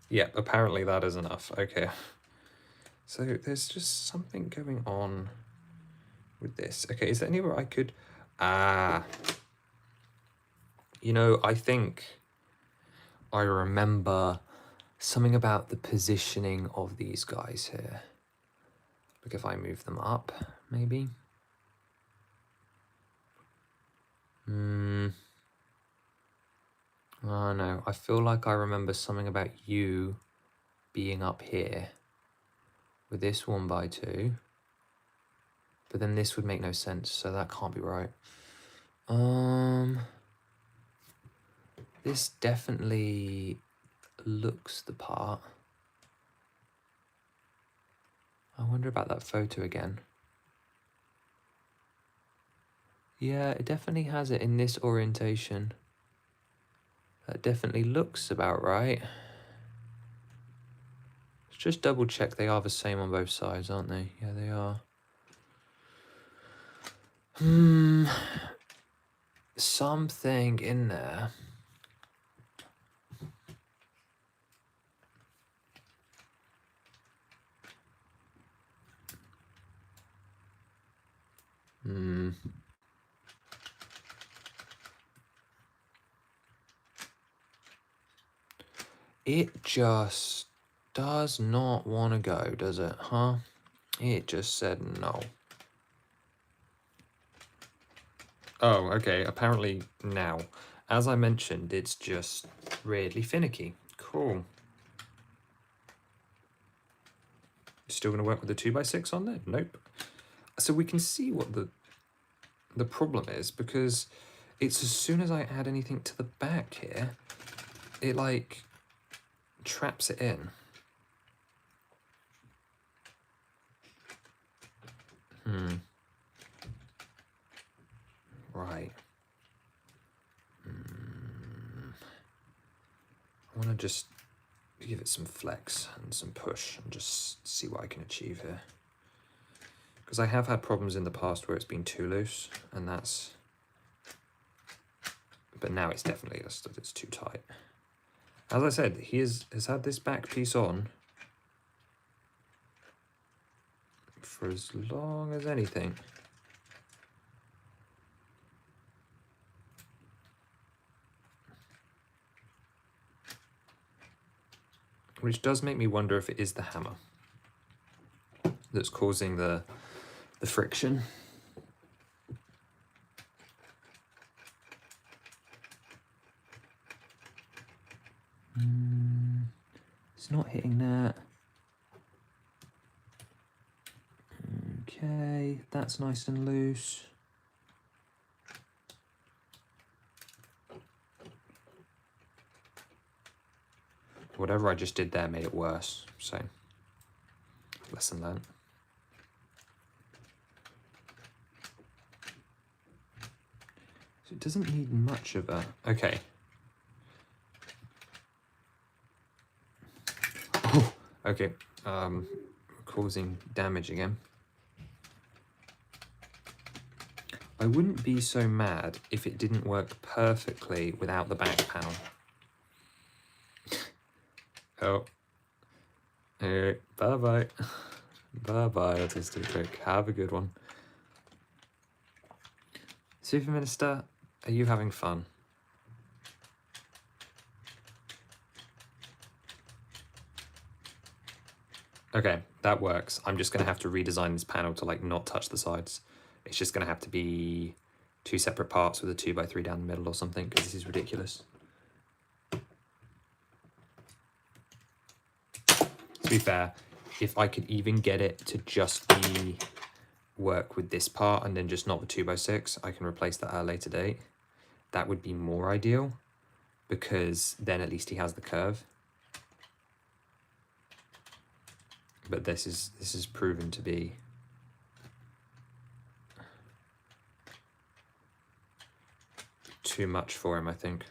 Yeah, apparently that is enough. Okay. So there's just something going on with this. Okay, is there anywhere I could... You know, I think I remember something about the positioning of these guys here. Like if I move them up, maybe? Oh no, I feel like I remember something about you being up here with this 1x2. But then this would make no sense, so that can't be right. This definitely looks the part. I wonder about that photo again. Yeah, it definitely has it in this orientation. That definitely looks about right. Let's just double check they are the same on both sides, aren't they? Yeah, they are. Something in there. It just does not want to go, does it, huh? It just said no. Oh, okay, apparently now. As I mentioned, it's just weirdly finicky. Cool. Still going to work with the 2x6 on there? Nope. So we can see what the problem is, because It's as soon as I add anything to the back here, it like traps it in. Right. I want to just give it some flex and some push and just see what I can achieve here. Because I have had problems in the past where it's been too loose, and that's... But now it's definitely just that it's too tight. As I said, he has had this back piece on for as long as anything. Which does make me wonder if it is the hammer that's causing the friction. It's not hitting that. Okay, that's nice and loose. Whatever I just did there made it worse, so lesson learned. So it doesn't need much of a... Okay. Oh, okay, causing damage again. I wouldn't be so mad if it didn't work perfectly without the back panel. Oh. Hey, bye-bye. Bye-bye, autistic trick. Have a good one. Super Minister, are you having fun? Okay, that works. I'm just going to have to redesign this panel to like not touch the sides. It's just going to have to be 2 separate parts with a 2x3 down the middle or something, because this is ridiculous. To be fair, if I could even get it to just be work with this part and then just not the 2x6, I can replace that at a later date. That would be more ideal, because then at least he has the curve. But this is proven to be too much for him, I think.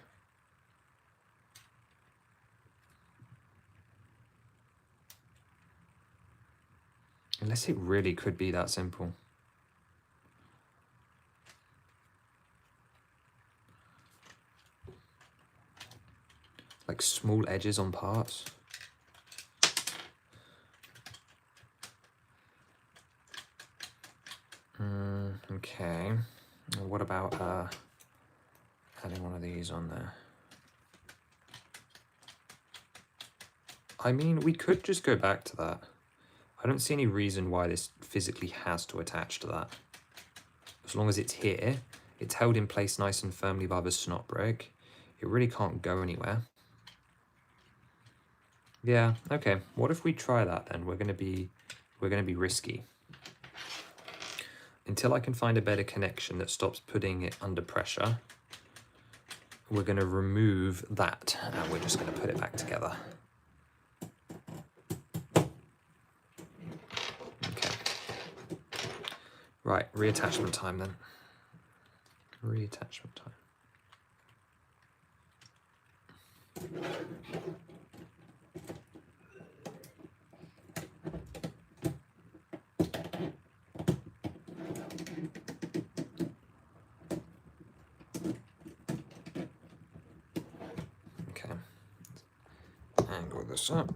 Unless it really could be that simple. Like small edges on parts. Okay. What about adding one of these on there? I mean, we could just go back to that. I don't see any reason why this physically has to attach to that. As long as it's here, it's held in place nice and firmly by the snot brake. It really can't go anywhere. Yeah, okay. What if we try that then? We're gonna be risky. Until I can find a better connection that stops putting it under pressure, we're gonna remove that and we're just gonna put it back together. Right, reattachment time then. Reattachment time. Okay. Angle this up.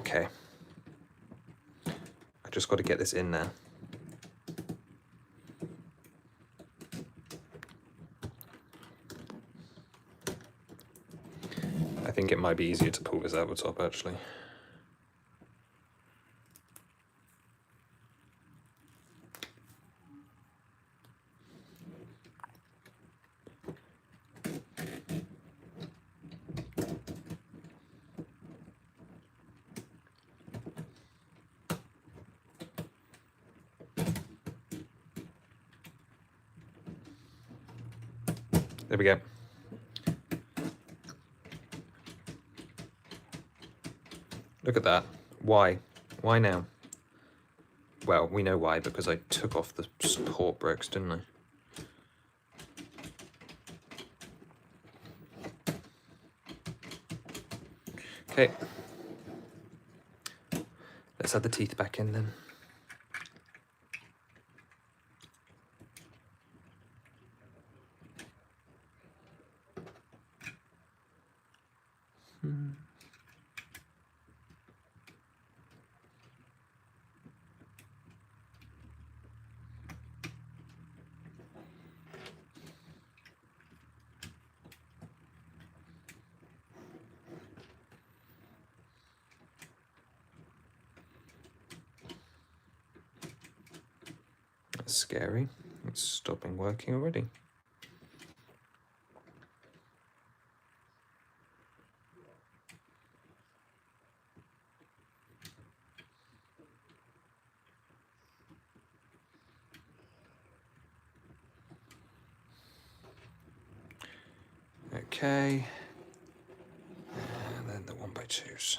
Okay. I just got to get this in there. I think it might be easier to pull this out the top, actually. There we go. Look at that. Why? Why now? Well, we know why, because I took off the support bricks, didn't I? Okay. Let's add the teeth back in then. That's scary. It's stopping working already. Okay. And then the 1x2s.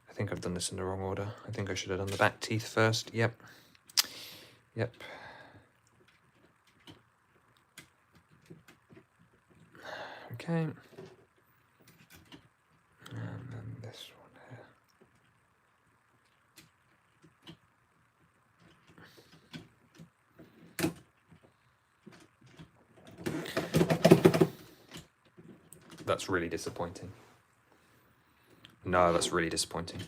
I think I've done this in the wrong order. I think I should have done the back teeth first. Yep. Yep. Okay. And then this one here. That's really disappointing. No, that's really disappointing.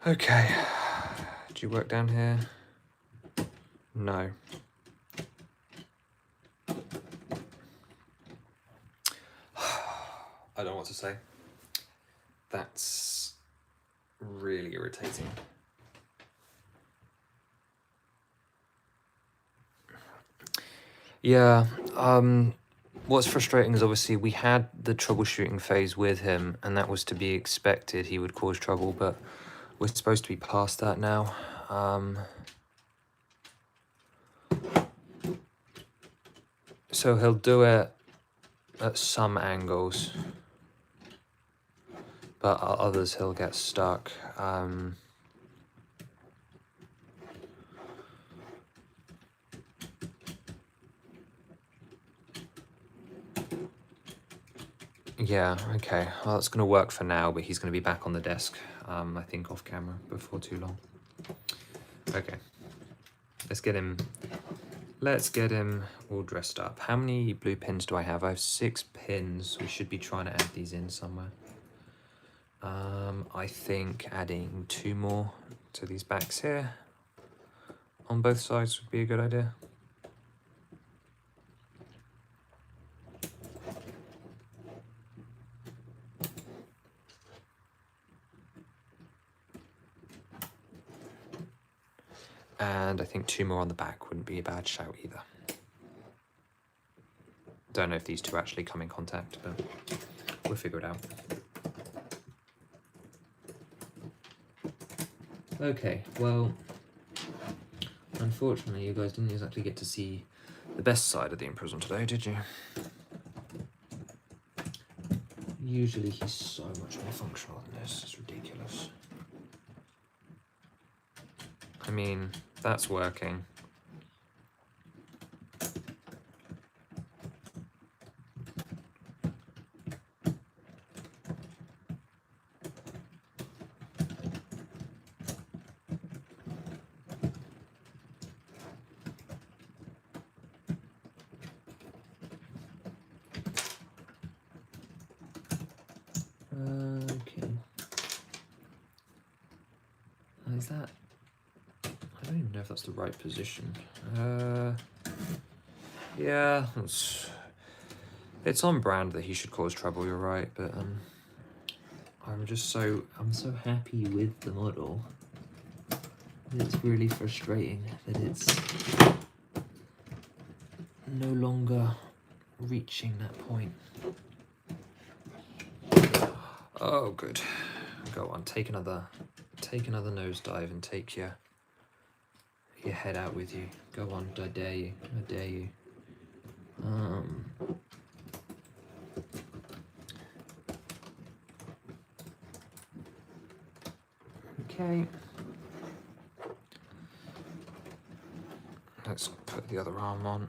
Okay. Do you work down here? No. I don't know what to say. That's really irritating. Yeah, what's frustrating is obviously we had the troubleshooting phase with him, and that was to be expected. He would cause trouble, but we're supposed to be past that now. So he'll do it at some angles, but at others he'll get stuck. Yeah, okay. Well, that's going to work for now, but he's going to be back on the desk, I think off camera before too long. Okay. Let's get him all dressed up. How many blue pins do I have? I have 6 pins. We should be trying to add these in somewhere. I think adding 2 more to these backs here on both sides would be a good idea. And I think 2 more on the back wouldn't be a bad shout either. Don't know if these 2 actually come in contact, but we'll figure it out. Okay, well, unfortunately you guys didn't exactly get to see the best side of the imprisoned today, did you? Usually he's so much more functional than this, it's ridiculous. I mean, that's working. Is that... I don't even know if that's the right position. Yeah, it's on brand that he should cause trouble, you're right, but I'm so happy with the model. It's really frustrating that it's no longer reaching that point. Oh, good. Go on, take another nosedive and take your head out with you. Go on, I dare you. I dare you. Okay. Let's put the other arm on.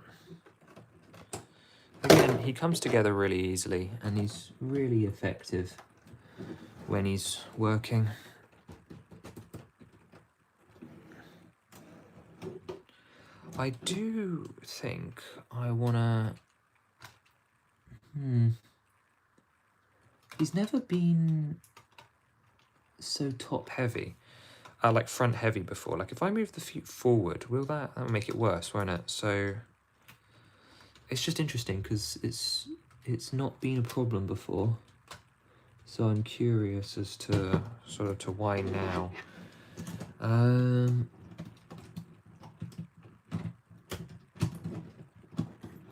Again, he comes together really easily, and he's really effective when he's working. I do think I wanna... He's never been so top heavy, like front heavy before. Like if I move the feet forward, that'll make it worse, won't it? So it's just interesting because it's not been a problem before. So I'm curious as to to why now.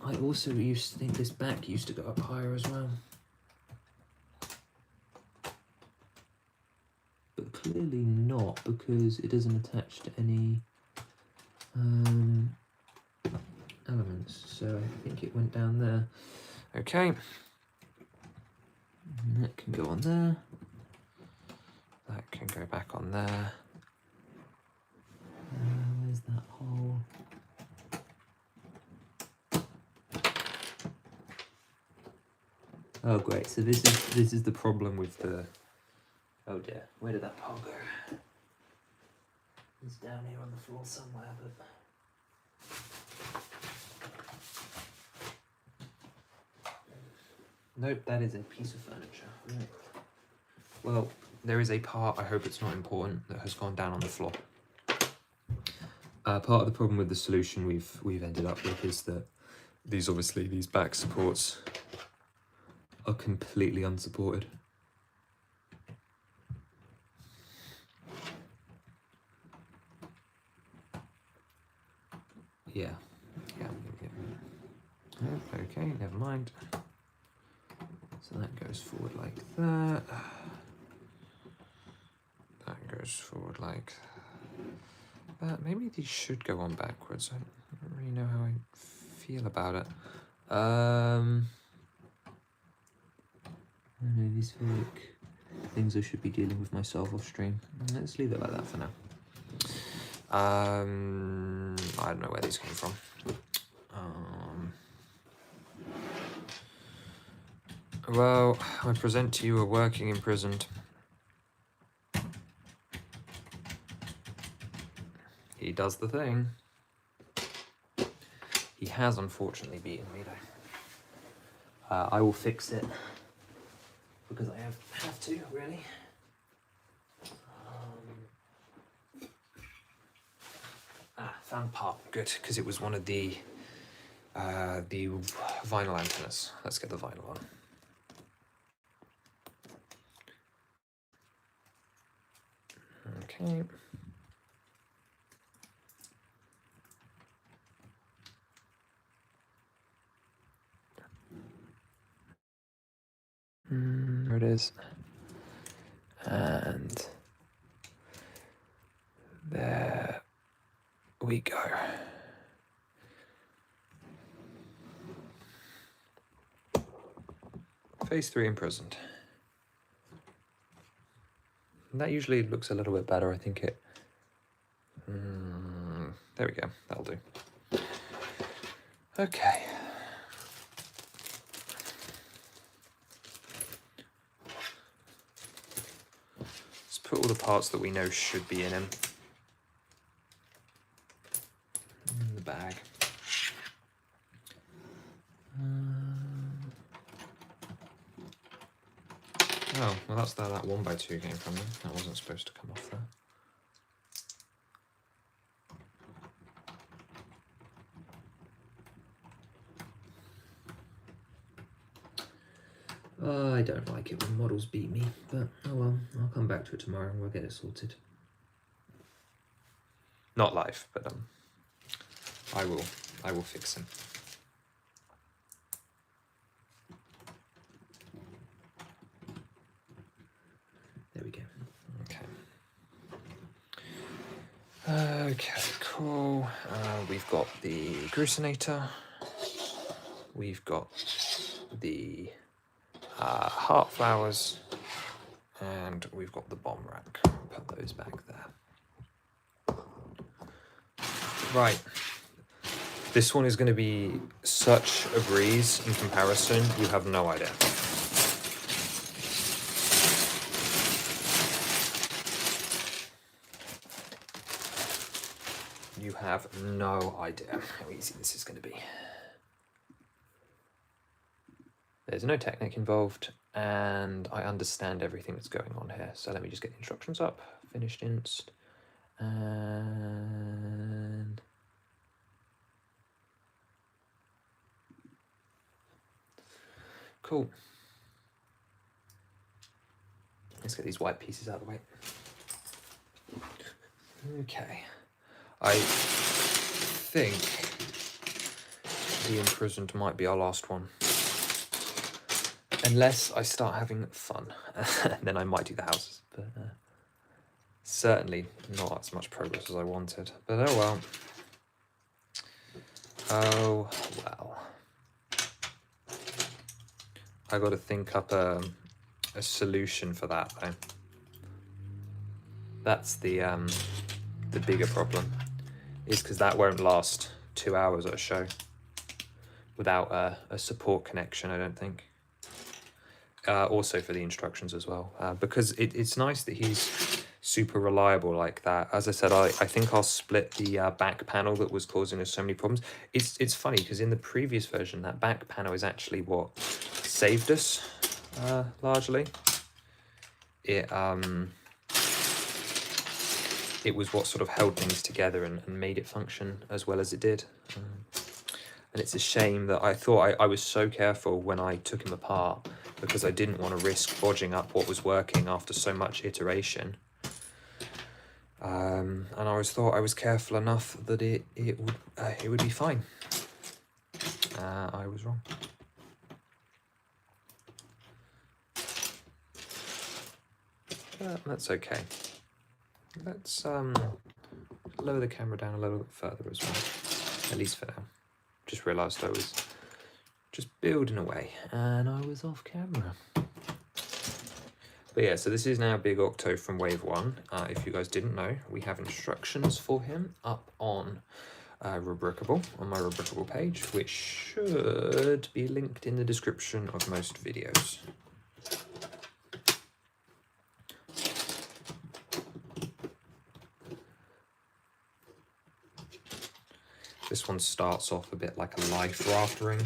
I also used to think this back used to go up higher as well. But clearly not, because it doesn't attach to any elements. So I think it went down there. Okay. And that can go on there. That can go back on there. Where's that hole? Oh great, so this is the problem with the... Oh dear, where did that pole go? It's down here on the floor somewhere, but... Nope, that is a piece of furniture. Right. Well, there is a part, I hope it's not important, that has gone down on the floor. Part of the problem with the solution we've ended up with is that these back supports are completely unsupported. Yeah. Oh, okay, never mind. So that goes forward like that. That goes forward like that. Maybe these should go on backwards. I don't really know how I feel about it. I know these feel like things I should be dealing with myself off stream. Let's leave it like that for now. I don't know where these came from. Well, I present to you a working imprisoned. He does the thing. He has unfortunately beaten me though. I will fix it because I have to, really. Found part. Good, because it was one of the vinyl antennas. Let's get the vinyl on. Okay. There it is. And there we go. Phase 3 imprisoned. And that usually looks a little bit better, I think it... there we go, that'll do. Okay. Let's put all the parts that we know should be in him in the bag. Oh, well that's where that 1x2 came from then. That wasn't supposed to come off there. I don't like it when models beat me, but oh well, I'll come back to it tomorrow and we'll get it sorted. Not live, but I will fix him. There we go. Okay. Okay, cool. We've got the Grusinator. We've got the heart flowers, and we've got the bomb rack. Put those back there. Right. This one is going to be such a breeze in comparison, you have no idea. You have no idea how easy this is going to be. There's no technique involved, and I understand everything that's going on here. So let me just get the instructions up. Finished inst. And cool. Let's get these white pieces out of the way. Okay. I think the imprisoned might be our last one. Unless I start having fun. Then I might do the houses. But certainly not as much progress as I wanted. But oh well. Oh well. I got to think up a solution for that though. That's the bigger problem, is because that won't last 2 hours at a show without a support connection, I don't think. Also for the instructions as well, because it's nice that he's super reliable like that. As I said, I think I'll split the back panel that was causing us so many problems. It's funny because in the previous version, that back panel is actually what saved us largely. It was what sort of held things together and made it function as well as it did. And it's a shame that I thought I was so careful when I took him apart, because I didn't want to risk bodging up what was working after so much iteration. And I always thought I was careful enough that it would be fine. I was wrong. That's okay. Let's lower the camera down a little bit further as well, at least for now. Just realised I was just building away and I was off camera. But yeah, so this is now Big Octo from Wave 1. If you guys didn't know, we have instructions for him up on Rubricable, on my Rubricable page, which should be linked in the description of most videos. This one starts off a bit like a life raft ring.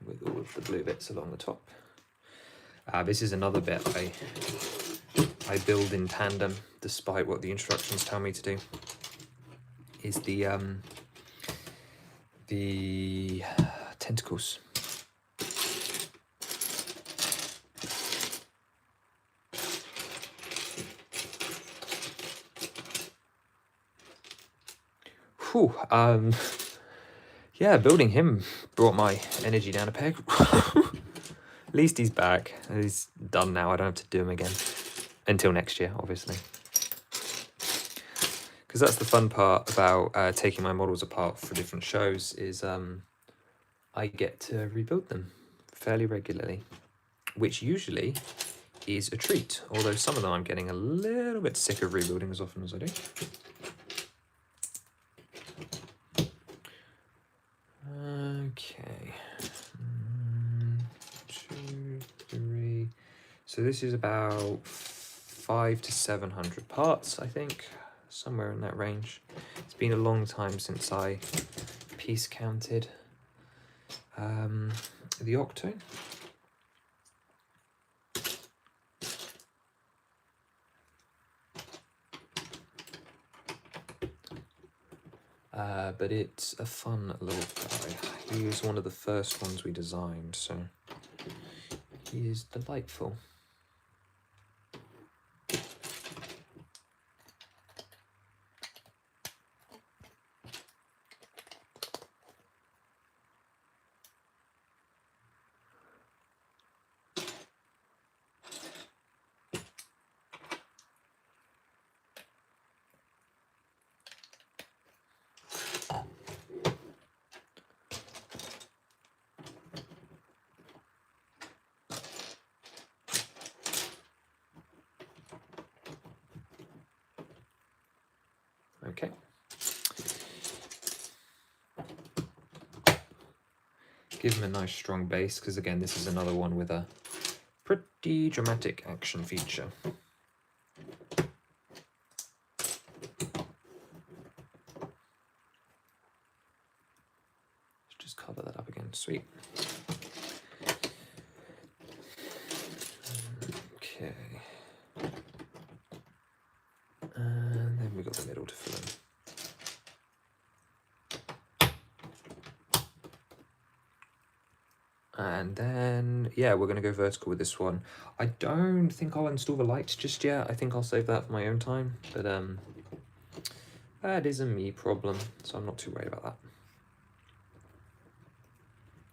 With all of the blue bits along the top. This is another bit I build in tandem, despite what the instructions tell me to do. Is the tentacles. Whew, yeah, building him brought my energy down a peg. At least he's back. He's done now. I don't have to do him again. Until next year, obviously. Because that's the fun part about taking my models apart for different shows, is I get to rebuild them fairly regularly, which usually is a treat, although some of them I'm getting a little bit sick of rebuilding as often as I do. Okay, 2, 3. So this is about 500 to 700 parts, I think, somewhere in that range. It's been a long time since I piece counted. the octo. But it's a fun little guy. He was one of the first ones we designed, so he is delightful. Okay. Give him a nice strong base, because again, this is another one with a pretty dramatic action feature. Let's just cover that up again. Sweet. Okay. And then we got the middle to fill in. And then, yeah, we're going to go vertical with this one. I don't think I'll install the lights just yet. I think I'll save that for my own time. But that is a me problem, so I'm not too worried about that.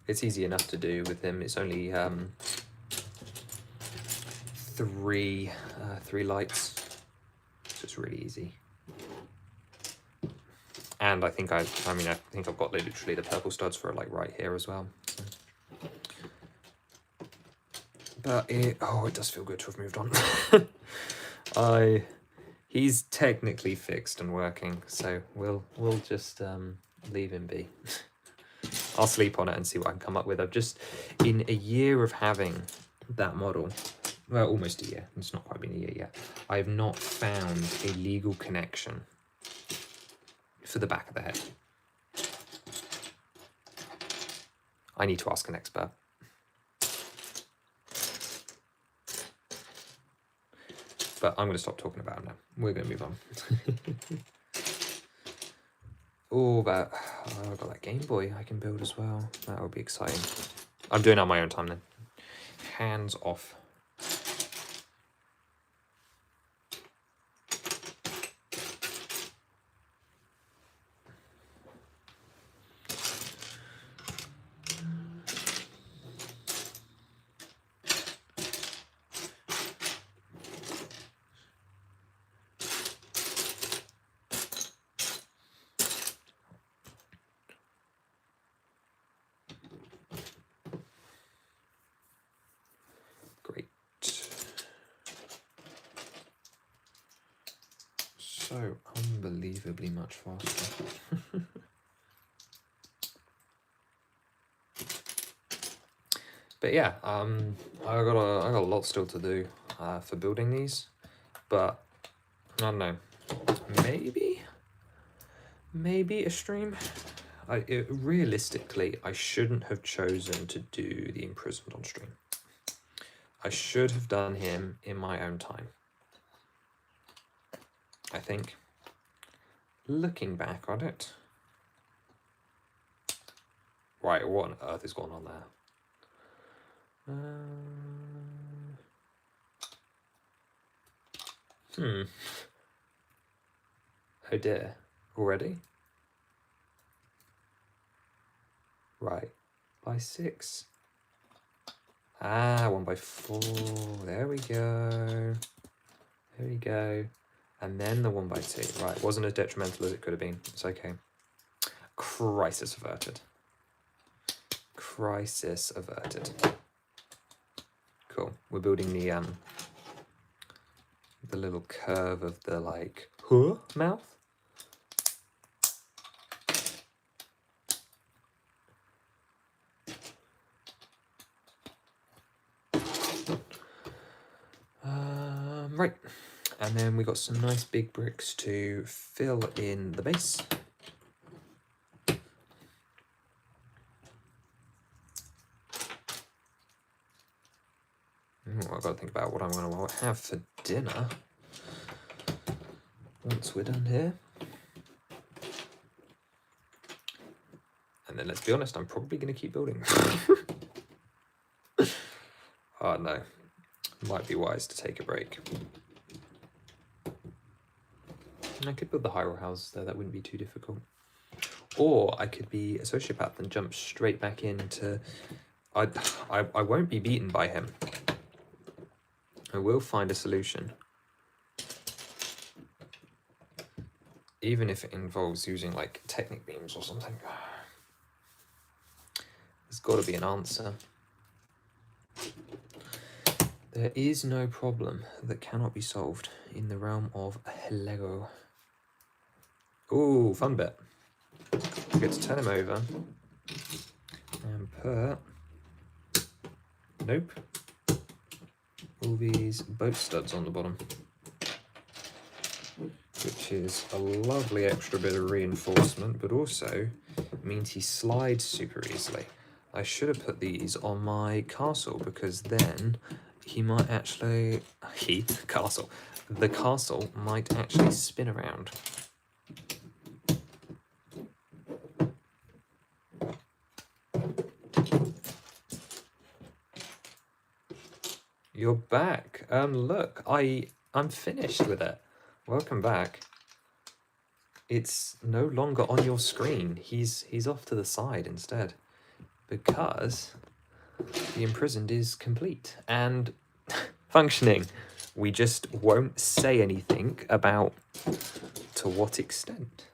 It's easy enough to do with him. It's only three lights, so it's really easy. And I think I think I've got literally the purple studs for like right here as well. So. But it does feel good to have moved on. He's technically fixed and working, so we'll just leave him be. I'll sleep on it and see what I can come up with. I've just, in a year of having that model, well, almost a year, it's not quite been a year yet, I have not found a legal connection for the back of the head. I need to ask an expert. But I'm going to stop talking about it now. We're going to move on. I've got that Game Boy I can build as well. That would be exciting. I'm doing it on my own time then. Hands off. So unbelievably much faster. But yeah, I got a lot still to do for building these, but I don't know, maybe a stream. Realistically, I shouldn't have chosen to do the imprisoned on stream. I should have done him in my own time. I think, looking back on it. Right, what on earth is going on there? Oh dear, already? Right, by 6. 1/4, there we go. There we go. And then the 1/2. Right, wasn't as detrimental as it could have been. It's okay. Crisis averted. Crisis averted. Cool. We're building the little curve of the like mouth. Right. And then we got some nice big bricks to fill in the base. I've got to think about what I'm going to have for dinner once we're done here. And then let's be honest, I'm probably going to keep building. Oh no, might be wise to take a break. I could build the hyrule house though, that wouldn't be too difficult. Or I could be a sociopath and jump straight back into... I won't be beaten by him. I will find a solution. Even if it involves using like technic beams or something. There's got to be an answer. There is no problem that cannot be solved in the realm of Lego. Ooh, fun bit. We get to turn him over and put... Nope. All these boat studs on the bottom. Which is a lovely extra bit of reinforcement, but also means he slides super easily. I should have put these on my castle, because then he might actually... The castle might actually spin around. You're back. Look, I'm finished with it. Welcome back. It's no longer on your screen. He's off to the side instead, because the imprisoned is complete and functioning. We just won't say anything about to what extent.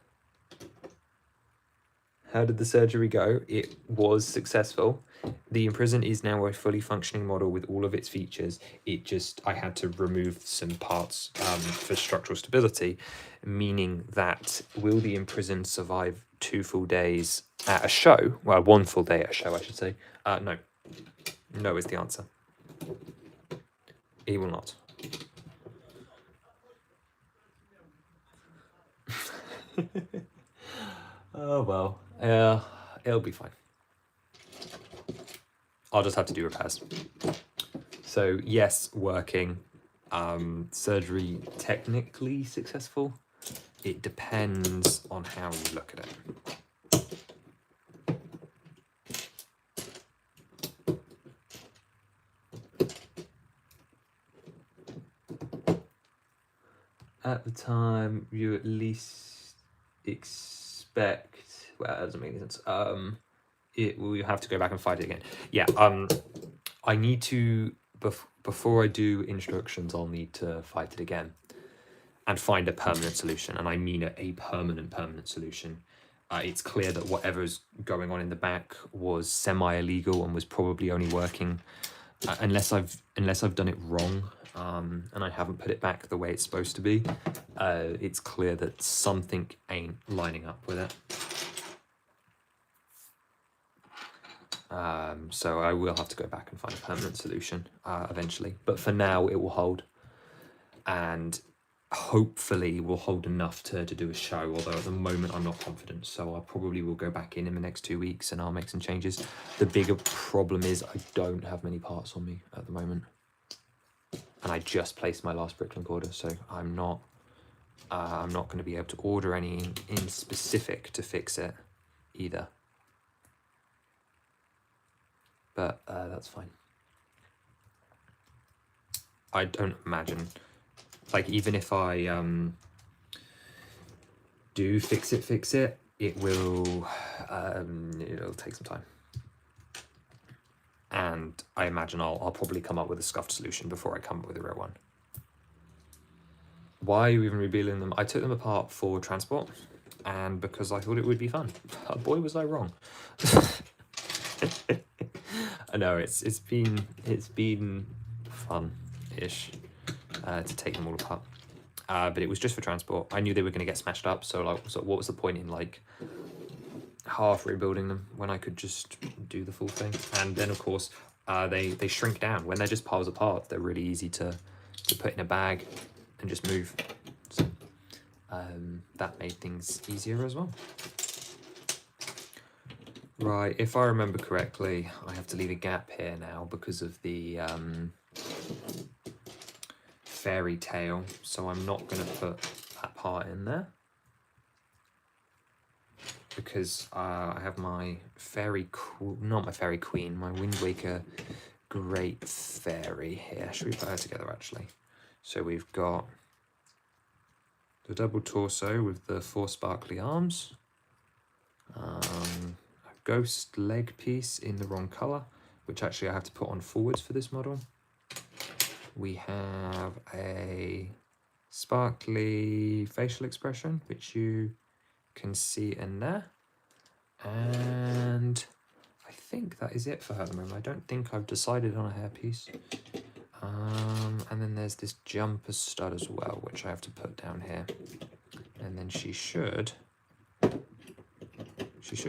How did the surgery go? It was successful. The imprisoned is now a fully functioning model with all of its features. I had to remove some parts for structural stability, meaning that will the imprisoned survive 2 full days at a show? Well, 1 full day at a show, I should say. No. No is the answer. He will not. Oh, well. It'll be fine. I'll just have to do repairs. So, yes, working. Surgery technically successful. It depends on how you look at it. At the time, you at least expect... Well, that doesn't make any sense. You have to go back and fight it again. Yeah, I need to... Before I do instructions, I'll need to fight it again and find a permanent solution. And I mean a permanent solution. It's clear that whatever's going on in the back was semi-illegal and was probably only working unless I've done it wrong, and I haven't put it back the way it's supposed to be. It's clear that something ain't lining up with it. So I will have to go back and find a permanent solution eventually. But for now, it will hold. And hopefully will hold enough to do a show, although at the moment I'm not confident. So I probably will go back in the next 2 weeks and I'll make some changes. The bigger problem is I don't have many parts on me at the moment. And I just placed my last Bricklink order, so I'm not going to be able to order any in specific to fix it either. But that's fine. I don't imagine, like, even if I do fix it, it will it'll take some time. And I imagine I'll probably come up with a scuffed solution before I come up with a real one. Why are you even rebuilding them? I took them apart for transport, and because I thought it would be fun. Boy, was I wrong. I know it's been fun-ish to take them all apart, but it was just for transport. I knew they were going to get smashed up, so what was the point in like half rebuilding them when I could just do the full thing? And then of course they shrink down when they're just piles apart. They're really easy to put in a bag and just move. So that made things easier as well. Right, if I remember correctly, I have to leave a gap here now because of the fairy tale, so I'm not going to put that part in there. Because I have my not my fairy queen, my Wind Waker Great Fairy here. Should we put her together actually? So we've got the double torso with the 4 sparkly arms, a ghost leg piece in the wrong colour, which actually I have to put on forwards for this model. We have a sparkly facial expression, which you can see in there. And I think that is it for her at the moment. I don't think I've decided on a hairpiece. And then there's this jumper stud as well, which I have to put down here. And then she should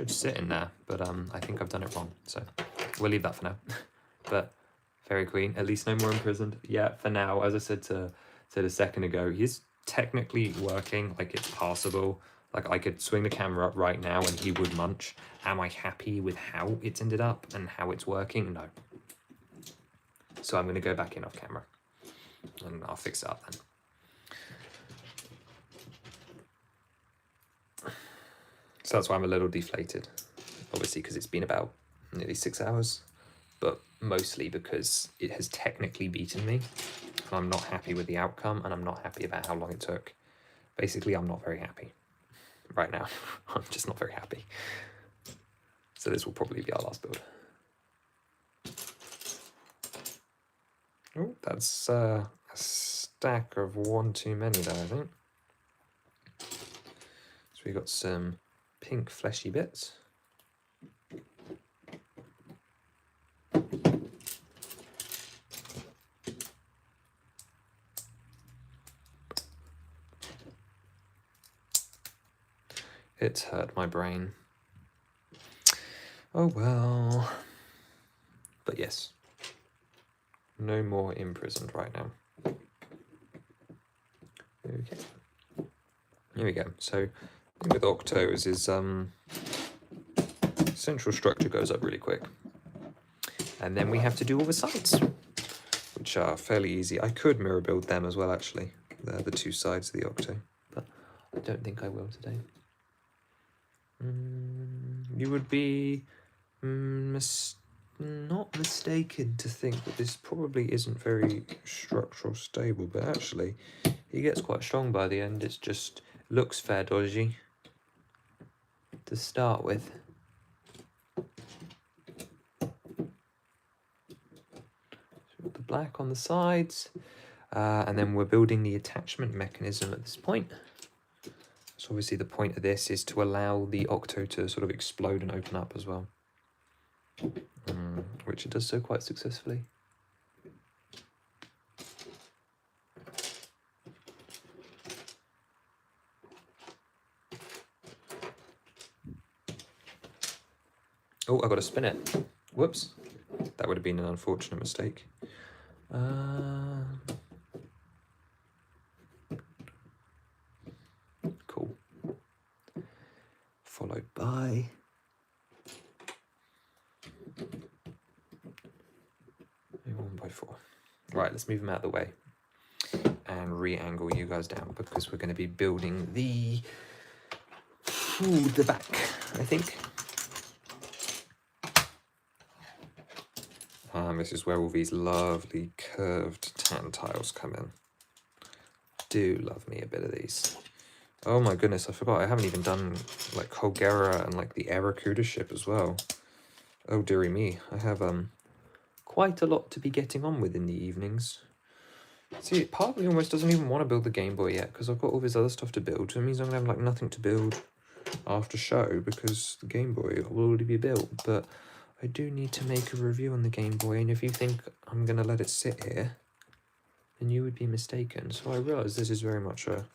sit in there, but I think I've done it wrong, so we'll leave that for now. But Fairy Queen, at least no more imprisoned. Yeah, for now, as I said a second ago, he's technically working, like it's passable. Like I could swing the camera up right now and he would munch. Am I happy with how it's ended up and how it's working? No. So I'm going to go back in off camera and I'll fix it up then. So that's why I'm a little deflated, obviously because it's been about nearly 6 hours, but mostly because it has technically beaten me and I'm not happy with the outcome and I'm not happy about how long it took. Basically, I'm not very happy right now. I'm just not very happy. So this will probably be our last build. Oh, that's a stack of 1 too many there, I think. So we got some pink fleshy bits. It's hurt my brain. Oh well. But yes, no more imprisoned right now. Okay. Here we go. So with Octos is central structure goes up really quick. And then we have to do all the sides, which are fairly easy. I could mirror build them as well actually. They're the 2 sides of the Octo, but I don't think I will today. You would be not mistaken to think that this probably isn't very structural stable, but actually he gets quite strong by the end. It just looks fair dodgy to start with. So the black on the sides, and then we're building the attachment mechanism at this point. So obviously the point of this is to allow the Octo to sort of explode and open up as well, which it does so quite successfully. Oh, I got to spin it. Whoops. That would have been an unfortunate mistake. Cool. Followed by a 1x4. Right, let's move them out of the way and re-angle you guys down because we're going to be building the back, I think. This is where all these lovely curved tan tiles come in. Do love me a bit of these. Oh my goodness, I forgot I haven't even done like Colgera and like the Aracuda ship as well. Oh dearie me, I have quite a lot to be getting on with in the evenings. See, part of me almost doesn't even want to build the Game Boy yet because I've got all this other stuff to build. So it means I'm gonna have like nothing to build after show because the Game Boy will already be built. But I do need to make a review on the Game Boy, and if you think I'm gonna let it sit here, then you would be mistaken. So I realise this is very much a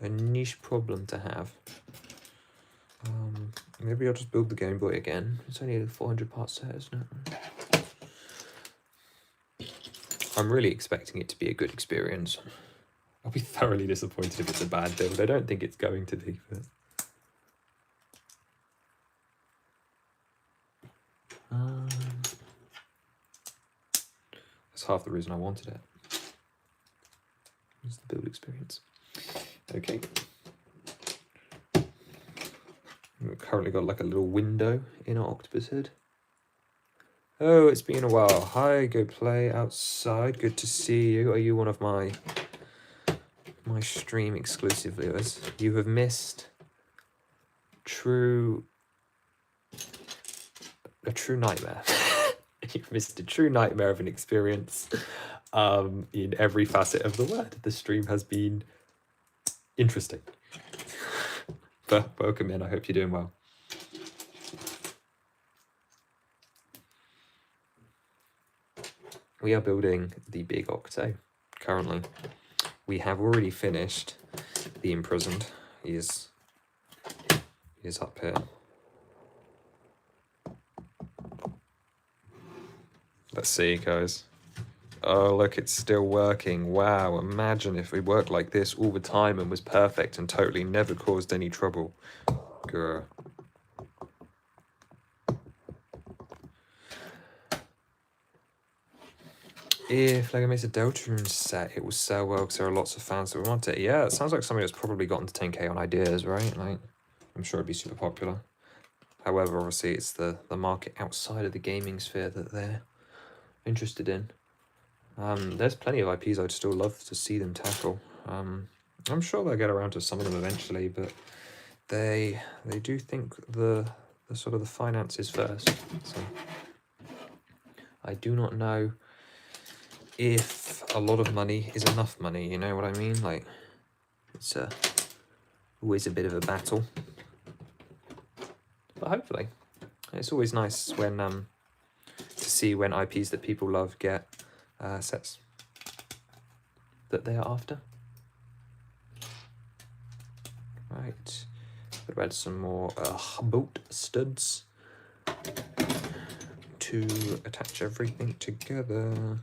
niche problem to have. Maybe I'll just build the Game Boy again. It's only a 400 part set, isn't it? I'm really expecting it to be a good experience. I'll be thoroughly disappointed if it's a bad build. I don't think it's going to be, but That's half the reason I wanted it. It's the build experience. Okay. We've currently got like a little window in our octopus head. Oh, it's been a while. Hi, go play outside. Good to see you. Are you one of my stream exclusive viewers? You have missed a true nightmare. You've missed a true nightmare of an experience in every facet of the word. The stream has been interesting. But welcome in. I hope you're doing well. We are building the big octo currently. We have already finished the imprisoned. He is up here. Let's see, guys. Oh, look, it's still working. Wow, imagine if we worked like this all the time and was perfect and totally never caused any trouble. Grr. If LEGO makes a Deltarune set, it will sell well because there are lots of fans that want it. Yeah, it sounds like something that's probably gotten to 10k on ideas, right? Like, I'm sure it'd be super popular. However, obviously, it's the market outside of the gaming sphere that they're interested in. There's plenty of IPs I'd still love to see them tackle. I'm sure they'll get around to some of them eventually, but they do think the sort of the finances first. So I do not know if a lot of money is enough money, you know what I mean? Like, it's always a bit of a battle. But hopefully, it's always nice when to see when IPs that people love get sets that they are after. Right, we'll add some more bolt studs to attach everything together.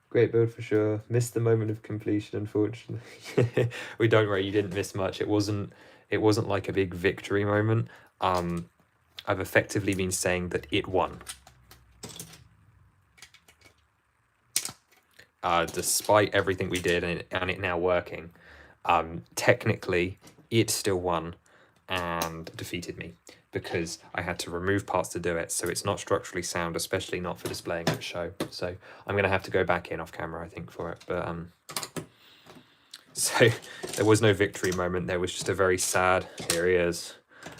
Great build for sure. Missed the moment of completion, unfortunately. We don't worry, you didn't miss much. It wasn't like a big victory moment. I've effectively been saying that it won. Despite everything we did and it now working, technically it still won and defeated me because I had to remove parts to do it, so it's not structurally sound, especially not for displaying at a show. So I'm gonna have to go back in off camera, I think, for it. But so there was no victory moment. There was just a very sad, here he is,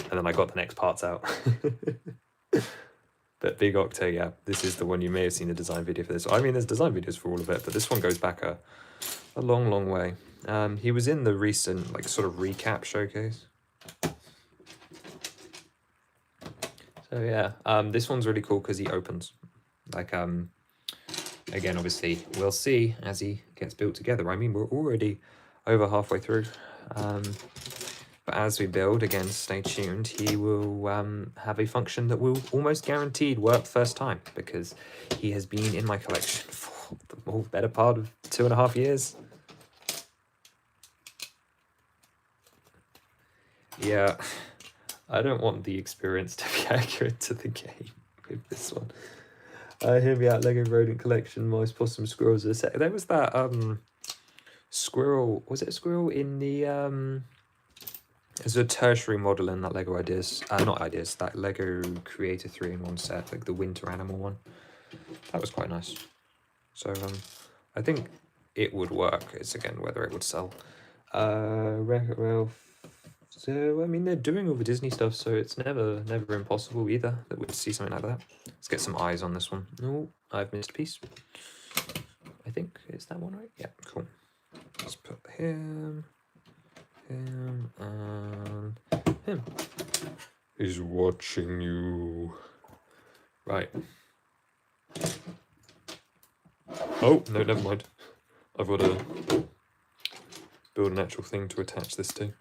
and then I got the next parts out. But Big Octo, yeah, this is the one. You may have seen the design video for this. I mean, there's design videos for all of it, but this one goes back a long, long way. He was in the recent, like, sort of recap showcase. So yeah, this one's really cool because he opens. Like, again, obviously, we'll see as he gets built together. I mean, we're already over halfway through. But as we build, again, stay tuned, he will have a function that will almost guaranteed work first time because he has been in my collection for the better part of 2.5 years. Yeah, I don't want the experience to be accurate to the game with this one. Hear me out, Lego Rodent Collection, Mice, Possum, Squirrels. There was that squirrel, was it a squirrel in the there's a tertiary model in that Lego Ideas, not Ideas, that Lego Creator 3-in-1 set, like the winter animal one. That was quite nice. So I think it would work. It's again whether it would sell. Wreck-It Ralph. So I mean, they're doing all the Disney stuff, so it's never impossible either that we'd see something like that. Let's get some eyes on this one. Oh, I've missed a piece. I think it's that one, right? Yeah, cool. Let's put him. Him and him. He's watching you. Right. Oh, no, never mind. I've got to build an actual thing to attach this to.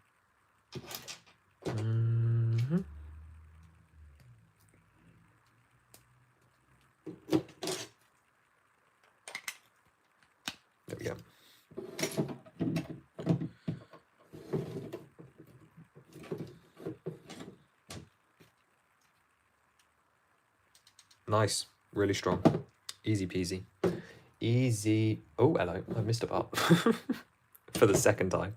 There we go. Nice. Really strong. Easy peasy. Easy. Oh, hello. I missed a part. For the second time.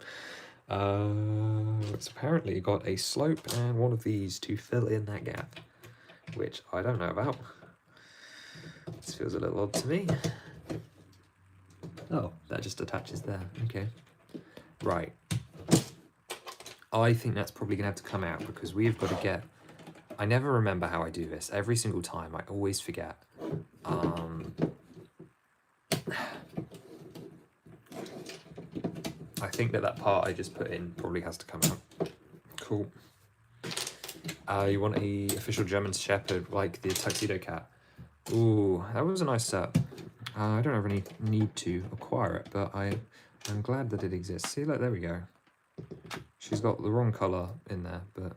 It's apparently got a slope and one of these to fill in that gap, which I don't know about. This feels a little odd to me. Oh, that just attaches there. Okay. Right. I think that's probably going to have to come out because we've got to get... I never remember how I do this. Every single time, I always forget. I think that part I just put in probably has to come out. Cool. You want a official German Shepherd like the Tuxedo Cat. Ooh, that was a nice set. I don't have any need to acquire it, but I'm glad that it exists. See, look, there we go. She's got the wrong colour in there, but...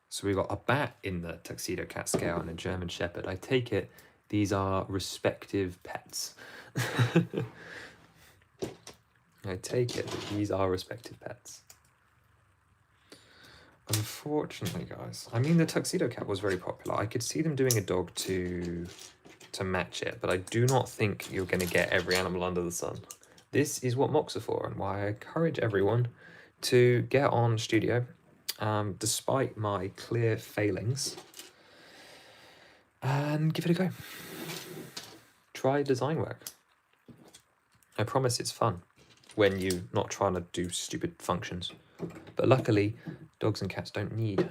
So we've got a bat in the Tuxedo Cat scale and a German Shepherd. I take it these are respective pets. I take it that these are respective pets. Unfortunately, guys, I mean, the Tuxedo Cat was very popular. I could see them doing a dog to match it, but I do not think you're going to get every animal under the sun. This is what mocks are for, and why I encourage everyone to get on Studio, despite my clear failings, and give it a go. Try design work. I promise it's fun when you're not trying to do stupid functions. But luckily, dogs and cats don't need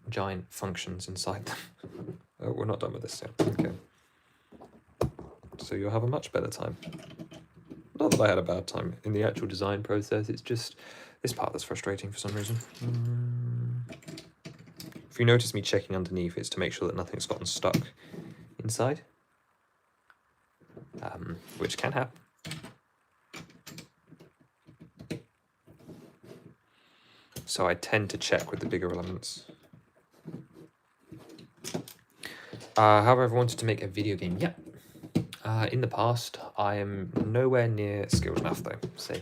giant functions inside them. Oh, we're not done with this yet. Okay. So you'll have a much better time. Not that I had a bad time in the actual design process, it's just this part that's frustrating for some reason. If you notice me checking underneath, it's to make sure that nothing's gotten stuck inside, which can happen. So I tend to check with the bigger elements. However, I've wanted to make a video game yet. In the past, I am nowhere near skilled enough though, so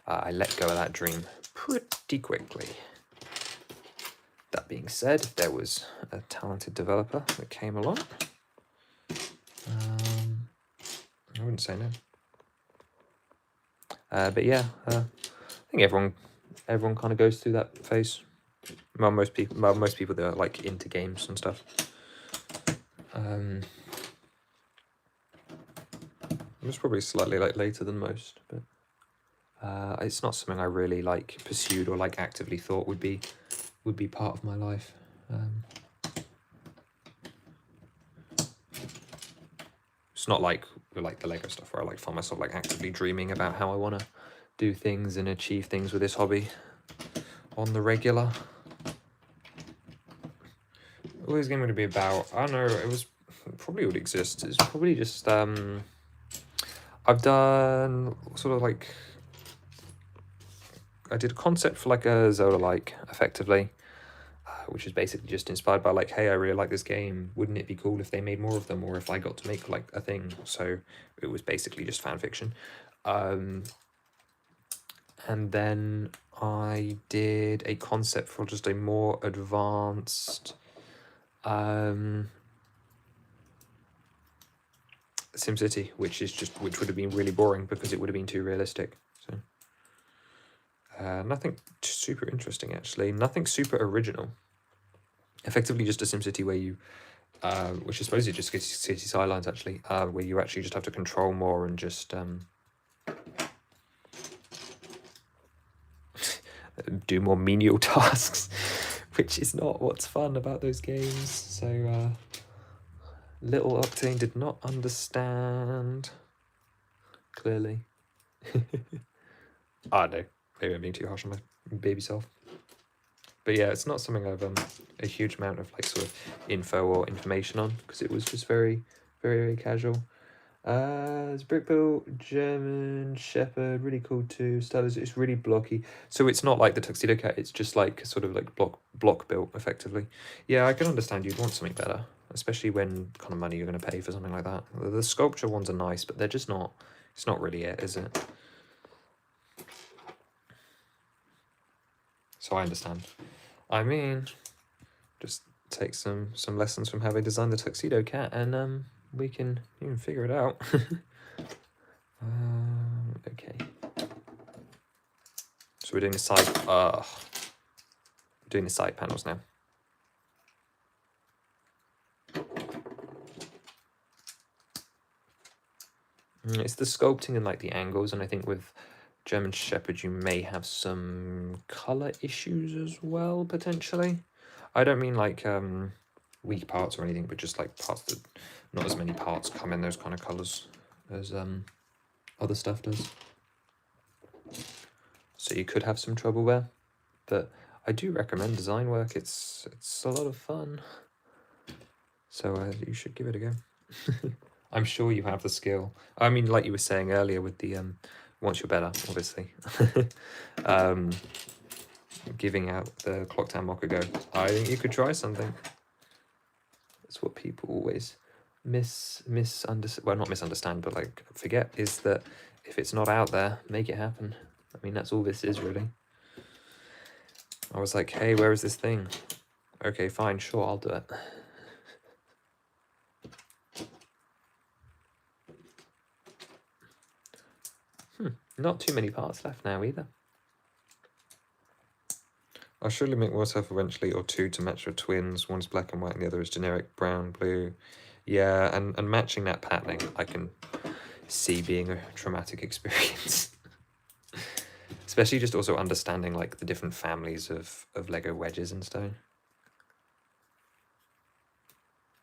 I let go of that dream pretty quickly. That being said, if there was a talented developer that came along, I wouldn't say no. But yeah, I think everyone kind of goes through that phase. Well, most people that are like into games and stuff. It was probably slightly like later than most, but it's not something I really like pursued or like actively thought would be part of my life. It's not like the Lego stuff where I like find myself like actively dreaming about how I want to do things and achieve things with this hobby on the regular. What is this game going to be about? I don't know. It probably would exist. It's probably just I've done sort of like, I did a concept for like a Zelda-like, effectively, which is basically just inspired by like, hey, I really like this game. Wouldn't it be cool if they made more of them, or if I got to make like a thing? So it was basically just fan fiction. And then I did a concept for just a more advanced SimCity, which would have been really boring because it would have been too realistic. So nothing super interesting actually, nothing super original. Effectively just a SimCity where you, which I suppose it just gets City Skylines actually, where you actually just have to control more and just do more menial tasks, which is not what's fun about those games. So little Octane did not understand, clearly. No, maybe I'm being too harsh on my baby self. But yeah, it's not something I've a huge amount of like sort of info or information on, because it was just very, very, very casual. It's brick built, German Shepherd, really cool too. Stylus, it's really blocky. So it's not like the Tuxedo Cat, it's just like sort of like block built effectively. Yeah, I can understand you'd want something better, especially when kind of money you're going to pay for something like that. The sculpture ones are nice, but they're just not, it's not really it, is it? So I understand. I mean, just take some lessons from how they designed the tuxedo cat, and we can figure it out. Okay. So we're doing the side. We're doing the side panels now. It's the sculpting and like the angles, and I think with German Shepherd you may have some color issues as well, potentially. I don't mean like weak parts or anything, but just like parts that not as many parts come in those kind of colors as other stuff does. So you could have some trouble there, but I do recommend design work. It's a lot of fun. So you should give it a go. I'm sure you have the skill. I mean, like you were saying earlier with the once you're better, obviously. Giving out the Clock Town mock a go. I think you could try something. That's what people always misunderstand. Well, not misunderstand, but like forget is that if it's not out there, make it happen. I mean, that's all this is really. I was like, hey, where is this thing? Okay, fine, sure, I'll do it. Not too many parts left now either. I'll surely make myself eventually or two to match with twins. One's black and white and the other is generic brown, blue. Yeah, and matching that patterning I can see being a traumatic experience. Especially just also understanding like the different families of Lego wedges and stuff.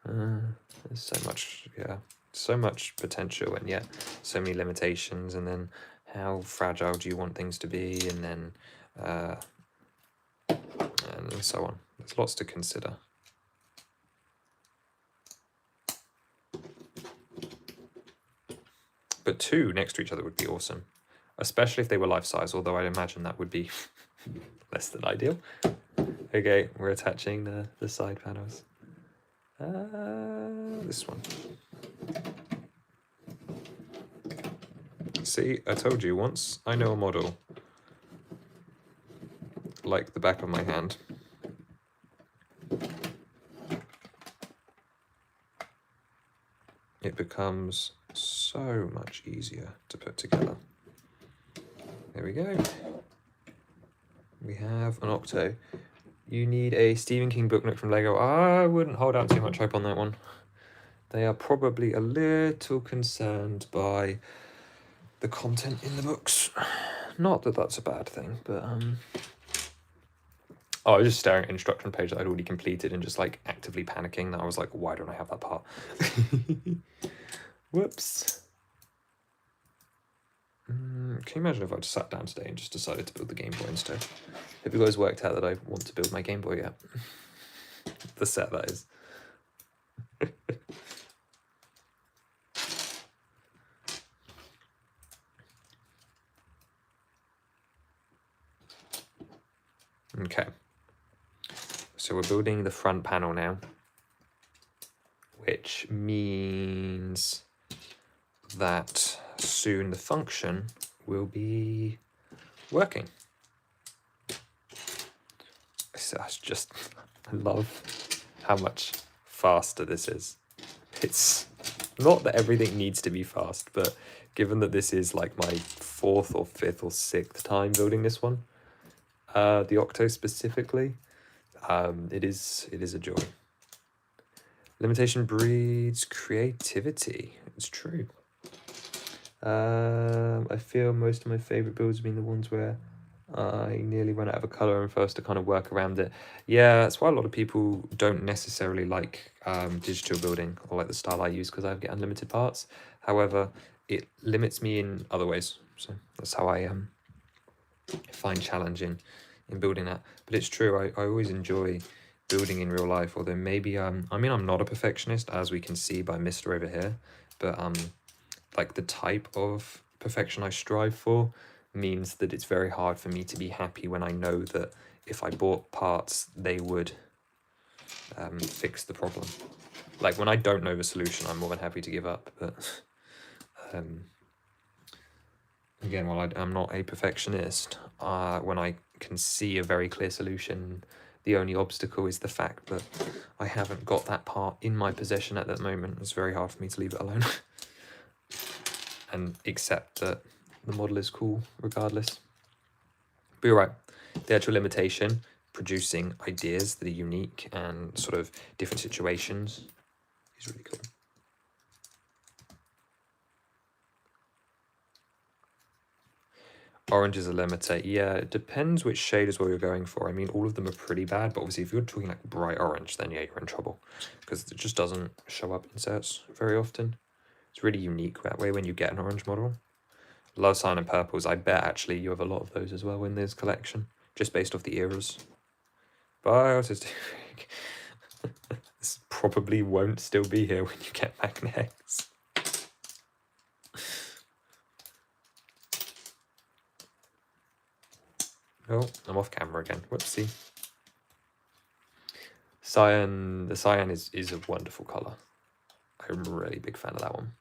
There's so much, so much potential and yet so many limitations, and then how fragile do you want things to be, and then and so on. There's lots to consider. But two next to each other would be awesome, especially if they were life-size, although I'd imagine that would be less than ideal. Okay, we're attaching the side panels. This one. See, I told you once I know a model like the back of my hand. It becomes so much easier to put together. There we go. We have an Octo. You need a Stephen King book nook from Lego. I wouldn't hold out too much hope on that one. They are probably a little concerned by the content in the books. Not that that's a bad thing, but oh, I was just staring at an instruction page that I'd already completed and just like actively panicking that I was like, why don't I have that part? Whoops. Can you imagine if I just sat down today and just decided to build the Game Boy instead? Have you guys worked out that I want to build my Game Boy yet? The set, that is. Okay. So we're building the front panel now, which means that soon the function will be working. So I just love how much faster this is. It's not that everything needs to be fast, but given that this is like my 4th or 5th or 6th time building this one, the Octo specifically, it is a joy. Limitation breeds creativity. It's true. I feel most of my favourite builds have been the ones where I nearly run out of a colour and first to kind of work around it. Yeah, that's why a lot of people don't necessarily like digital building or like the style I use, because I get unlimited parts. However, it limits me in other ways. So that's how I find challenge in building that. But it's true, I always enjoy building in real life, although maybe I mean, I'm not a perfectionist, as we can see by Mr. over here, but like the type of perfection I strive for means that it's very hard for me to be happy when I know that if I bought parts they would fix the problem. Like when I don't know the solution, I'm more than happy to give up, but again, while I'm not a perfectionist, when I can see a very clear solution, The only obstacle is the fact that I haven't got that part in my possession at that moment. It's very hard for me to leave it alone and accept that the model is cool regardless. But you're right, the actual limitation, producing ideas that are unique and sort of different situations, is really cool. Orange is a limiter. Yeah, it depends which shade as well you're going for. I mean, all of them are pretty bad, but obviously if you're talking like bright orange, then yeah, you're in trouble because it just doesn't show up in sets very often. It's really unique that way when you get an orange model. Love Sign and Purples, I bet actually you have a lot of those as well in this collection, just based off the eras. Biotistic. This probably won't still be here when you get back next. Oh, I'm off camera again. Whoopsie. Cyan, the cyan is a wonderful colour. I'm a really big fan of that one.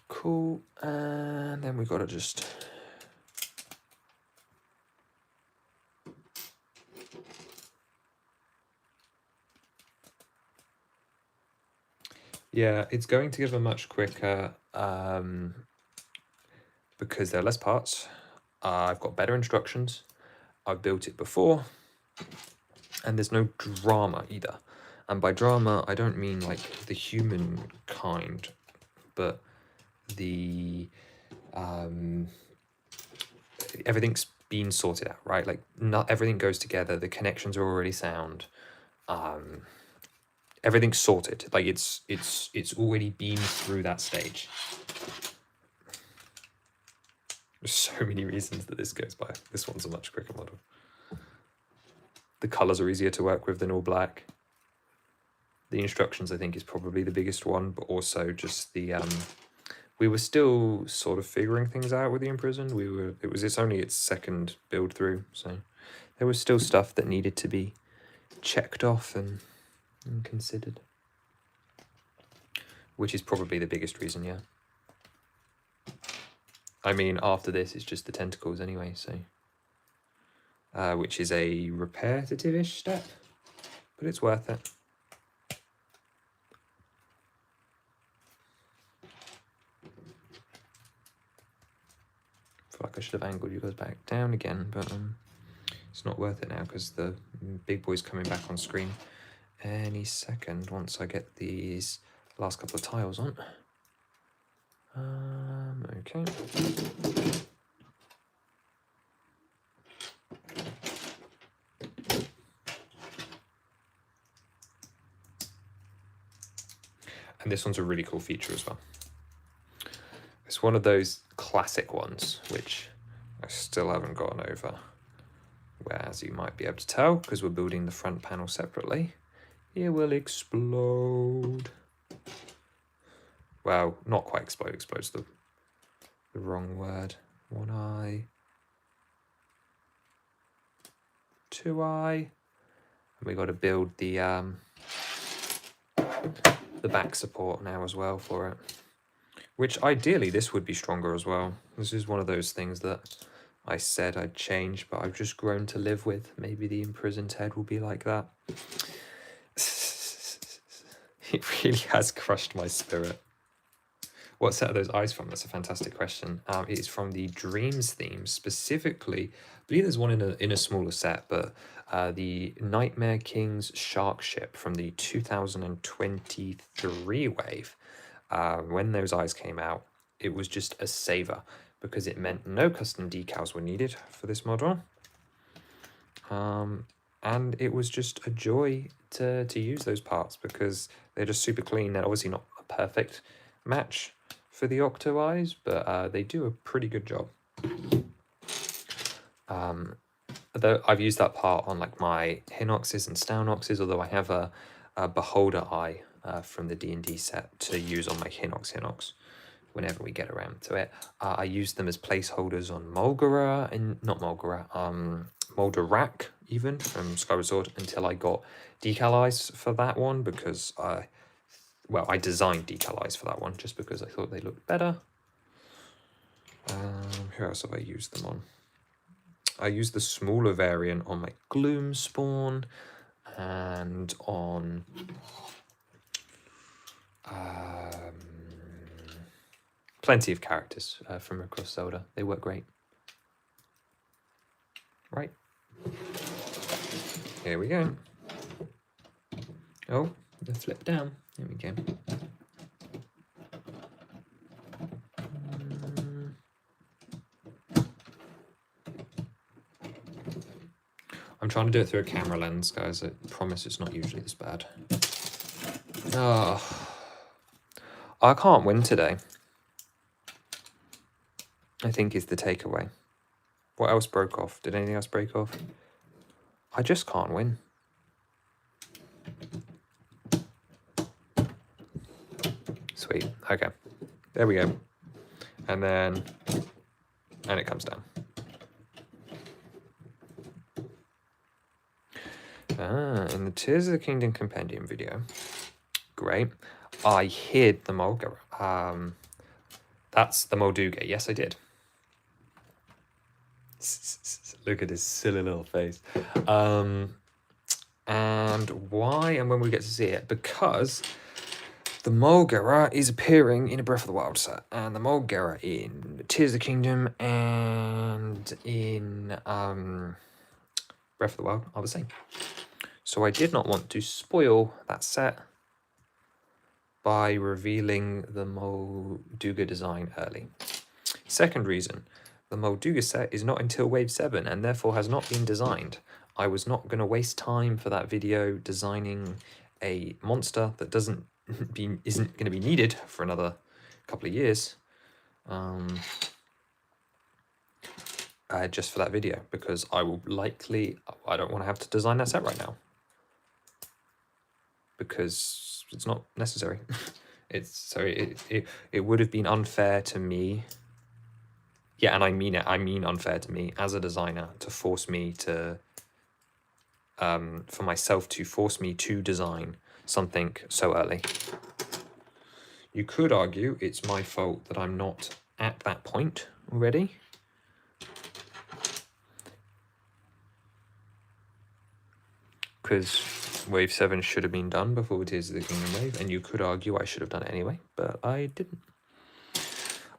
Cool, and then we gotta just yeah, it's going to give a much quicker because there are less parts. I've got better instructions. I've built it before, and there's no drama either. And by drama, I don't mean like the human kind, but the everything's been sorted out, right? Like not everything goes together. The connections are already sound. Everything's sorted. Like it's already been through that stage. There's so many reasons that this goes by. This one's a much quicker model. The colors are easier to work with than all black. The instructions, I think, is probably the biggest one, but also just the we were still sort of figuring things out with the Imprisoned. It's only its second build through, so there was still stuff that needed to be checked off and considered, which is probably the biggest reason. Yeah, I mean, after this it's just the tentacles anyway, so which is a repetitive-ish step, but it's worth it. I feel like I should have angled you guys back down again, but it's not worth it now because the big boy's coming back on screen any second once I get these last couple of tiles on. Okay. And this one's a really cool feature as well. It's one of those classic ones, which I still haven't gotten over. Where, as you might be able to tell, because we're building the front panel separately, it will explode. Well, not quite explode. Explode's the wrong word. One eye. Two eye. And we got to build the back support now as well for it. Which ideally this would be stronger as well. This is one of those things that I said I'd change, but I've just grown to live with. Maybe the Imprisoned head will be like that. It really has crushed my spirit. What set are those eyes from? That's a fantastic question. It's from the Dreams theme, specifically. I believe there's one in a smaller set, but the Nightmare King's Shark Ship from the 2023 wave. When those eyes came out, it was just a saver because it meant no custom decals were needed for this model. And it was just a joy to use those parts because they're just super clean. They're obviously not a perfect match for the Octo Eyes, but they do a pretty good job. Though I've used that part on like my Hinoxes and Staunoxes, although I have a Beholder Eye from the D&D set to use on my Hinox whenever we get around to it. I use them as placeholders on Mulgara, and not Mulgara, Molder Rack, even, from Skyward Sword, until I got decal eyes for that one, because I designed decal eyes for that one, just because I thought they looked better. Who else have I used them on? I used the smaller variant on my Gloom Spawn, and on plenty of characters from across Zelda. They work great. Right. Here we go. Oh, the flip down. There we go. I'm trying to do it through a camera lens, guys. I promise it's not usually this bad. Oh, I can't win today, I think, is the takeaway. What else broke off? Did anything else break off? I just can't win. Sweet. Okay. There we go. And then, and it comes down. In the Tears of the Kingdom Compendium video, great, I hid the Mulga. That's the Molduga. Yes, I did. Look at his silly little face. And why and when we get to see it? Because the Mulgara is appearing in a Breath of the Wild set, and the Mulgara in Tears of the Kingdom and in Breath of the Wild are the same. So I did not want to spoil that set by revealing the Molduga design early. Second reason, the Molduga set is not until Wave 7 and therefore has not been designed. I was not going to waste time for that video designing a monster that isn't going to be needed for another couple of years. Just for that video, because I don't want to have to design that set right now, because it's not necessary. It would have been unfair to me. Yeah, and I mean it. I mean unfair to me as a designer to force me to, for myself to force me to design something so early. You could argue it's my fault that I'm not at that point already. Because Wave 7 should have been done before Tears of the Kingdom Wave, and you could argue I should have done it anyway, but I didn't.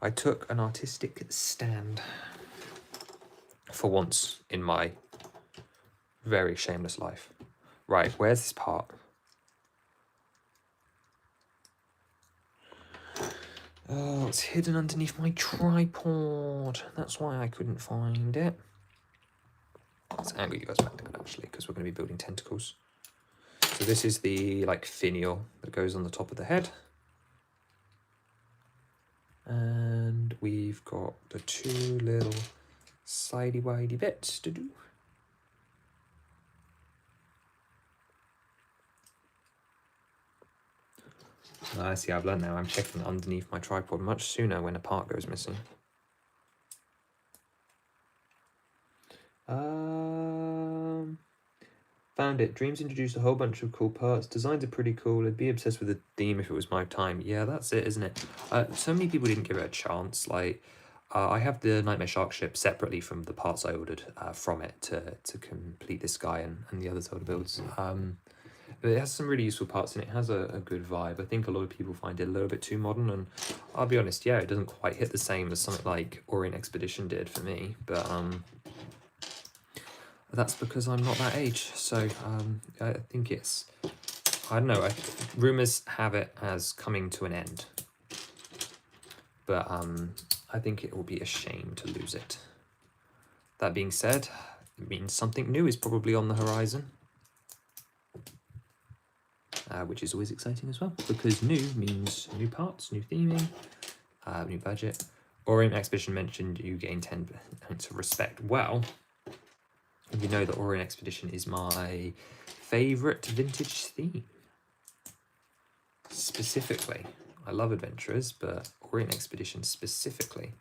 I took an artistic stand for once in my very shameless life. Right, where's this part? Oh, it's hidden underneath my tripod. That's why I couldn't find it. Let's angle you guys back down, actually, because we're going to be building tentacles. So this is the, like, finial that goes on the top of the head. And we've got the two little sidey-widey bits to do. See, I've learned now. I'm checking underneath my tripod much sooner when a part goes missing. Found it. Dreams introduced a whole bunch of cool parts. Designs are pretty cool. I'd be obsessed with the theme if it was my time. Yeah, that's it, isn't it? So many people didn't give it a chance. Like, I have the Nightmare Shark ship separately from the parts I ordered from it to complete this guy and the other Zelda builds. But it has some really useful parts and it has a good vibe. I think a lot of people find it a little bit too modern, and I'll be honest, yeah, it doesn't quite hit the same as something like Orient Expedition did for me, but that's because I'm not that age. So I think it's, I don't know, rumours have it as coming to an end, but I think it will be a shame to lose it. That being said, it means something new is probably on the horizon. Which is always exciting as well, because new means new parts, new theming, new budget. Orient Expedition mentioned you gain 10 points of respect. Well, you know that Orient Expedition is my favourite vintage theme. Specifically, I love adventurers, but Orient Expedition specifically.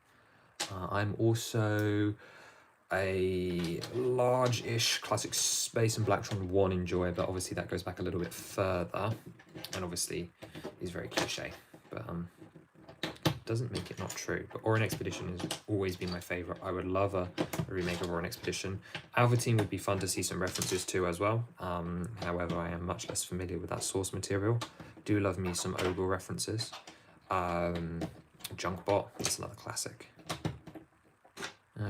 I'm also a large-ish classic Space and Blacktron 1 enjoyer, but obviously that goes back a little bit further, and obviously he's very cliche, but doesn't make it not true. But Orient Expedition has always been my favourite. I would love a remake of Orient Expedition. Alpha Team would be fun to see some references to as well. However, I am much less familiar with that source material. Do love me some Ogle references. Junkbot, that's another classic.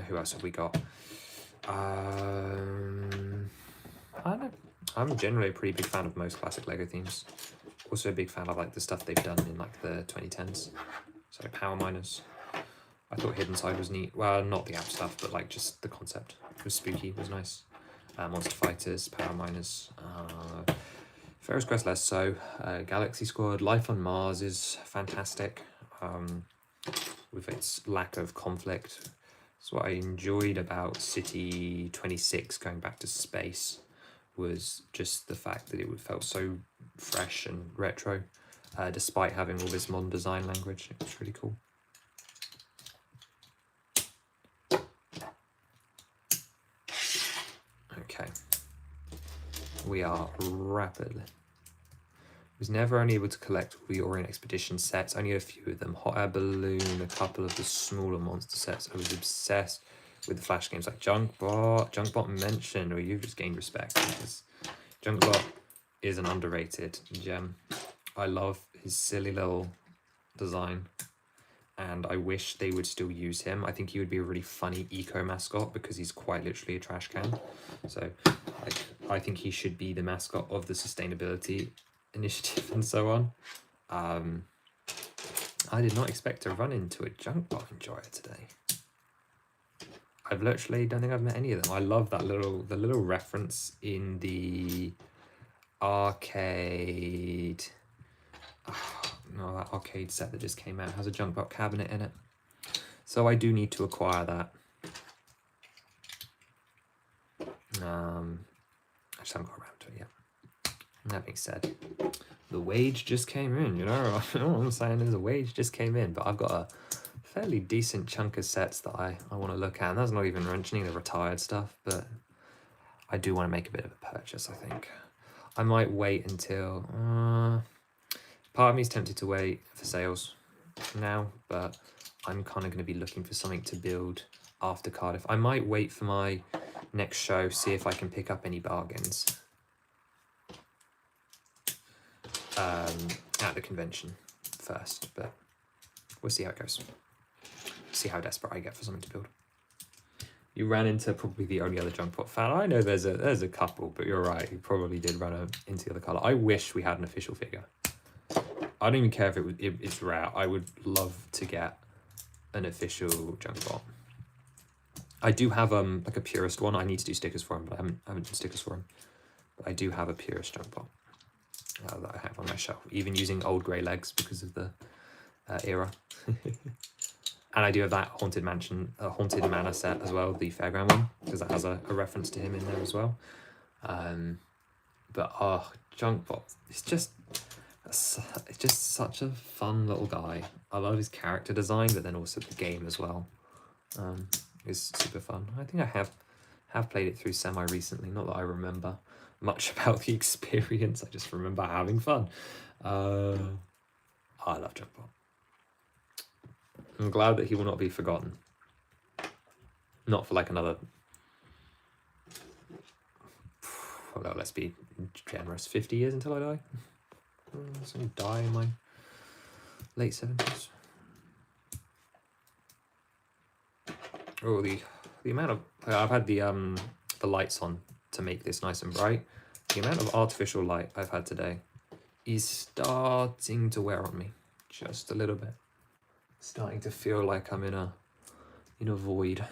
Who else have we got? I don't know. I'm generally a pretty big fan of most classic LEGO themes. Also a big fan of like the stuff they've done in like the 2010s. So Power Miners. I thought Hidden Side was neat. Well, not the app stuff, but like just the concept. It was spooky, it was nice. Monster Fighters, Power Miners. Pharaoh's Quest less so. Galaxy Squad, Life on Mars is fantastic. With its lack of conflict. So what I enjoyed about City 26 going back to space was just the fact that it felt so fresh and retro, despite having all this modern design language. It was really cool. Okay. We are rapidly. Was never only able to collect all the Orient Expedition sets, only a few of them. Hot Air Balloon, a couple of the smaller monster sets. I was obsessed with the Flash games like Junkbot. Junkbot mentioned, or you've just gained respect because Junkbot is an underrated gem. I love his silly little design and I wish they would still use him. I think he would be a really funny eco mascot because he's quite literally a trash can. So I think he should be the mascot of the sustainability initiative and so on. I did not expect to run into a Junkbot enjoyer today. I've literally don't think I've met any of them. I love that the little reference in the arcade. Oh, no, that arcade set that just came out has a Junkbot cabinet in it. So I do need to acquire that. I just haven't got around to it yet. That being said, the wage just came in, you know? All I'm saying is the wage just came in, but I've got a fairly decent chunk of sets that I want to look at. And that's not even mentioning the retired stuff, but I do want to make a bit of a purchase, I think. I might wait until... part of me is tempted to wait for sales now, but I'm kind of going to be looking for something to build after Cardiff. I might wait for my next show, see if I can pick up any bargains at the convention first, but we'll see how it goes. See how desperate I get for something to build. You ran into probably the only other Junkbot fan. I know there's a couple, but you're right. You probably did run into the other colour. I wish we had an official figure. I don't even care if it's rare. I would love to get an official Junkbot. I do have like a purist one. I need to do stickers for him, but I haven't done stickers for him. But I do have a purist Junkbot that I have on my shelf, even using old grey legs because of the era. And I do have that Haunted Manor set as well, the Fairground one, because that has a reference to him in there as well. But Junkbot, it's just such a fun little guy. I love his character design, but then also the game as well. It's super fun. I think I have played it through semi recently. Not that I remember much about the experience. I just remember having fun. I love Junkbot. I'm glad that he will not be forgotten. Not for like another... Well, let's be generous. 50 years until I die. I'm going to die in my late 70s. Oh, the amount of... I've had the lights on to make this nice and bright. The amount of artificial light I've had today is starting to wear on me. Just a little bit. Starting to feel like I'm in a void.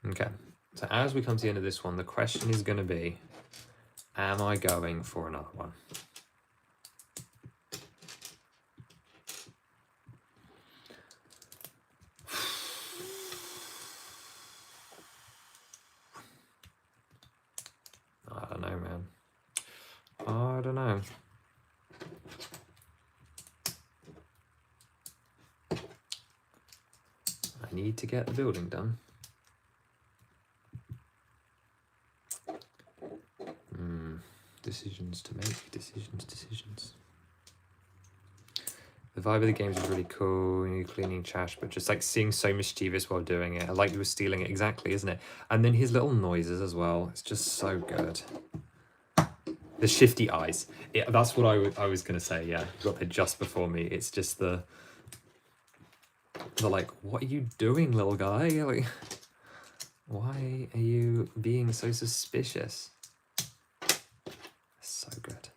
Okay, so as we come to the end of this one, the question is going to be, am I going for another one? I don't know, man. I don't know. need to get the building done. Decisions to make, decisions. The vibe of the games is really cool, you cleaning trash, but just like seeing so mischievous while doing it. I like you were stealing it, exactly, isn't it? And then his little noises as well. It's just so good. The shifty eyes. Yeah, that's what I was going to say, yeah. You got there just before me. It's just the like, what are you doing, little guy? Like, why are you being so suspicious? So good.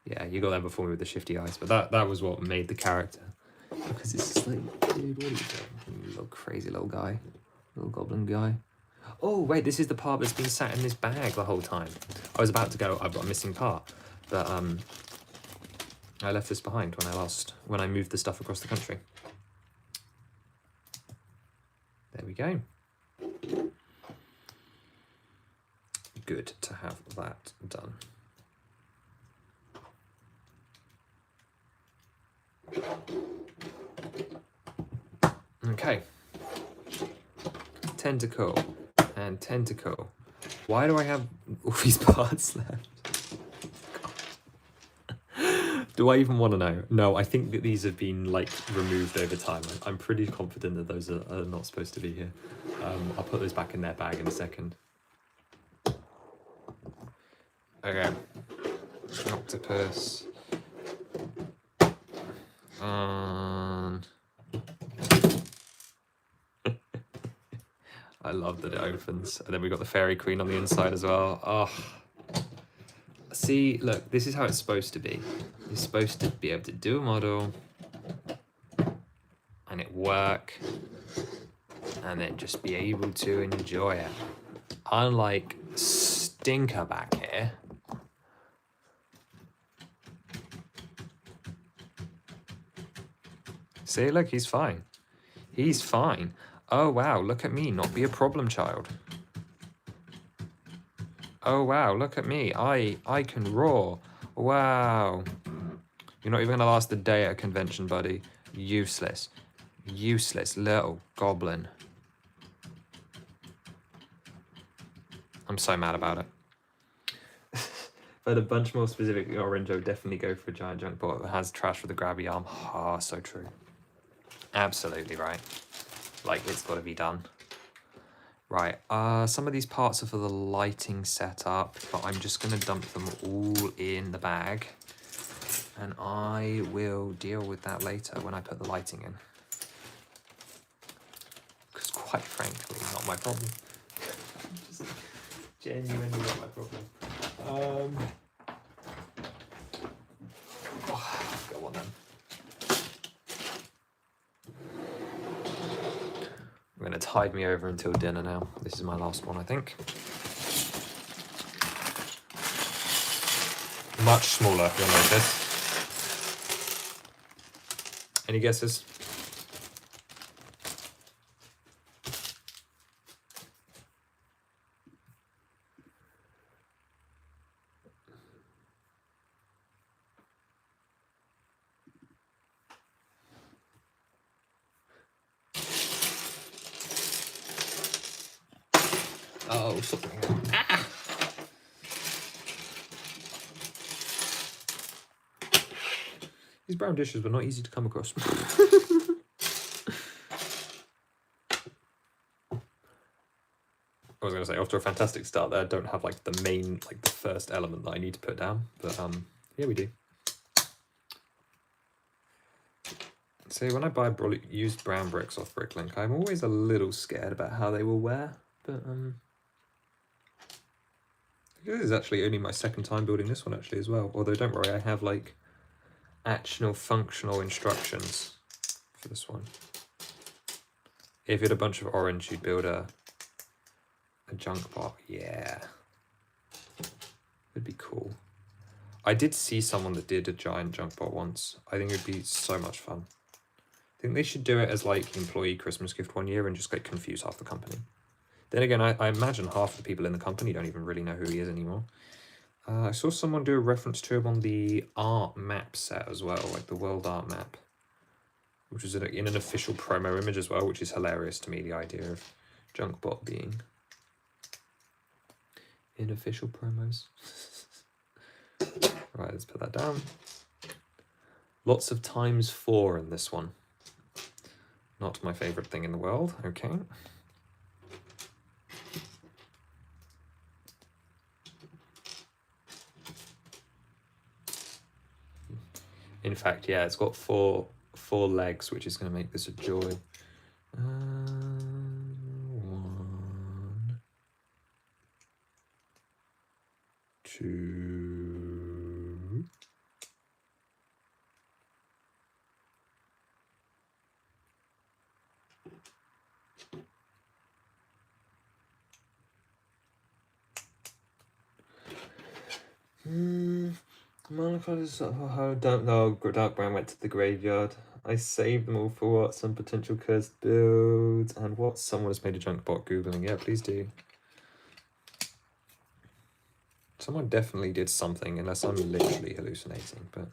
Yeah, you got there before me with the shifty eyes, but that was what made the character. Because it's just like, dude, what are you doing? You little crazy little guy. Little goblin guy. Oh, wait, this is the part that's been sat in this bag the whole time. I was about to go, I've got a missing part. But I left this behind when I moved the stuff across the country. There we go. Good to have that done. Okay. Tentacle and tentacle. Why do I have all these parts left? Do I even want to know? No, I think that these have been like removed over time. I'm pretty confident that those are not supposed to be here. I'll put those back in their bag in a second. Okay. Octopus. I love that it opens. And then we've got the Fairy Queen on the inside as well. Oh. See, look, this is how it's supposed to be. You're supposed to be able to do a model and it work and then just be able to enjoy it. Unlike Stinker back here. See, look, he's fine. He's fine. Oh, wow, look at me, not be a problem child. Oh, wow, look at me. I can roar. Wow. You're not even going to last a day at a convention, buddy. Useless. Useless little goblin. I'm so mad about it. If I had a bunch more specifically orange, I would definitely go for a giant junk bot that has trash with a grabby arm. Ah, so true. Absolutely right. Like, it's got to be done. Right, some of these parts are for the lighting setup, but I'm just going to dump them all in the bag. And I will deal with that later when I put the lighting in. Because quite frankly, not my problem. Just genuinely not my problem. Go on then. I'm going to tide me over until dinner now. This is my last one, I think. Much smaller, you'll notice. Any guesses? Oh, something. Ah! These brown dishes were not easy to come across. I was going to say, after a fantastic start there, I don't have like the main, like the first element that I need to put down, but yeah, we do. So when I buy used brown bricks off Bricklink, I'm always a little scared about how they will wear, but this is actually only my second time building this one actually as well, although don't worry, I have like actual functional instructions for this one. If you had a bunch of orange, you'd build a junk bot. Yeah, it'd be cool. I did see someone that did a giant junk bot once. I think it'd be so much fun. I think they should do it as like employee Christmas gift one year and just like confuse half the company. Then again, I imagine half the people in the company don't even really know who he is anymore. I saw someone do a reference to him on the art map set as well, like the world art map. which is in an official promo image as well, which is hilarious to me, the idea of Junkbot being in official promos. Right, let's put that down. Lots of ×4 in this one. Not my favourite thing in the world, okay. In fact, yeah, it's got four legs, which is going to make this a joy. 1, 2. Monaco is don't know. Dark Brown went to the graveyard. I saved them all for what? Some potential cursed builds and what? Someone has made a junk bot googling. Yeah, please do. Someone definitely did something, unless I'm literally hallucinating, but.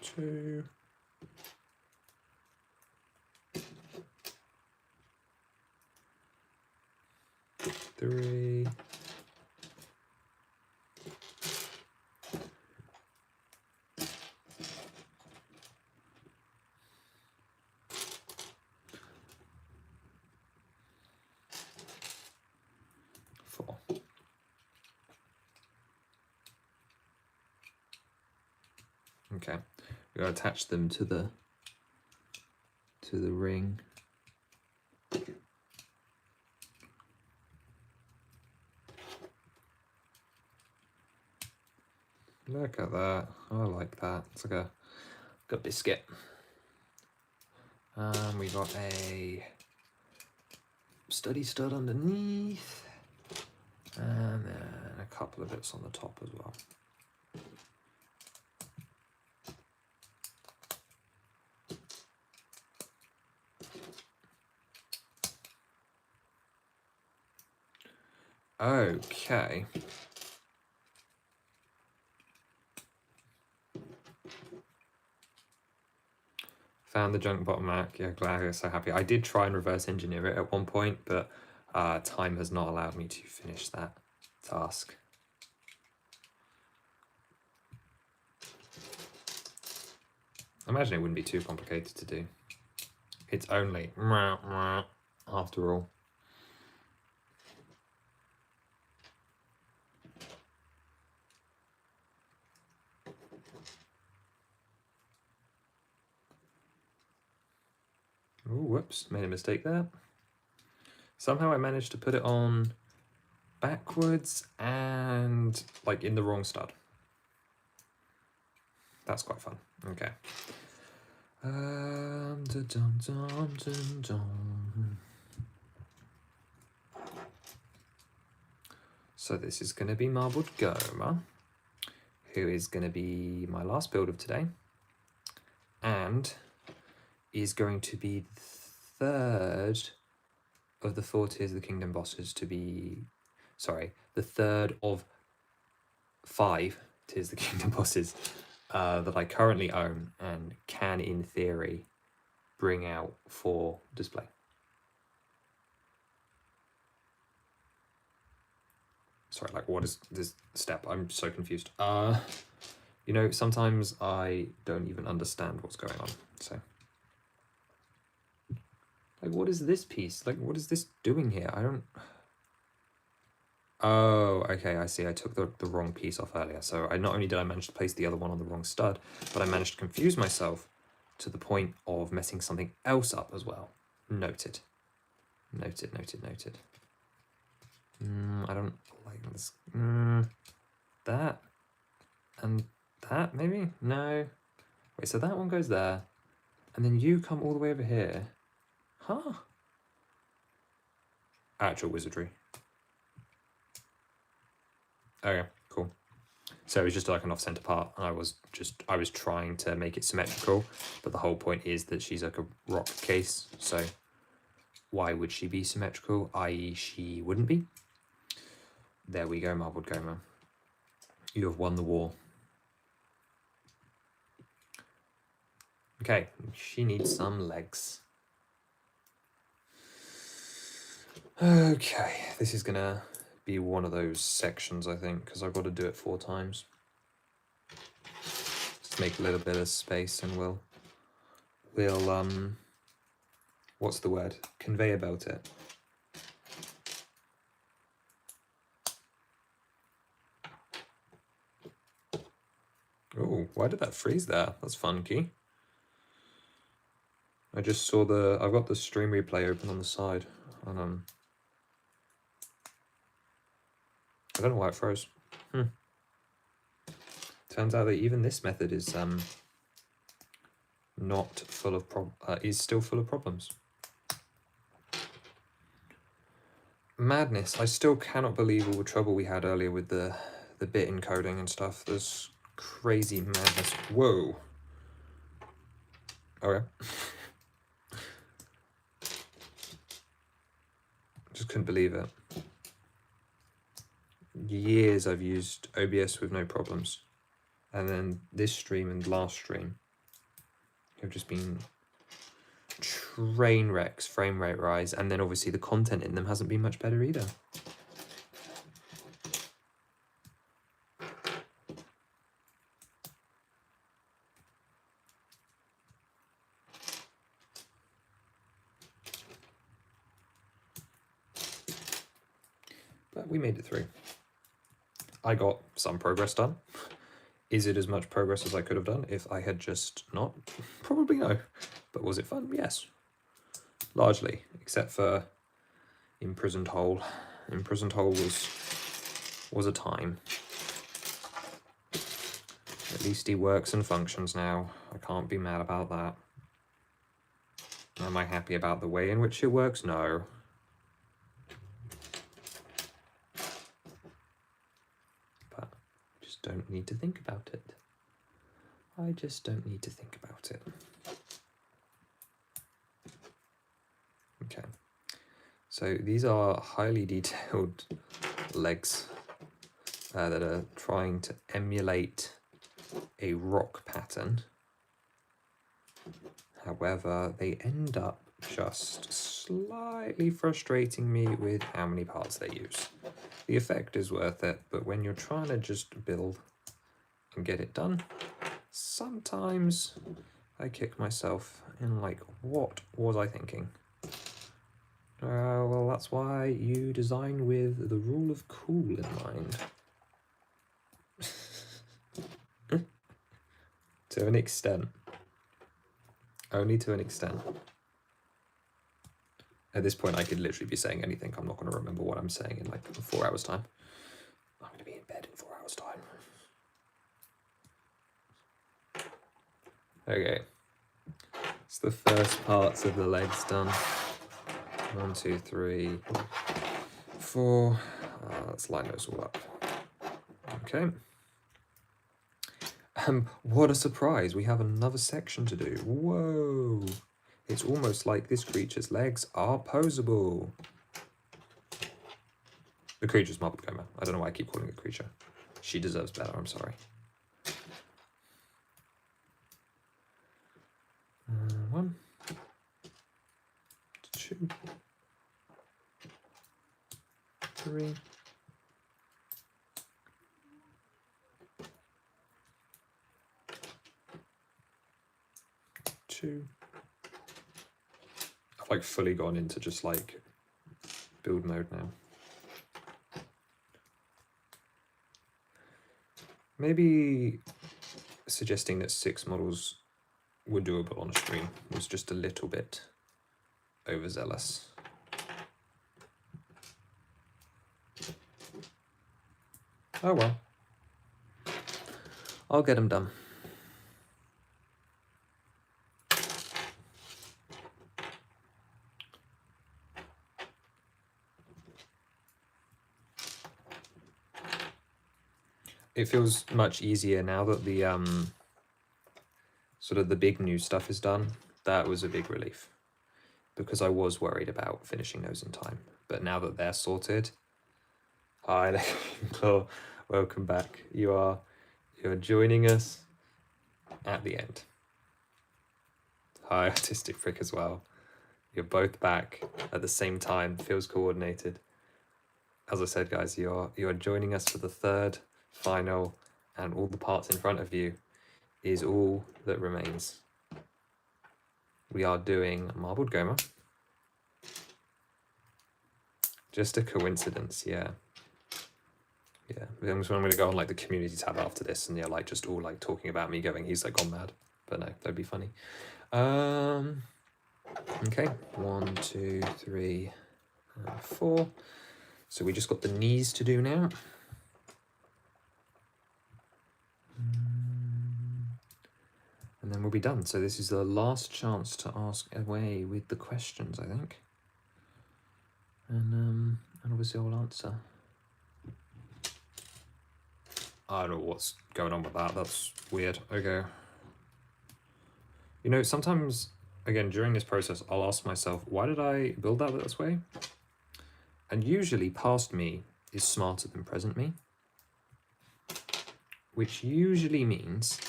Two. 3. 4. Okay, we're going to attach them to the ring. Look at that. I like that. It's like a biscuit. We got a study stud underneath, and then a couple of bits on the top as well. Okay. Found the junk bottom Mac. Yeah, glad I'm so happy. I did try and reverse engineer it at one point, but time has not allowed me to finish that task. I imagine it wouldn't be too complicated to do. It's only after all. Oh, whoops, made a mistake there. Somehow I managed to put it on backwards and like in the wrong stud. That's quite fun. Okay. So this is going to be Marbled Goma, who is going to be my last build of today, and is going to be the third of the 4 Tears of the Kingdom bosses to be, sorry, the third of 5 Tears of the Kingdom bosses that I currently own and can, in theory, bring out for display. Sorry, like, what is this step? I'm so confused. You know, sometimes I don't even understand what's going on, so. Like, what is this piece? Like, what is this doing here? I don't... Oh, okay, I see. I took the wrong piece off earlier. So not only did I manage to place the other one on the wrong stud, but I managed to confuse myself to the point of messing something else up as well. Noted. Noted, noted, noted. I don't like this. That and that, maybe? No. Wait, so that one goes there. And then you come all the way over here. Huh? Actual wizardry. Okay, cool. So it was just like an off-center part, and I was trying to make it symmetrical, but the whole point is that she's like a rock case, so why would she be symmetrical, i.e. she wouldn't be. There we go, Marbled Gamer. You have won the war. Okay, she needs some legs. Okay, this is gonna be one of those sections, I think, because I've got to do it 4 times. Just make a little bit of space, and we'll what's the word? Conveyor belt it. Oh, why did that freeze there? That's funky. I just saw I've got the stream replay open on the side, and I don't know why it froze. Turns out that even this method is not full of is still full of problems. Madness. I still cannot believe all the trouble we had earlier with the bit encoding and stuff. There's crazy madness. Whoa. Okay. Just couldn't believe it. Years I've used OBS with no problems, and then this stream and last stream have just been train wrecks, frame rate rise, and then obviously the content in them hasn't been much better either. But we made it through. I got some progress done. Is it as much progress as I could have done if I had just not? Probably no. But was it fun? Yes. Largely, except for Imprisoned Hole. Imprisoned Hole was a time. At least he works and functions now. I can't be mad about that. Am I happy about the way in which it works? No. But I just don't need to think about it. I just don't need to think about it. Okay. So these are highly detailed legs that are trying to emulate a rock pattern. However, they end up just slightly frustrating me with how many parts they use. The effect is worth it, but when you're trying to just build and get it done, sometimes I kick myself in like, what was I thinking? Well, that's why you design with the rule of cool in mind. To an extent. Only to an extent. At this point, I could literally be saying anything. I'm not going to remember what I'm saying in like 4 hours' time. I'm going to be in bed in 4 hours' time. Okay. It's the first parts of the legs done. 1, 2, 3, 4. Let's line those all up. Okay. What a surprise. We have another section to do. Whoa. It's almost like this creature's legs are posable. The creature's Marbled Gamer. I don't know why I keep calling it creature. She deserves better, I'm sorry. 1, 2, 3. 2. I've like fully gone into just like build mode now. Maybe suggesting that 6 models were doable on a stream was just a little bit overzealous. Oh well. I'll get them done. It feels much easier now that the sort of the big new stuff is done. That was a big relief. because I was worried about finishing those in time. But now that they're sorted, hi, Claw, welcome back. You're joining us at the end. Hi, Artistic Frick as well. You're both back at the same time. Feels coordinated. As I said, guys, you're joining us for the third, final, and all the parts in front of you is all that remains. We are doing Marbled Goma. Just a coincidence, yeah. Yeah, I'm going to go on like the community tab after this, and they're like just all like talking about me going, he's like gone mad. But no, that'd be funny. Okay, 1, 2, 3, 4. So we just got the knees to do now. And then we'll be done. So this is the last chance to ask away with the questions, I think. And obviously I'll answer. I don't know what's going on with that. That's weird. Okay. You know, sometimes, again, during this process, I'll ask myself, why did I build that this way? And usually past me is smarter than present me, which usually means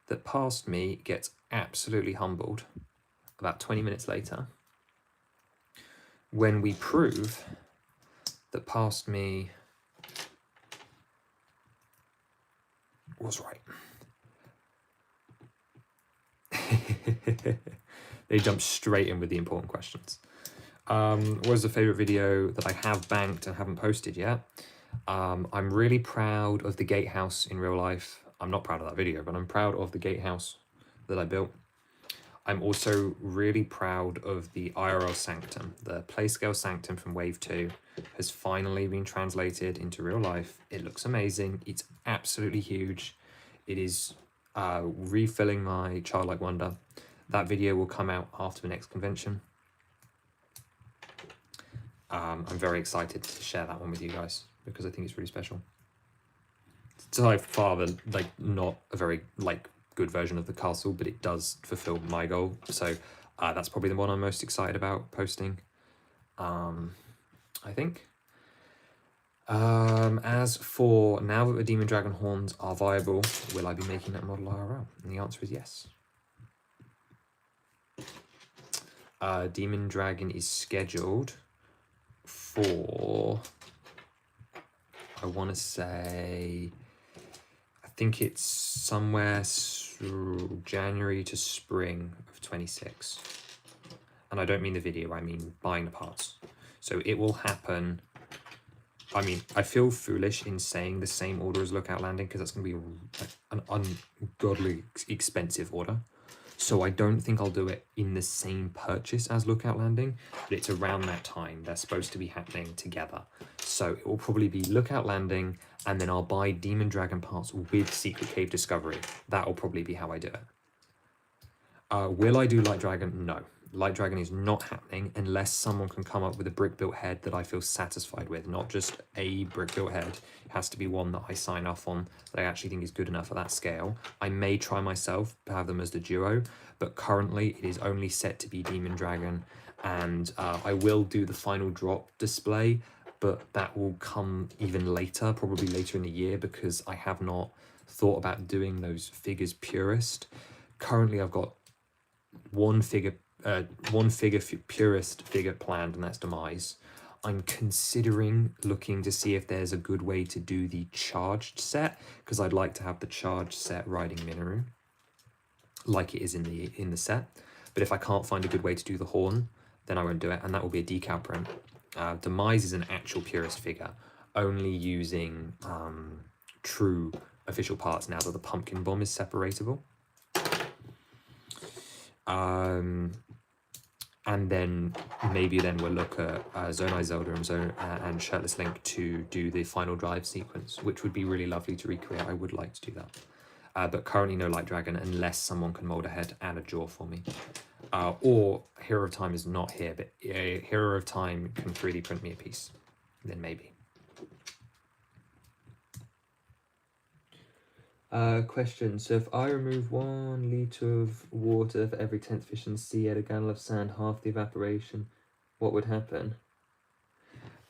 that past me gets absolutely humbled about 20 minutes later when we prove that past me was right. They jump straight in with the important questions. What was the favorite video that I have banked and haven't posted yet? I'm really proud of the gatehouse in real life. I'm not proud of that video, but I'm proud of the gatehouse that I built. I'm also really proud of the IRL Sanctum. The Playscale Sanctum from Wave 2 has finally been translated into real life. It looks amazing. It's absolutely huge. It is refilling my childlike wonder. That video will come out after the next convention. I'm very excited to share that one with you guys because I think it's really special. It's by far like not a very good version of the castle, but it does fulfill my goal. So that's probably the one I'm most excited about posting. I think. As for now that the Demon Dragon horns are viable, will I be making that model IRL? And the answer is yes. Demon Dragon is scheduled for, I want to say, I think it's somewhere January to spring of 26. And I don't mean the video, I mean buying the parts. So it will happen. I mean, I feel foolish in saying the same order as Lookout Landing because that's going to be an ungodly expensive order. So I don't think I'll do it in the same purchase as Lookout Landing, but it's around that time. They're supposed to be happening together. So it will probably be Lookout Landing, and then I'll buy Demon Dragon parts with Secret Cave Discovery. That will probably be how I do it. Will I do Light Dragon? No. Light Dragon is not happening unless someone can come up with a brick-built head that I feel satisfied with, not just a brick-built head. It has to be one that I sign off on, that I actually think is good enough at that scale. I may try myself to have them as the duo, but currently it is only set to be Demon Dragon, and I will do the final drop display, but that will come even later, probably later in the year, because I have not thought about doing those figures purist. Currently I've got one figure purist figure planned, and that's Demise. I'm considering looking to see if there's a good way to do the charged set, because I'd like to have the charged set riding Minoru like it is in the set. But if I can't find a good way to do the horn, then I won't do it, and that will be a decal print. Demise is an actual purist figure, only using true official parts now that the pumpkin bomb is separatable. And then maybe we'll look at Zonai Zelda and Shirtless Link to do the final drive sequence, which would be really lovely to recreate. I would like to do that. But currently no Light Dragon unless someone can mold a head and a jaw for me. Or Hero of Time is not here, but Hero of Time can 3D print me a piece. Then maybe. Question. So if I remove 1 litre of water for every 10th fish in the sea, add a gallon of sand, half the evaporation, what would happen?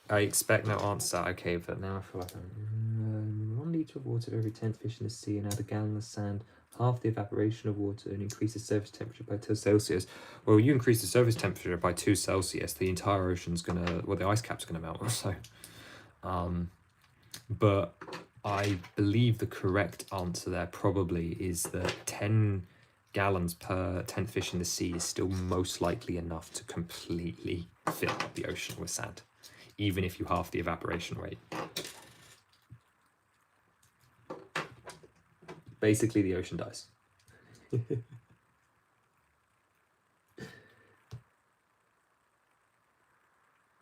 I expect no answer. Okay, but now I feel like I'm 1 litre of water for every 10th fish in the sea and add a gallon of sand, half the evaporation of water, and increase the surface temperature by 2 Celsius. Well, you increase the surface temperature by 2 Celsius, the entire ocean's gonna, well, the ice cap's gonna melt. So, but I believe the correct answer there probably is that 10 gallons per 10th fish in the sea is still most likely enough to completely fill the ocean with sand, even if you halve the evaporation rate. Basically, the ocean dies.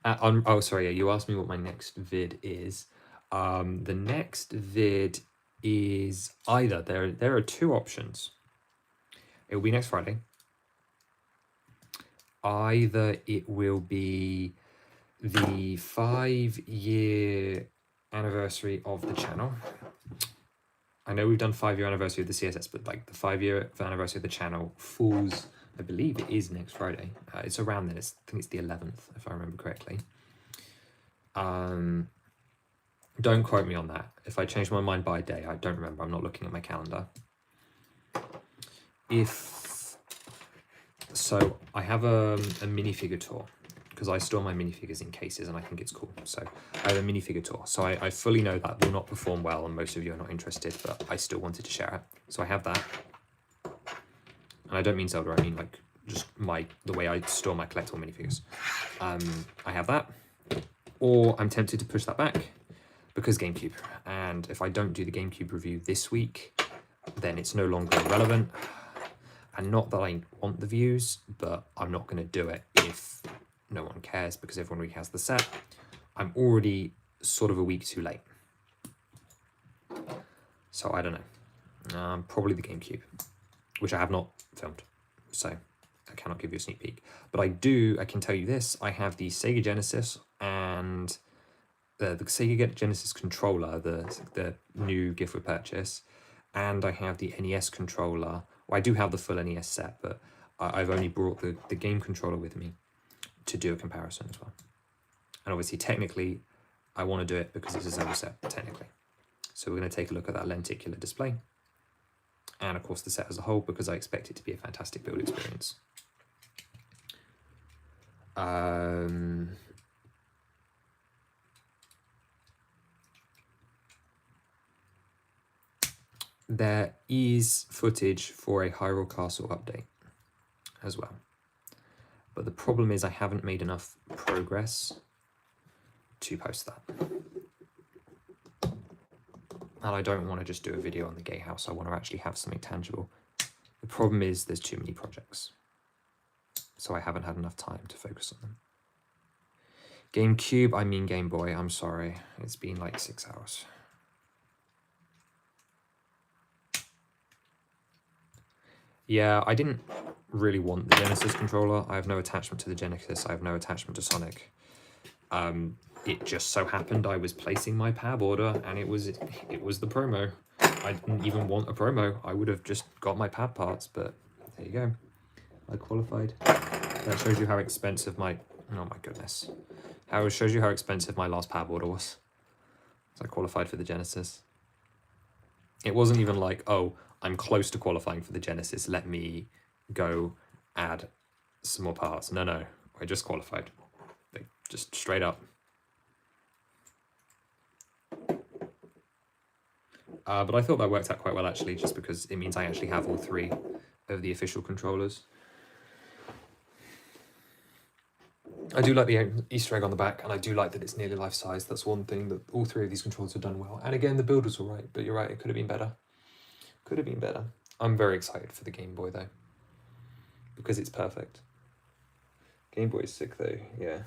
Oh, sorry, yeah, you asked me what my next vid is. The next vid is either, there are 2 options. It will be next Friday. Either it will be the 5-year anniversary of the channel. I know we've done 5-year anniversary of the CSS, but like the 5-year anniversary of the channel falls, I believe it is next Friday. It's around then. I think it's the 11th, if I remember correctly. Don't quote me on that. If I change my mind by a day, I don't remember. I'm not looking at my calendar. So I have a minifigure tour, because I store my minifigures in cases and I think it's cool. So I have a minifigure tour. So I fully know that will not perform well and most of you are not interested, but I still wanted to share it. So I have that. And I don't mean Zelda, I mean like just the way I store my collectible minifigures. I have that. Or I'm tempted to push that back because GameCube. And if I don't do the GameCube review this week, then it's no longer relevant. And not that I want the views, but I'm not going to do it if no one cares because everyone already has the set. I'm already sort of a week too late. So I don't know. Probably the GameCube, which I have not filmed. So I cannot give you a sneak peek. But I can tell you this. I have the Sega Genesis and the Sega Genesis controller, the new gift with purchase. And I have the NES controller. Well, I do have the full NES set, but I've only brought the game controller with me to do a comparison as well. And obviously, technically, I want to do it because it's a Zelda set, technically. So we're going to take a look at that lenticular display. And of course, the set as a whole, because I expect it to be a fantastic build experience. There is footage for a Hyrule Castle update as well. But the problem is I haven't made enough progress to post that. And I don't want to just do a video on the gatehouse. I want to actually have something tangible. The problem is there's too many projects. So I haven't had enough time to focus on them. GameCube, I mean Game Boy, I'm sorry. It's been like 6 hours. Yeah, I didn't really want the Genesis controller. I have no attachment to the Genesis. I have no attachment to Sonic. It just so happened I was placing my PAB order and it was the promo. I didn't even want a promo. I would have just got my PAB parts, but there you go. I qualified. That shows you how expensive my... Oh my goodness. It shows you how expensive my last PAB order was. So I qualified for the Genesis. It wasn't even like, oh, I'm close to qualifying for the Genesis. Let me go add some more parts. No. I just qualified. Just straight up. But I thought that worked out quite well, actually, just because it means I actually have all 3 of the official controllers. I do like the Easter egg on the back, and I do like that it's nearly life-size. That's one thing that all 3 of these controllers have done well. And again, the build was all right, but you're right, it could have been better. Could have been better. I'm very excited for the Game Boy, though, because it's perfect. Game Boy is sick, though, yeah.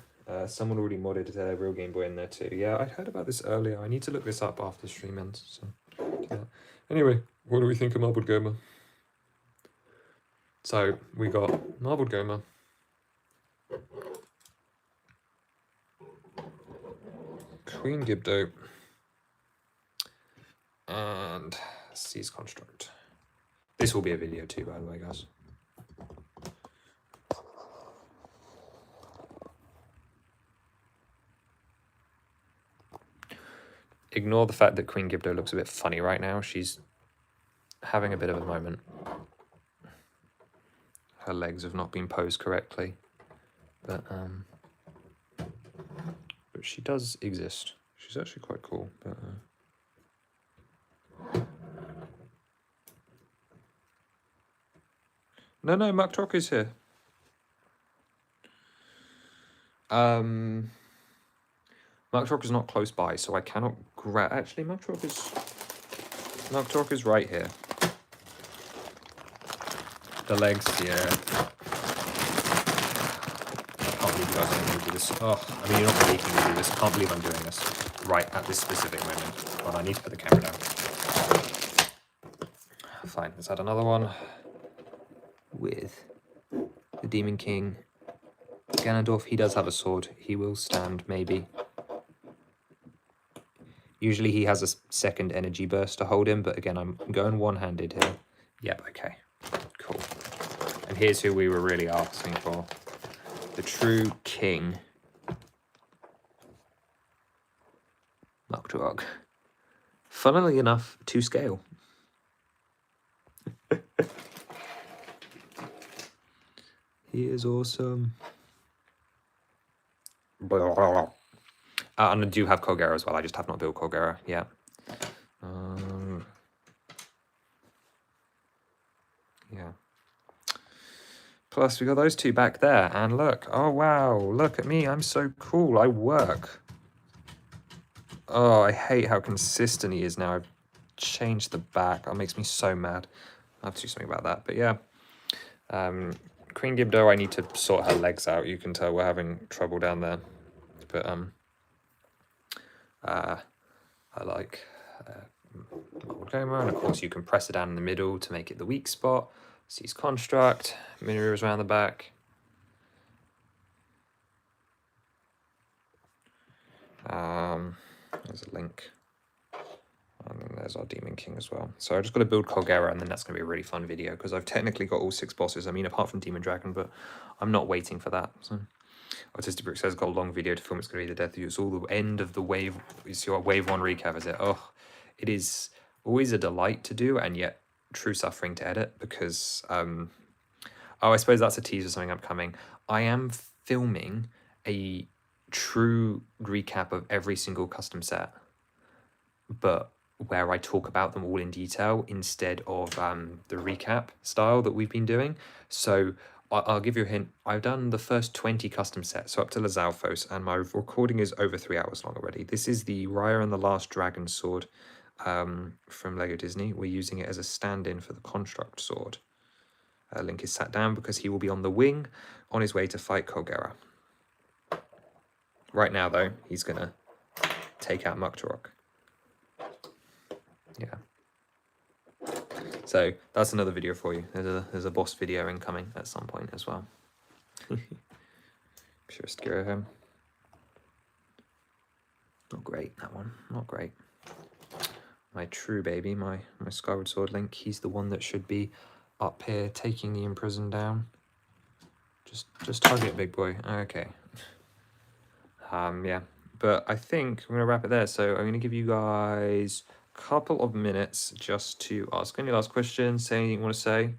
Someone already modded a real Game Boy in there, too. Yeah, I heard about this earlier. I need to look this up after the stream ends, so... Yeah. Anyway, what do we think of Marbled Gamer? So, we got Marbled Gamer. Queen Gibdo. And Seize construct. This will be a video too, by the way, guys. Ignore the fact that Queen Gibdo looks a bit funny right now. She's having a bit of a moment. Her legs have not been posed correctly. But she does exist. She's actually quite cool. But, No, Mark Talk is here. Mark Talk is not close by, so I cannot grab. Actually, Mark Talk is right here. The legs, yeah. I can't believe you guys are going to do this. Oh, I mean, you're not making me do this. I can't believe I'm doing this right at this specific moment. But I need to put the camera down. Fine, let's add another one with the Demon King. Ganondorf, he does have a sword. He will stand, maybe. Usually he has a second energy burst to hold him, but again, I'm going one-handed here. Yep, okay. Cool. And here's who we were really asking for. The true king. Muktarog. Funnily enough, to scale. He is awesome. And I do have Kogera as well. I just have not built Kogera yet. Yeah. Plus, we got those two back there. And look. Oh, wow. Look at me. I'm so cool. I work. Oh, I hate how consistent he is now. I've changed the back. That makes me so mad. I'll have to do something about that. But yeah. Queen Gibdo, I need to sort her legs out. You can tell we're having trouble down there. But I like Gamer, and of course you can press it down in the middle to make it the weak spot. Seize construct, mirrors around the back. There's a link. And then there's our Demon King as well. So I just got to build Kogera, and then that's going to be a really fun video, because I've technically got all 6 bosses. I mean, apart from Demon Dragon, but I'm not waiting for that. So Autistic Brick says, got a long video to film. It's going to be the death of you. It's all the end of the wave. It's your wave 1 recap, is it? Oh, it is always a delight to do, and yet true suffering to edit, because oh, I suppose that's a teaser, something upcoming. I am filming a true recap of every single custom set, but where I talk about them all in detail instead of the recap style that we've been doing. So I'll give you a hint. I've done the first 20 custom sets, so up to Lazalfos, and my recording is over 3 hours long already. This is the Raya and the Last Dragon sword from Lego Disney. We're using it as a stand-in for the Construct sword. Link is sat down because he will be on the wing on his way to fight Kogera. Right now, though, he's going to take out Muktarok. Yeah. So that's another video for you. There's a boss video incoming at some point as well. Sure, scare him. Not great, that one. Not great. My true baby, my Skyward Sword Link, he's the one that should be up here taking the imprisoned down. Just target, big boy. Okay. Yeah. But I think I'm gonna wrap it there. So I'm gonna give you guys a couple of minutes just to ask any last questions, say anything you want to say.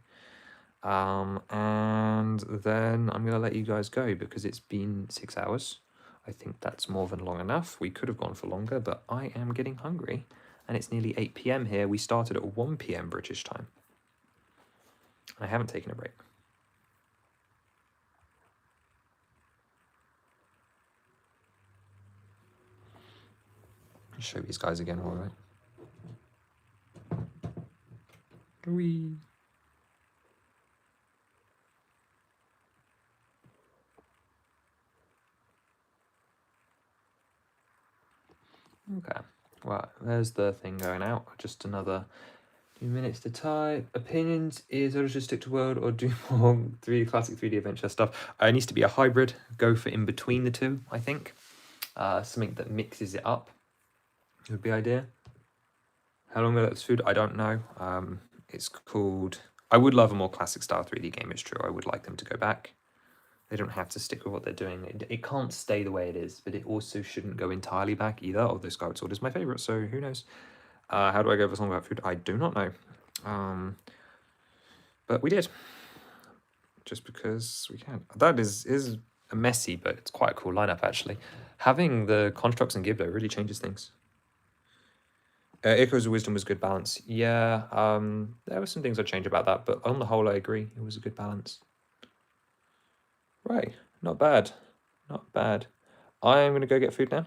And then I'm gonna let you guys go because it's been 6 hours. I think that's more than long enough. We could have gone for longer, but I am getting hungry. And it's nearly 8 PM here. We started at 1 PM British time. I haven't taken a break. I'll show these guys again, all right? Whee! Okay, well, there's the thing going out. Just another 2 minutes to type. Opinions is I should stick to World or do more classic 3D adventure stuff. It needs to be a hybrid. Go for in between the two, I think. Something that mixes it up would be idea. How long ago that's food? I don't know. It's called... I would love a more classic style 3D game, it's true. I would like them to go back. They don't have to stick with what they're doing. It can't stay the way it is, but it also shouldn't go entirely back either, although Skyward Sword is my favourite, so who knows? How do I go for a song about food? I do not know. But we did. Just because we can. That is a messy, but it's quite a cool lineup, actually. Having the constructs and give, though, really changes things. Echoes of Wisdom was good balance. Yeah, there were some things I'd change about that, but on the whole, I agree. It was a good balance. Right, not bad. Not bad. I'm going to go get food now.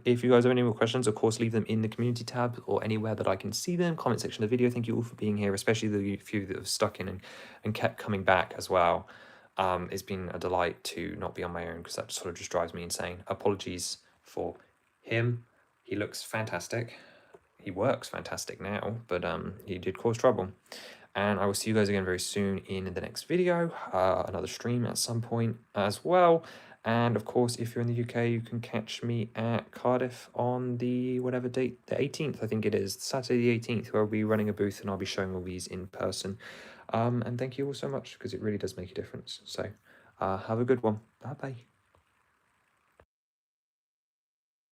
If you guys have any more questions, of course, leave them in the community tab or anywhere that I can see them. Comment section of the video. Thank you all for being here, especially the few that have stuck in and kept coming back as well. It's been a delight to not be on my own because that sort of just drives me insane. Apologies for him. He looks fantastic. He works fantastic now, but he did cause trouble. And I will see you guys again very soon in the next video, another stream at some point as well. And of course, if you're in the UK, you can catch me at Cardiff on the whatever date, the 18th, I think it is, Saturday the 18th, where I'll be running a booth and I'll be showing all these in person. And thank you all so much because it really does make a difference. So have a good one. Bye-bye.